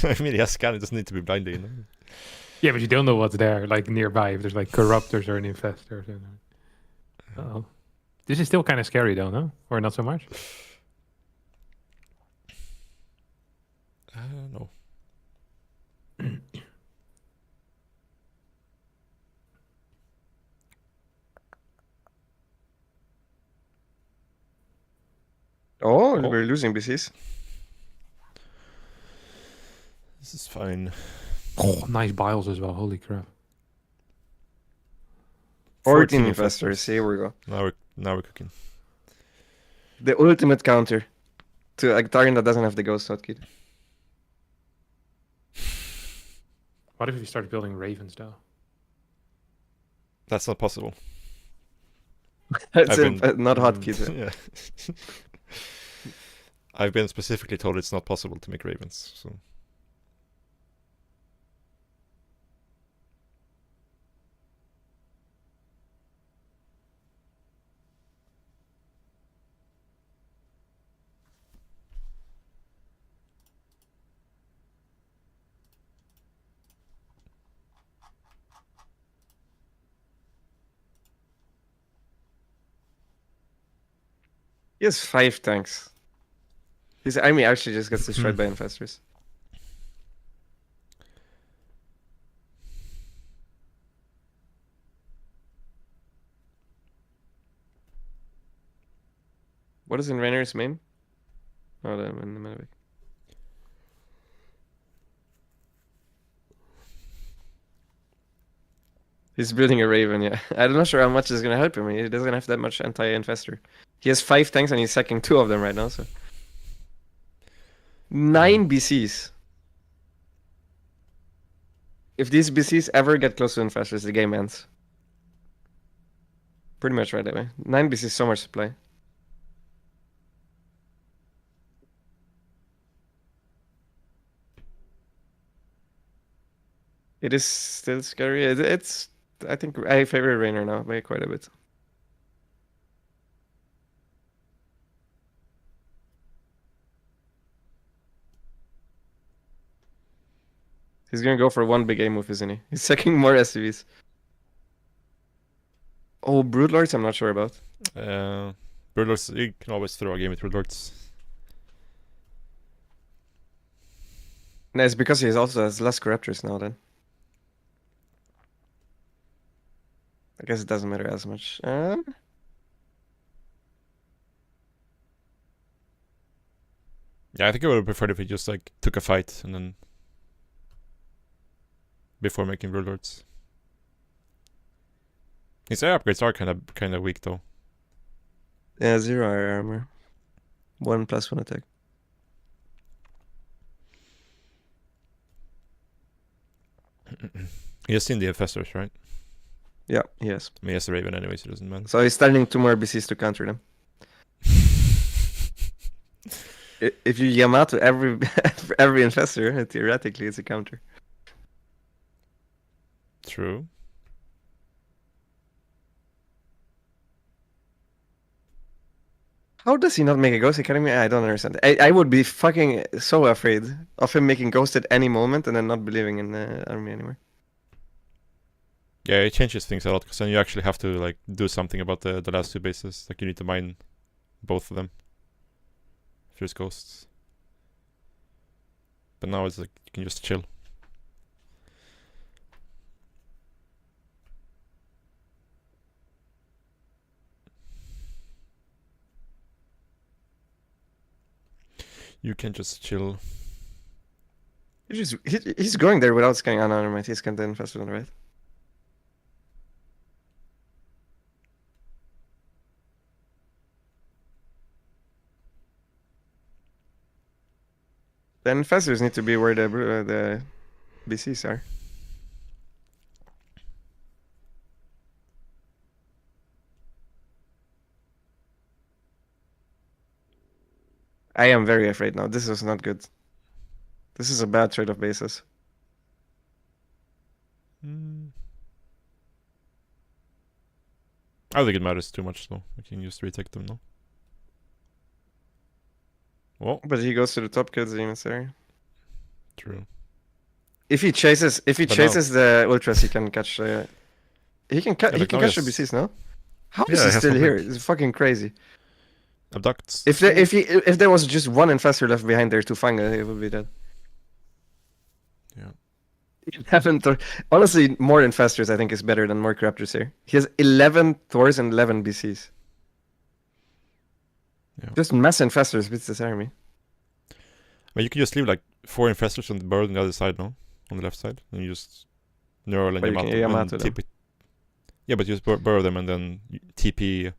I mean, yeah, scan, it doesn't need to be blindly, you know. Yeah, but you don't know what's there, like nearby, if there's like corruptors or an infestor or something. Oh. This is still kind of scary though, no? Or not so much? No. Oh, we're losing BCs. This is fine. Oh, nice biles as well. Holy crap. 14 infestors. Here we go. Now we're cooking. The ultimate counter to a target that doesn't have the ghost hotkey. What if we start building ravens though? That's not possible. It's not hotkey. Yeah. I've been specifically told it's not possible to make ravens, so. He has 5 tanks. His army actually just gets destroyed by infestors. What is in Rainer's main? Oh, the in the Medivac. He's building a Raven, yeah. I'm not sure how much is gonna help him. He doesn't have that much anti-infestor. He has 5 tanks and he's sacking 2 of them right now, so. 9 BCs. If these BCs ever get close to infestors, the game ends. Pretty much right away. 9 BCs, so much supply. It is still scary. It's. I think I favor Rainer now by quite a bit. He's gonna go for one big A move, isn't he? He's checking more SCVs. Oh, Broodlords, I'm not sure about. Broodlords, you can always throw a game with Broodlords. No, it's because he also has less Corruptors now then. I guess it doesn't matter as much. Yeah, I think I would have preferred if he just like took a fight and then before making Broodlords. His air upgrades are kind of weak though. Yeah, 0 air armor. 1+1 attack. He has seen the Infestors, right? Yeah, yes. I mean, he has the Raven anyway, so it doesn't matter. So he's standing 2 more BCs to counter them. If you Yamato every Infestor, theoretically it's a counter. True. How does he not make a Ghost Academy? I don't understand. I would be fucking so afraid of him making Ghost at any moment and then not believing in the army anymore. Yeah, it changes things a lot because then you actually have to like do something about the last 2 bases. Like you need to mine both of them. If there's ghosts. But now it's like you can just chill. You can just chill. He's going there without scanning on armor. He's scanned in faster than right. The infestors need to be where the BCs are. I am very afraid now. This is not good. This is a bad trade of bases. I don't think it matters too much though. We can just retake them now. Well, but he goes to the top kills the units there. True. If he chases the ultras, he can catch. He can catch the BCs now. How is he still here? It's fucking crazy. Abducts. If there was just one infestor left behind there to Fanga, it would be dead. Yeah. Honestly, more infestors I think is better than more corruptors here. He has 11 Thors and 11 BCs. Yeah. Just mass infestors beats this army. But you can just leave like 4 infestors on the bird on the other side, no? On the left side, and you just neural and Yamato and TP. Yeah, but you just burrow them and then TP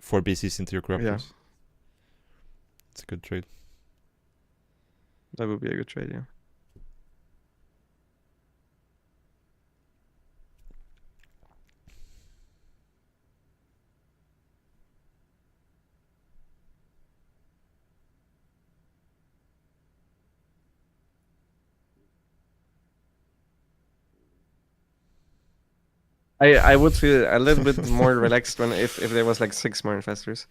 4 BCs into your corruptors. Yeah. It's a good trade. That would be a good trade, yeah. I would feel a little bit more relaxed when if there was like 6 more infestors.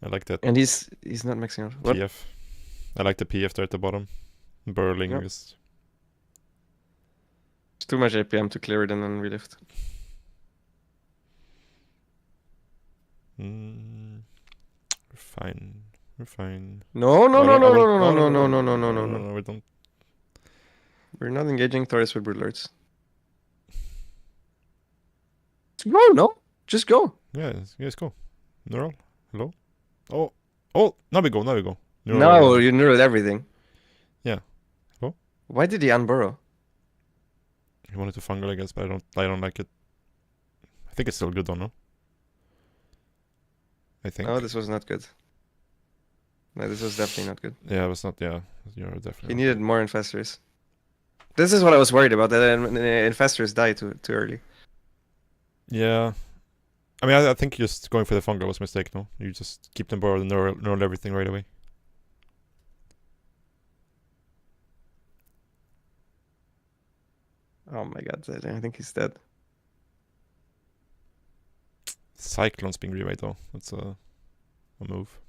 I like that. And he's not mixing up. What? PF. I like the PF there at the bottom. Burling is. It's too much APM to clear it and then relift. We're fine. We're fine. No, we don't. We're not engaging Taurus with Broodlords. Go, no? Just go. Yeah, yes, go. Neural, hello? Oh, now we go. Neural, no, you neural everything. Yeah. Hello? Why did he unburrow? He wanted to fungal, I guess, but I don't like it. I think it's still good though, no? I think. No, this was not good. No, this was definitely not good. Yeah, it was not, yeah. You're definitely. He needed more infestors. This is what I was worried about, that infestors die too early. Yeah. I mean, I think just going for the fungal was a mistake, no? You just keep them borrowed and neural everything right away. Oh my god, I think he's dead. Cyclone's being remade though. That's a move.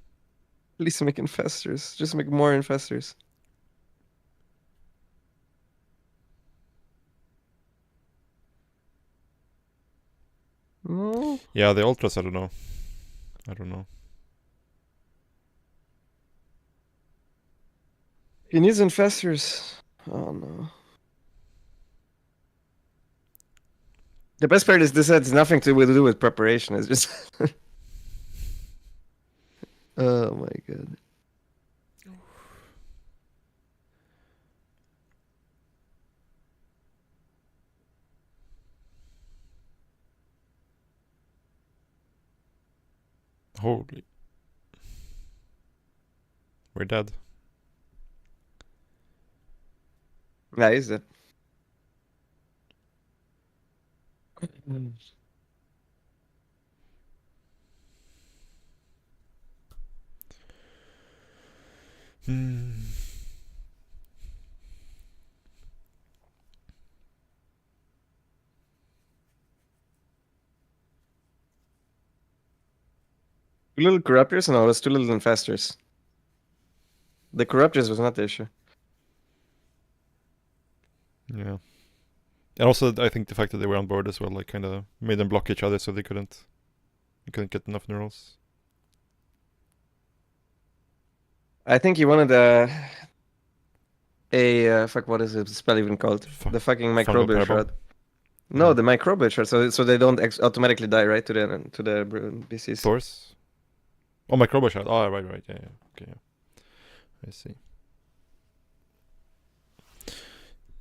Please make infestors. Just make more infestors. No. Yeah, the ultras. I don't know. I don't know. He needs infestors. Oh no. The best part is this has nothing to do with preparation. It's just. Oh my god. Holy. We're dead. Yeah, he's dead. Hmm. Two little corruptors? No, it was two little infestors. The corruptors was not the issue. Yeah. And also, I think the fact that they were on board as well, like, kind of made them block each other, so they couldn't get enough neurals. I think he wanted fuck, what is it spell even called? The fucking microbial parabol? shroud. No, the microbial shroud, so they don't automatically die, right, to the BCs. Source? Oh, microbial shroud. Oh, right, yeah. Okay, yeah. I see.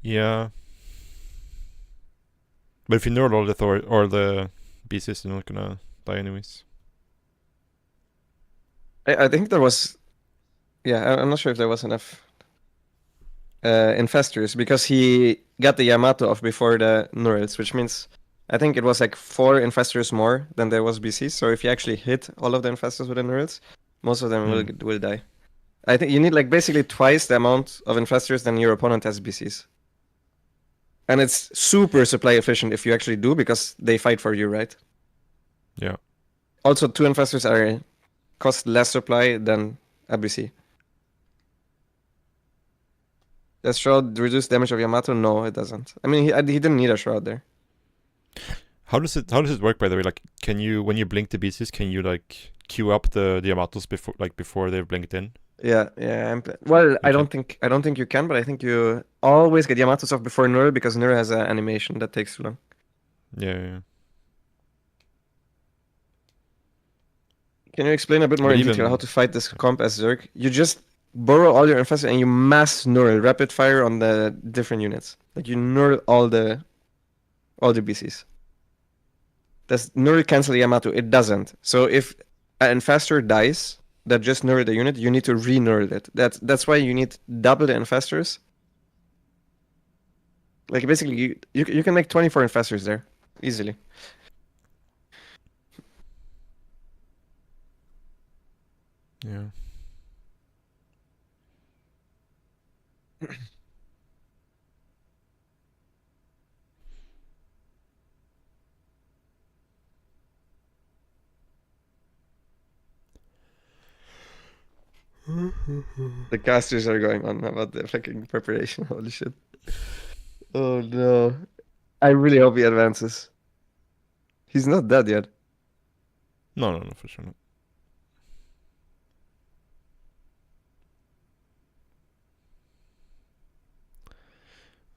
Yeah. But if you neural all the or the BCs, you're not gonna die anyways. I think there was... Yeah, I'm not sure if there was enough infestors, because he got the Yamato off before the neurals, which means I think it was like 4 infestors more than there was BCs. So if you actually hit all of the infestors with the neurals, most of them will die. I think you need like basically twice the amount of infestors than your opponent has BCs. And it's super supply efficient if you actually do, because they fight for you, right? Yeah. Also, 2 infestors cost less supply than a BC. Does Shroud reduce damage of Yamato? No, it doesn't. I mean, he didn't need a Shroud there. How does it work, by the way? Like, can you, when you blink the BCs, can you like queue up the Yamatos before they've blinked in? Yeah. Well, I don't think you can, but I think you always get Yamatos off before Nura, because Nura has an animation that takes too long. Yeah. Can you explain a bit more in detail how to fight this comp as Zerg? You just borrow all your infestors and you mass Neural rapid fire on the different units. Like you Neural all the BCs. Does Neural cancel Yamato? It doesn't. So if an infestor dies that just Neural the unit, you need to re-Neural it. That's why you need double the infestors. Like basically you can make 24 infestors there easily. Yeah. The casters are going on about the fucking preparation. Holy shit. Oh no. I really hope he advances. He's not dead yet. No, for sure not.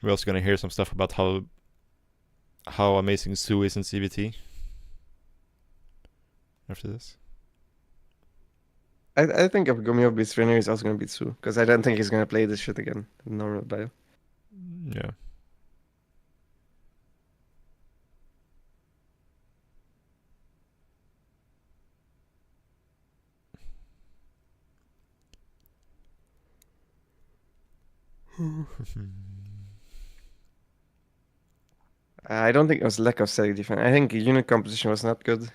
We're also gonna hear some stuff about how amazing Sue is in CVT after this. I think if Gomeo beats Trainer, he's also gonna beat Sue, because I don't think he's gonna play this shit again in normal bio. Yeah. I don't think it was lack of static defense. I think unit composition was not good.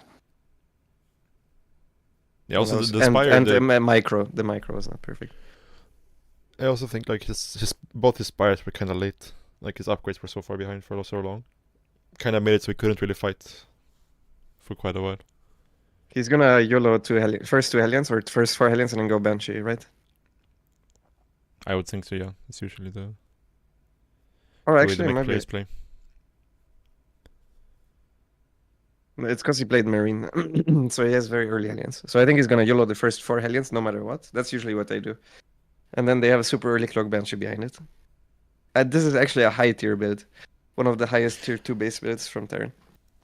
Yeah, also the Spire the micro was not perfect. I also think like both his Spires were kind of late. Like his upgrades were so far behind for so long. Kind of made it so he couldn't really fight for quite a while. He's gonna YOLO first 2 Hellions or first 4 Hellions and then go Banshee, right? I would think so, yeah. It's usually the Or way the actually, mech maybe. players play. It's because he played Marine, so he has very early Hellions. So I think he's gonna YOLO the first 4 Hellions no matter what. That's usually what they do. And then they have a super early Cloak Banshee behind it. This is actually a high tier build. One of the highest tier 2 base builds from Terran.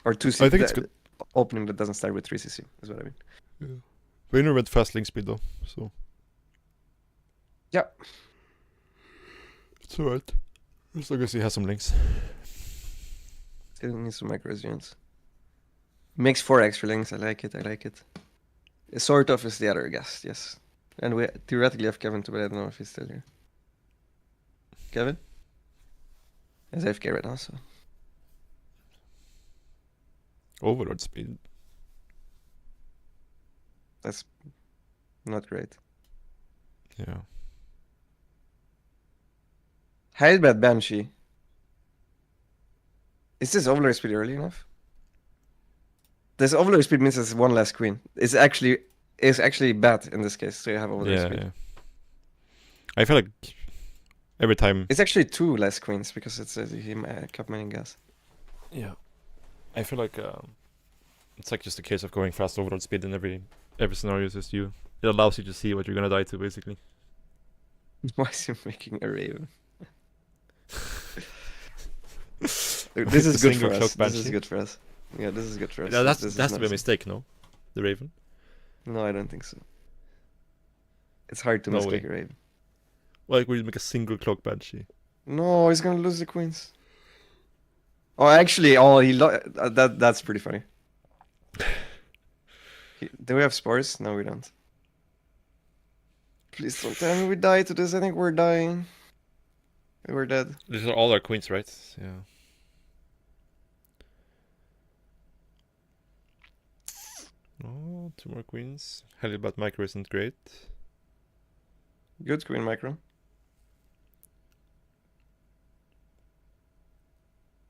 Or 2C. I think it's good. Opening that doesn't start with 3CC, is what I mean. Yeah. Raynor went fast link speed though, so. Yeah. It's alright. As long as he has some links. Still needs some micros units. Makes 4 extra links, I like it, I like it. Sort of is the other guest, yes. And we theoretically have Kevin too, but I don't know if he's still here. Kevin? He's AFK right now, so. Overlord speed. That's not great. Yeah. Hellbat Banshee. Is this Overlord speed early enough? This Overlord speed means it's 1 less queen. It's actually bad in this case, so you have Overlord speed. Yeah. I feel like every time. It's actually 2 less queens because it's he kept mining gas. Yeah. I feel like it's like just a case of going fast overload speed in every scenario. Is just you. It allows you to see what you're gonna die to, basically. Why is he making a Raven? This is good for us. This is good for us. Yeah, this is good for us. Yeah, that has to be a nice. mistake, no? The Raven. No, I don't think so. It's hard to No mistake way. a Raven. Like we make a single clock Banshee. No, he's gonna lose the queens. Oh, actually, that's pretty funny. Do we have spores? No, we don't. Please don't tell me we die to this. I think we're dying. We're dead. These are all our queens, right? Yeah. Oh, 2 more queens. Helibat micro isn't great. Good queen micro.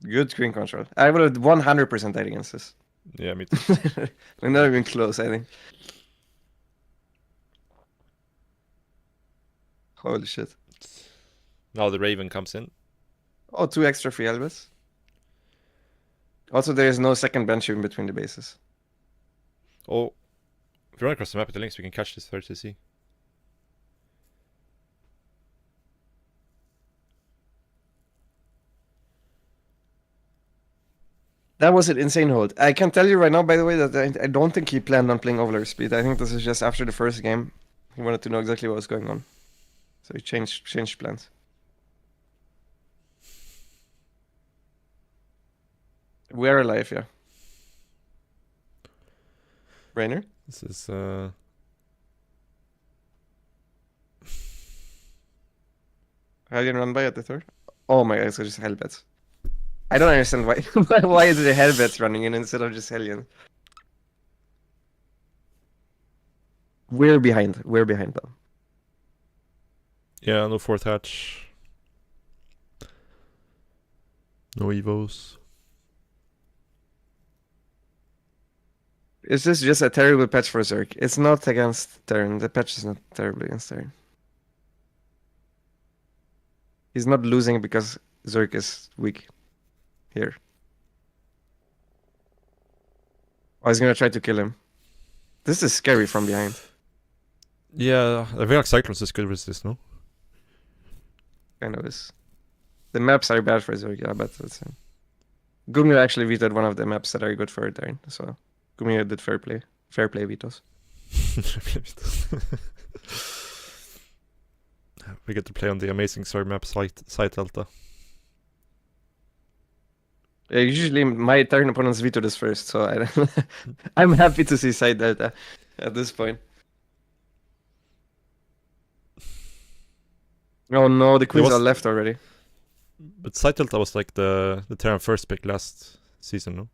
Good queen control. I would have 100% died against this. Yeah, me too. We're not even close, I think. Holy shit. Now the Raven comes in. Oh, 2 extra free Elvis. Also, there is no second bench in between the bases. Oh, if we run across the map with the links, we can catch this 30C. That was an insane hold. I can tell you right now, by the way, that I don't think he planned on playing Overlord speed. I think this is just after the first game. He wanted to know exactly what was going on. So he changed plans. We are alive, yeah. Rainer? This is Hellion run by at the third? Oh my god, it's just Hellbats. I don't understand why why is it Hellbats running in instead of just Hellion? We're behind though. yeah, no 4th hatch. No evos. Is this just a terrible patch for Zerg? It's not against Terran. The patch is not terrible against Terran. He's not losing because Zerg is weak. Here. Oh, he's gonna try to kill him. This is scary from behind. Yeah, I feel like Cyclones is good with this, no? Kind of is. The maps are bad for Zerg, yeah, but it's... Gumir actually vetoed one of the maps that are good for Terran, so... Gumir did fair play. Fair play vetoes. We get to play on the amazing Zerg map site Delta. Yeah, usually my Terran opponents veto this first, so I'm happy to see side Delta at this point. Oh no, the queens are left already. But side Delta was like the Terran first pick last season, no?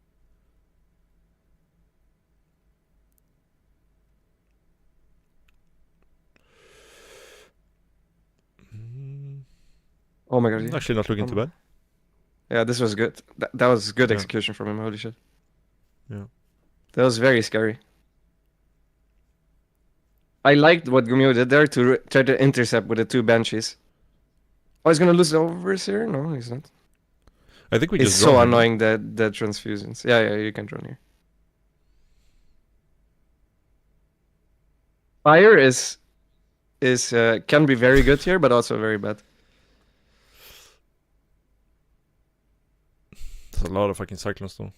Oh my god. Yeah. Actually not looking too bad. Yeah, this was good. That was good execution from him, holy shit. Yeah. That was very scary. I liked what Gumio did there to try to intercept with the 2 Banshees. Oh, he's gonna lose the Overseer? No, he's not. I think we It's just so drone here, no? annoying that transfusions. Yeah, you can drone here. Fire is can be very good here, but also very bad. There's a lot of fucking Cyclones though.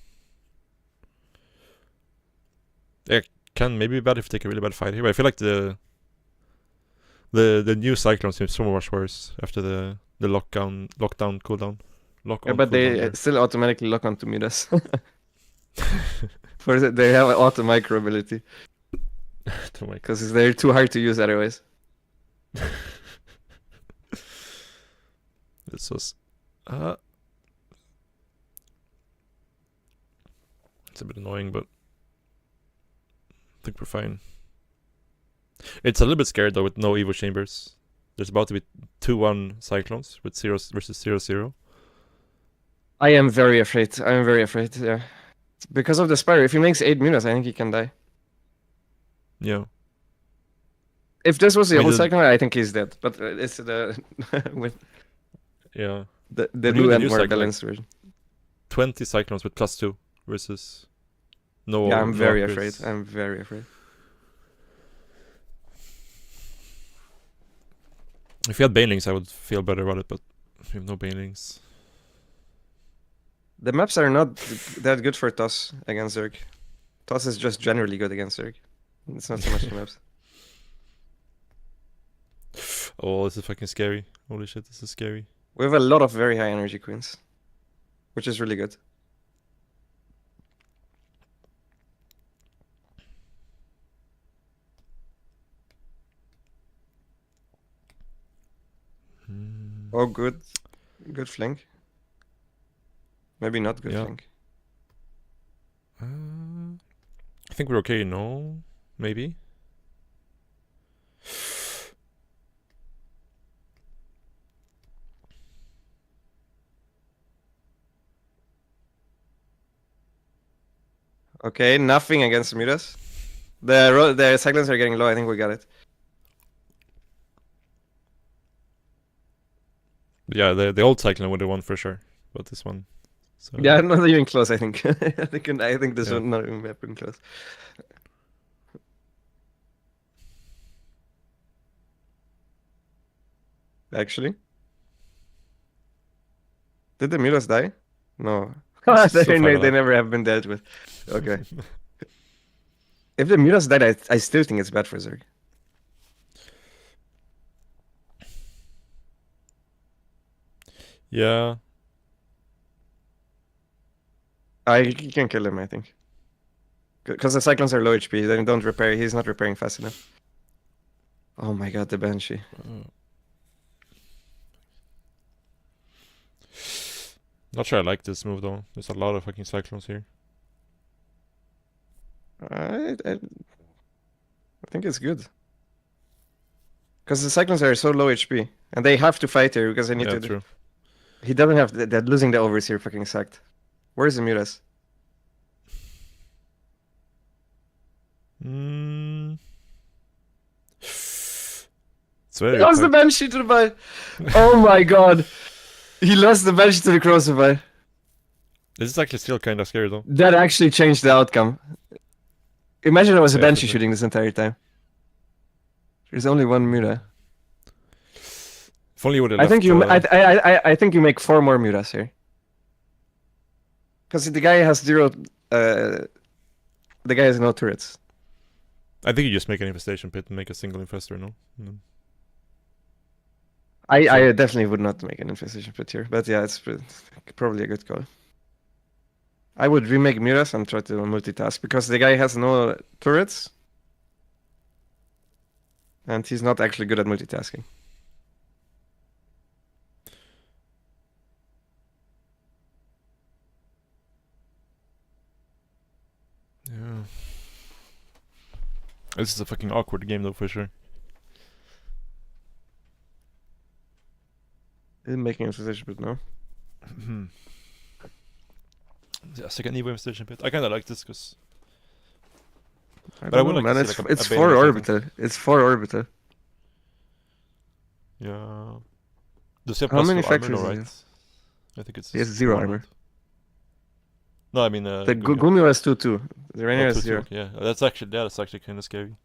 Yeah, can maybe be bad if you take a really bad fight here, but I feel like the new Cyclone seems so much worse after the lockdown cooldown. Yeah, but they still automatically lock onto Midas. They have an auto micro ability. Because they're too hard to use otherwise. This was it's a bit annoying, but I think we're fine. It's a little bit scared though with no Evo chambers. There's about to be 2-1 Cyclones with 0 versus 0-0. I am very afraid. I am very afraid, yeah. Because of the Spire. If he makes 8 Midas, I think he can die. Yeah. If this was the old Cyclone, I think he's dead. But it's the with yeah the new and more balanced version. 20 Cyclones with +2 versus no. Yeah, I'm very afraid. I'm very afraid. If you had Banelings, I would feel better about it, but we have no Banelings. The maps are not that good for Toss against Zerg. Toss is just generally good against Zerg. It's not so much the maps. Oh, this is fucking scary. Holy shit, this is scary. We have a lot of very high energy queens, which is really good. Oh, good. Good flank. Maybe not good flank. I think we're okay, no? Maybe? Okay, nothing against Midas. The Cyclones are getting low, I think we got it. Yeah, the old Cyclone would have won for sure, but this one. So. Yeah, not even close. I think. I think this one not even been close. Actually, did the Midas die? No. They never have been dealt with. Okay. If the Midas died, I still think it's bad for Zerg. Yeah. You can kill him, I think. Because the Cyclones are low HP, they don't repair. He's not repairing fast enough. Oh my god, the Banshee. Not sure I like this move though. There's a lot of fucking Cyclones here. I think it's good. Because the Cyclones are so low HP. And they have to fight here because they need to... True. He doesn't have... They're losing the Overseer fucking sucked. Where's the Midas? He lost the Banshee to the buy. Oh my god. He lost the Banshee to the Crucify. This is actually still kind of scary though. That actually changed the outcome. Imagine it was a Banshee shooting this entire time. There's only one Muta. If only you would have I think I think you make 4 more Mutas here. Because the guy has 0... the guy has no turrets. I think you just make an infestation pit and make a single infestor, no? I definitely would not make an infestation pit here, but yeah, it's probably a good call. I would remake Miras and try to multitask, because the guy has no turrets. And he's not actually good at multitasking. Yeah. This is a fucking awkward game though, for sure. Isn't making a infestation pit, no? Yeah, second Evo infestation pit. I kinda like this because I But I don't would know, like to man. see, It's like, a it's Bailey, for I think. orbital. It's for orbital. Yeah. Does he have How plus many 2 armor? factories No, does he right? have? I think it's He has just 0 2 armor. No, I mean The Gumio. Gumio has 2-2. The Oh, Rainier has 2-2. 0. Okay, yeah, that's actually kind of scary.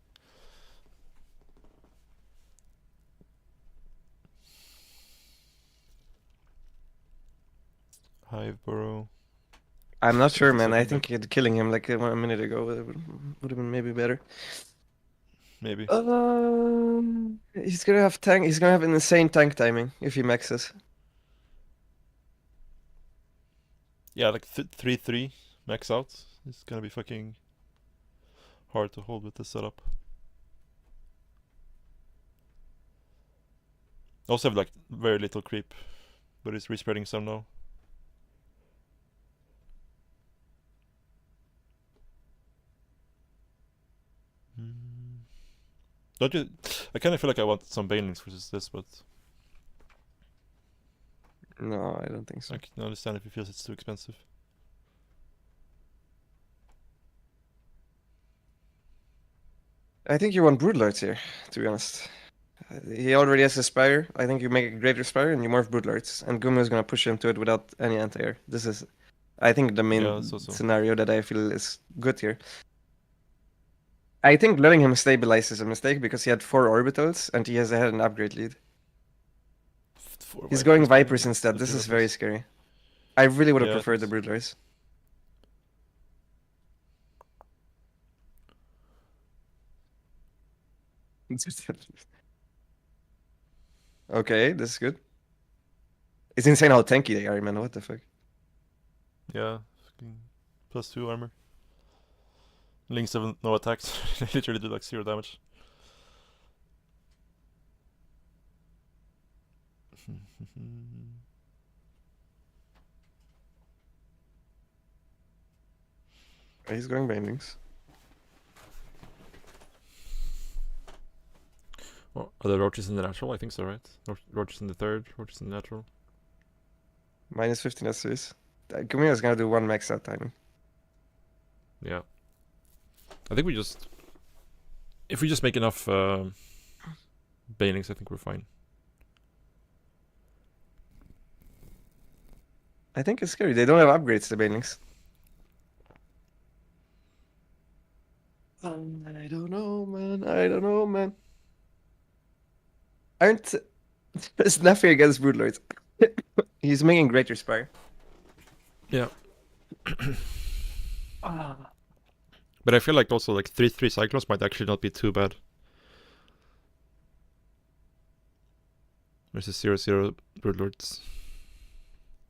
Hive Burrow. I'm not sure, 50 man. I second think killing him like a minute ago would have been maybe better. Maybe. He's gonna have tank. He's gonna have an insane tank timing if he maxes. Yeah, like 3-3 max out. It's gonna be fucking hard to hold with this setup. Also have like very little creep, but it's respreading some now. Don't you? I kind of feel like I want some Banelings versus this, but No, I don't think so. I can understand if he feels it's too expensive. I think you want Broodlords here, to be honest. He already has a Spire. I think you make a greater Spire and you morph Broodlords. And Gumio is gonna push into it without any anti-air. This is, I think, the main scenario that I feel is good here. I think letting him stabilize is a mistake because he had 4 orbitals and he has had an upgrade lead. He's going Vipers instead. This is very scary. I really would have preferred the Broodlords. Okay, this is good. It's insane how tanky they are, man. What the fuck? Yeah, fucking +2 armor. Lynx have no attacks. They literally do like 0 damage. He's going Banelings. Oh, are the roaches in the natural? I think so, right? Roaches in the third, roaches in the natural. Minus 15 SCs. Gumio is gonna do 1 max out timing. Yeah. I think we just... If we just make enough Banelings, I think we're fine. I think it's scary. They don't have upgrades, the Banelings. I don't know, man. I don't know, man. Aren't... There's nothing against Broodlords. He's making greater Spire. Yeah. But I feel like also like 3-3 Cyclones might actually not be too bad. Versus 0-0 Broodlords.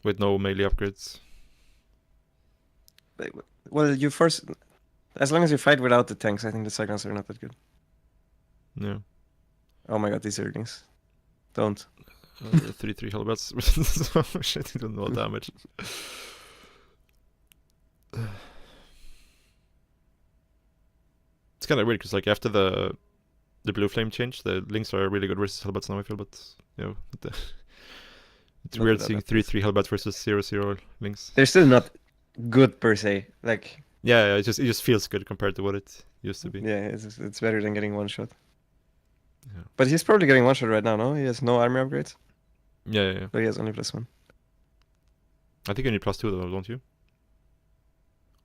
With no melee upgrades. Well, you first... As long as you fight without the tanks, I think the Cyclones are not that good. Yeah. Oh my god, these Earthlings. Don't. 3-3 Hellbats. So shit, he doesn't know damage. It's kind of weird because like after the blue flame change, the Lynx are really good versus Hellbats now, I feel, but you know, it's Not weird that seeing bad. 3-3 Hellbats versus 0-0 Lynx. They're still not good per se. Like, Yeah, it just feels good compared to what it used to be. yeah, it's better than getting 1 shot. Yeah. But he's probably getting 1 shot right now, no? He has no armor upgrades. Yeah. But he has only +1. I think you need +2 though, don't you?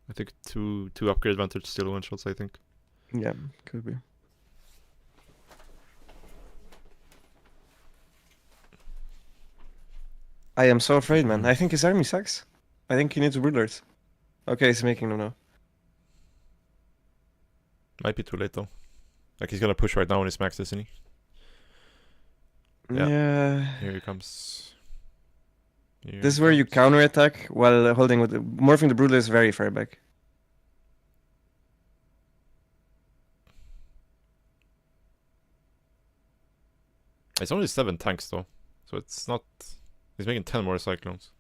I think two upgrade advantage still 1-shots, I think. Yeah, could be. I am so afraid, man. I think his army sucks. I think he needs Broodlords. Okay, he's making them now. Might be too late though. Like he's gonna push right now on his max, isn't he? Yeah. Here he comes. Here This is he where you comes. counterattack while holding with morphing the Broodlord is very far back. It's only 7 tanks though, so it's not. He's making 10 more Cyclones.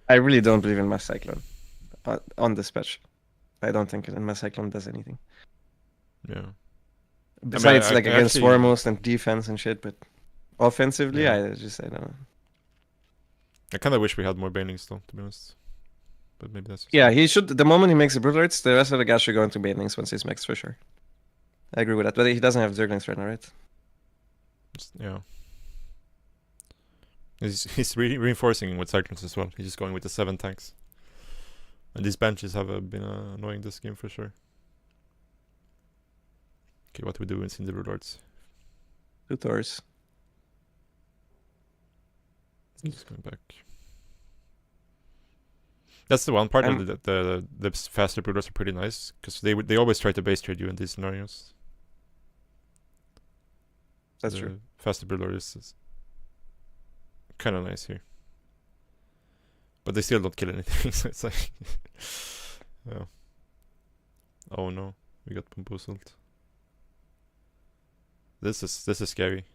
I really don't believe in Mass Cyclone on this patch. I don't think Mass Cyclone does anything. Yeah. Besides, I like against actually- Warmost and defense and shit, but offensively, Yeah. I don't know. I kind of wish we had more Banelings though, to be honest. but maybe that's... Yeah, he should. The moment he makes the Broodlords, the rest of the guys should go into Banelings once he's maxed for sure. I agree with that, but he doesn't have Zerglings right now, right? Yeah. He's reinforcing with Cyclones as well. He's just going with the 7 tanks. And these benches have been annoying this game for sure. Okay, what we do in the Broodlords? 2 Thors. Just going back. That's the one part of the faster Broodlords are pretty nice, because they always try to base trade you in these scenarios. That's true. Faster Broodlord is kind of nice here. But they still don't kill anything, so it's like... yeah. Oh no, we got bamboozled. This is scary.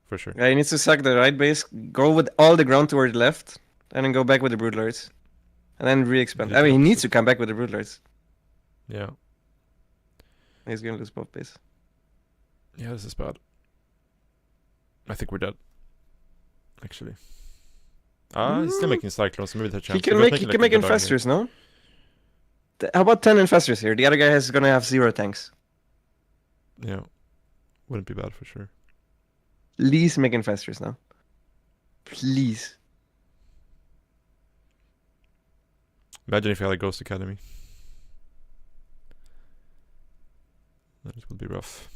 For sure. Yeah, he needs to sack the right base, go with all the ground toward the left, and then go back with the Broodlords. And then re-expand. I mean, he needs to come back with the Broodlords. Yeah. He's gonna lose both base. Yeah, this is bad. I think we're dead. Actually. He's still making Cyclones, maybe the chance. He can make Infestors, no? How about 10 Infestors here? The other guy is gonna have 0 tanks. Yeah. Wouldn't be bad for sure. Please make Infestors now. Please. Imagine if you had a Ghost Academy. That would be rough.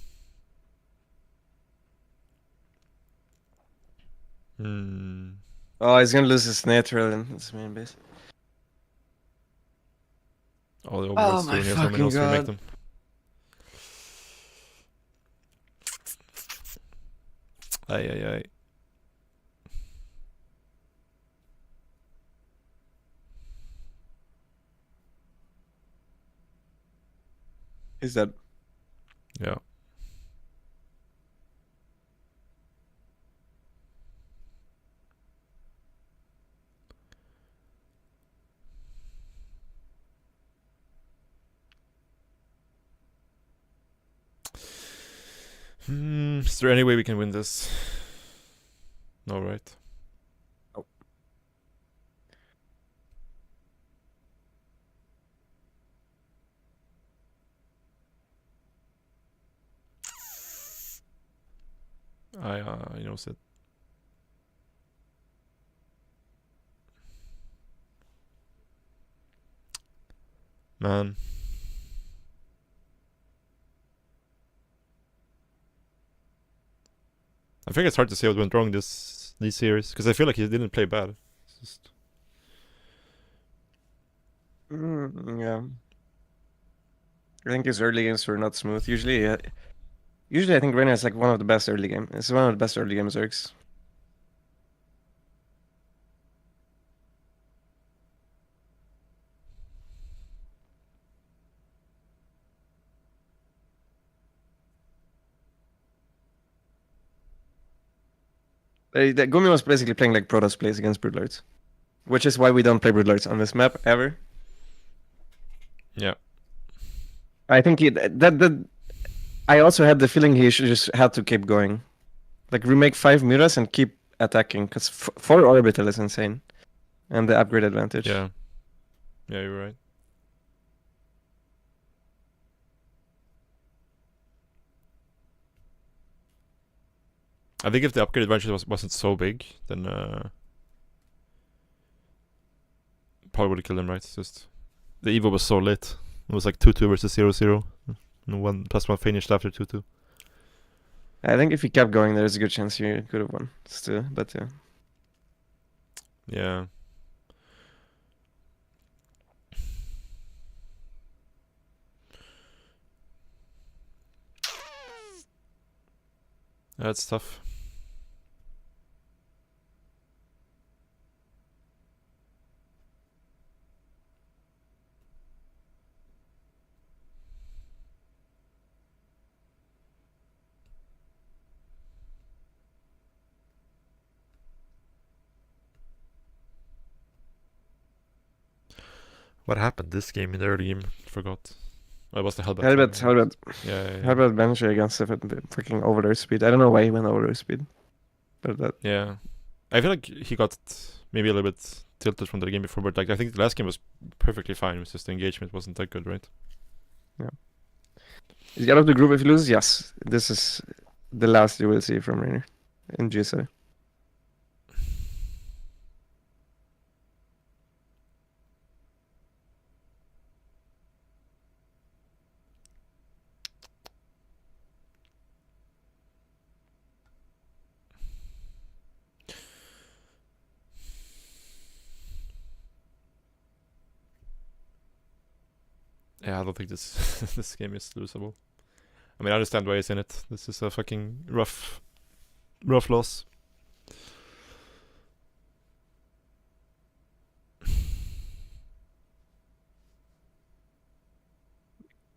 Oh, he's gonna lose his natural in his main base. Oh, the overlords my doing something else to God. make them. Ay. He's dead. Yeah. Is there any way we can win this? No, right? Oh. I know it. Man. I think it's hard to say what went wrong these series, because I feel like he didn't play bad. It's just... yeah. I think his early games were not smooth. Usually I think Reyna is like one of the best early game. It's one of the best early game Zergs. Gumi was basically playing like Protoss plays against Broodlords, which is why we don't play Broodlords on this map ever. Yeah. I think I also had the feeling he should just had to keep going, like remake 5 Muras and keep attacking, because 4 orbital is insane, and the upgrade advantage. Yeah. Yeah, you're right. I think if the upgrade advantage wasn't so big, then probably would have killed him, right? It's just the Evo was so lit. It was like 2-2 versus 0-0. And 1+1 finished after 2-2. I think if he kept going, there's a good chance he could have won still, but yeah. Yeah. That's tough. What happened this game in the early game? Forgot. Oh, it was the Hellbat. Hellbat. Yeah. Hellbat bench against if it freaking overload speed. I don't know why he went overload speed, but that. Yeah, I feel like he got maybe a little bit tilted from the game before, but like I think the last game was perfectly fine. It was just the engagement wasn't that good, right? Is he out of the group if he loses? Yes. This is the last you will see from Rainer in GSL. Yeah, I don't think this this game is losable. I mean, I understand why he's in it. This is a fucking rough loss.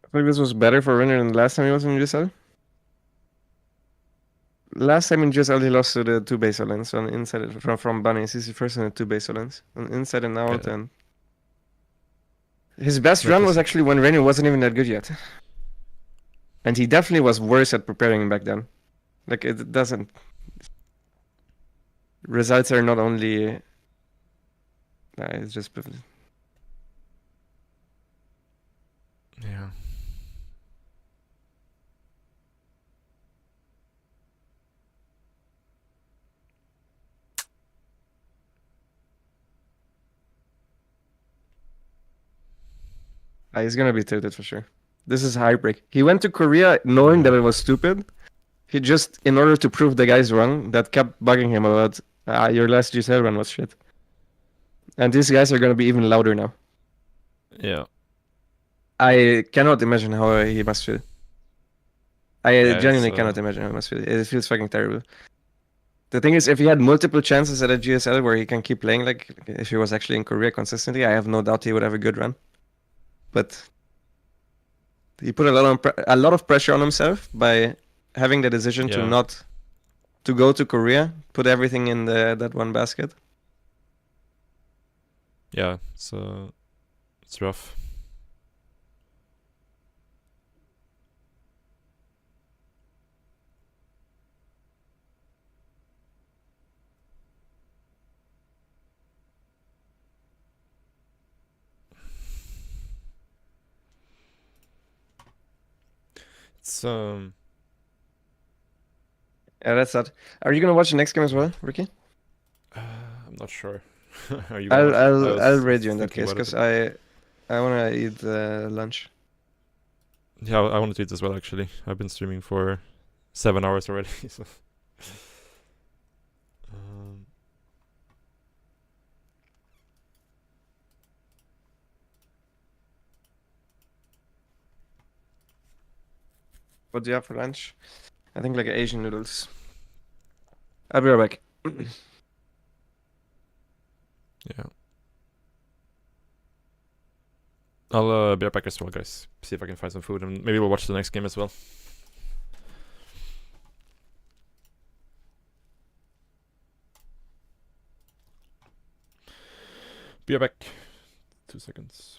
I think this was better for Rainer than the last time he was in GSL. Last time in GSL he lost to the two base lanes on inside from Bunny. This is the first on the two base lanes. On inside and out, and his best run was actually when Rainer wasn't even that good yet. And he definitely was worse at preparing back then. Like, it doesn't... Results are not only... Nah, it's just... Yeah. He's gonna be tilted for sure. This is heartbreak. He went to Korea knowing that it was stupid. He just, in order to prove the guys wrong, that kept bugging him about, your last GSL run was shit. And these guys are gonna be even louder now. Yeah. I cannot imagine how he must feel. I Yeah, genuinely it's, cannot imagine how he must feel. It feels fucking terrible. The thing is, if he had multiple chances at a GSL where he can keep playing, like if he was actually in Korea consistently, I have no doubt he would have a good run. But he put a lot of pressure on himself by having the decision to not to go to Korea, put everything in that one basket. Yeah, it's rough. It's Yeah, that's sad. Are you gonna watch the next game as well, Ricky? I'm not sure. Are you gonna watch it? I'll raid you in that thinking case about it, because I wanna eat lunch. Yeah, I wanted to eat as well actually. I've been streaming for 7 hours already. So. What do you have for lunch? I think like Asian noodles. I'll be right back. Yeah. I'll be right back as well, guys. See if I can find some food, and maybe we'll watch the next game as well. Be right back. 2 seconds.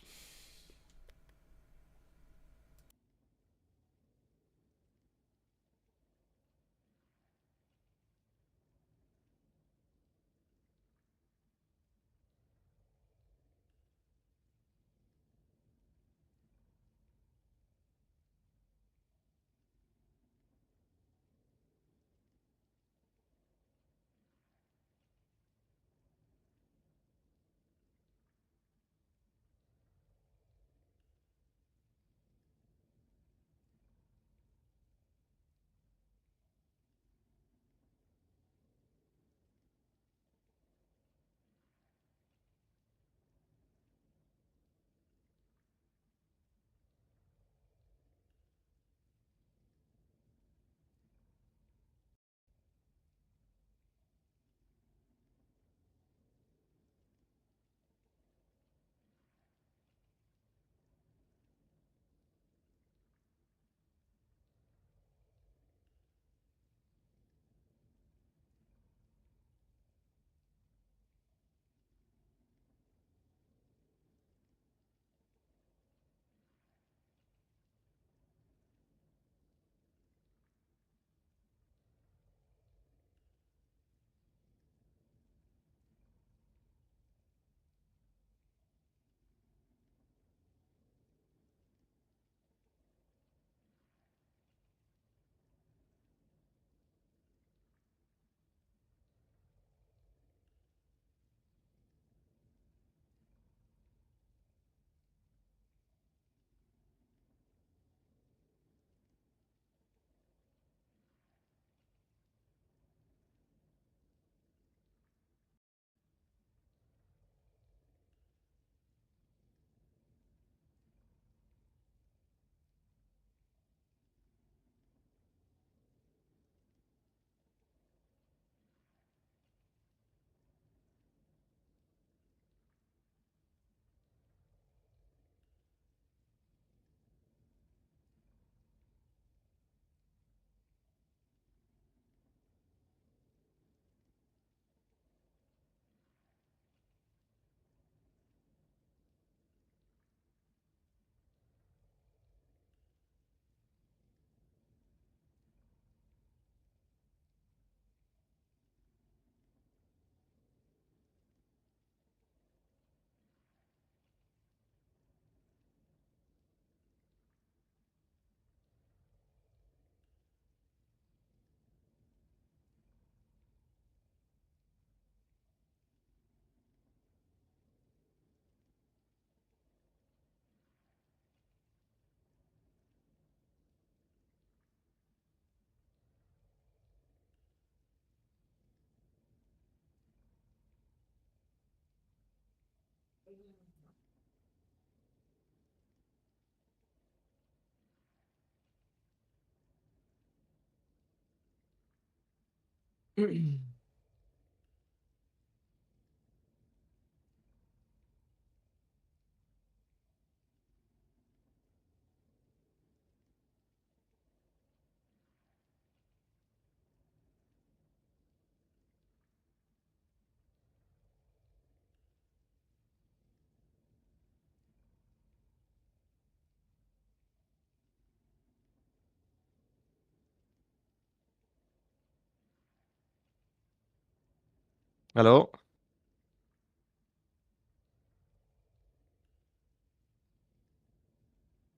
Hello.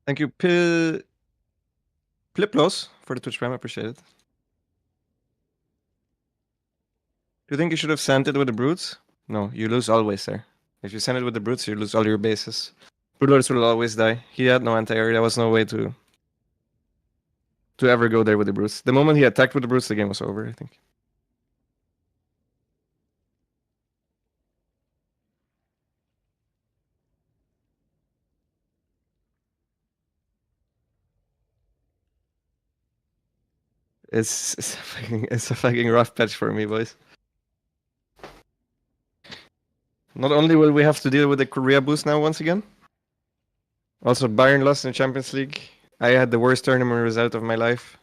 Thank you, Pliplos, for the Twitch Prime. I appreciate it. Do you think you should have sent it with the brutes? No, you lose always there. If you send it with the brutes, you lose all your bases. Broodlords will always die. He had no anti-air. There was no way to ever go there with the brutes. The moment he attacked with the brutes, the game was over, I think. It's a fucking rough patch for me, boys. Not only will we have to deal with the Korea boost now once again, also Bayern lost in the Champions League. I had the worst tournament result of my life.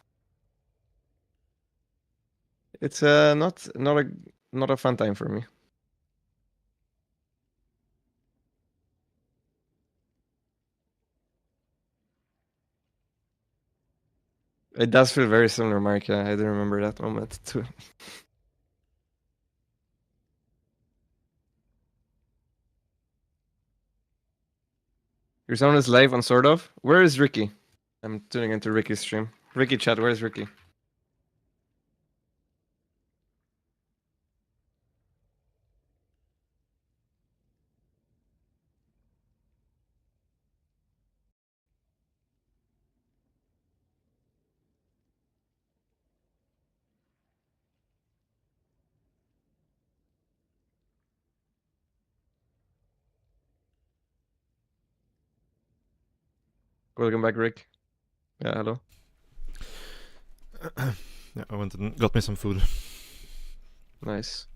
It's not a fun time for me. It does feel very similar, Mark. Yeah, I do remember that moment too. Your sound is live on sort of. Where is Ricky? I'm tuning into Ricky's stream. Ricky chat, where is Ricky? Welcome back, Rick. Yeah, hello. Yeah, I went and got me some food. Nice.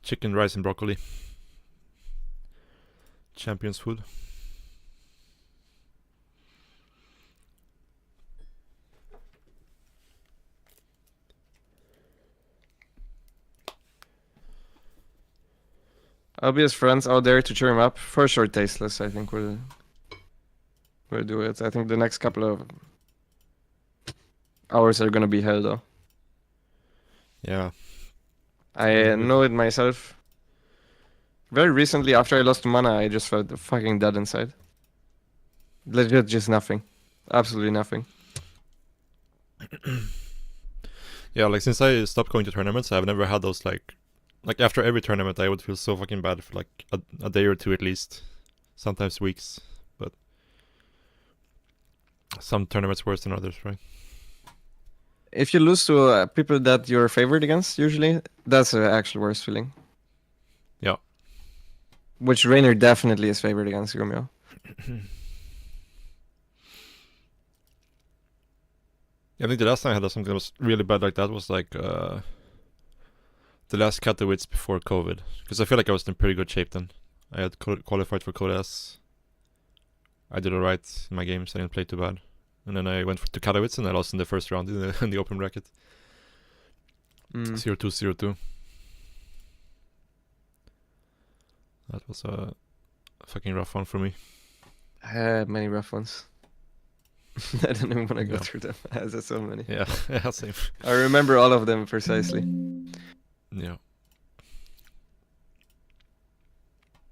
Chicken, rice, and broccoli. Champions food. I'll be his friends out there to cheer him up. For sure, tasteless. I think we'll do it. I think the next couple of hours are gonna be hell, though. Yeah. I know it myself. Very recently, after I lost mana, I just felt fucking dead inside. Legit, just nothing. Absolutely nothing. Yeah, like since I stopped going to tournaments, I've never had those like after every tournament I would feel so fucking bad for like a day or two at least. Sometimes weeks, but some tournaments worse than others, right? If you lose to people that you're favored against, usually, that's the actual worst feeling. Yeah. Which Rainer definitely is favored against Romeo. I think the last time I had something that was really bad like that was like the last Katowice before COVID, because I feel like I was in pretty good shape then. I had qualified for Code S. I did alright in my games. I didn't play too bad, and then I went to Katowice and I lost in the first round in the open bracket. 0-2, 0-2. That was a fucking rough one for me. I had many rough ones. I don't even want to go through them. There's so many. Yeah, yeah, same. I remember all of them precisely. Yeah.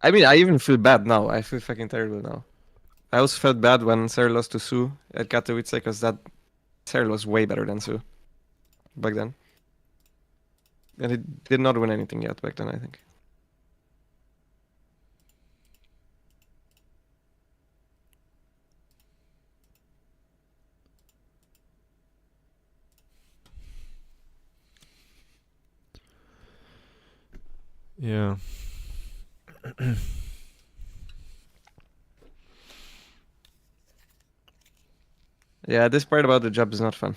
I mean, I even feel bad now. I feel fucking terrible now. I also felt bad when Cyril lost to Sue at Katowice, because that Cyril was way better than Sue back then. And he did not win anything yet back then, I think. Yeah. Yeah, this part about the job is not fun.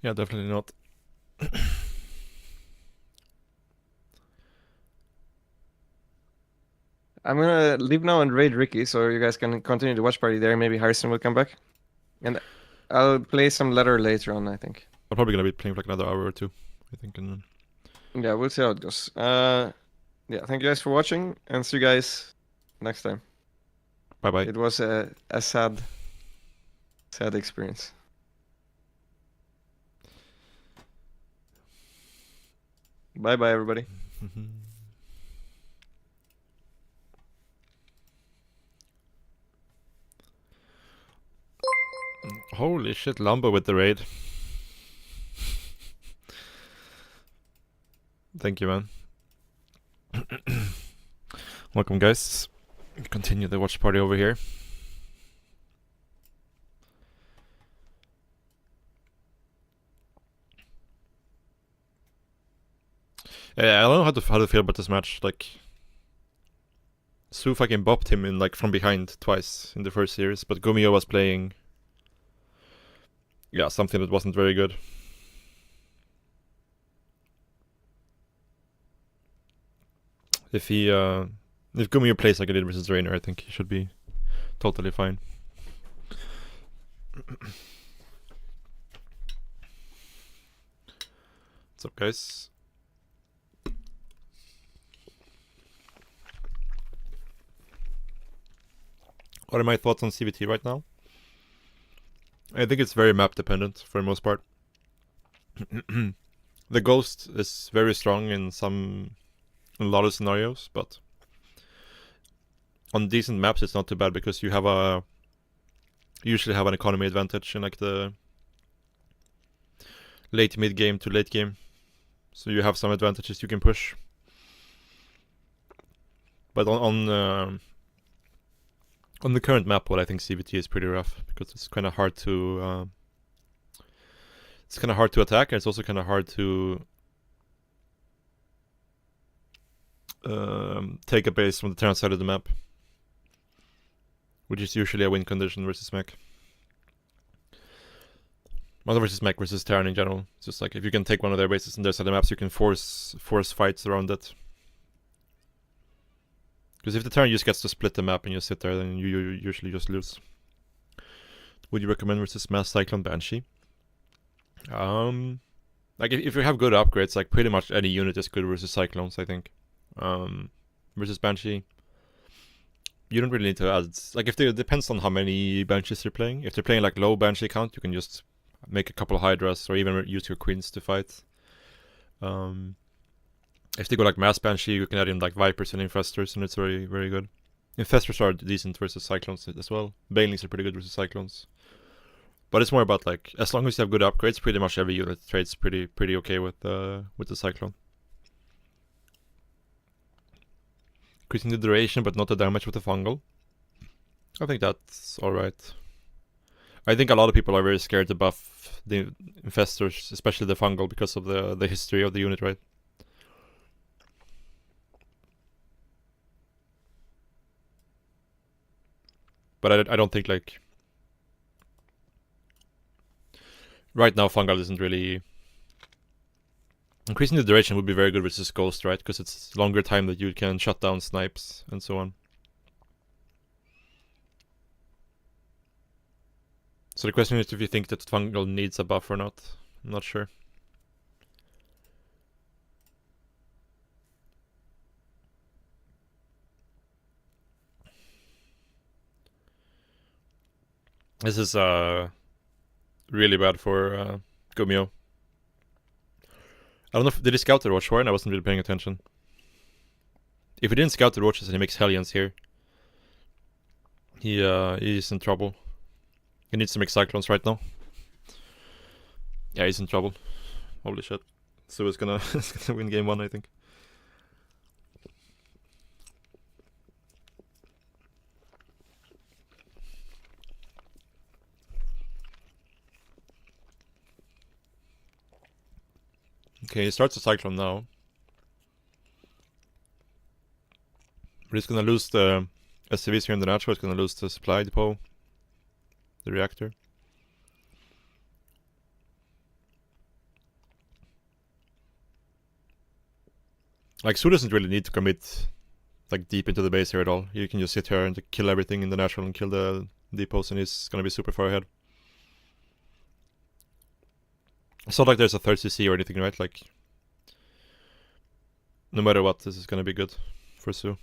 Yeah, definitely not. I'm gonna leave now and raid Ricky, so you guys can continue the watch party there. Maybe Harrison will come back, and I'll play some letter later on, I think. I'm probably gonna be playing for like another hour or two, I think, and then... Yeah, we'll see how it goes. Yeah, thank you guys for watching, and see you guys next time. Bye bye. It was a sad experience. Bye bye, everybody. Holy shit, Lumbo with the raid. Thank you, man. Welcome, guys. Continue the watch party over here. Yeah, I don't know how to feel about this match. Like, Su fucking bopped him in like from behind twice in the first series, but Gomio was playing, yeah, something that wasn't very good. If Gomio plays like he did versus Rainer, I think he should be totally fine. What's up, guys? What are my thoughts on CVT right now? I think it's very map dependent for the most part. The Ghost is very strong in a lot of scenarios, but on decent maps it's not too bad because you usually have an economy advantage in like the late mid game to late game, so you have some advantages you can push. But on the current map, I think CVT is pretty rough because it's kind of hard to attack, and it's also kind of hard to take a base from the Terran side of the map, which is usually a win condition versus mech. Not versus mech, versus Terran in general. It's just like if you can take one of their bases on their side of the maps, you can force fights around it. Because if the Terran just gets to split the map and you sit there, then you usually just lose. Would you recommend versus Mass Cyclone Banshee? Like if you have good upgrades, like pretty much any unit is good versus Cyclones, I think. Versus Banshee, you don't really need to add, like it depends on how many Banshees you're playing. If they're playing like low Banshee count, you can just make a couple of Hydras or even use your Queens to fight. If they go like Mass Banshee, you can add in like Vipers and Infestors, and it's very, very good. Infestors are decent versus Cyclones as well. Banelings are pretty good versus Cyclones. But it's more about like, as long as you have good upgrades, pretty much every unit trades pretty okay with the Cyclone. Increasing the duration, but not the damage with the fungal. I think that's alright. I think a lot of people are very scared to buff the Infestors, especially the fungal, because of the history of the unit, right? But I don't think like... Right now fungal isn't really... Increasing the duration would be very good versus Ghost, right? Because it's longer time that you can shut down snipes and so on. So the question is if you think that fungal needs a buff or not. I'm not sure. This is really bad for Gomio. I don't know if did he scout the Roach Warren? I wasn't really paying attention. If he didn't scout the Roaches and he makes Hellions here, He's in trouble. He needs to make cyclones right now. Yeah, he's in trouble. Holy shit. So he's gonna win game 1, I think. Okay, he starts the cyclone now. But he's gonna lose the SCVs here in the natural. He's gonna lose the supply depot, the reactor. Like, Su doesn't really need to commit like deep into the base here at all. You can just sit here and kill everything in the natural and kill the depots, and he's gonna be super far ahead. It's not like there's a third CC or anything, right? Like, no matter what, this is gonna be good for Su.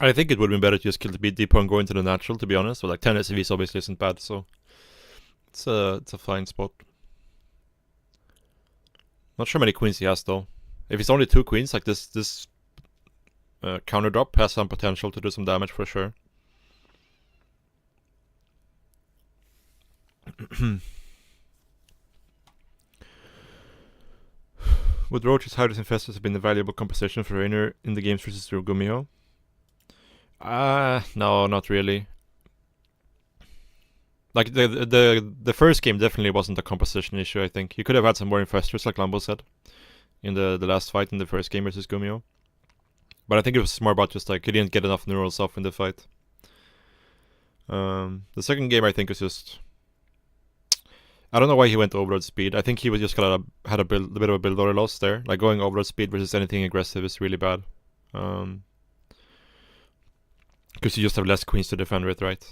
I think it would have been better to just kill the beat depot and go into the natural, to be honest. But like 10 SCVs obviously isn't bad, so it's a fine spot. Not sure how many queens he has though. If it's only 2 queens, like this counter drop has some potential to do some damage for sure. Would Roach's Hydras Infestors have been a valuable composition for Rainer in the games versus Gumiho? No, not really. Like, the first game definitely wasn't a composition issue, I think. You could have had some more Infestors, like Lambo said, in the last fight in the first game versus Gumiho. But I think it was more about just, like, he didn't get enough neurals off in the fight. The second game, I think, was just... I don't know why he went overload speed. I think he was just had a bit of a build order loss there. Like, going overload speed versus anything aggressive is really bad. Because you just have less queens to defend with, right?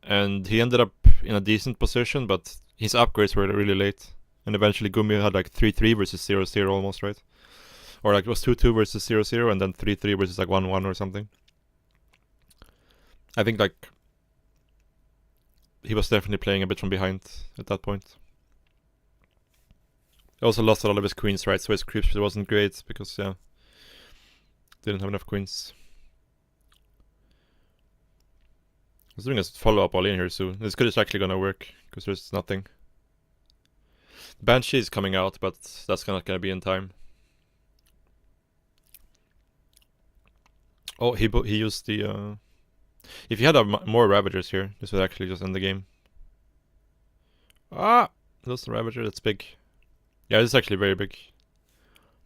And he ended up in a decent position, but his upgrades were really late. And eventually Gumi had like 3-3 versus 0-0 almost, right? Or like it was 2-2 versus 0-0 and then 3-3 versus like 1-1 or something. I think like he was definitely playing a bit from behind at that point. He also lost a lot of his queens, right? So his creeps wasn't great because, yeah, didn't have enough queens. I was doing a follow-up all in here soon. This is actually gonna work, because there's nothing. Banshee is coming out, but that's not gonna be in time. Oh, he used the... If you had more Ravagers here, this would actually just end the game. Ah! That's the Ravager, that's big. Yeah, this is actually very big.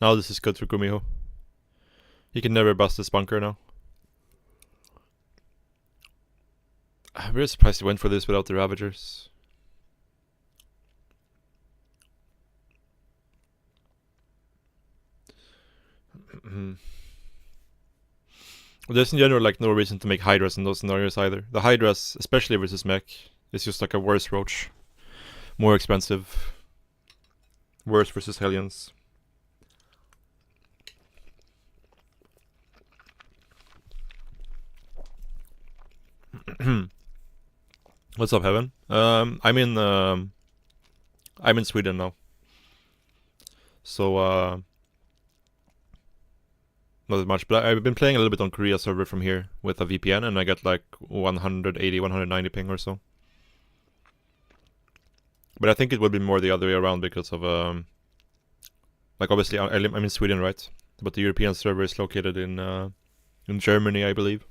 Now this is good for Gumiho. He can never bust this bunker now. I'm really surprised he went for this without the Ravagers. There's in general like no reason to make Hydras in those scenarios either. The Hydras, especially versus mech, is just like a worse roach. More expensive. Worse versus Hellions. What's up, Heaven? I'm in Sweden now. So not as much, but I've been playing a little bit on Korea server from here with a VPN, and I get like 180, 190 ping or so. But I think it would be more the other way around because of like obviously I'm in Sweden, right? But the European server is located in Germany, I believe.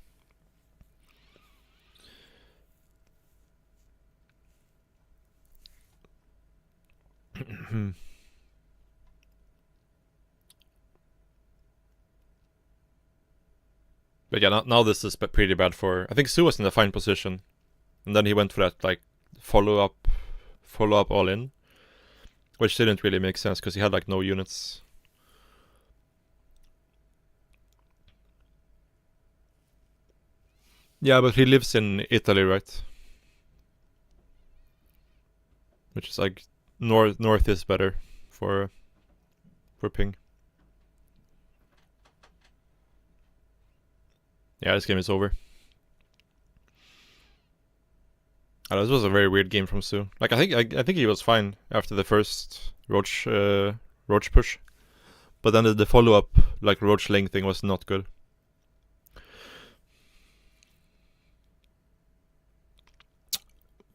But yeah, now this is pretty bad for... I think Su was in a fine position. And then he went for that, like, follow up all in. Which didn't really make sense, because he had, like, no units. Yeah, but he lives in Italy, right? Which is, like, north is better for ping. Yeah, this game is over. This was a very weird game from Su. Like I think he was fine after the first Roach push, but then the follow up like Roach Ling thing was not good.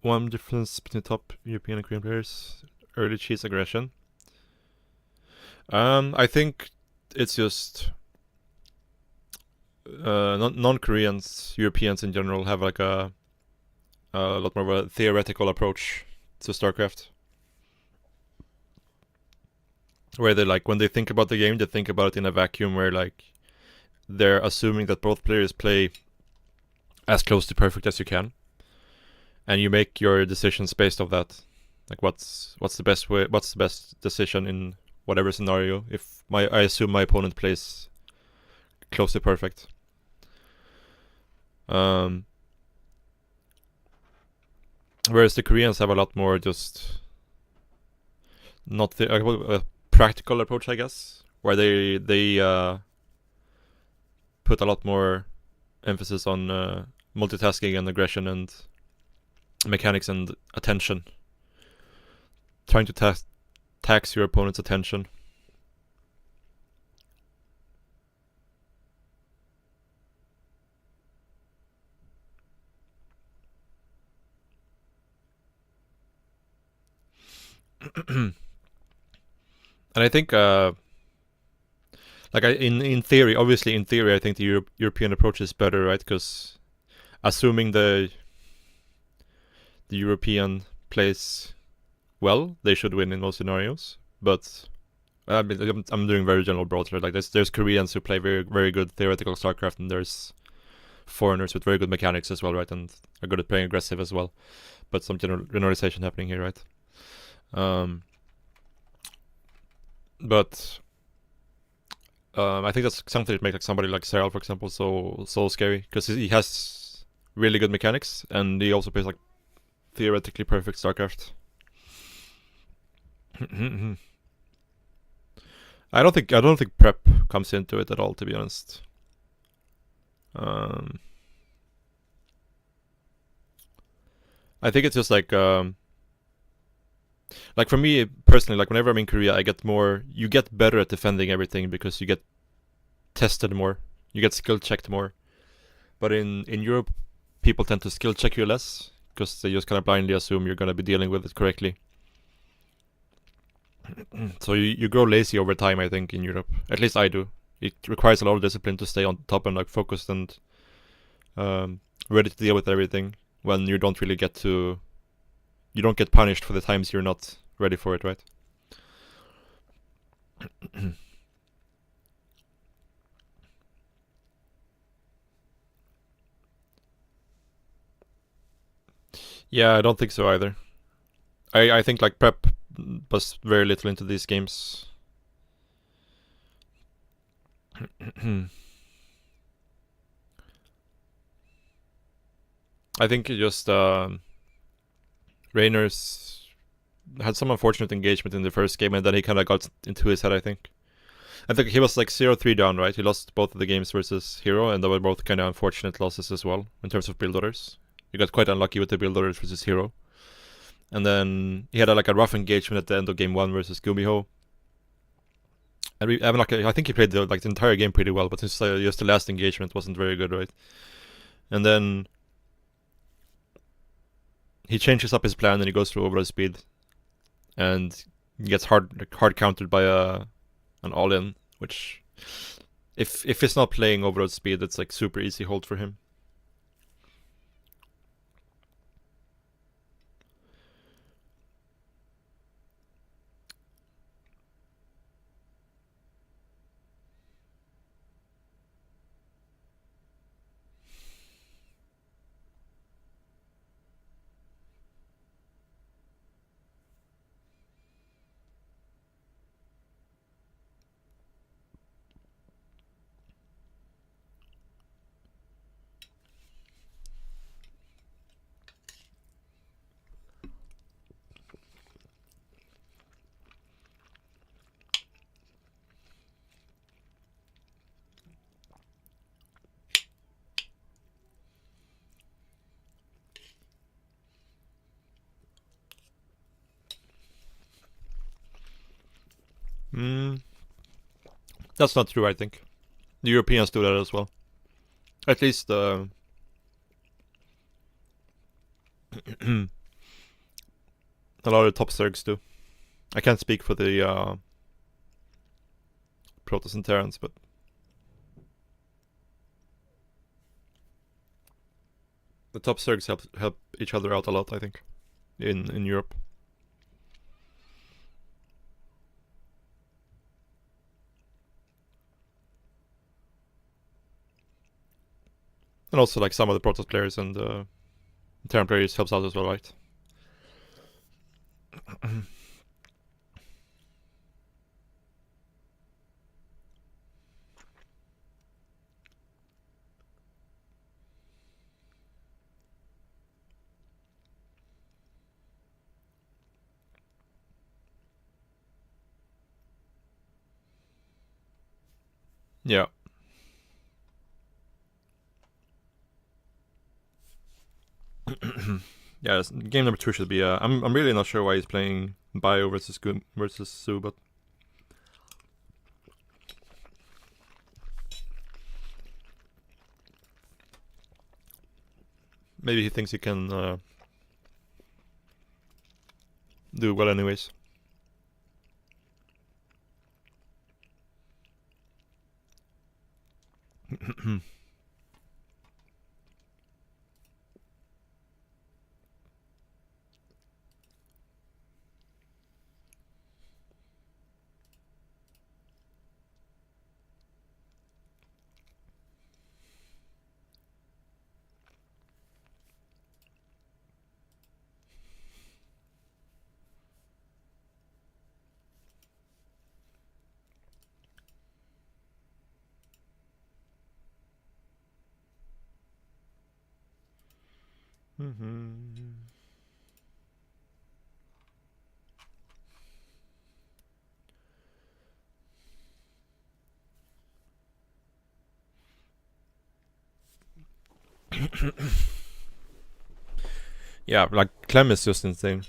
One difference between top European and Korean players: early cheese aggression. I think it's just non-Koreans, Europeans in general have like a lot more of a theoretical approach to StarCraft, where they like when they think about the game, they think about it in a vacuum where like they're assuming that both players play as close to perfect as you can, and you make your decisions based off that. Like what's the best way? What's the best decision in whatever scenario? If I assume my opponent plays close to perfect. Whereas the Koreans have a lot more just not a practical approach, I guess, where they put a lot more emphasis on multitasking and aggression and mechanics and attention, trying to tax your opponent's attention. And I think like in theory, obviously in theory, I think the European approach is better, right? Because assuming the European plays well, they should win in most scenarios. But I'm doing very general broad here. Like there's Koreans who play very very good theoretical StarCraft, and there's foreigners with very good mechanics as well, right? And are good at playing aggressive as well. But some generalization happening here, right? But I think that's something that makes like somebody like Serral, for example, so scary, because he has really good mechanics and he also plays like theoretically perfect StarCraft. I don't think prep comes into it at all, to be honest. I think it's just like for me personally, like whenever I'm in Korea, you get better at defending everything because you get tested more, you get skill checked more. But in Europe, people tend to skill check you less because they just kind of blindly assume you're gonna be dealing with it correctly. So you grow lazy over time, I think, in Europe. At least I do. It requires a lot of discipline to stay on top and like focused and ready to deal with everything when you don't really you don't get punished for the times you're not ready for it, right? Yeah, I don't think so either. I think like prep was very little into these games. I think it just Raynor's had some unfortunate engagement in the first game, and then he kind of got into his head, I think he was like 0-3 down, right? He lost both of the games versus Hero, and they were both kind of unfortunate losses as well in terms of build orders. He got quite unlucky with the build orders versus Hero. And then he had like a rough engagement at the end of game 1 versus Gumiho. And I think he played the entire game pretty well, but just the last engagement wasn't very good, right? And then he changes up his plan and he goes through overall speed, and gets hard countered by an all-in, which if it's not playing overall speed, it's like super easy hold for him. That's not true, I think. The Europeans do that as well. At least a lot of top Zergs do. I can't speak for the Protestant Terrans, but the top Zergs help each other out a lot, I think, in Europe. And also, like, some of the Protest players and Terran players helps out as well, right? Yeah. Yeah, game number 2 should be. I'm really not sure why he's playing Bio versus Su, but maybe he thinks he can do well anyways. Yeah, like Clem is just insane.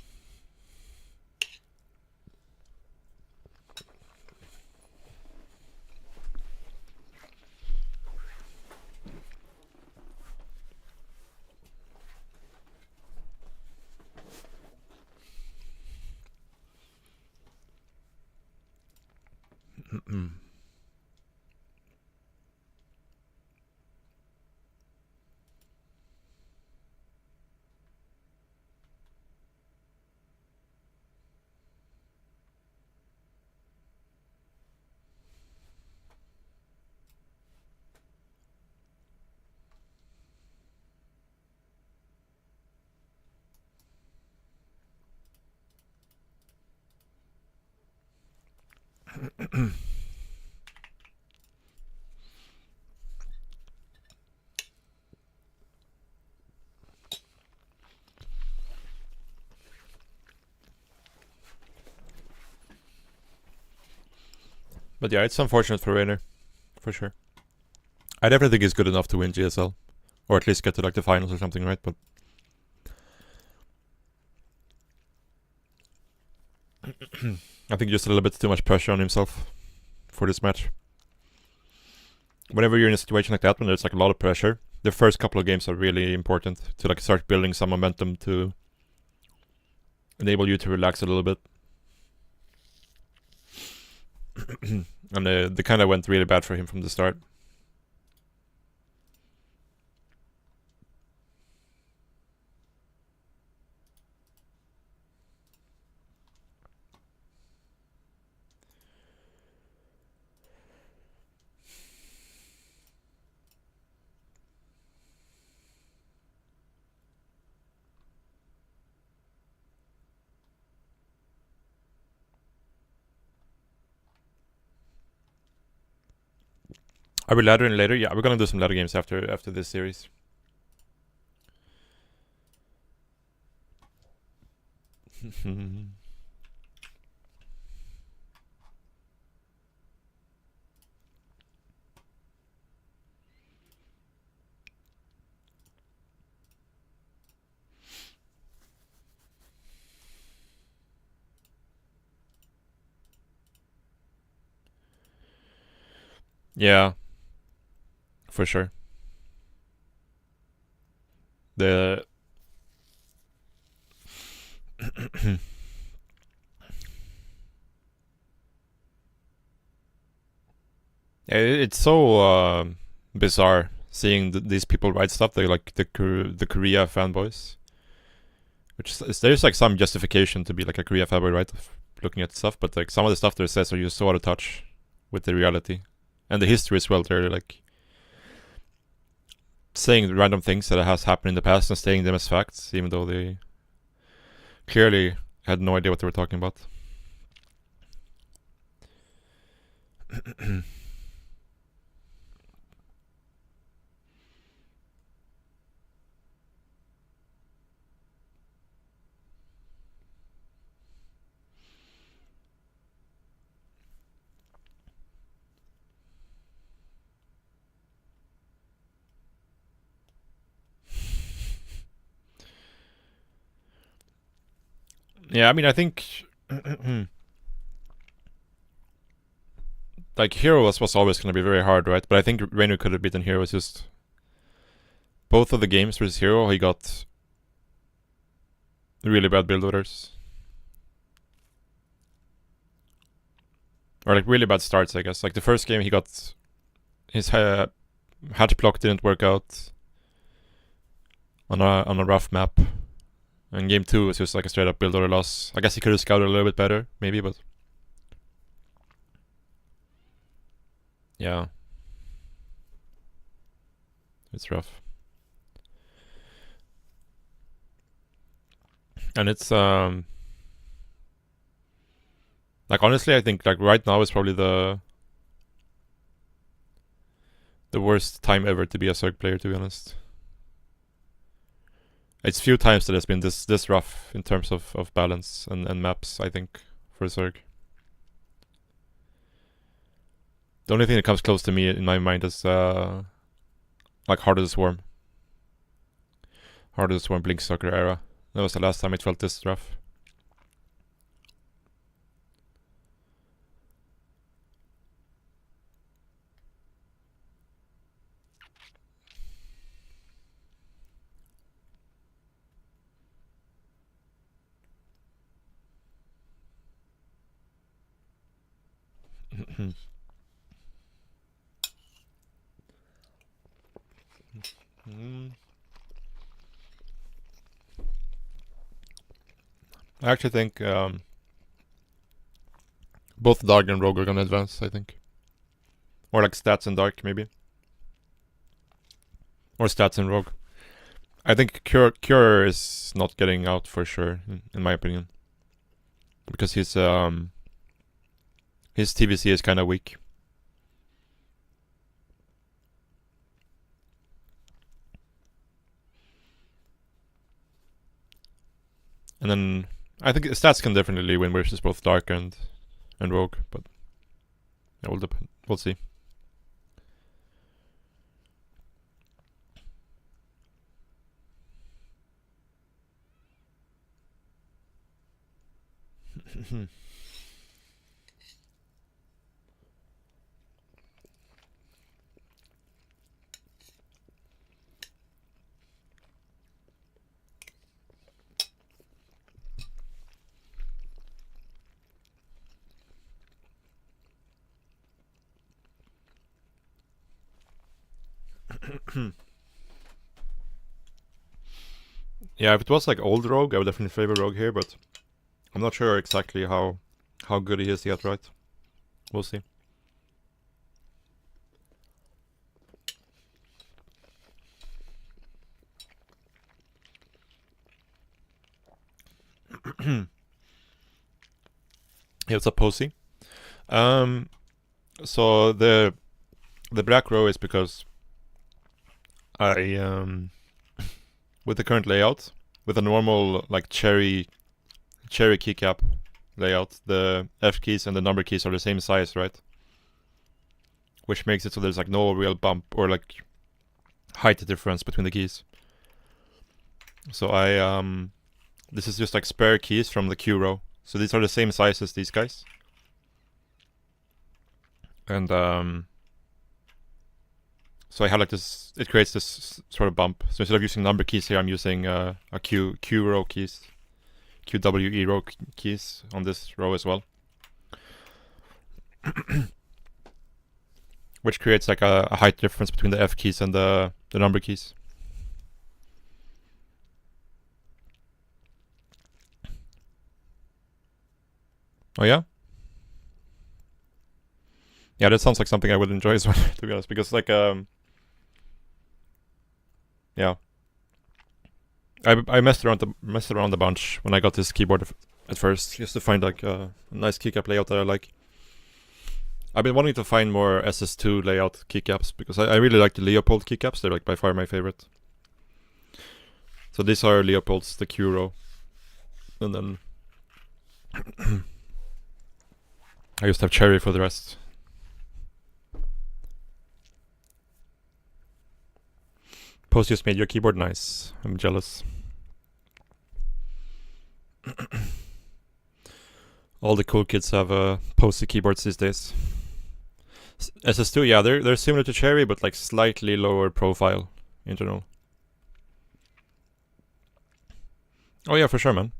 But yeah, it's unfortunate for Rainer, for sure. I definitely think he's good enough to win GSL, or at least get to like the finals or something, right? But I think just a little bit too much pressure on himself for this match. Whenever you're in a situation like that, when there's like a lot of pressure, the first couple of games are really important to like start building some momentum to enable you to relax a little bit. And they kind of went really bad for him from the start. Are we laddering later? Yeah, we're gonna do some ladder games after this series. Yeah, for sure. The it's so bizarre seeing these people write stuff. They like the Korea fanboys, which there's like some justification to be like a Korea fanboy, right? Looking at stuff, but like some of the stuff they says are just so out of touch with the reality and the history as well. They're like saying random things that has happened in the past and saying them as facts, even though they clearly had no idea what they were talking about. Yeah, I mean, I think like Heroes was always going to be very hard, right? But I think Reinu could have beaten Heroes. Just both of the games versus Hero, he got really bad build orders, or like really bad starts, I guess. Like the first game, he got his hatch block didn't work out on a rough map. And game 2 was just like a straight up build order loss. I guess he could have scouted a little bit better, maybe, but yeah, it's rough. And it's like honestly, I think like right now is probably the worst time ever to be a Zerg player, to be honest. It's few times that it's been this rough in terms of balance and maps, I think, for Zerg. The only thing that comes close to me in my mind is like Heart of the Swarm. Heart of the Swarm Blink Stalker era. That was the last time it felt this rough. I actually think both Dark and Rogue are gonna advance, I think. Or like Stats and Dark, maybe. Or Stats and Rogue. I think Cure is not getting out for sure, in my opinion. Because his TVC is kind of weak. And then I think Stats can definitely win versus both Dark and Rogue, but it will depend. We'll see. Yeah, if it was like old Rogue, I would definitely favor Rogue here, but I'm not sure exactly how good he is yet, right? We'll see. Yeah, it's a posy. So the black row is because I with the current layout, with a normal like cherry keycap layout, the F keys and the number keys are the same size, right? Which makes it so there's like no real bump or like height difference between the keys. So this is just like spare keys from the Q row. So these are the same size as these guys. And So I had like this, it creates this sort of bump. So instead of using number keys here, I'm using a Q row keys, QWE row keys on this row as well. Which creates like a height difference between the F keys and the number keys. Oh yeah? Yeah, that sounds like something I would enjoy as well, to be honest, because like yeah, I messed around a bunch when I got this keyboard at first, just to find like a nice keycap layout that I like. I've been wanting to find more SS2 layout keycaps because I really like the Leopold keycaps. They're like by far my favorite. So these are Leopold's, the Q row, and then I just have Cherry for the rest. Post just made your keyboard nice. I'm jealous. All the cool kids have Posty keyboards these days. SS2, yeah, they're similar to Cherry, but like slightly lower profile in general. Oh yeah, for sure, man.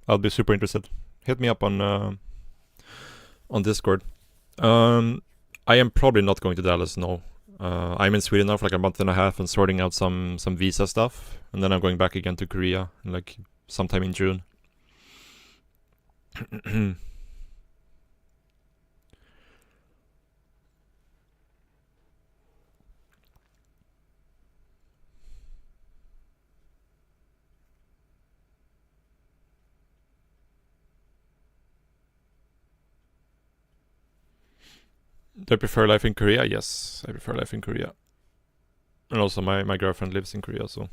I'll be super interested. Hit me up on Discord. I am probably not going to Dallas, no. I'm in Sweden now for like a month and a half and sorting out some visa stuff, and then I'm going back again to Korea like sometime in June. Do I prefer life in Korea? Yes, I prefer life in Korea. And also my girlfriend lives in Korea, so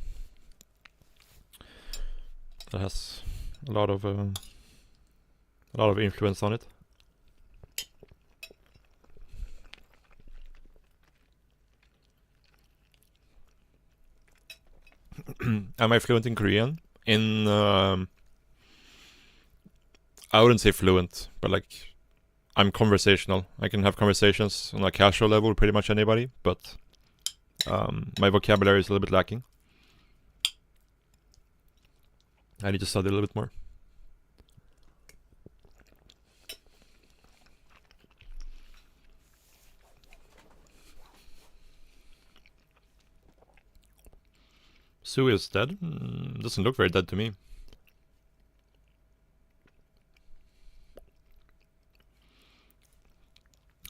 that has a lot of influence on it. Am I fluent in Korean? I wouldn't say fluent, but like I'm conversational. I can have conversations on a casual level with pretty much anybody, but my vocabulary is a little bit lacking. I need to study a little bit more. Sue is dead? Doesn't look very dead to me.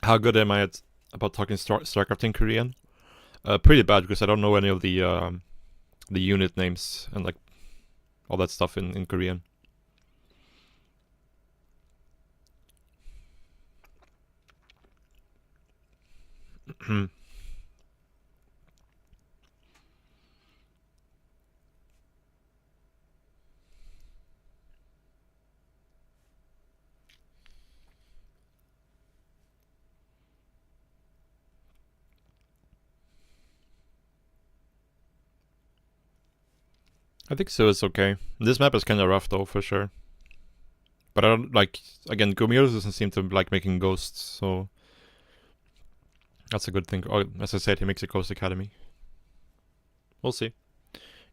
How good am I about talking StarCraft in Korean? Pretty bad, because I don't know any of the unit names and like all that stuff in Korean. I think so, it's okay. This map is kind of rough though, for sure. But I don't like, again, Gumiros doesn't seem to like making ghosts, so that's a good thing. Oh, as I said, he makes a Ghost Academy. We'll see.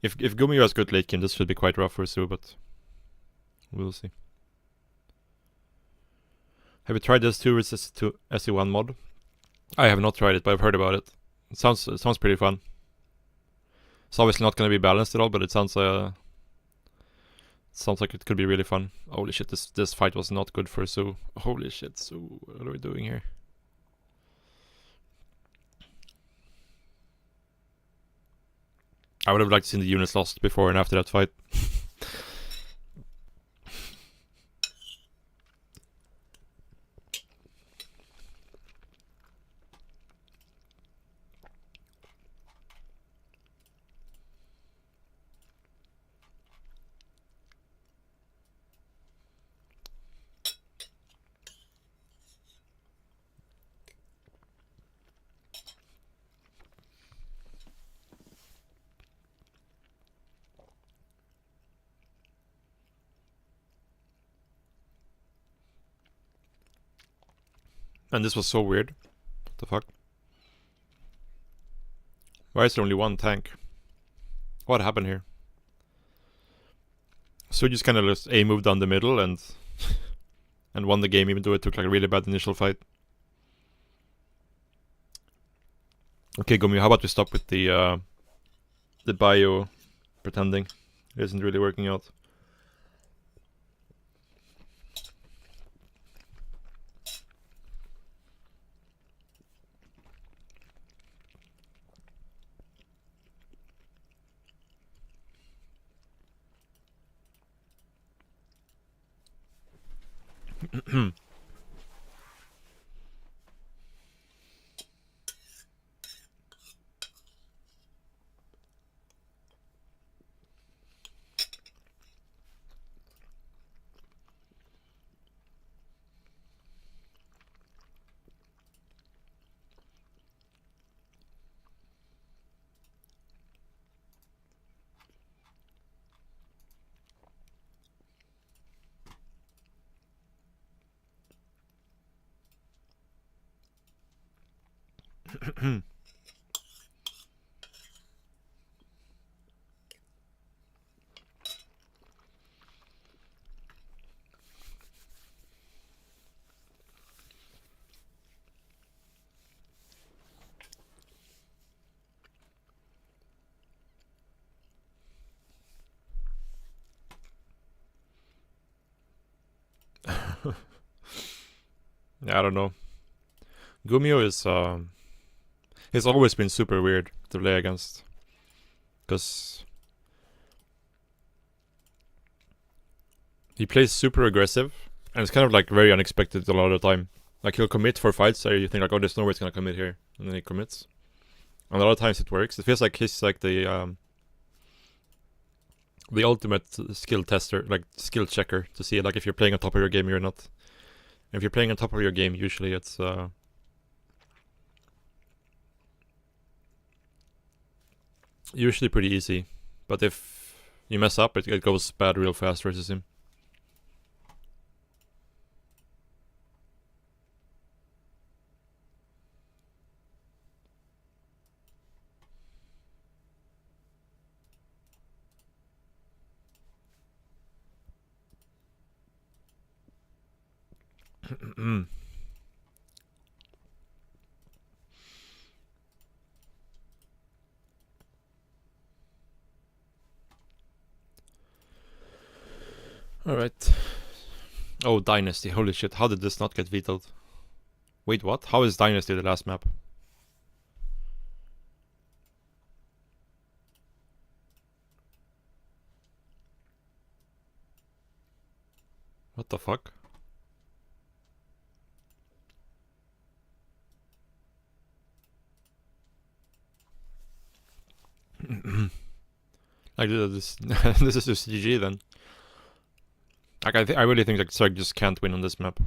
If Gumio has good late game, this should be quite rough for Sue, but we'll see. Have you tried this too with SC1 mod? I have not tried it, but I've heard about it. It sounds pretty fun. It's obviously not going to be balanced at all, but it sounds like it could be really fun. Holy shit, this fight was not good for Sue. Holy shit, Sue, what are we doing here? I would have liked to see the units lost before and after that fight. And this was so weird. What the fuck? Why is there only one tank? What happened here? So just kind of just A moved down the middle and and won the game, even though it took like a really bad initial fight. Okay, Gumi, how about we stop with the bio pretending? It isn't really working out. Yeah, I don't know. Gumio is he's always been super weird to play against, because he plays super aggressive, and it's kind of like very unexpected a lot of the time. Like he'll commit for fights, so you think like, oh, there's no way he's gonna commit here, and then he commits. And a lot of times it works. It feels like he's like the ultimate skill tester, like skill checker, to see like if you're playing on top of your game or not. If you're playing on top of your game, usually it's usually pretty easy. But if you mess up, it goes bad real fast versus him. Alright. Oh, Dynasty. Holy shit. How did this not get vetoed? Wait, what? How is Dynasty the last map? What the fuck? Like this this is just GG then. Like I really think that Zerg just can't win on this map.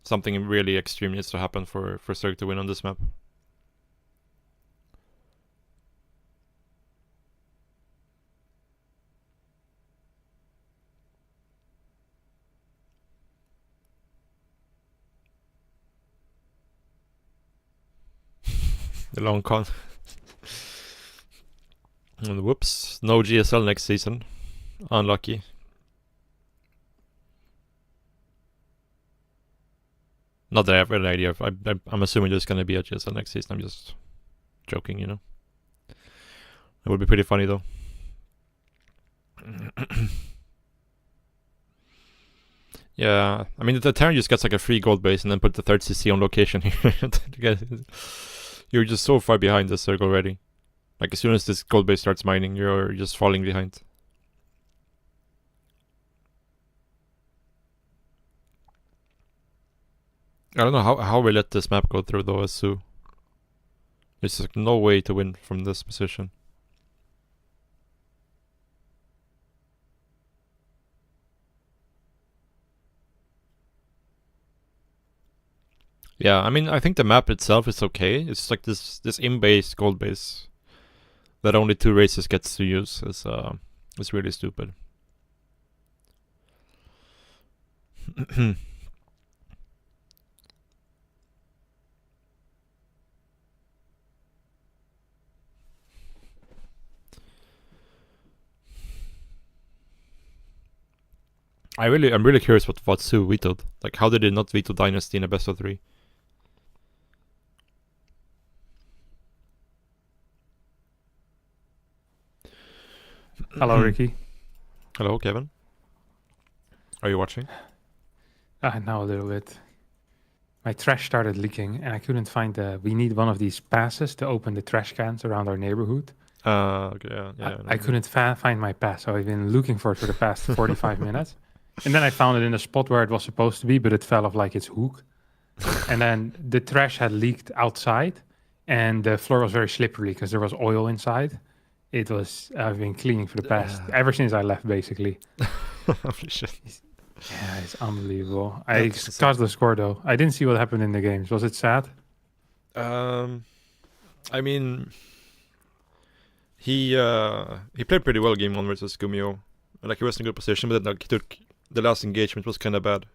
Something really extreme needs to happen for Zerg to win on this map. The long con. And whoops, no GSL next season. Unlucky. Not that I have any idea. I'm assuming there's gonna be a GSL next season. I'm just joking, you know. It would be pretty funny though. Yeah, I mean the Terran just gets like a free gold base and then put the third CC on location here. You're just so far behind this Zerg already. Like as soon as this gold base starts mining, you're just falling behind. I don't know how we let this map go through though, as Sue. There's like no way to win from this position. Yeah, I mean I think the map itself is okay. It's like this in-base gold base that only 2 races gets to use is really stupid. I'm really curious what Su vetoed. Like, how did he not veto Dynasty in a best of 3? Hello, Ricky. Hello, Kevin. Are you watching? Now a little bit. My trash started leaking, and I couldn't find we need one of these passes to open the trash cans around our neighborhood. Okay, yeah. I couldn't find my pass, so I've been looking for it for the past 45 minutes. And then I found it in the spot where it was supposed to be, but it fell off like its hook. And then the trash had leaked outside, and the floor was very slippery because there was oil inside. I've been cleaning for the past, ever since I left, basically. Holy shit. Yeah, it's unbelievable. I started the score, though. I didn't see what happened in the games. Was it sad? I mean, he played pretty well game 1 versus Gumio. Like, he was in a good position, but then like, he took the last engagement was kind of bad.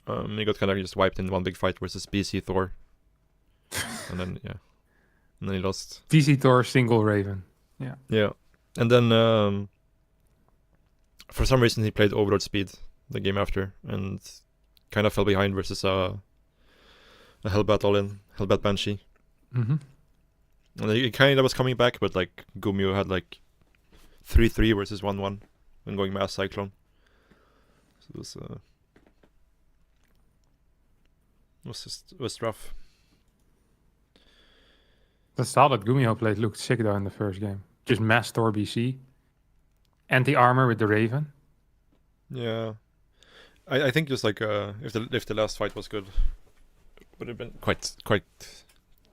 He got kind of just wiped in one big fight versus BC Thor. And then, yeah. And then he lost. BC Thor, single Raven. Yeah. Yeah. And then, for some reason, he played Overlord Speed the game after and kind of fell behind versus a Hellbat all-in, Hellbat Banshee. Mm-hmm. And he kind of was coming back, but like Gumio had like 3-3 versus 1-1 when going Mass Cyclone. So it was rough. The style that Gumio played looked sick though in the first game. Just Mass Thor BC. Anti-armor with the Raven. Yeah. I think just like if the last fight was good, it would have been quite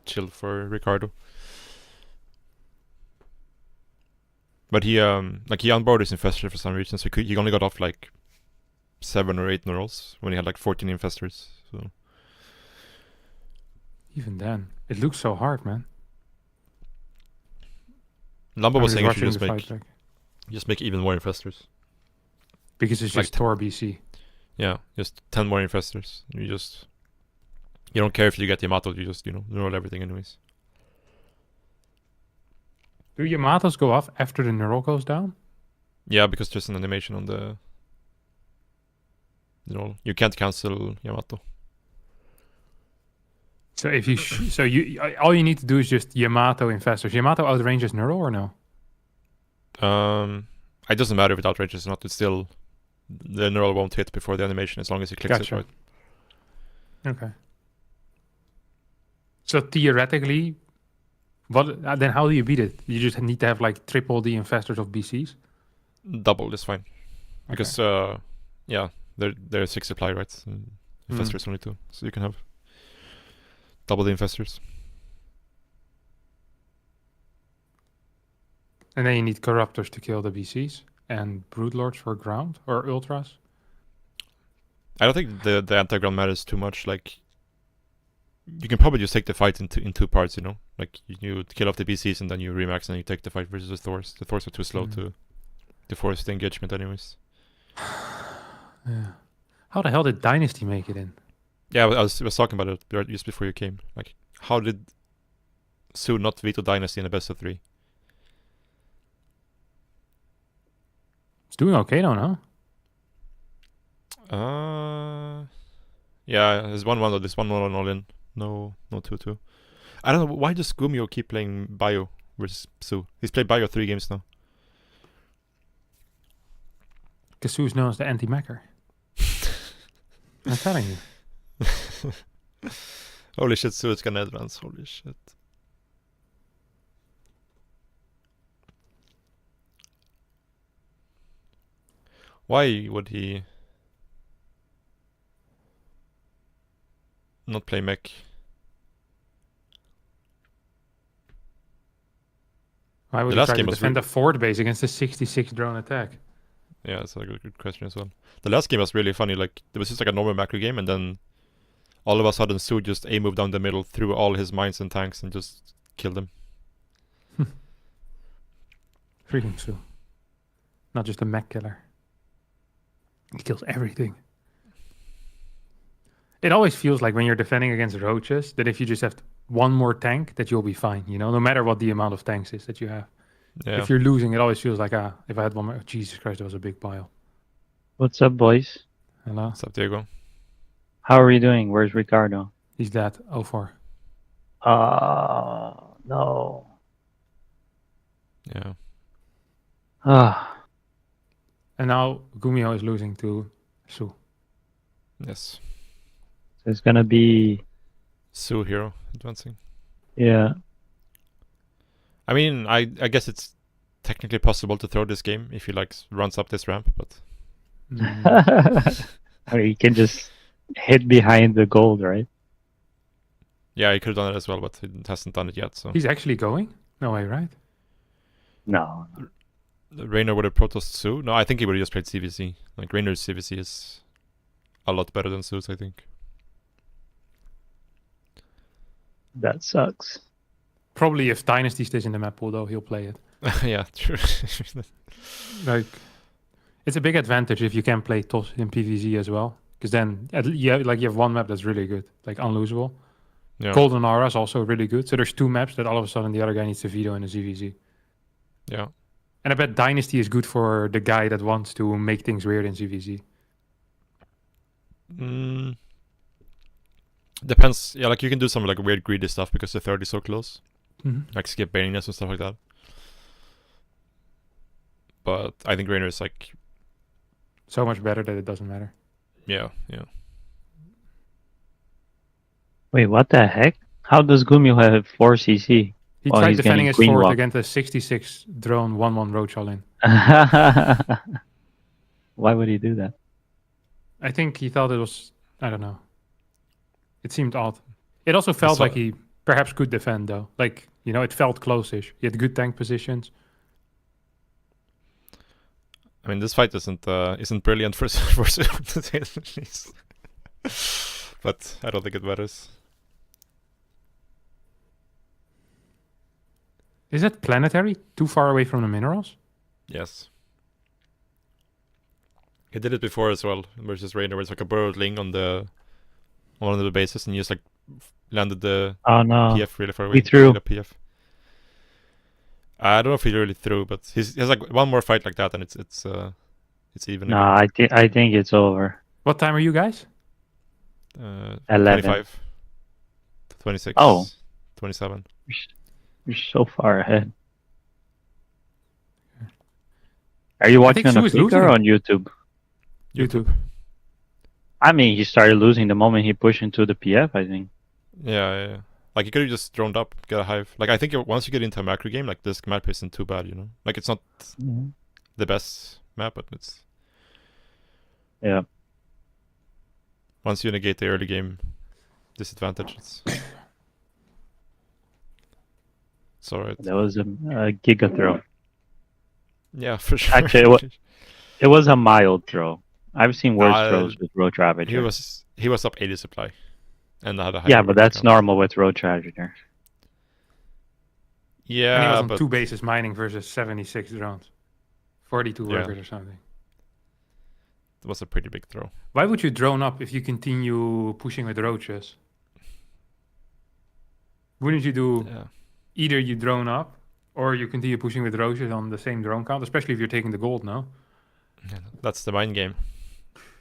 chill for Ricardo. But he unboarded his infestor for some reason, so he only got off like 7 or 8 neurals when he had like 14 infestors. So even then, it looks so hard, man. Lamba was saying you should just make even more infestors. Because it's just Thor BC. Yeah, just 10 more infestors. You don't care if you get Yamato, you just, neural everything anyways. Do Yamatos go off after the neural goes down? Yeah, because there's an animation on the... you can't cancel Yamato. So if you all you need to do is just Yamato infestors. Yamato outranges neural or no? It doesn't matter if it outranges or not. It's still the neural won't hit before the animation as long as he clicks it right. Okay. So theoretically, then how do you beat it? You just need to have like triple the infestors of BCs? Double is fine. Because they're 6 supply, right? And infestors only 2. So you can have double the infestors. And then you need corruptors to kill the BCs and broodlords for ground or ultras. I don't think the anti-ground matters too much. Like, you can probably just take the fight in two parts, Like, you kill off the BCs and then you remax and you take the fight versus the Thors. The Thors are too slow to force the engagement anyways. Yeah. How the hell did Dynasty make it in? Yeah, I was talking about it just before you came. Like, how did Su not veto Dynasty in a best of 3? It's doing okay though, no? Yeah, there's 1-1 this 1-1 all in. No 2-2. I don't know, why does Gumio keep playing Bio versus Su? He's played Bio 3 games now. Because Su's known as the anti-mecher. I'm telling you. Holy shit, Su is gonna advance, holy shit. Why would he not play mech? Why would he try to defend a fort base against a 66 drone attack? Yeah, that's a good question as well. The last game was really funny. Like, there was just like a normal macro game, and then all of a sudden Su just A-moved down the middle, threw all his mines and tanks, and just killed them. Freaking Su. Not just a mech killer. He kills everything. It always feels like when you're defending against roaches that if you just have one more tank, that you'll be fine, no matter what the amount of tanks is that you have. Yeah. If you're losing, it always feels like, if I had one more, Jesus Christ, that was a big pile. What's up, boys? Hello. What's up, Diego? How are you doing? Where's Ricardo? He's dead. 0-4. No. Yeah. Ah, And now Gumio is losing to Su. Yes. so it's gonna be Su hero advancing. yeah. I mean, I guess it's technically possible to throw this game if he like runs up this ramp, but Or you can just hit behind the gold, right? yeah, he could have done it as well, but he hasn't done it yet. So He's actually going? No way, right? No. Rainer would have protosed Su. No, I think he would have just played CVC. Like Rainer's CVC is a lot better than Su's, I think. That sucks. Probably if Dynasty stays in the map pool, though, he'll play it. Yeah, true. Like, it's a big advantage if you can play TOS in PvZ as well. Because then you have one map that's really good, like unlosable. Yeah. Golden Aura is also really good. So there's two maps that all of a sudden the other guy needs to veto in a ZVZ. Yeah. And I bet Dynasty is good for the guy that wants to make things weird in ZVZ. Depends. Yeah, like you can do some like weird greedy stuff because the third is so close. Mhm. Like skip Baniness and stuff like that. But I think Rainer is like So much better that it doesn't matter. yeah. Wait, what the heck? How does Gumio have 4 CC? He while tried he's defending getting his queen fourth walk? against a 66 drone 1-1 roach all in. Why would he do that? I think he thought it was, I don't know. It seemed odd. It also felt like he perhaps could defend though. Like, you know, it felt close-ish. He had good tank positions. I mean, this fight isn't brilliant for Su, to say the least. But I don't think it matters. Is it planetary? Too far away from the minerals? Yes. He did it before as well versus Rainer, where it's like a burrowed ling on one of the bases, and he just like landed the Oh no. PF really far away. He threw. The PF. I don't know if he really threw, but he has like one more fight like that, and it's even. No, I think it's over. What time are you guys? 11. 25, 26, Oh. 27. You're so far ahead. Are you I watching think on Su a is speaker losing or it. on YouTube? YouTube. I mean, he started losing the moment he pushed into the PF, I think. Yeah. Like you could have just droned up, get a hive. Like I think once you get into a macro game, like this map isn't too bad, you know. Like it's not the best map, but it's Yeah. once you negate the early game disadvantage, it's alright. That was a giga throw. Yeah, for sure. Actually, it was a mild throw. I've seen worse throws with Roach He Ravager. was up 80 supply, and I had a high Yeah, but that's count. normal with Roach Ravager. Yeah, And he was on but 2 bases mining versus 76 drones. 42 Yeah. workers or something. it was a pretty big throw. Why would you drone up if you continue pushing with roaches? Wouldn't you do either you drone up or you continue pushing with roaches on the same drone count, especially if you're taking the gold now? Yeah, that's the mind game.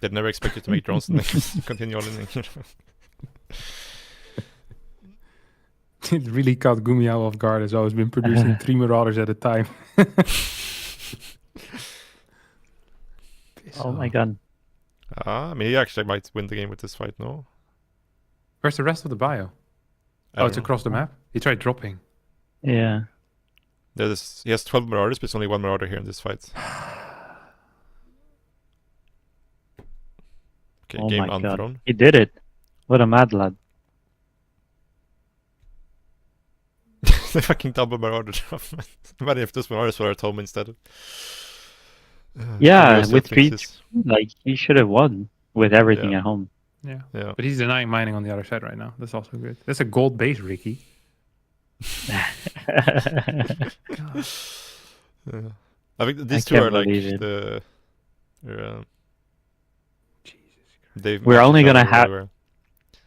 They'd never expect you to make drones and then continue on in. It really caught Gumiao off guard as well. He's been producing 3 Marauders at a time. Oh my god. I mean, he actually might win the game with this fight, no? Where's the rest of the bio? I Oh, don't it's know. across the map? He tried dropping. Yeah. He has 12 Marauders, but it's only 1 Marauder here in this fight. Okay, Oh game my god. unthrown. He did it. What a mad lad. The fucking double Marauder drop. Imagine if those Marauders were at home instead. Yeah, Still with thinks Pete, like, he should have won with everything Yeah. at home. Yeah. Yeah. But he's denying mining on the other side right now. That's also good. That's a gold base, Ricky. Yeah. I think these I two are can't like believe it. the. They've We're matched only each gonna other really have. well.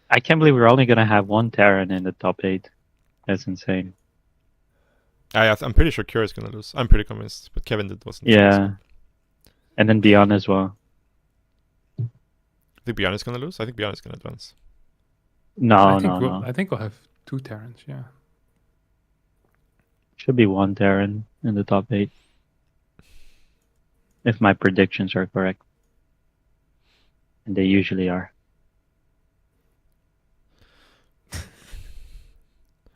I can't believe we're only gonna have one Terran in the top 8. That's insane. I'm pretty sure Cure is gonna lose. I'm pretty convinced, but Kevin wasn't. Yeah. And then Beyond as well. I think Bjarne's gonna lose. I think Bjarne's gonna advance. No, I think no, we'll, no. I think we'll have 2 Terrans. Yeah. Should be 1 Terran in the top 8. If my predictions are correct. And they usually are.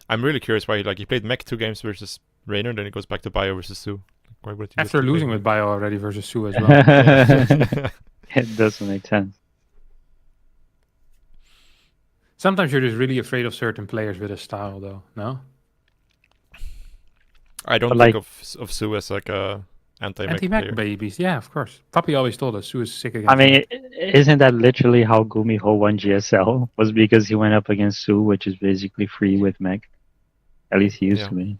I'm really curious why he played Mech 2 games versus Raynor, then he goes back to Bio versus Su. Why would he After just keep losing playing with Bio already versus Su as well. Yeah. It doesn't make sense. Sometimes you're just really afraid of certain players with a style, though. No. I don't But, think like- of Su as like a anti-mech Anti-mech player. babies. Yeah, of course. Puppy always told us Su is sick against I mean, mech. isn't that literally how Gumiho won GSL? Was because he went up against Su, which is basically free with mech. At least he used Yeah. to be.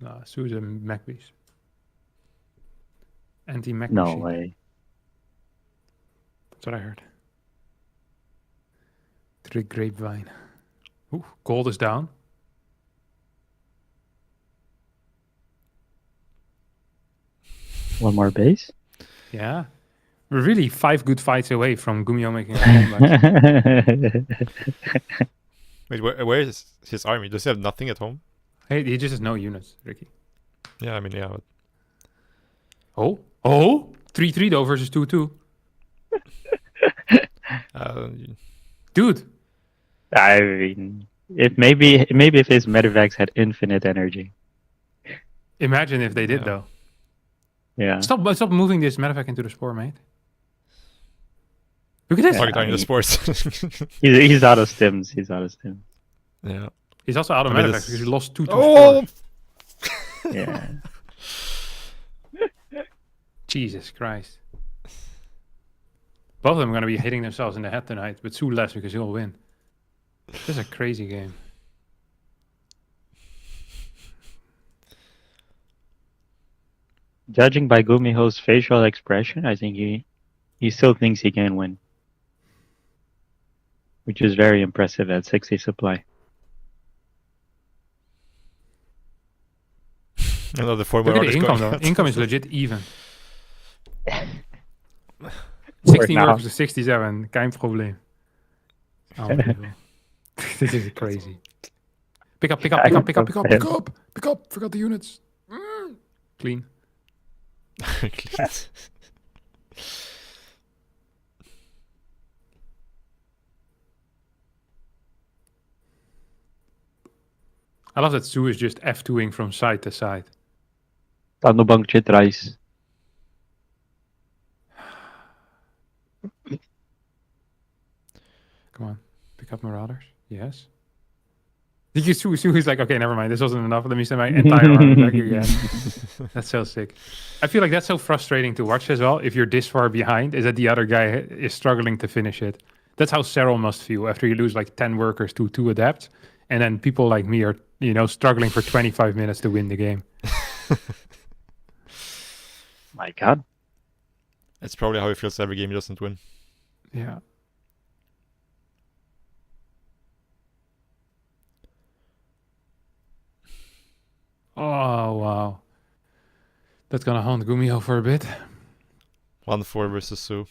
No, Su is a mech beast. Anti-mech No machine. way. That's what I heard. Through the grapevine. Ooh, gold is down. One more base? Yeah. We're really 5 good fights away from Gumiho making a comeback. Wait, where is his army? Does he have nothing at home? Hey, he just has no units, Ricky. Yeah, I mean, yeah. But... Oh! 3-3 though versus 2-2. Dude. I mean, if maybe if his medevacs had infinite energy. Imagine if they did, Yeah. though. Yeah. Stop moving this medevac into the spore, mate. Look at this. Targeting the sports. He's out of stims. He's out of stims. Yeah. He's also out of I mean, medevac this- because he lost 2 Oh! spores. Yeah. Jesus Christ. Both of them are going to be hitting themselves in the head tonight, but Su less because he'll win. This is a crazy game. Judging by Gumiho's facial expression, I think he still thinks he can win. Which is very impressive at 60 supply. Another former Look at the artist income, going though. out. Income is legit even. For 16 now. versus 67, kein Problem. Unbelievable. This is crazy. Pick up. Forgot the units. Clean. I love that Su is just F2ing from side to side. Ano bang chit rice? Come on. Pick up Marauders. Yes. Su is like, okay, never mind. This wasn't enough. Let me send my entire army back again. That's so sick. I feel like that's so frustrating to watch as well. If you're this far behind, is that the other guy is struggling to finish it. That's how Cyril must feel after you lose like 10 workers to 2 adepts. And then people like me are, struggling for 25 minutes to win the game. My God. It's probably how he feels every game he doesn't win. Yeah. Oh, wow. That's gonna haunt Gumiho for a bit. 1-4 versus Su.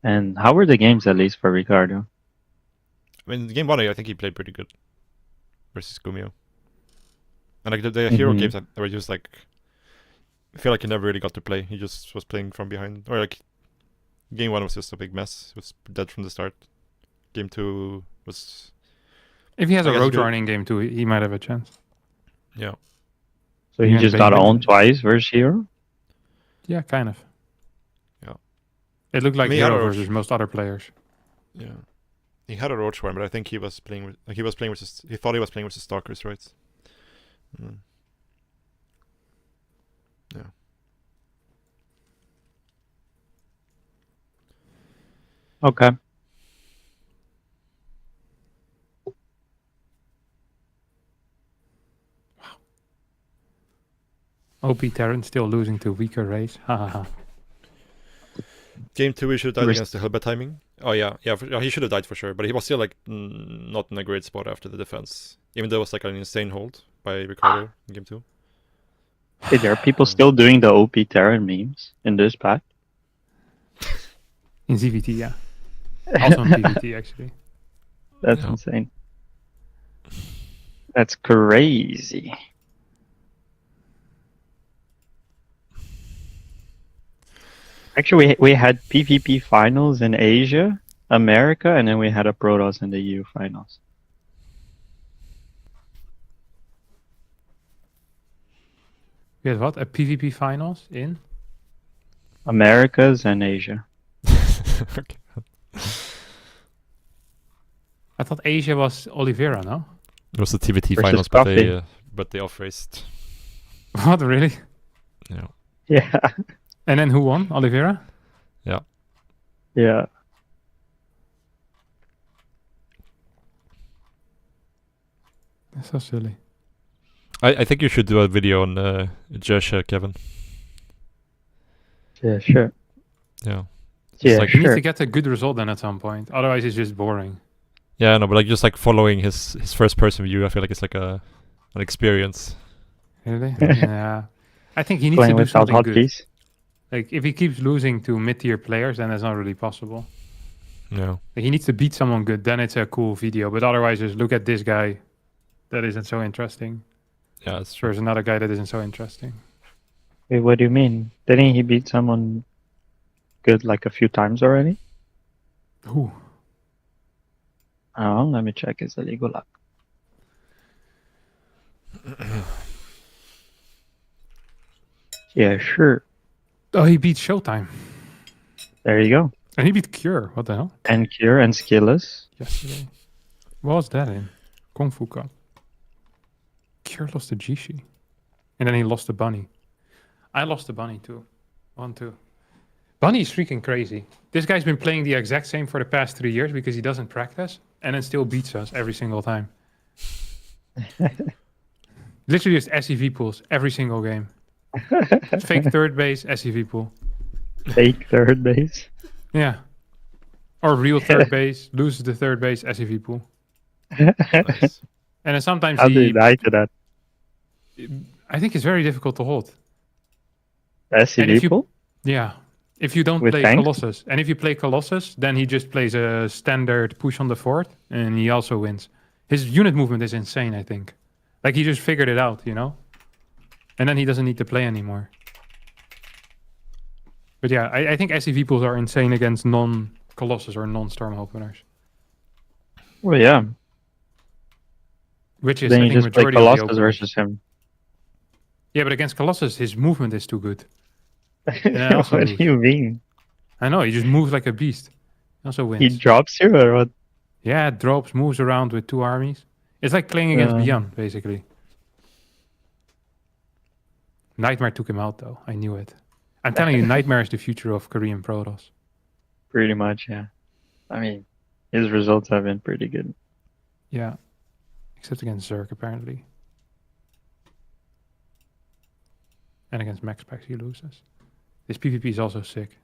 And how were the games at least for Ricardo? I mean, game 1, I think he played pretty good versus Gumiho. And like the hero games, I were just like, I feel like he never really got to play. He just was playing from behind, or like, game 1 was just a big mess. He was dead from the start. Game 2 was. If he has I a guess road good. running game too, he might have a chance. Yeah. So he Yeah, just big got win. owned twice versus Hero? Yeah, kind of. Yeah. It looked like I mean, he had Hero a versus most other players. Yeah. He had a roach form, but I think he was playing with. Like, he was playing with his. He thought he was playing with his stalkers, right? Mm. Yeah. Okay. OP Terran still losing to weaker race. Ha ha ha. Game 2, he should have died Rest- against the Hellbat timing. Oh yeah, he should have died for sure. But he was still like not in a great spot after the defense, even though it was like an insane hold by Ricardo in game 2. Hey, there are people still doing the OP Terran memes in this pack. In ZVT, yeah. Also in PVT, actually. That's insane. That's crazy. Actually, we had PvP finals in Asia, America, and then we had a Protoss in the EU finals. We had what? A PvP finals in? Americas and Asia. Okay. I thought Asia was Oliveira, no? It was the TVT Versus finals, Coffee. but they off-raced. What, really? Yeah. Yeah. And then who won? Oliveira? Yeah. Yeah. That's so silly. I think you should do a video on Josh, Kevin. Yeah, sure. Yeah. Yeah, like, You need sure. to get a good result then at some point. Otherwise, it's just boring. Yeah, no, but like just like following his first person view, I feel like it's like an experience. Really? Yeah. I think he needs Playing to do without something good. hotkeys. Like, if he keeps losing to mid-tier players, then that's not really possible. No. Like, he needs to beat someone good, then it's a cool video. But otherwise, just look at this guy. That isn't so interesting. Yeah, that's true. There's another guy that isn't so interesting. Wait, what do you mean? Didn't he beat someone good like a few times already? Who? Oh, let me check his illegal luck. Yeah, sure. Oh, he beat Showtime. There you go. And he beat Cure. What the hell? And Cure and Skillless. Yesterday. What was that in? Kung Fu Cup. Cure lost to Jishi. And then he lost to Bunny. I lost to Bunny too. 1-2. Bunny is freaking crazy. This guy's been playing the exact same for the past 3 years because he doesn't practice and then still beats us every single time. Literally just SEV pools every single game. Fake third base, SEV pool. Fake third base. Yeah. Or real third base, loses the third base, SEV pool. Nice. And then sometimes How do he... you die to that? I think it's very difficult to hold. SCV pool? Yeah. If you don't With play tanks? Colossus. And if you play Colossus, then he just plays a standard push on the fort and he also wins. His unit movement is insane, I think. Like he just figured it out, you know? And then he doesn't need to play anymore. But yeah, I think SCV pools are insane against non-Colossus or non-Storm openers. Well, yeah. Which is, Then I you think, just play majority of the Colossus openers. versus him. Yeah, but against Colossus, his movement is too good. And I also What lose. do you mean? I know, he just moves like a beast. He also wins. He drops you or what? Yeah, it drops, moves around with 2 armies. It's like playing against Beyond, basically. Nightmare took him out, though. I knew it. I'm telling you, Nightmare is the future of Korean Protoss. Pretty much, yeah. I mean, his results have been pretty good. Yeah. Except against Zerg, apparently. And against Max Packs, he loses. This PvP is also sick.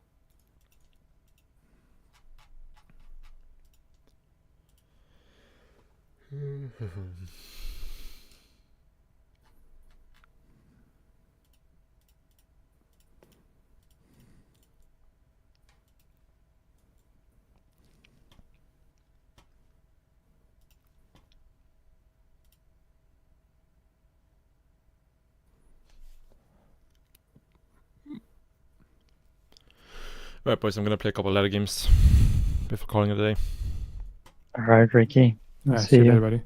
Alright, boys, I'm gonna play a couple of ladder games before calling it a day. Alright, Ricky. Yeah, See see you ya. later, buddy.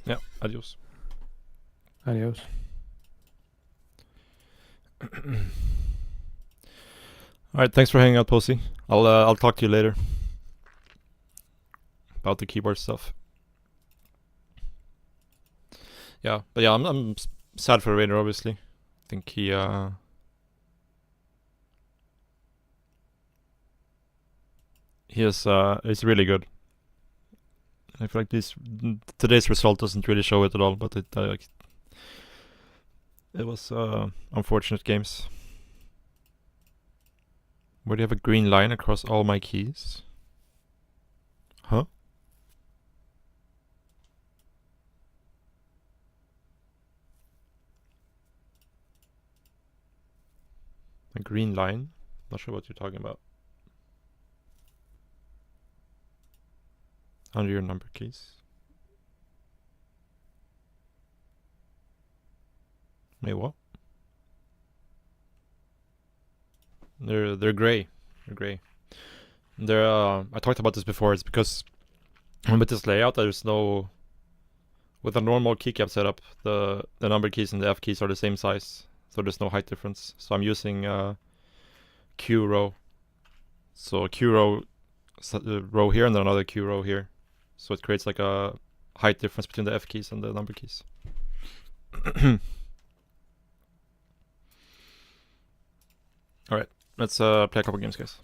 Yeah, adios. Adios. Alright, thanks for hanging out, Posey. I'll talk to you later about the keyboard stuff. Yeah, but yeah, I'm sad for Rainer, obviously. I think he's really good. I feel like today's result doesn't really show it at all, but it was unfortunate games. Where do you have a green line across all my keys? Huh? A green line? Not sure what you're talking about. under your number keys. Wait, what? They're gray. They're gray. They're I talked about this before. It's because with this layout, there's no. With a normal keycap setup, the number keys and the F keys are the same size, so there's no height difference. So I'm using Q row. So a Q row row here and then another Q row here. So it creates like a height difference between the F keys and the number keys. Alright, let's play a couple games, guys.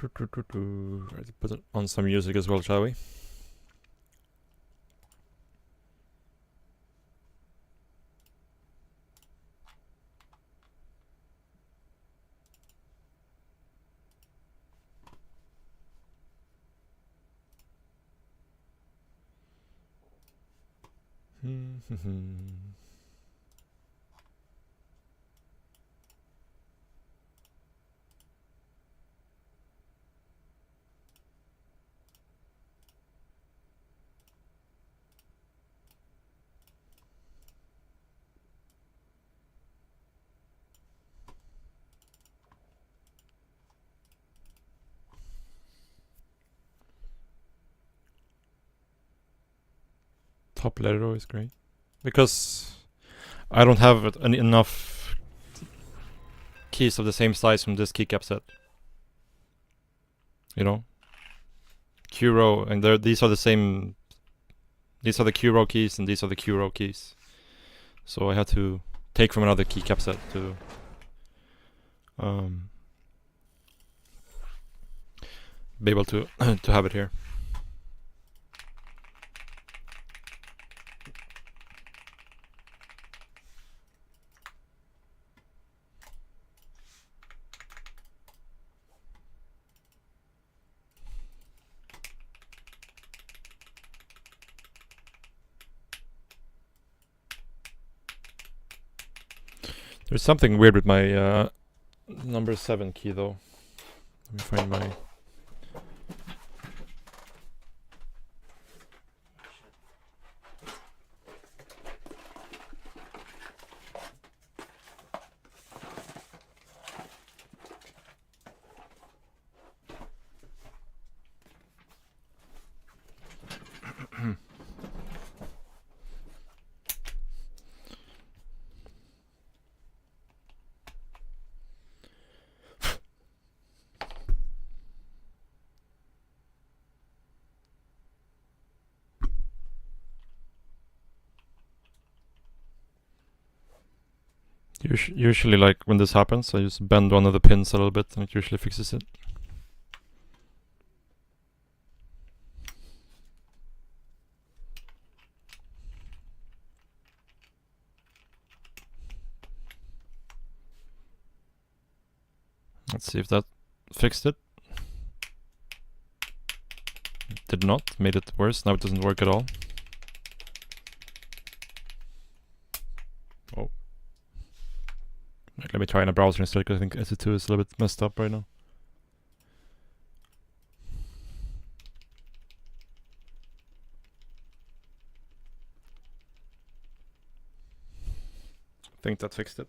Let's put it on some music as well, shall we? Top letter row is great because I don't have enough keys of the same size from this keycap set. You know, Q row, and these are the same. These are the Q row keys, and these are the Q row keys. So I had to take from another keycap set to be able to to have it here. There's something weird with my number 7 key though. Let me find my... Usually, like when this happens, I just bend one of the pins a little bit and it usually fixes it. Let's see if that fixed it. It did not, made it worse. Now it doesn't work at all. Oh. Right, let me try in a browser instead because I think SC2 is a little bit messed up right now. I think that fixed it.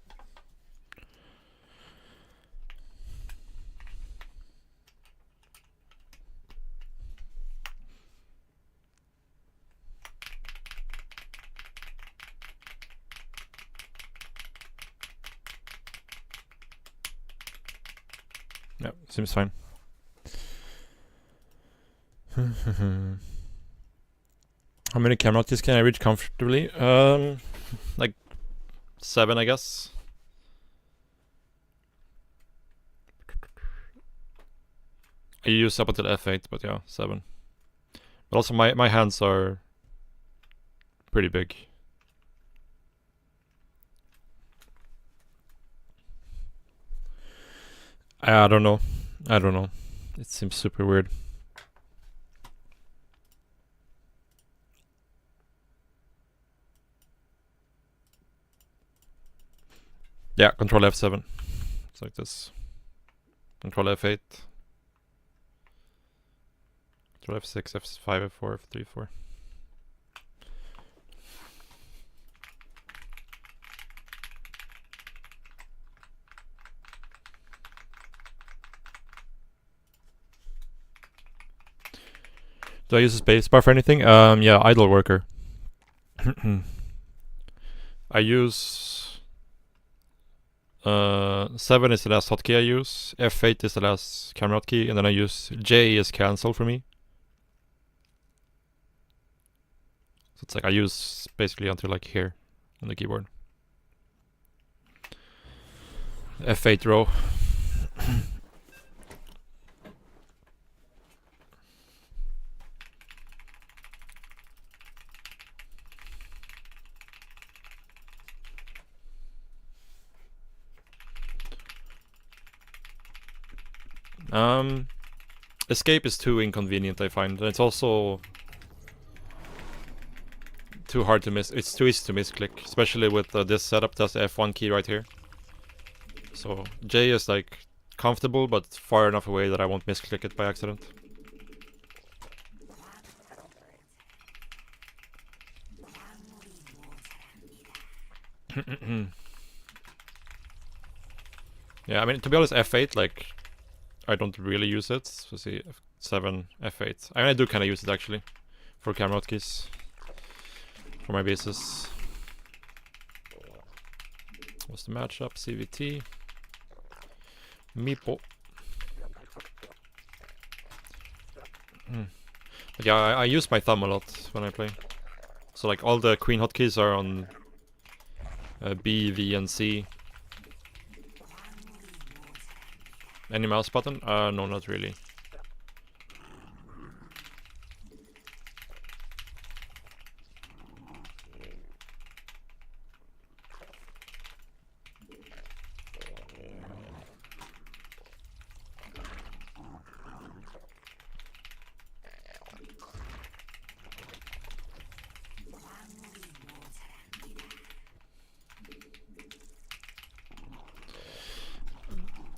Yeah, seems fine. How many camera keys can I reach comfortably? Like 7, I guess. I use up until F8, but yeah, 7. But also my hands are pretty big. I don't know. I don't know. It seems super weird. Yeah, control F7. It's like this. Control F8. Control F6, F5, F4, F3, 4. Do I use a spacebar for anything? Yeah, idle worker. I use 7 is the last hotkey I use. F8 is the last camera hotkey, and then I use J as cancel for me. So it's like I use basically until like here on the keyboard. F8 row. Escape is too inconvenient, I find. And it's also too hard to miss. It's too easy to misclick, especially with this setup. That's the F1 key right here. So J is like comfortable, but far enough away that I won't misclick it by accident. Yeah, I mean, to be honest, F8, like, I don't really use it. So see, F7, F8. I mean, I do kind of use it actually for camera hotkeys for my bases. What's the matchup? CVT. Meepo. But yeah, I use my thumb a lot when I play. So like all the queen hotkeys are on B, V, and C. Any mouse button? No, not really.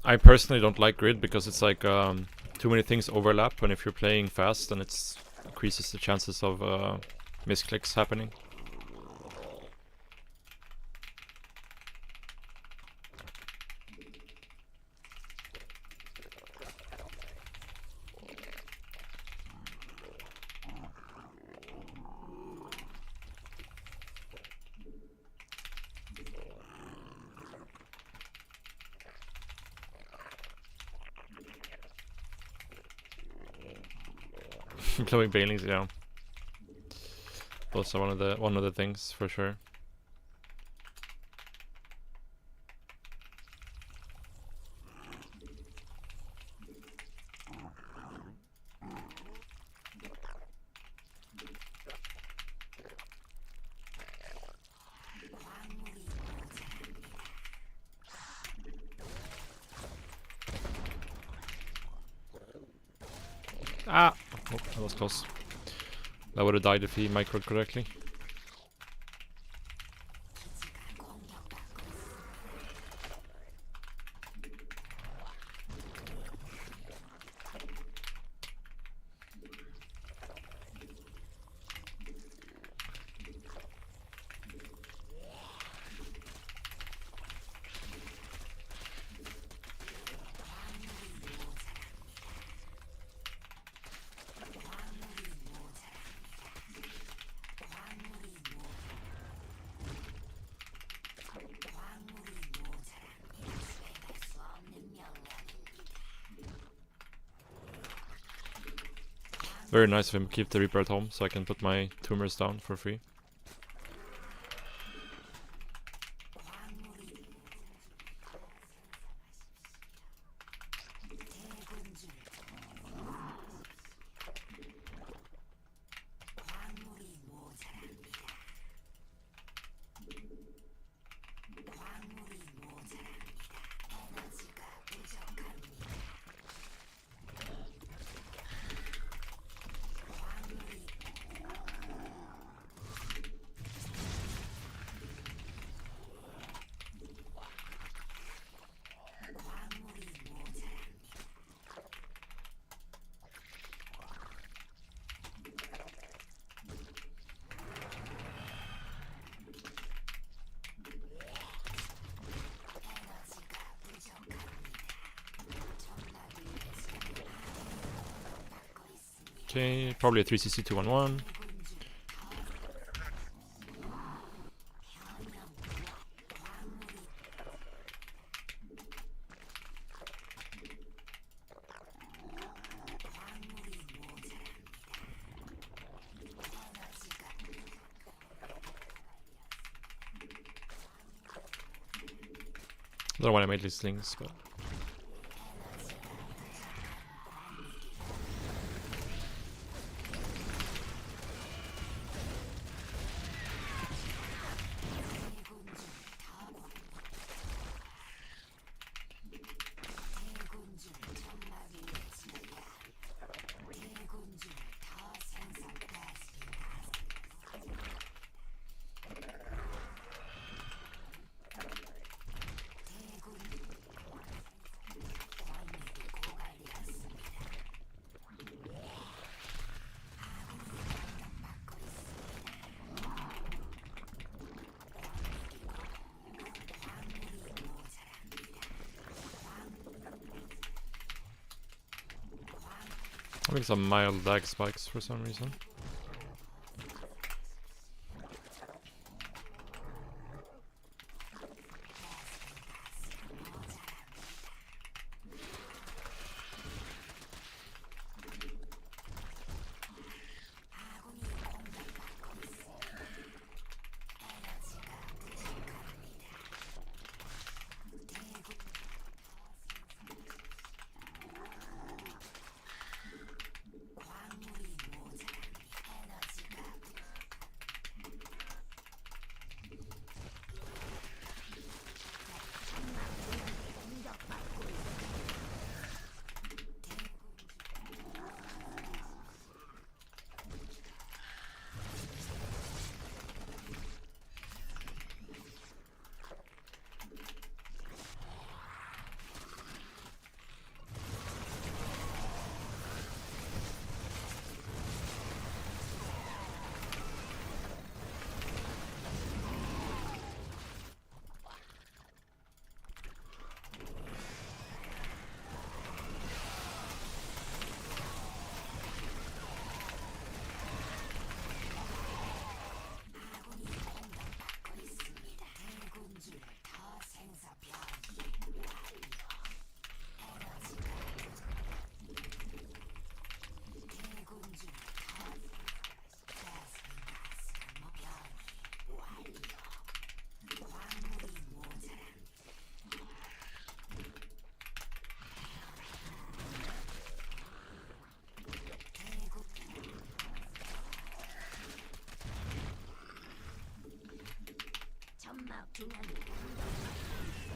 I personally don't like grid because it's like too many things overlap, and if you're playing fast, then it increases the chances of misclicks happening. Glowing Bailings, yeah. Those are one of the things for sure. Ah! Oh, that was close. That would have died if he microed correctly. Very nice of him. Keep the Reaper at home so I can put my tumors down for free. Okay, probably a 3CC 2-1-1. I don't know why I made these slings, but having some mild lag spikes for some reason.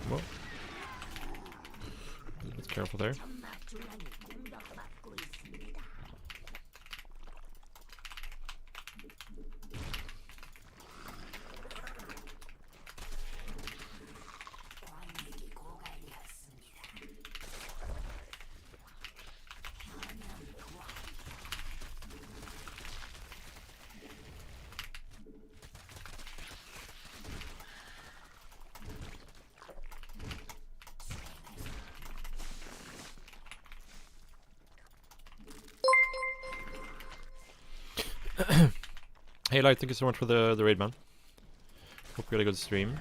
Whoa. A bit careful there. Hey Light, thank you so much for the raid, man. Hope you had a good stream.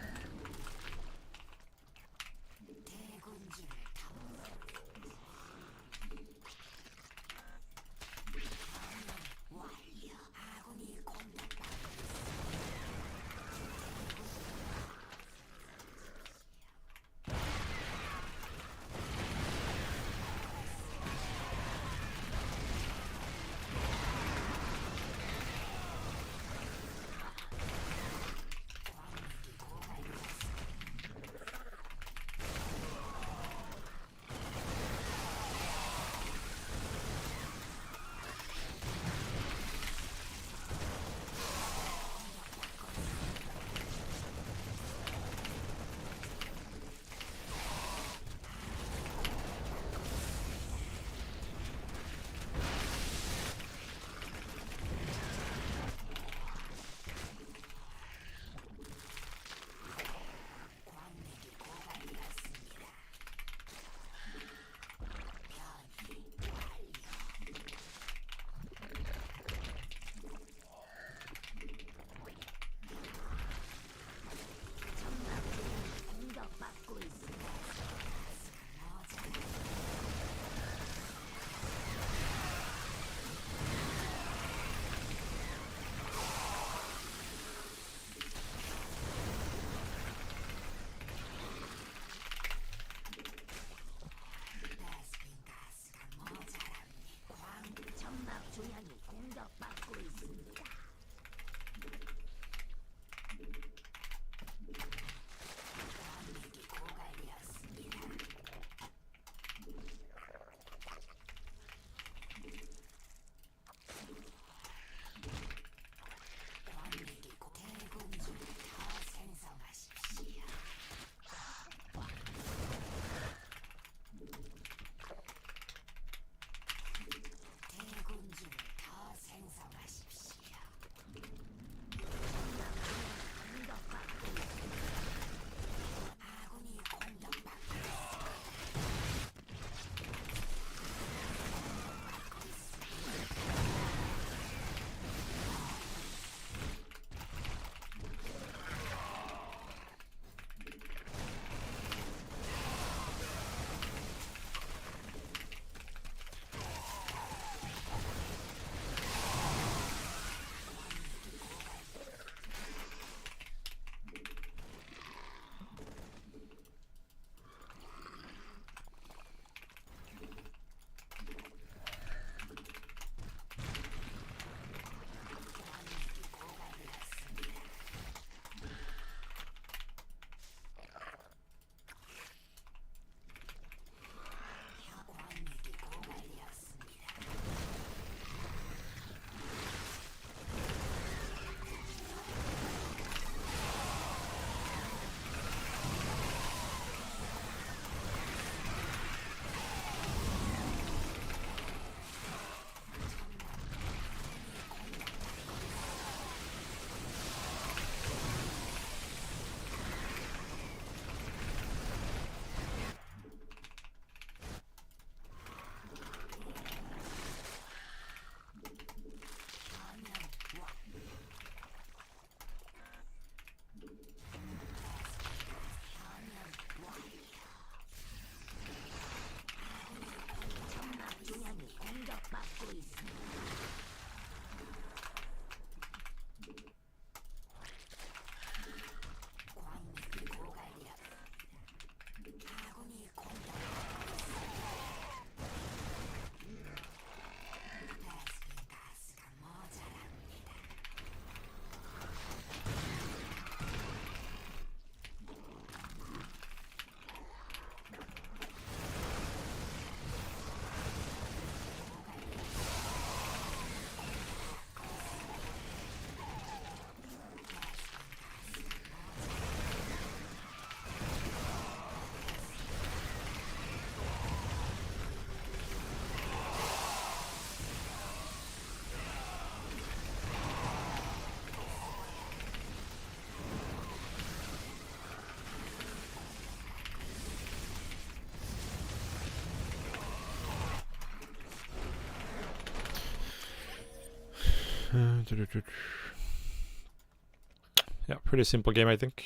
Yeah, pretty simple game, I think.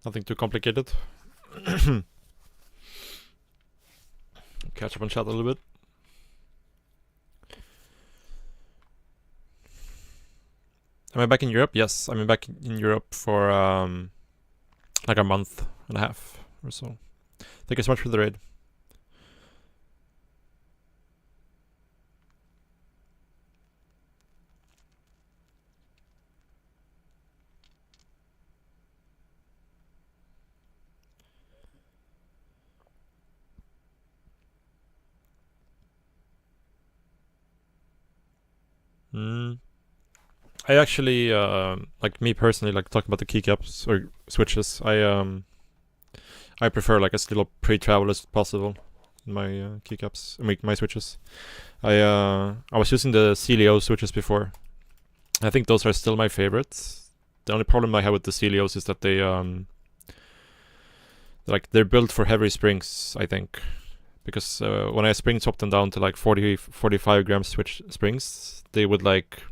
Nothing too complicated. Catch up on chat a little bit. Am I back in Europe? Yes, I'm back in Europe for like a month and a half or so. Thank you so much for the raid. I actually, like me personally, like talking about the keycaps or switches. I prefer like as little pre-travel as possible in my keycaps, my switches. I was using the Celio switches before. I think those are still my favorites. The only problem I have with the Celios is that they like they're built for heavy springs, I think. Because when I spring top them down to like 45 gram switch springs, they would like,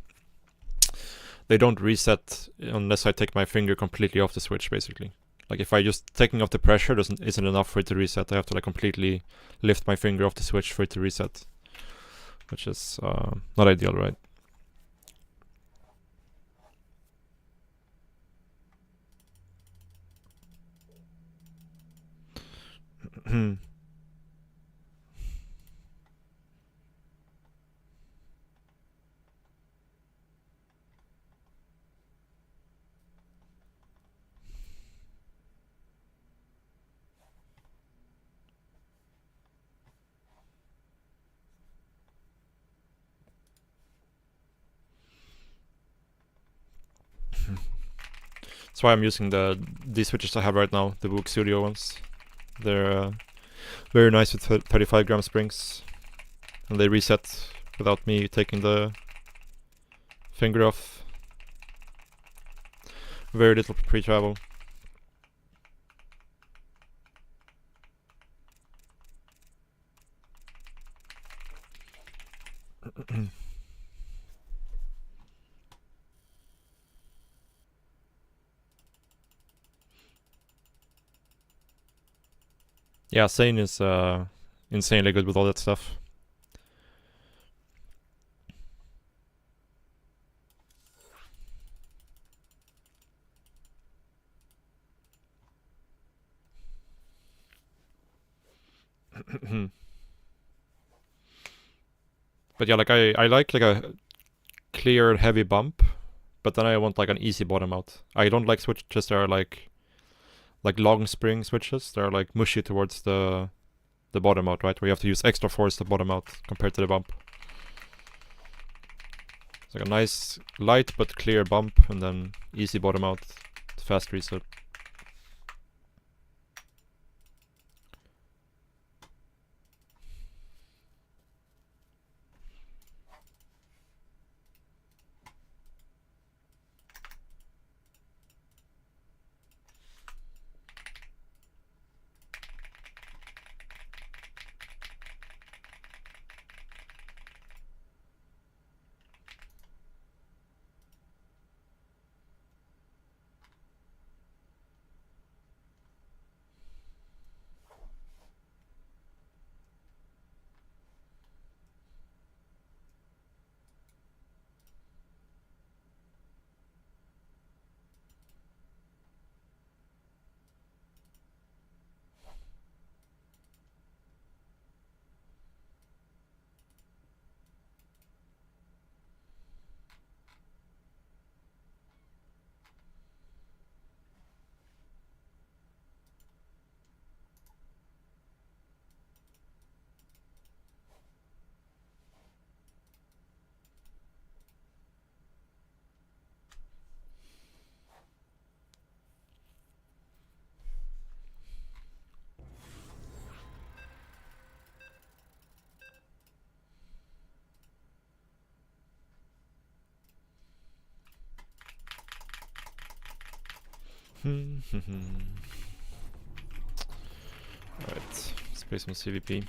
they don't reset unless I take my finger completely off the switch, basically. Like if I just taking off the pressure isn't enough for it to reset. I have to like completely lift my finger off the switch for it to reset, which is not ideal, right? That's why I'm using these switches I have right now, the Book Studio ones. They're very nice with 35 gram springs, and they reset without me taking the finger off. Very little pre-travel. Yeah, Sane is insanely good with all that stuff. But yeah, like I like a clear heavy bump, but then I want like an easy bottom out. I don't like switches that are like long spring switches. They're like mushy towards the bottom out, right? Where you have to use extra force to bottom out compared to the bump. It's like a nice light but clear bump and then easy bottom out, fast reset. Alright, let's play some CVP.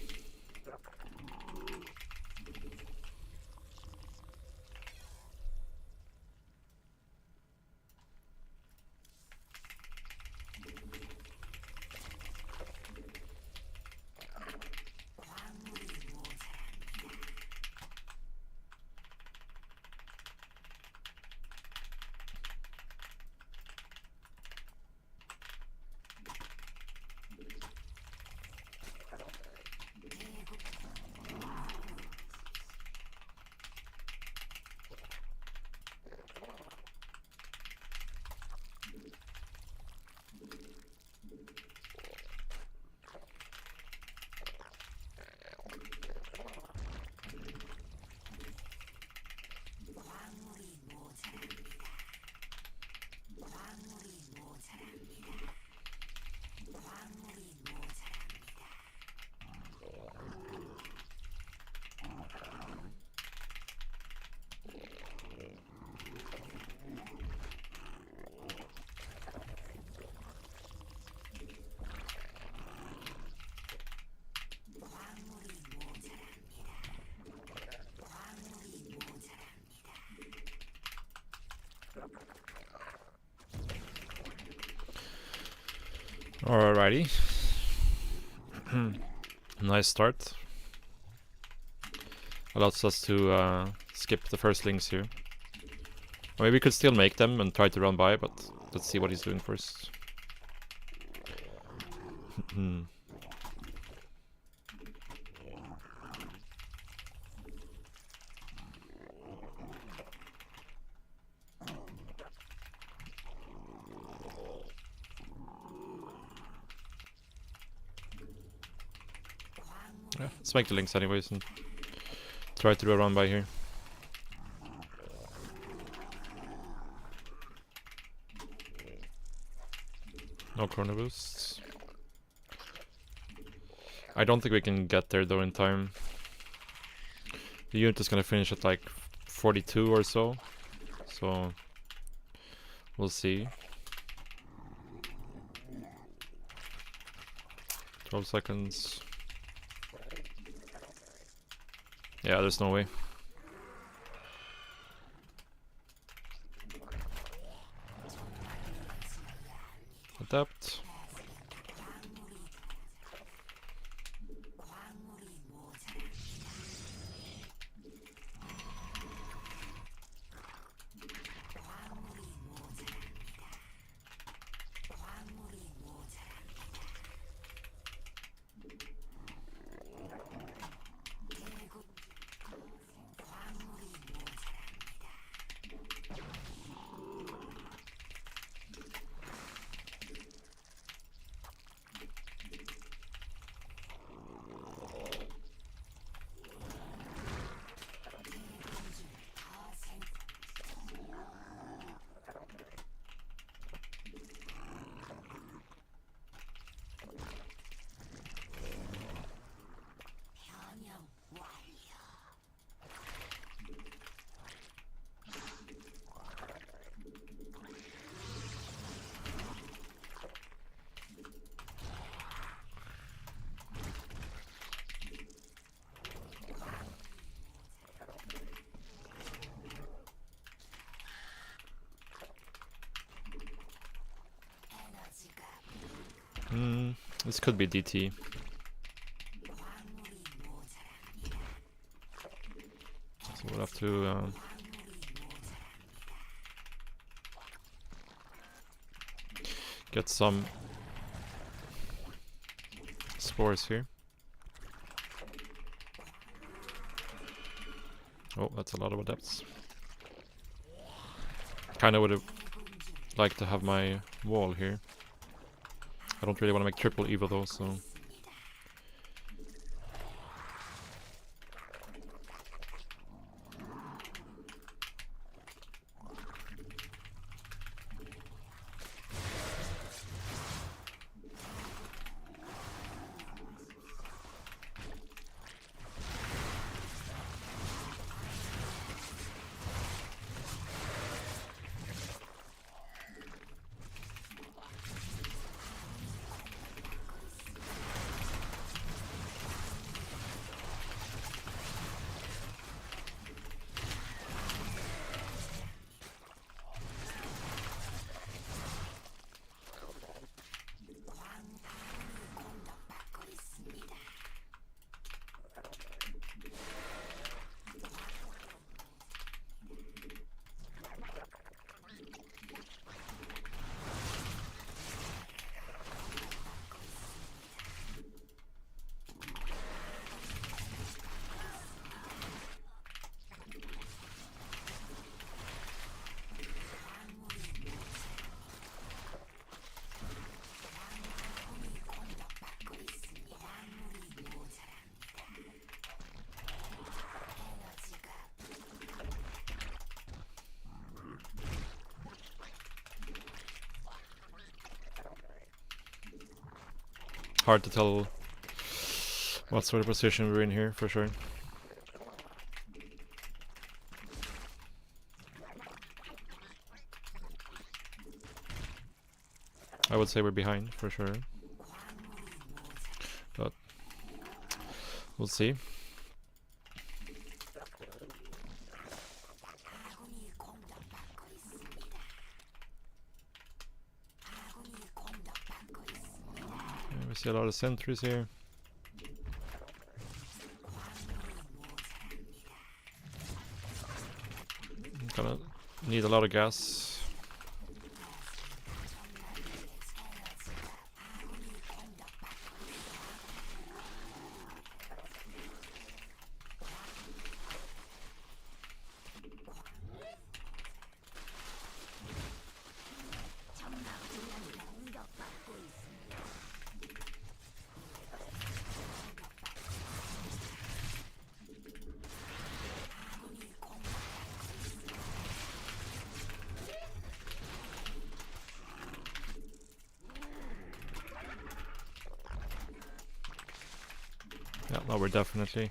Alrighty. Nice start. Allows us to skip the first links here. Or maybe we could still make them and try to run by, but let's see what he's doing first. Yeah, let's make the links anyways and try to do a run by here. No chrono boosts. I don't think we can get there though in time. The unit is gonna finish at like 42 or so. So we'll see. 12 seconds. Yeah, there's no way. Adapt. This could be DT. So we'll have to get some spores here. Oh, that's a lot of adepts. Kinda would have liked to have my wall here. I don't really want to make triple Evo though, so... Hard to tell what sort of position we're in here, for sure. I would say we're behind, for sure. But we'll see. See a lot of sentries here. Gonna need a lot of gas. Yeah, now we're definitely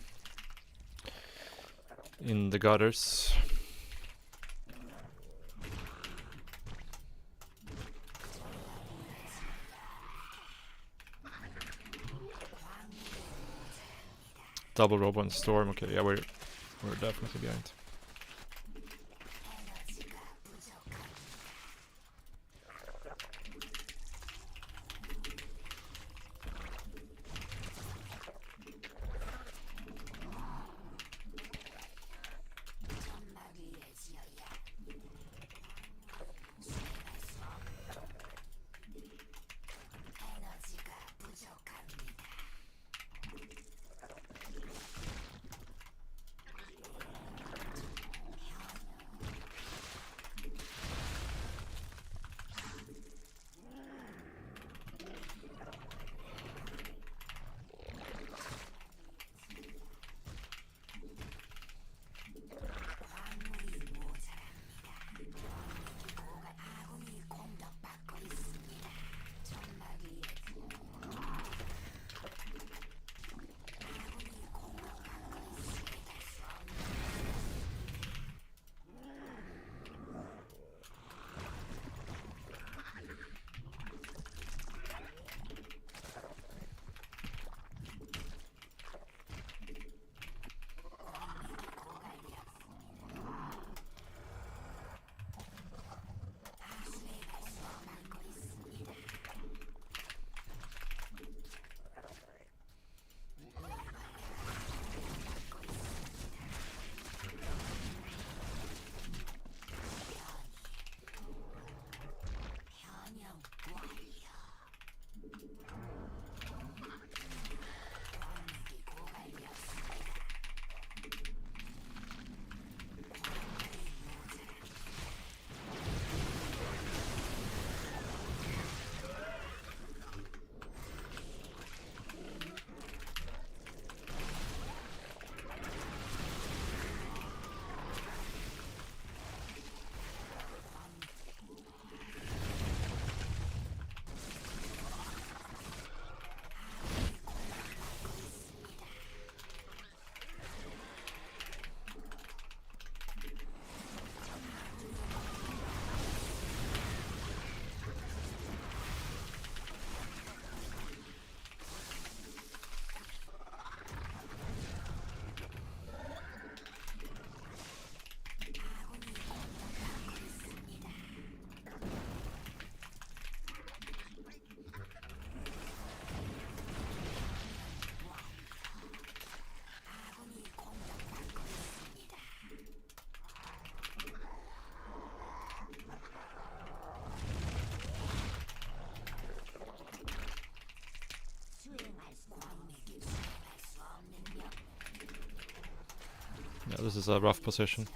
in the gutters. Double robo and storm. Okay, yeah, we're definitely behind. Yeah, this is a rough position.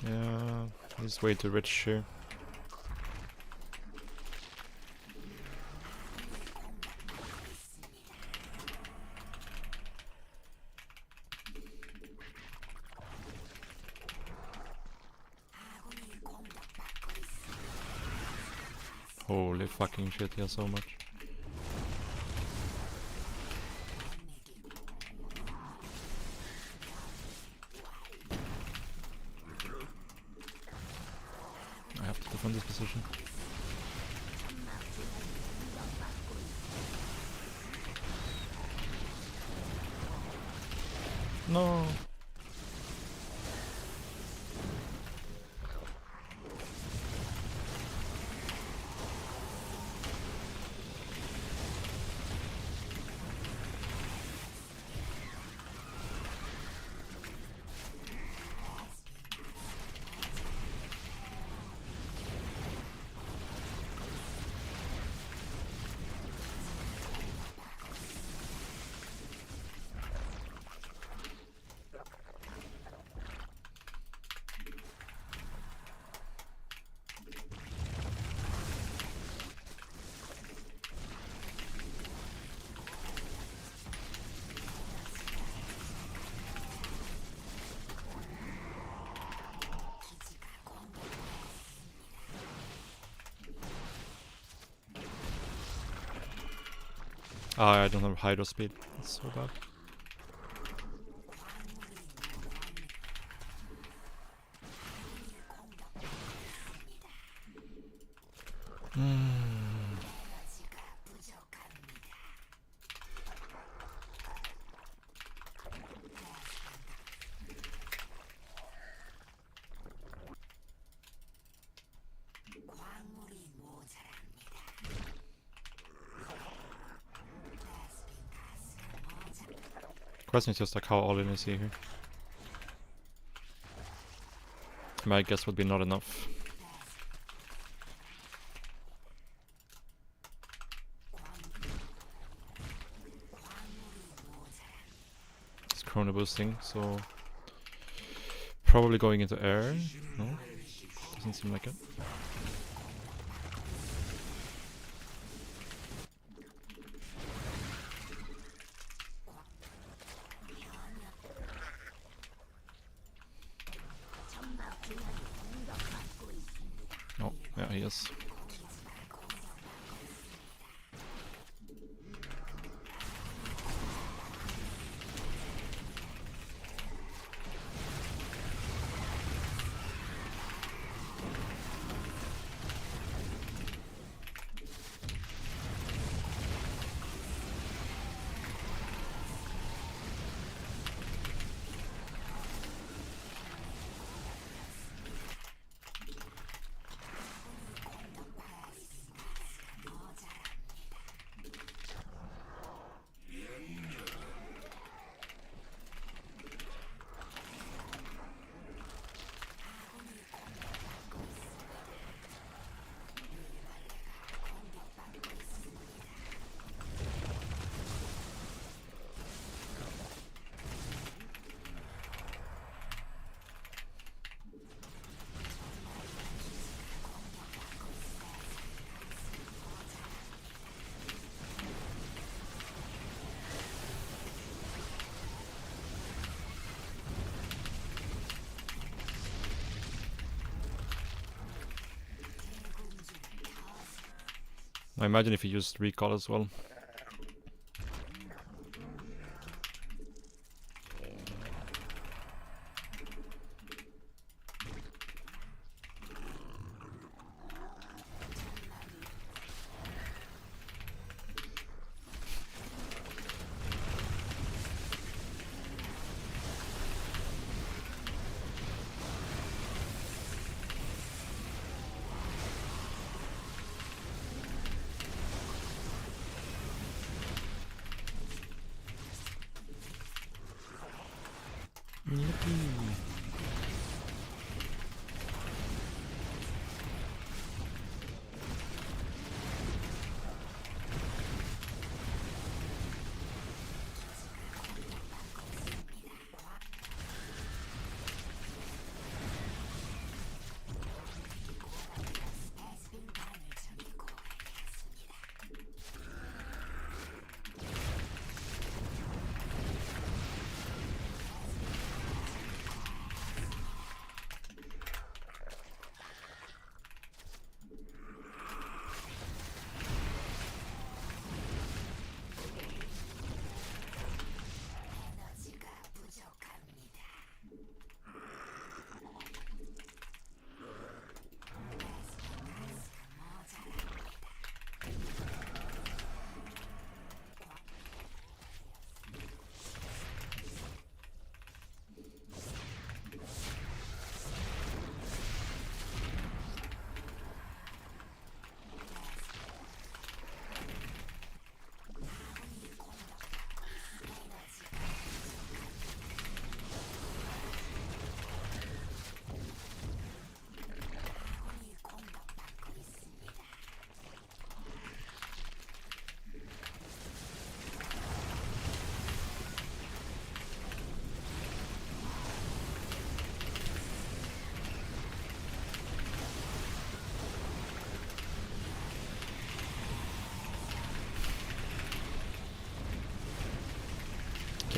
Yeah, he's way too rich here. Holy fucking shit, he has so much. I have to defend this position. No. Ah, I don't have hydro speed. That's so bad. Question is just like how all in is he here. My guess would be not enough. It's chrono boosting, so probably going into air. No, doesn't seem like it. Oh, yeah, he is. I imagine if he used recall as well.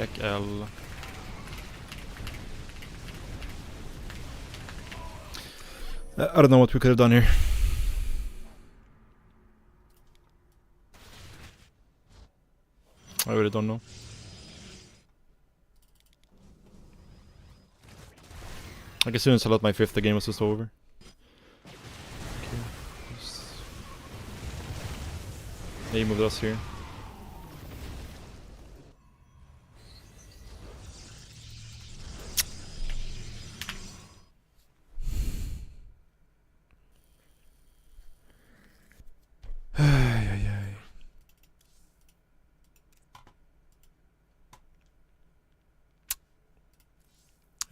Check L. I don't know what we could have done here. I really don't know. Like as soon as I let my fifth, the game was just over. They moved us here.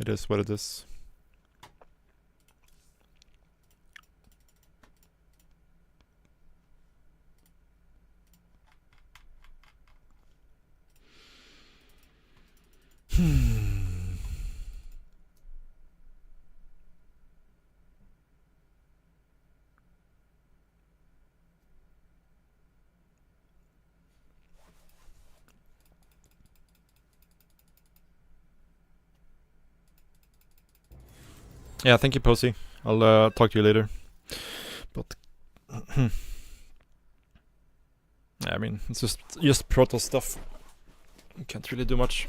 It is what it is. Yeah, thank you, Posey. I'll talk to you later. But yeah, I mean, it's just Protoss stuff. You can't really do much.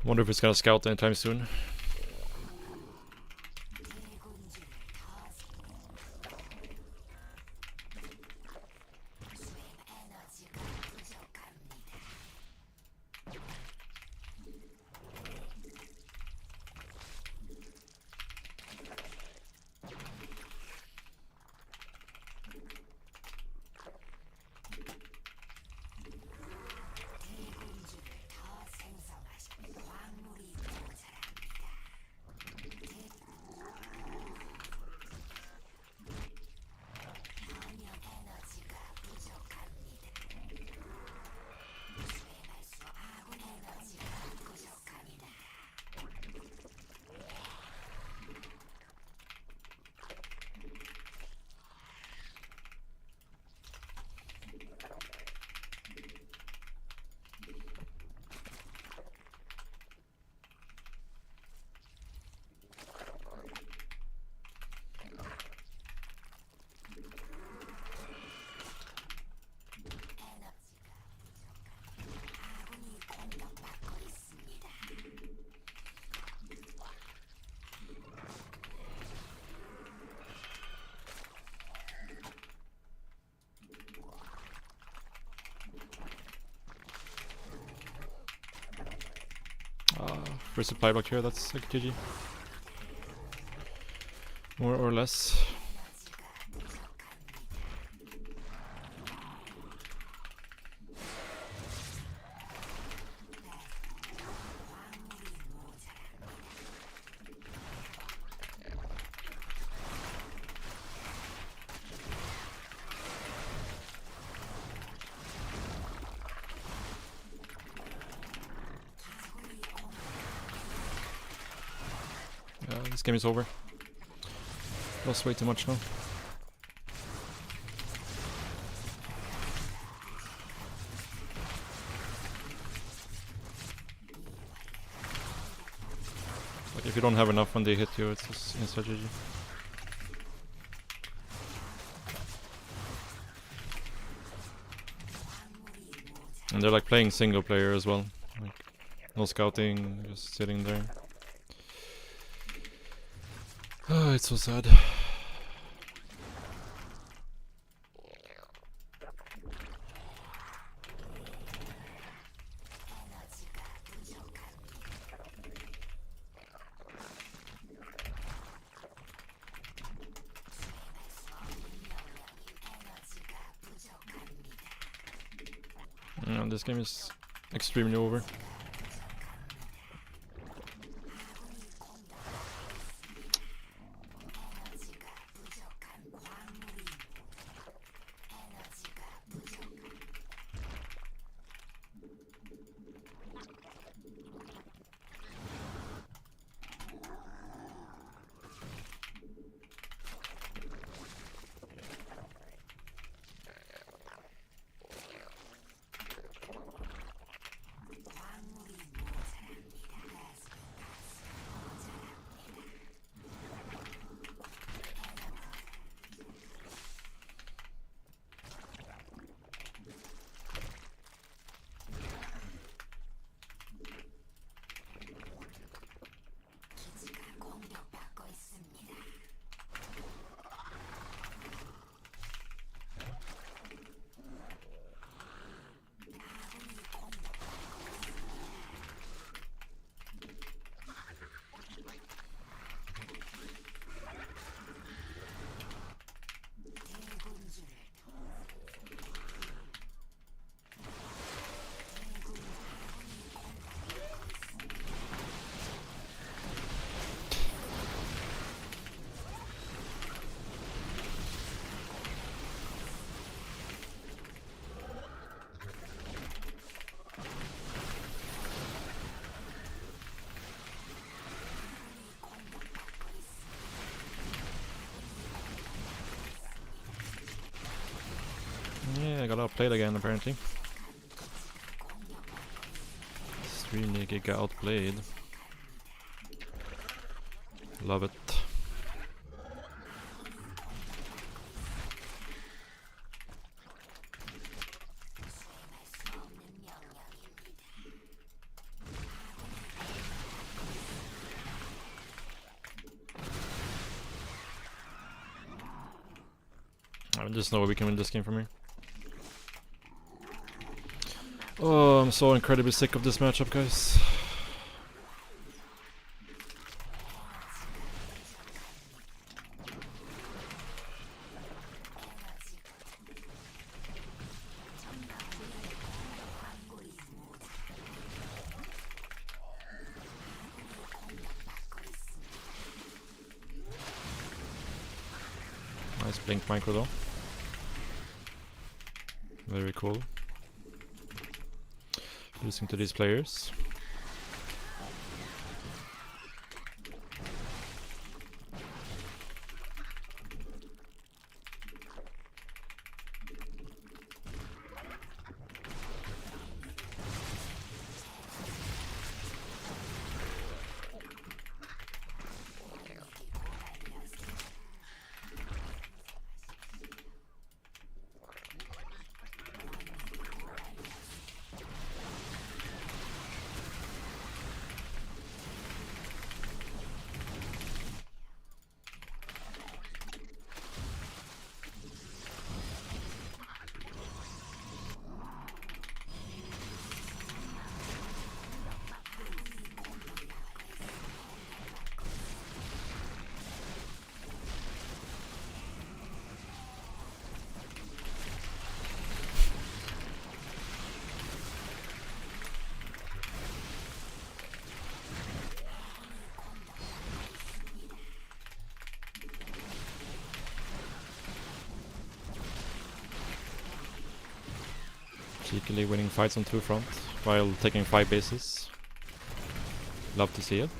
Wonder if it's gonna scout anytime soon. for supply block here, that's like GG. More or less. This game is over. Lost way too much now. Like if you don't have enough when they hit you, it's just insta GG. And they're like playing single player as well. Like no scouting, just sitting there. Oh, it's so sad. This game is extremely over. Yeah, I got outplayed again apparently. 3 Nigga got outplayed. Love it. I just know we can win this game from here. Oh, I'm so incredibly sick of this matchup, guys. Nice blink micro though. Very cool. Losing to these players. cheekily winning fights on 2 front while taking 5 bases. Love to see it.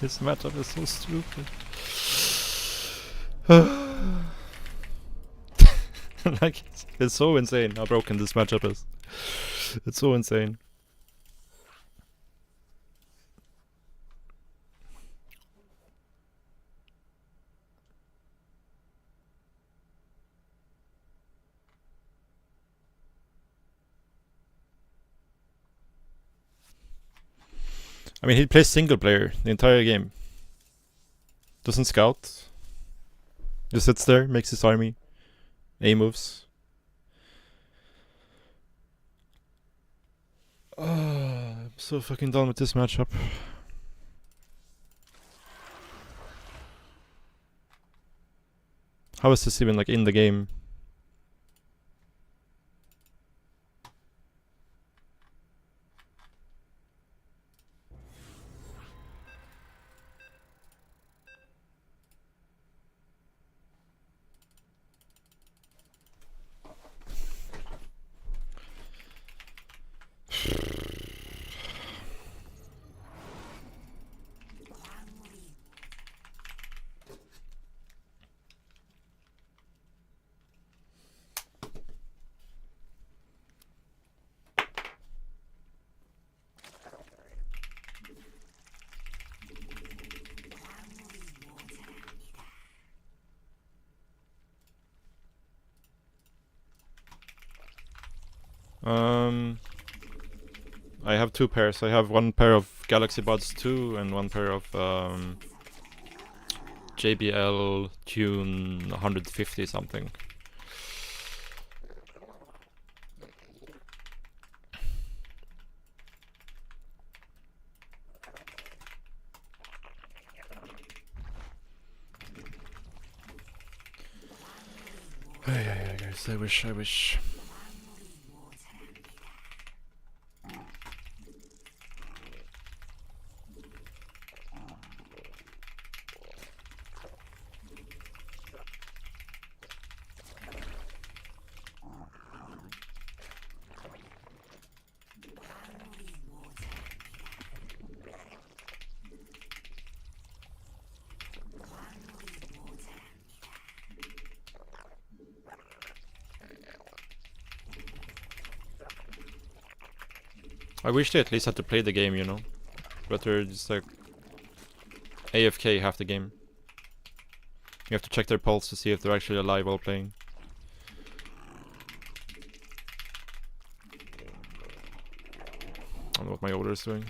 This matchup is so stupid. Like, it's so insane how broken this matchup is. It's so insane. I mean, he plays single player the entire game. Doesn't scout. Just sits there, makes his army. A moves. I'm so fucking done with this matchup. How is this even like in the game? I have 2 pairs. I have 1 pair of Galaxy Buds 2 and 1 pair of JBL Tune 150 something. Hey, guys, I wish. I wish they at least had to play the game, you know? But they're just like AFK half the game. You have to check their pulse to see if they're actually alive while playing. I don't know what my order is doing.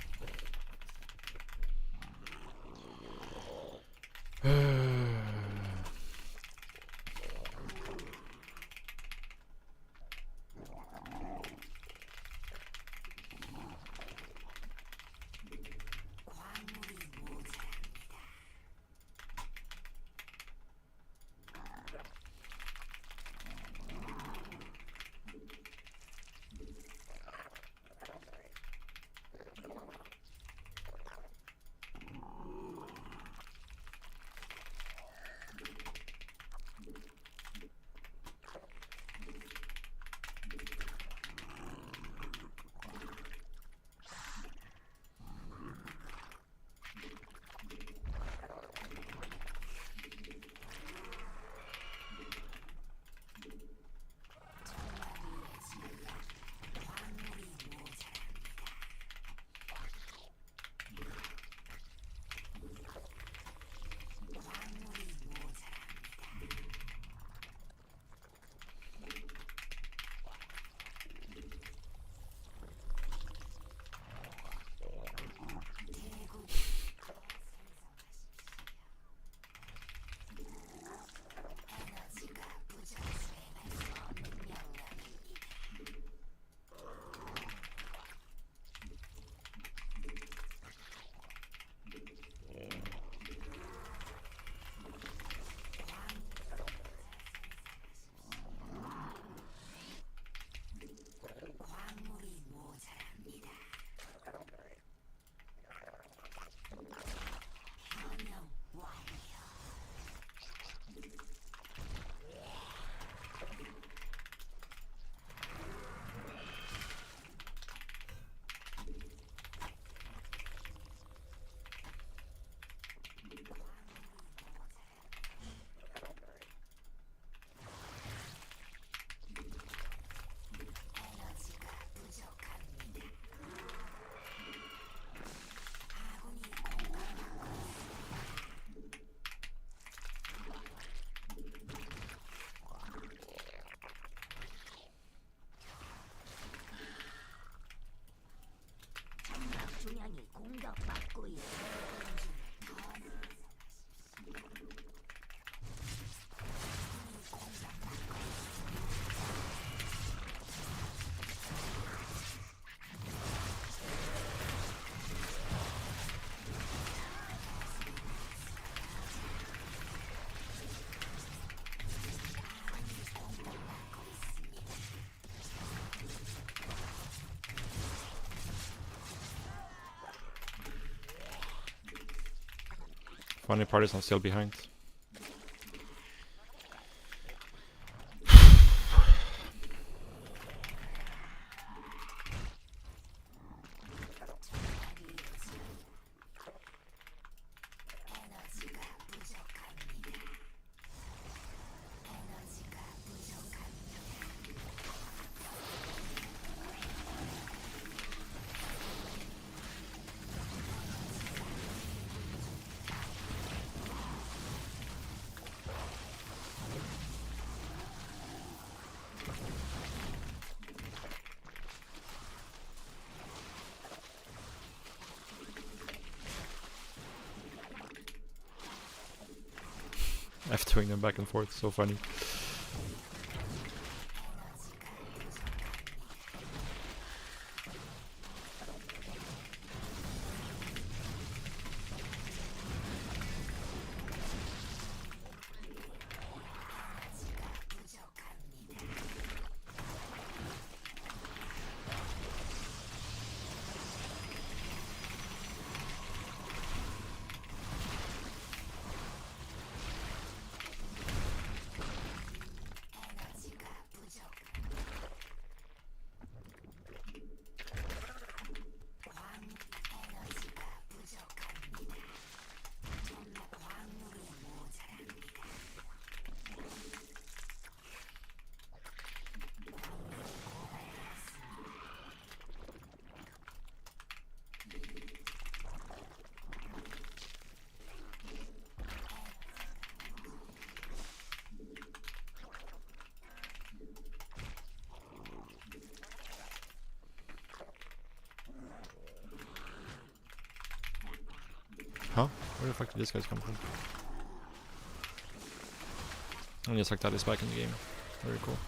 Funny part is I'm still behind. F2ing them back and forth, so funny. Huh? Where the fuck did these guys come from? And just like that is back in the game. Very cool.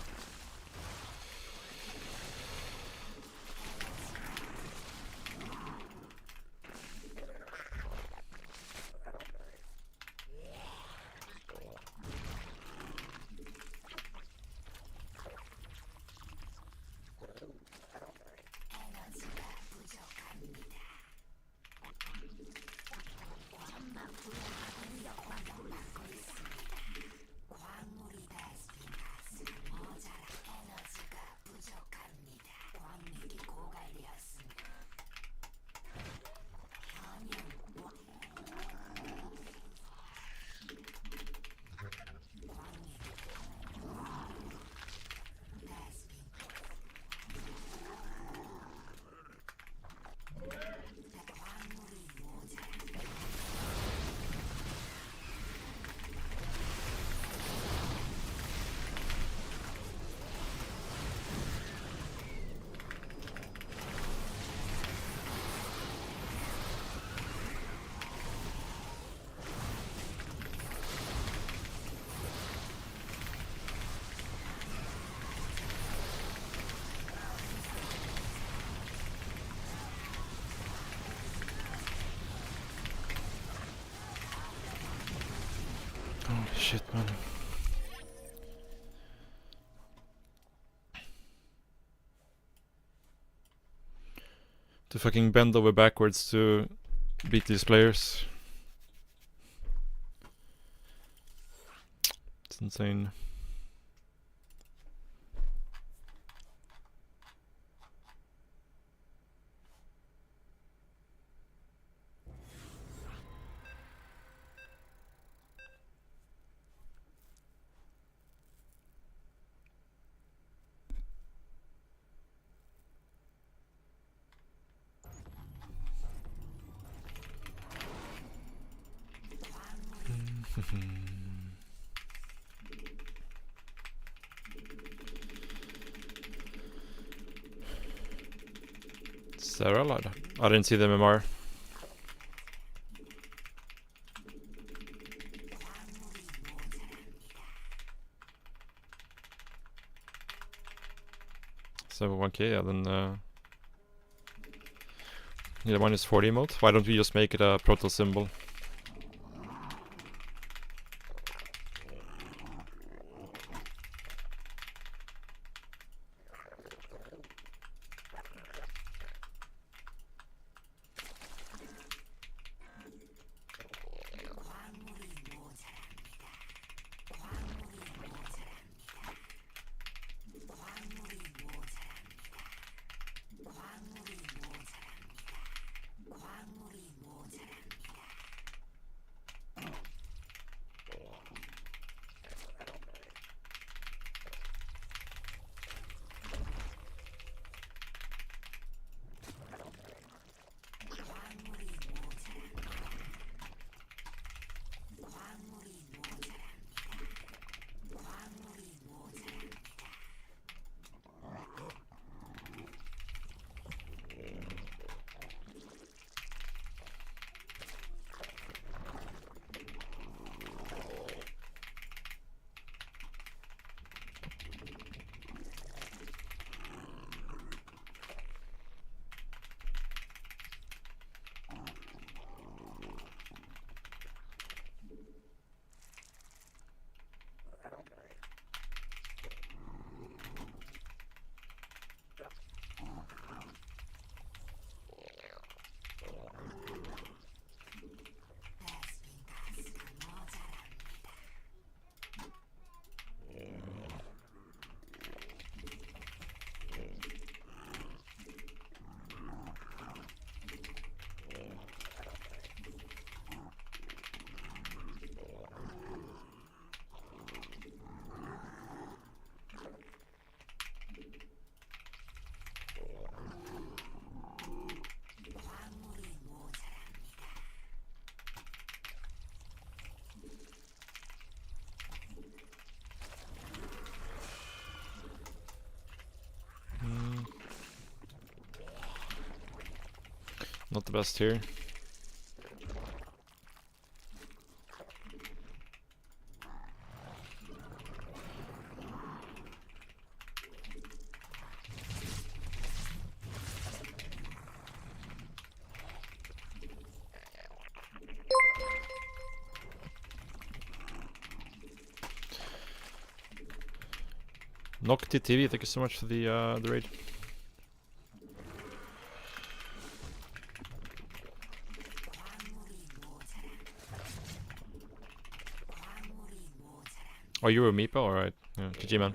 Oh shit, man. To fucking bend over backwards to beat these players. It's insane. Sarah, I didn't see the MMR. So 1k, yeah, then yeah, mine is 40 emote. Why don't we just make it a proto symbol? Not the best here. Nocti TV, thank you so much for the raid. Oh, you were Meepo? Alright. Yeah, GG, man.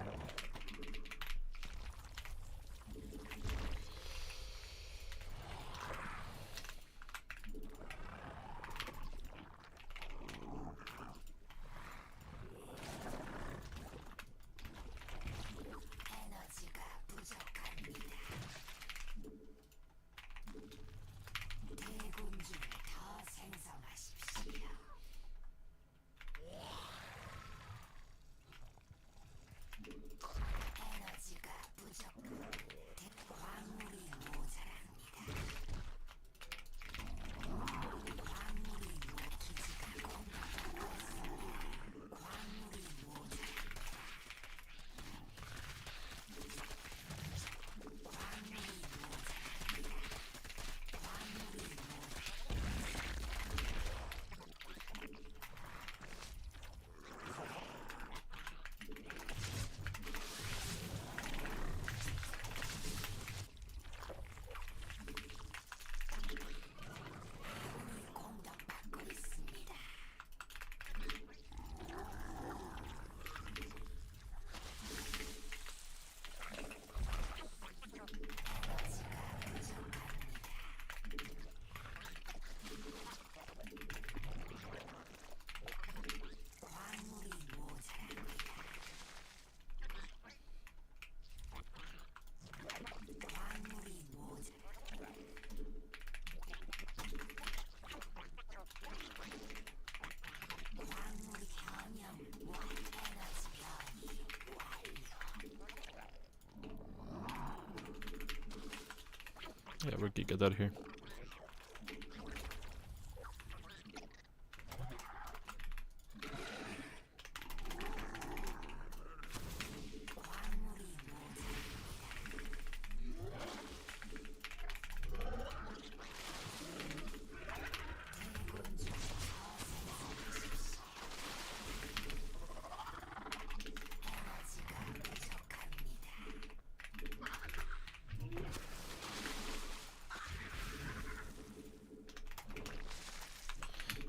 Yeah, we're giga dead here.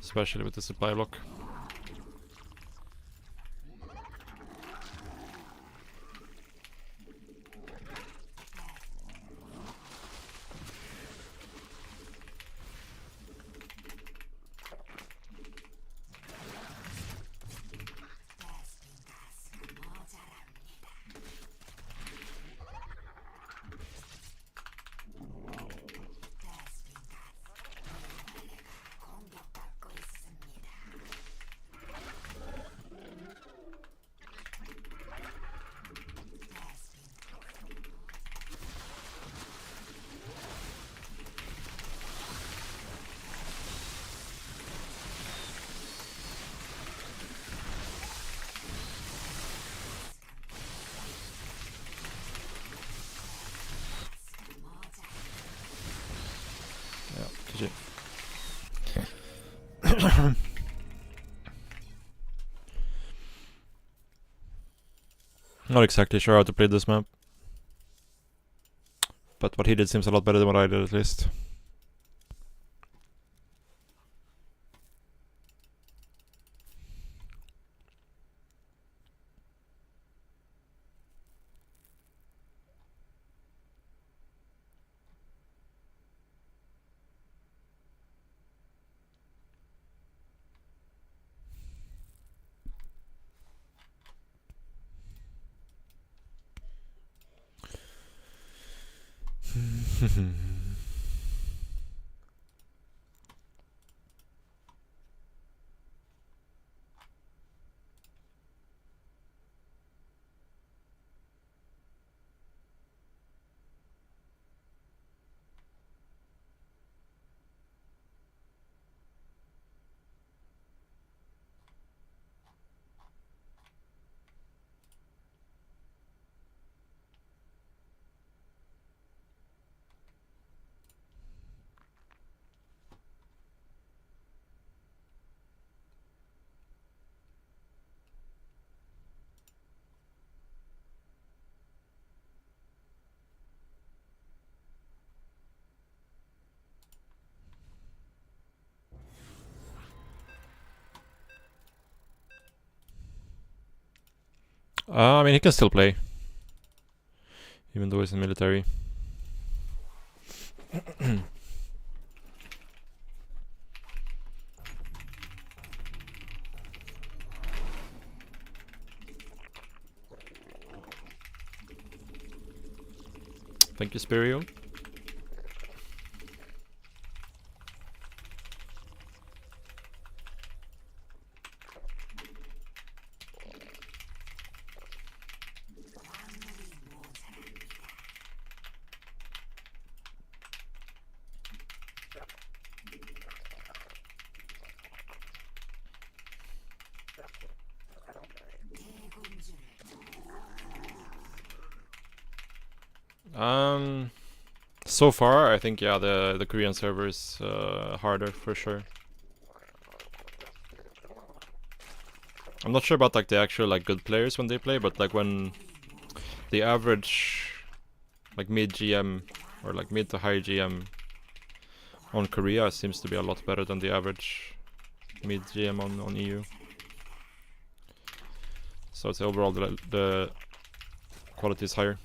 Especially with the supply block. Not exactly sure how to play this map. But what he did seems a lot better than what I did, at least. I mean, he can still play. Even though he's in military. Thank you, Spirio. So far, I think yeah, the Korean server is harder for sure. I'm not sure about like the actual like good players when they play, but like when the average like mid GM or like mid to high GM on Korea seems to be a lot better than the average mid GM on EU. So it's overall the quality is higher.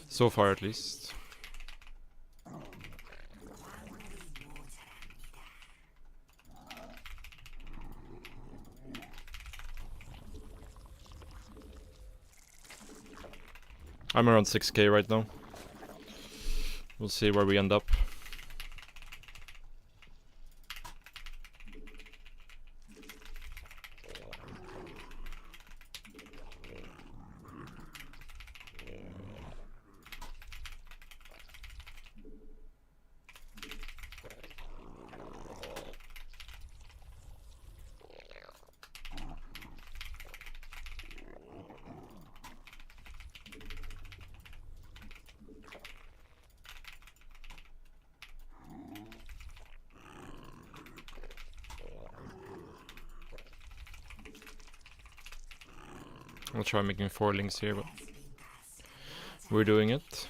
So far, at least. I'm around 6k right now. We'll see where we end up. I'll try making 4 links here, but we're doing it.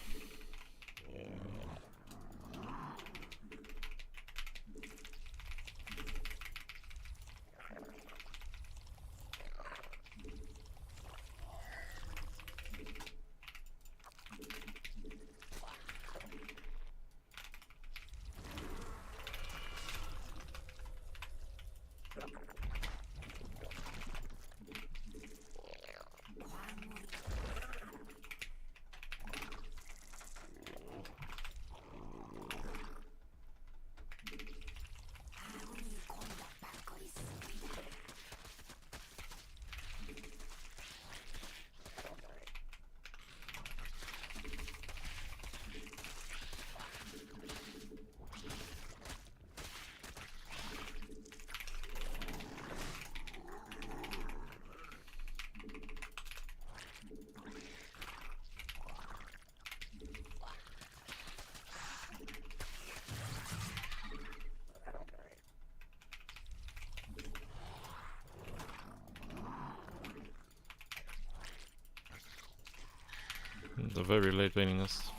The very late laning us.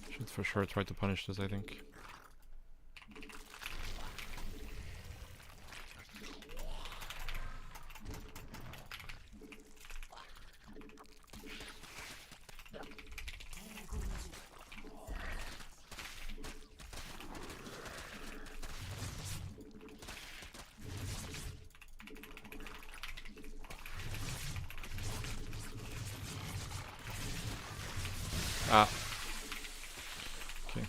Should for sure try to punish this, I think. Ah. Okay.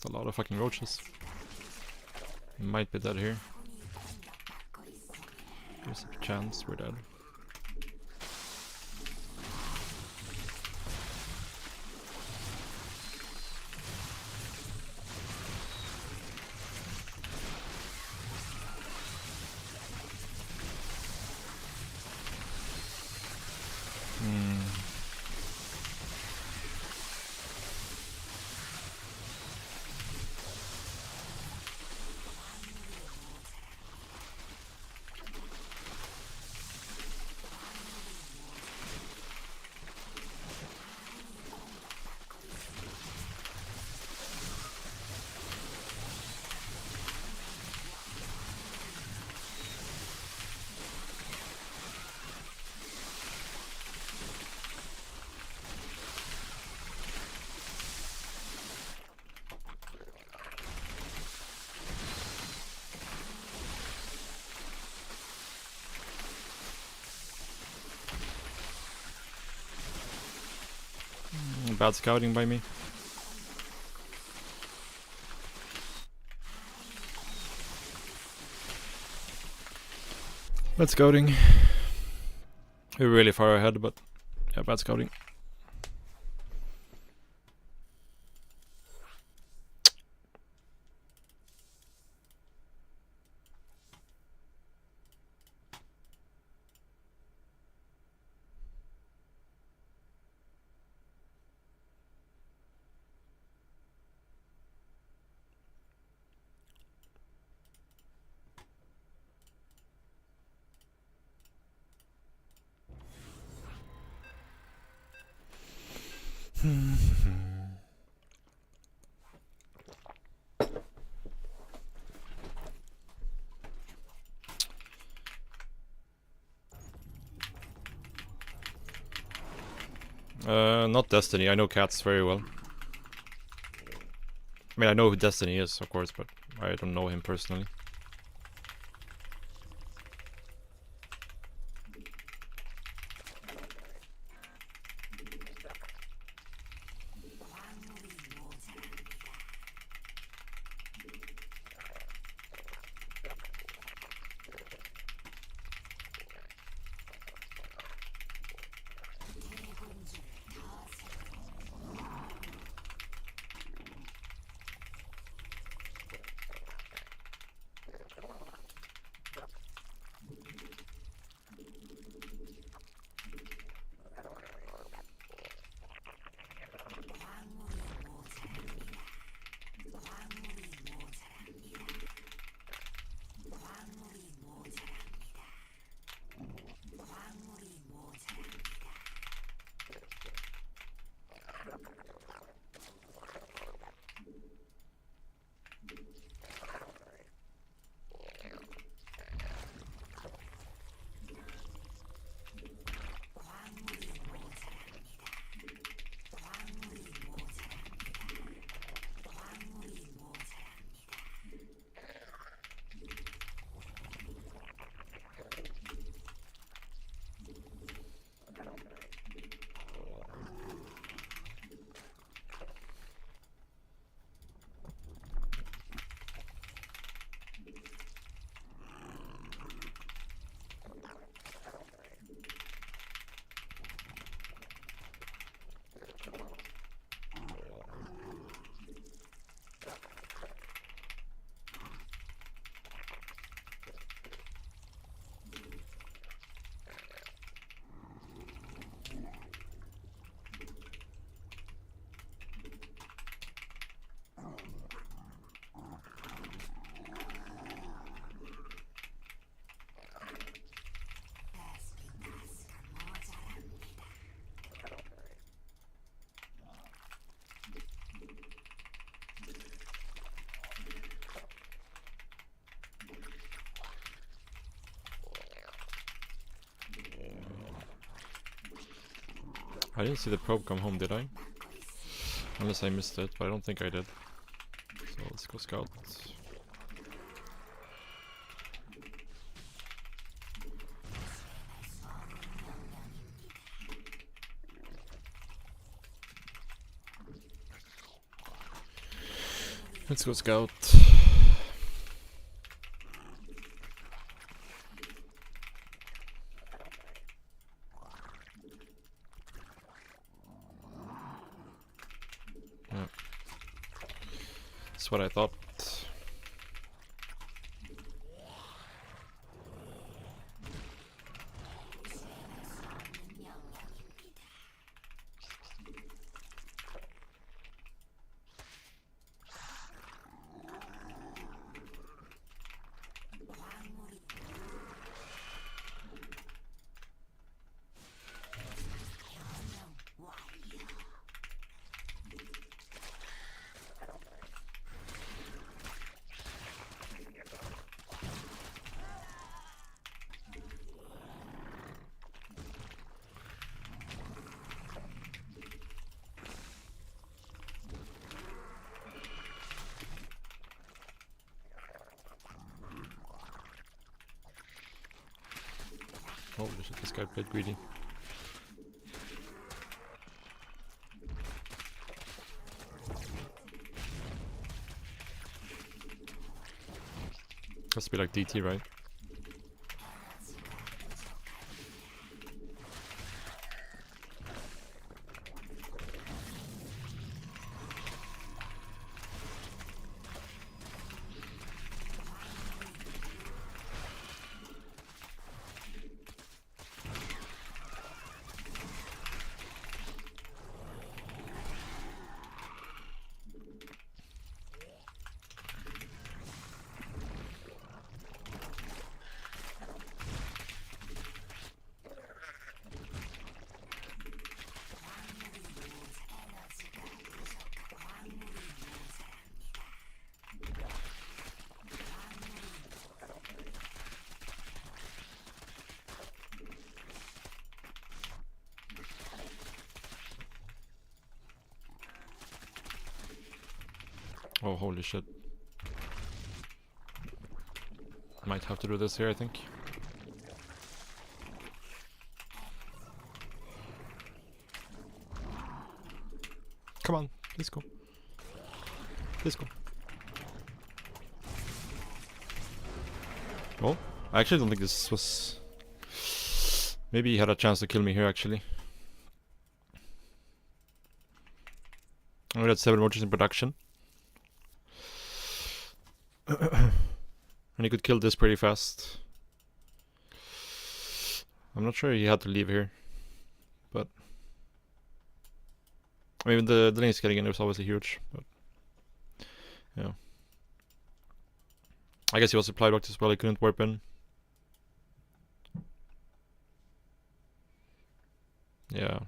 It's a lot of fucking roaches. Might be dead here. There's a chance we're dead. bad scouting by me. Bad scouting. We're really far ahead, but yeah, bad scouting. Not Destiny. I know Cats very well. I mean, I know who Destiny is, of course, but I don't know him personally. I didn't see the probe come home, did I? Unless I missed it, but I don't think I did. So let's go scout. Let's go scout. Yeah. That's what I thought. Holy shit, this guy played greedy. Has to be like DT, right? Oh, holy shit. Might have to do this here, I think. Come on, let's go. Let's go. Oh, I actually don't think this was... Maybe he had a chance to kill me here, actually. We had 7 watches in production. And he could kill this pretty fast. I'm not sure he had to leave here. But... I mean, the lane getting in was obviously huge. But... Yeah. I guess he was supply blocked as well, he couldn't warp in. Yeah.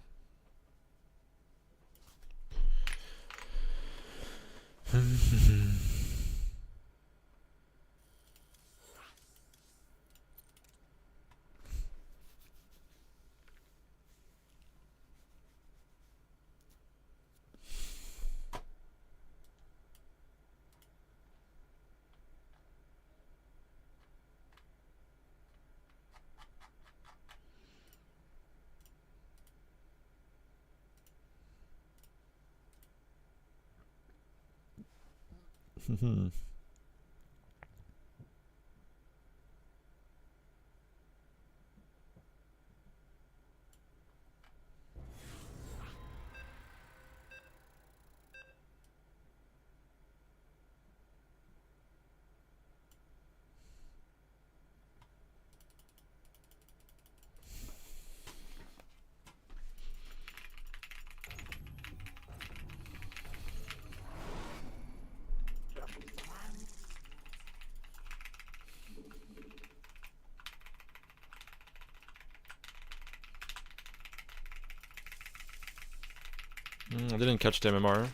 I didn't catch the MMR.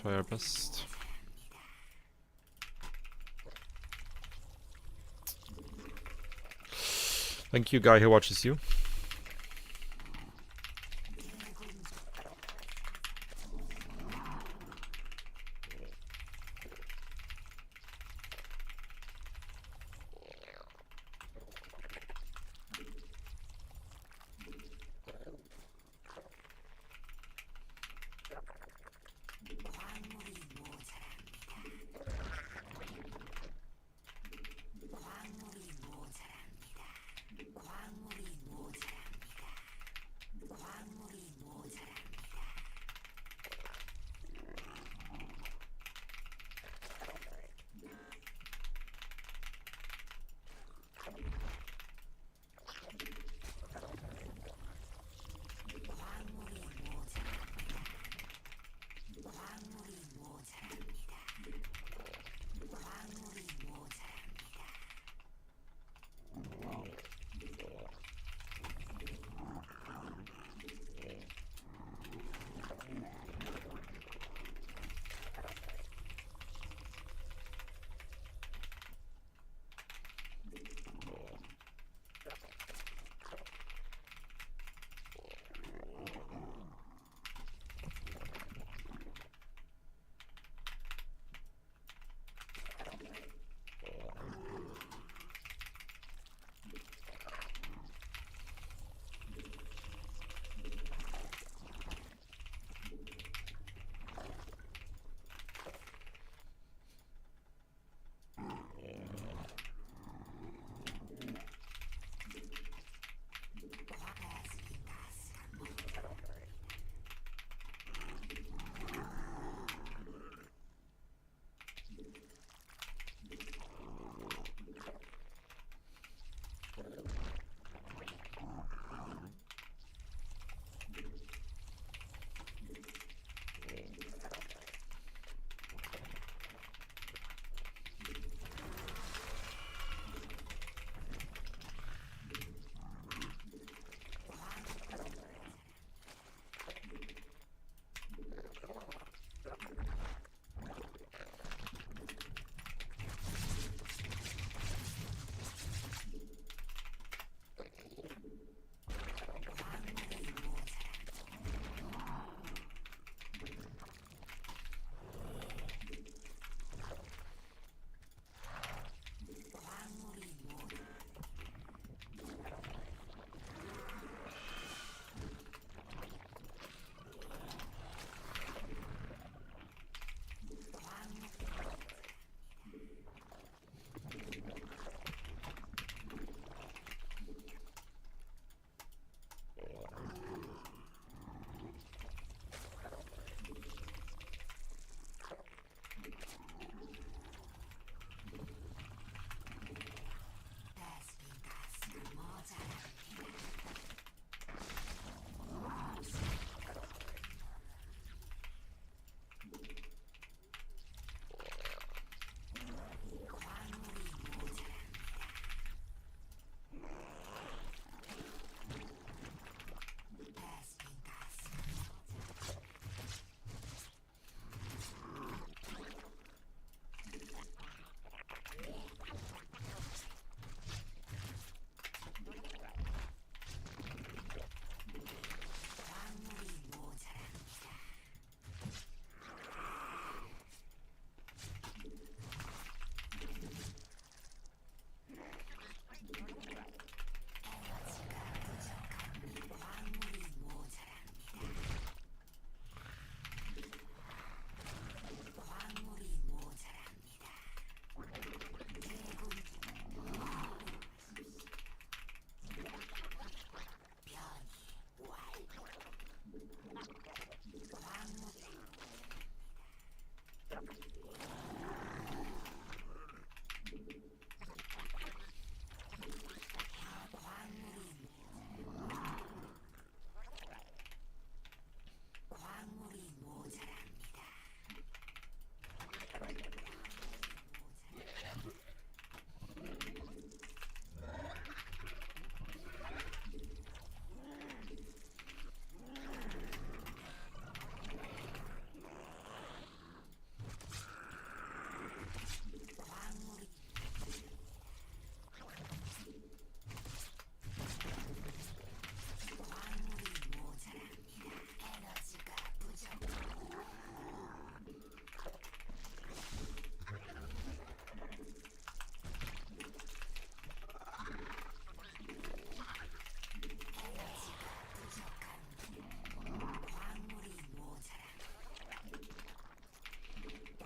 Try our best. Thank you, guy who watches you.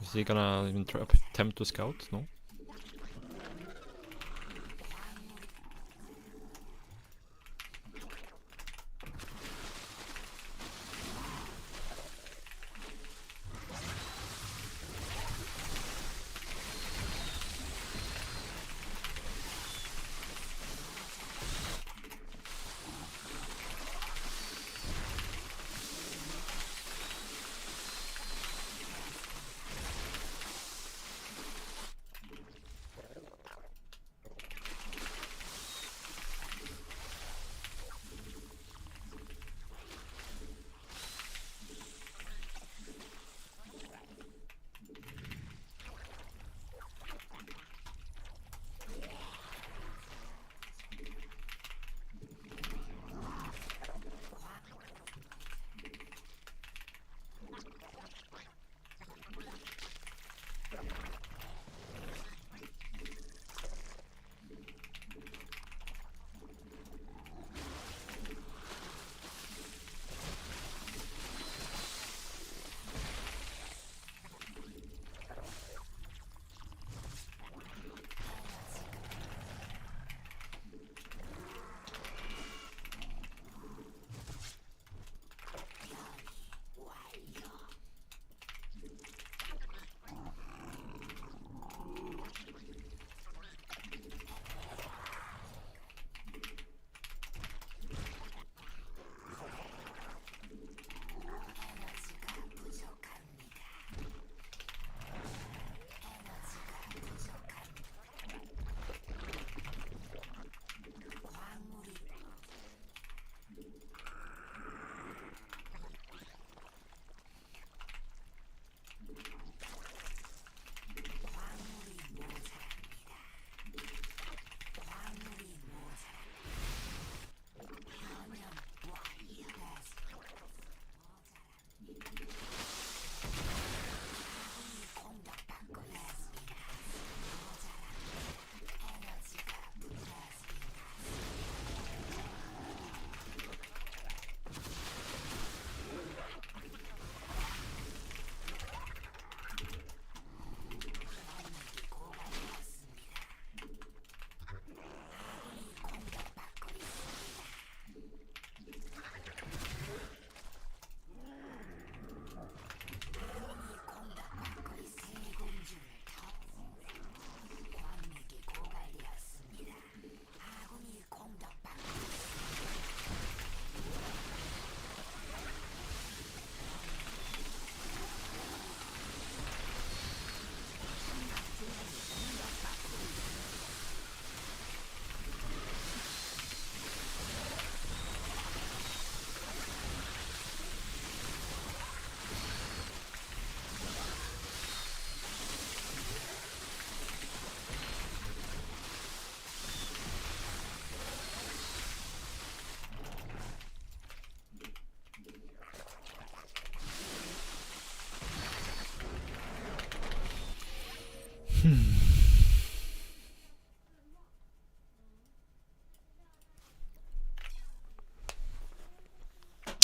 Is he gonna even attempt to scout? No?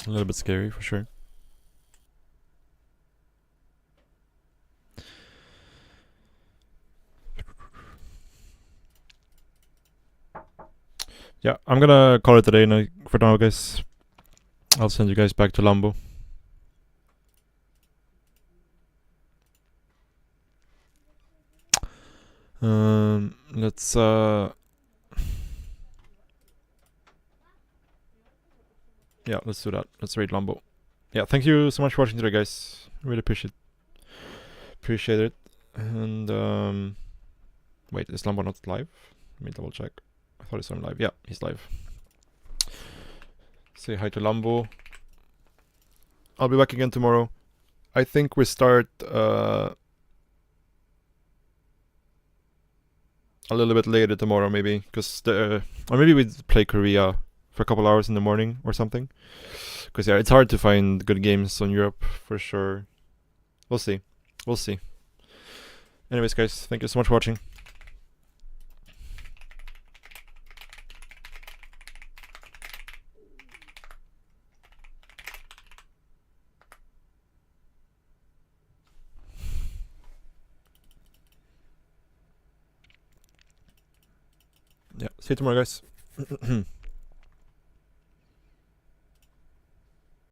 A little bit scary for sure. Yeah, I'm gonna call it a day for now, guys. I'll send you guys back to Lambo. Let's yeah, let's do that. Let's raid Lambo. Yeah, thank you so much for watching today, guys. Really appreciate it. And wait, is Lambo not live? Let me double check. I thought I saw him live. Yeah, he's live. Say hi to Lambo. I'll be back again tomorrow. I think we start a little bit later tomorrow, maybe, because or maybe we play Korea for a couple hours in the morning or something. Because yeah, it's hard to find good games on Europe for sure. We'll see. Anyways, guys, thank you so much for watching. Yeah, see you tomorrow, guys.